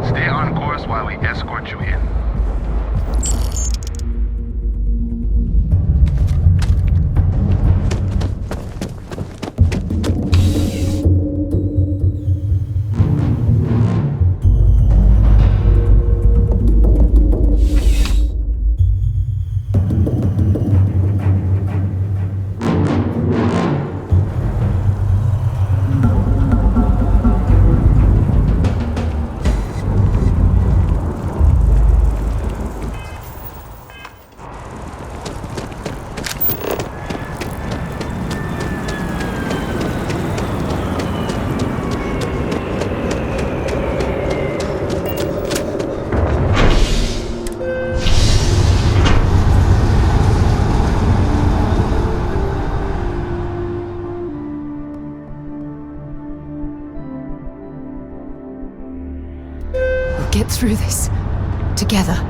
Stay on course while we escort you in. Get through this. Together.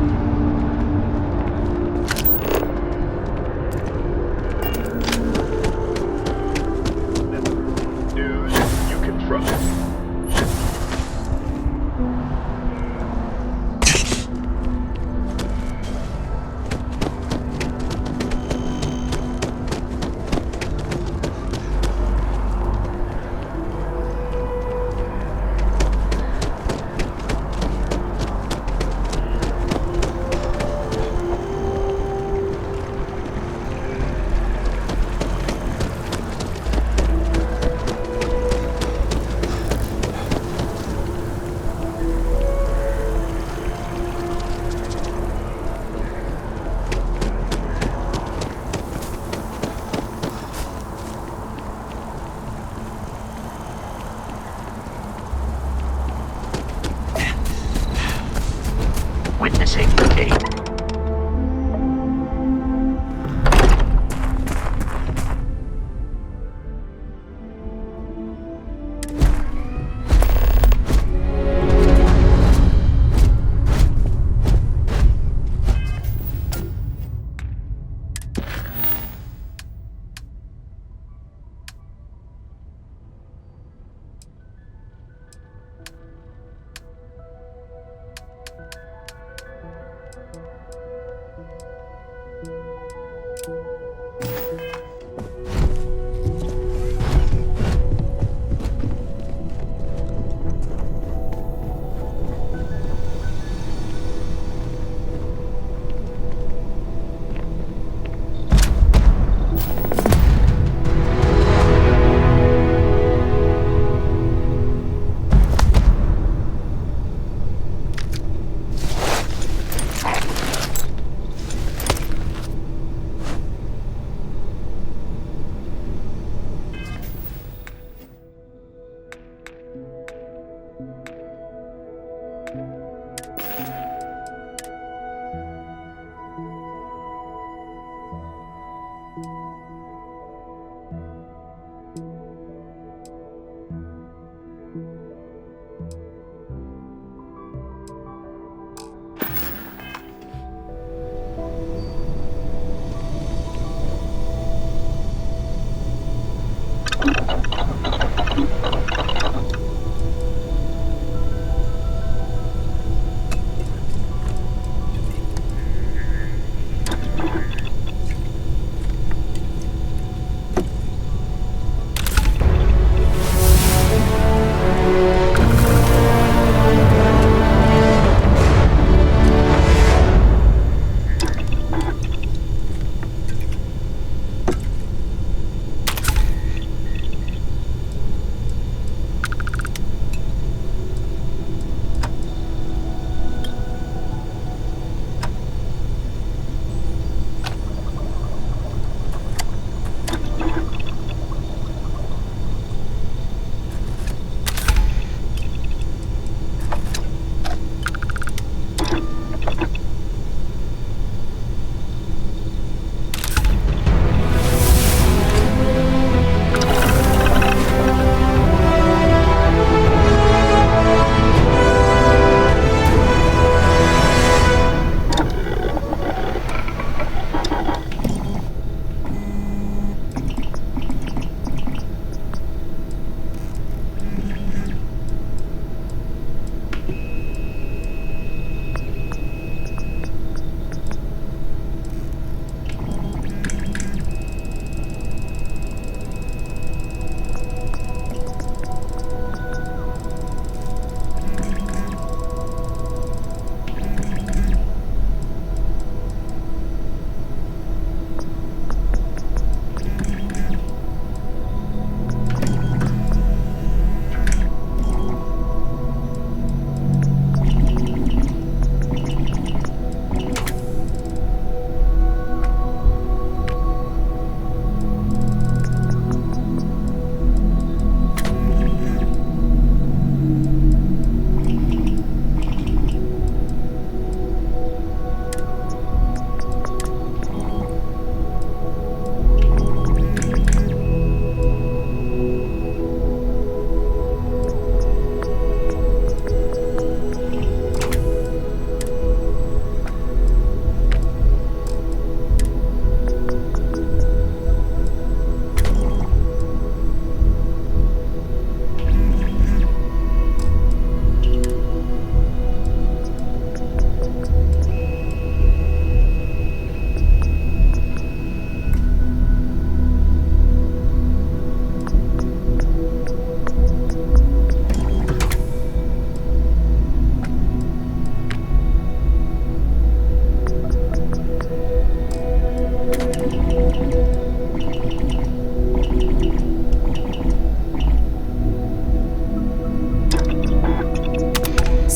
News you can trust.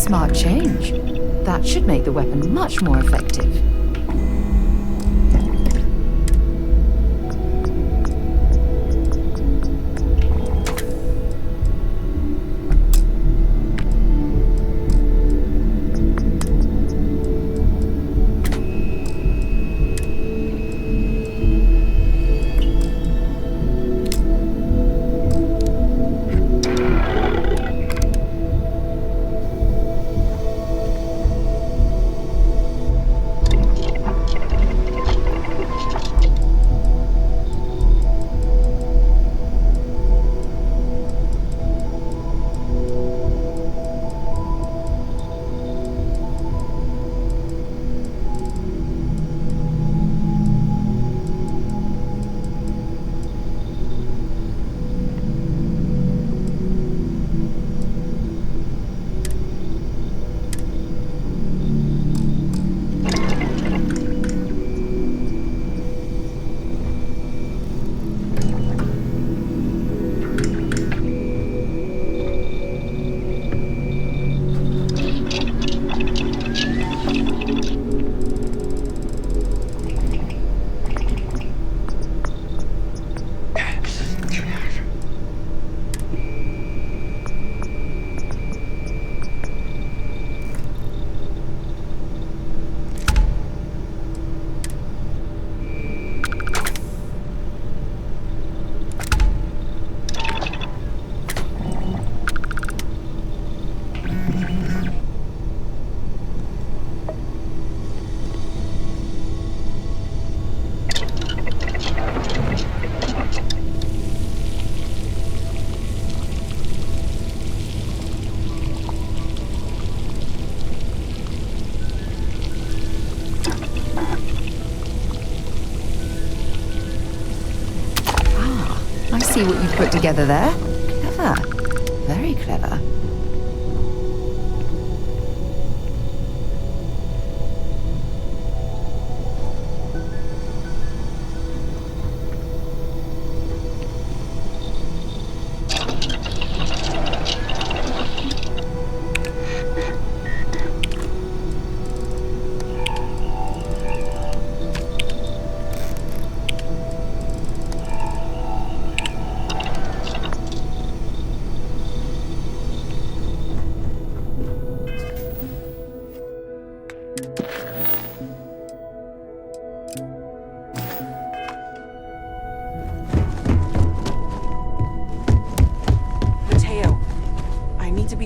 Smart change. That should make the weapon much more effective. see what you've put together there. Clever. Very clever.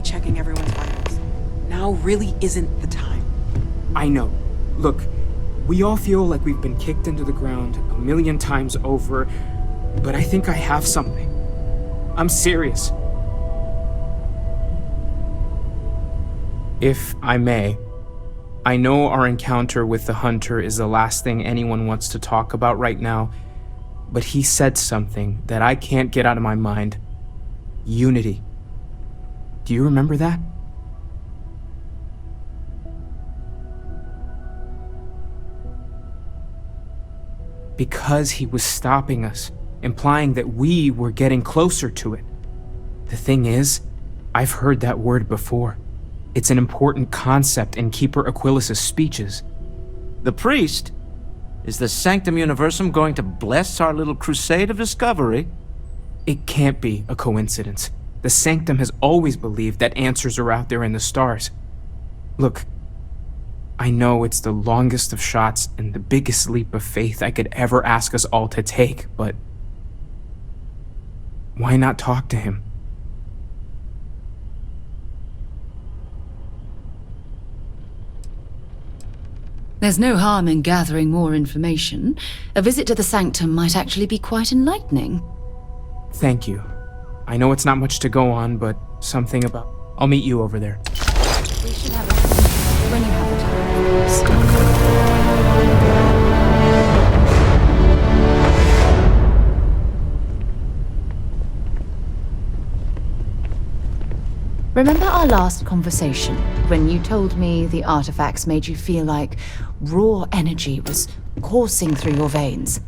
Checking everyone's vitals. Now really isn't the time. I know. Look, we all feel like we've been kicked into the ground 1,000,000 times over, but I think I have something. I'm serious. If I may, I know our encounter with the Hunter is the last thing anyone wants to talk about right now, but he said something that I can't get out of my mind. Unity. Do you remember that? Because he was stopping us, implying that we were getting closer to it. The thing is, I've heard that word before. It's an important concept in Keeper Aquilas's speeches. The priest? Is the Sanctum Universum going to bless our little crusade of discovery? It can't be a coincidence. The Sanctum has always believed that answers are out there in the stars. Look, I know it's the longest of shots and the biggest leap of faith I could ever ask us all to take, but why not talk to him? There's no harm in gathering more information. A visit to the Sanctum might actually be quite enlightening. Thank you. I know it's not much to go on, but something about... I'll meet you over there. We should have a when you have the time. Remember our last conversation, when you told me the artifacts made you feel like raw energy was coursing through your veins?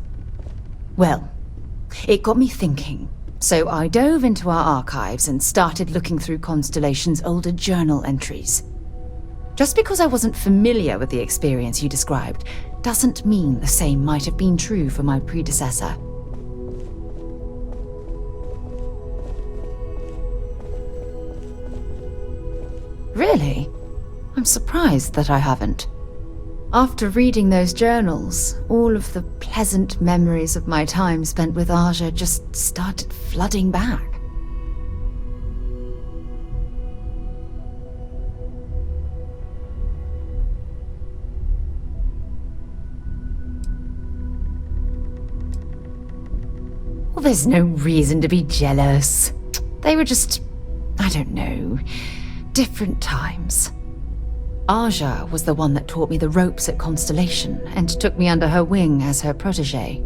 Well, it got me thinking. So I dove into our archives and started looking through Constellation's older journal entries. Just because I wasn't familiar with the experience you described doesn't mean the same might have been true for my predecessor. Really? I'm surprised that I haven't. After reading those journals, all of the pleasant memories of my time spent with Aja just started flooding back. Well, there's no reason to be jealous. They were just, I don't know, different times. Aja was the one that taught me the ropes at Constellation and took me under her wing as her protege.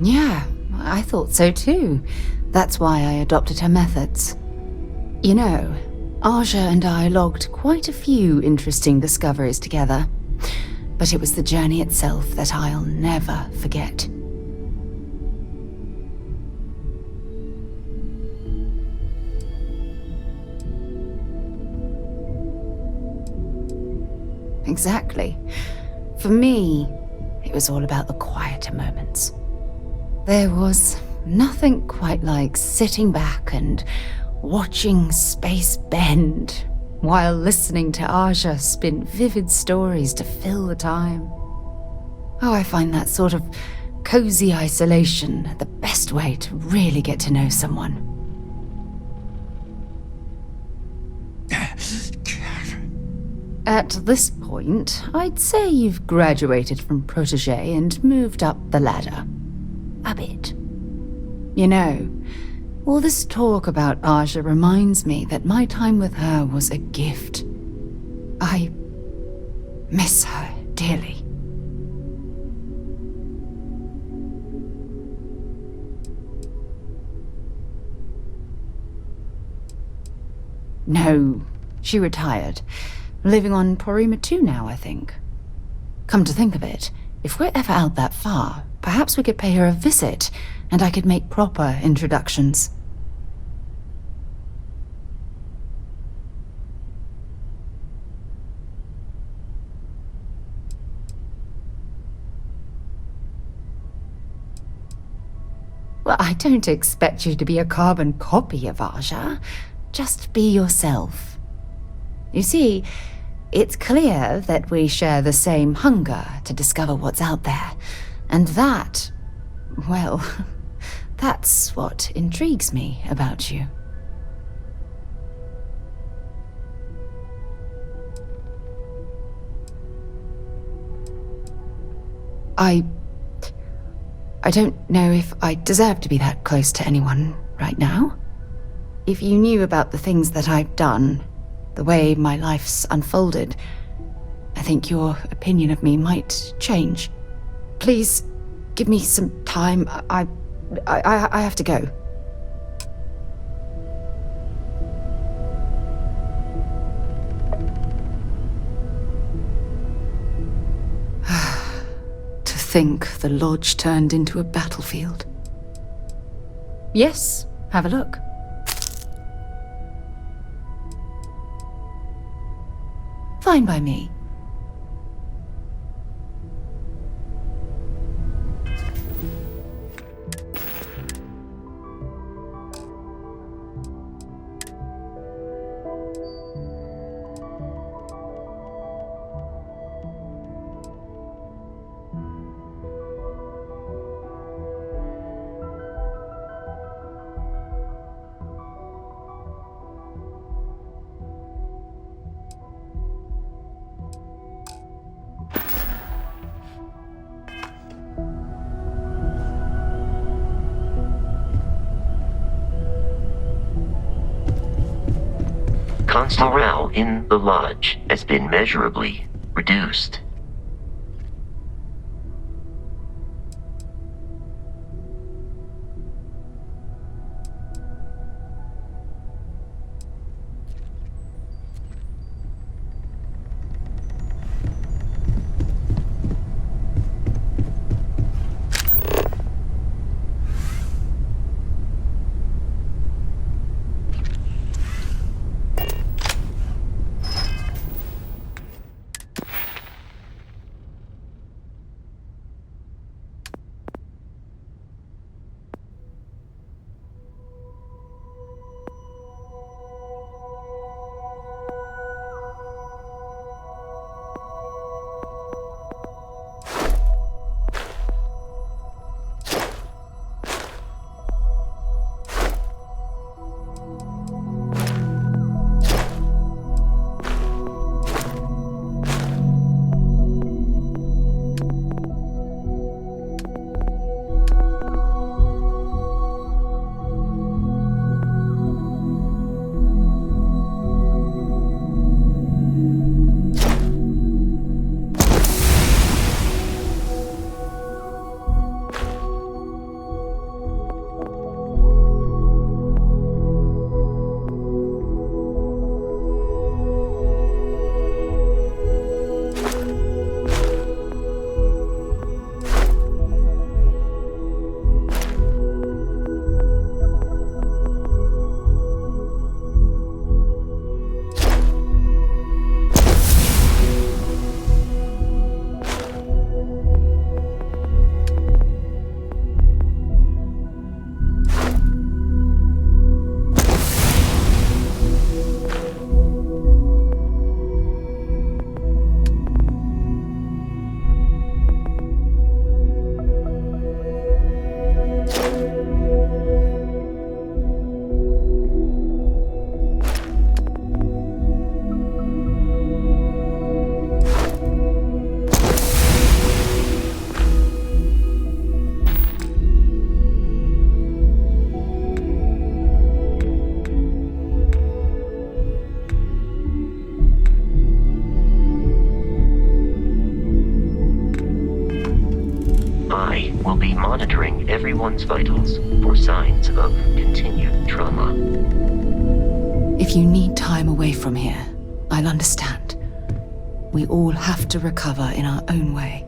Yeah, I thought so too. That's why I adopted her methods. You know, Aja and I logged quite a few interesting discoveries together, but it was the journey itself that I'll never forget. Exactly. For me, it was all about the quieter moments. There was nothing quite like sitting back and watching space bend while listening to Aja spin vivid stories to fill the time. Oh, I find that sort of cozy isolation the best way to really get to know someone. At this point, I'd say you've graduated from protege and moved up the ladder. A bit. You know, all this talk about Aja reminds me that my time with her was a gift. I miss her dearly. No, she retired. Living on Porima 2 now, I think. Come to think of it, if we're ever out that far, perhaps we could pay her a visit, and I could make proper introductions. Well, I don't expect you to be a carbon copy of Aja. Just be yourself. You see, it's clear that we share the same hunger to discover what's out there. And that, well, that's what intrigues me about you. I don't know if I deserve to be that close to anyone right now. If you knew about the things that I've done, the way my life's unfolded, I think your opinion of me might change. Please, give me some time. I have to go. To think the lodge turned into a battlefield. Yes, have a look. Fine by me. Morale in the lodge has been measurably reduced. monitoring everyone's vitals for signs of continued trauma. If you need time away from here, I'll understand. We all have to recover in our own way.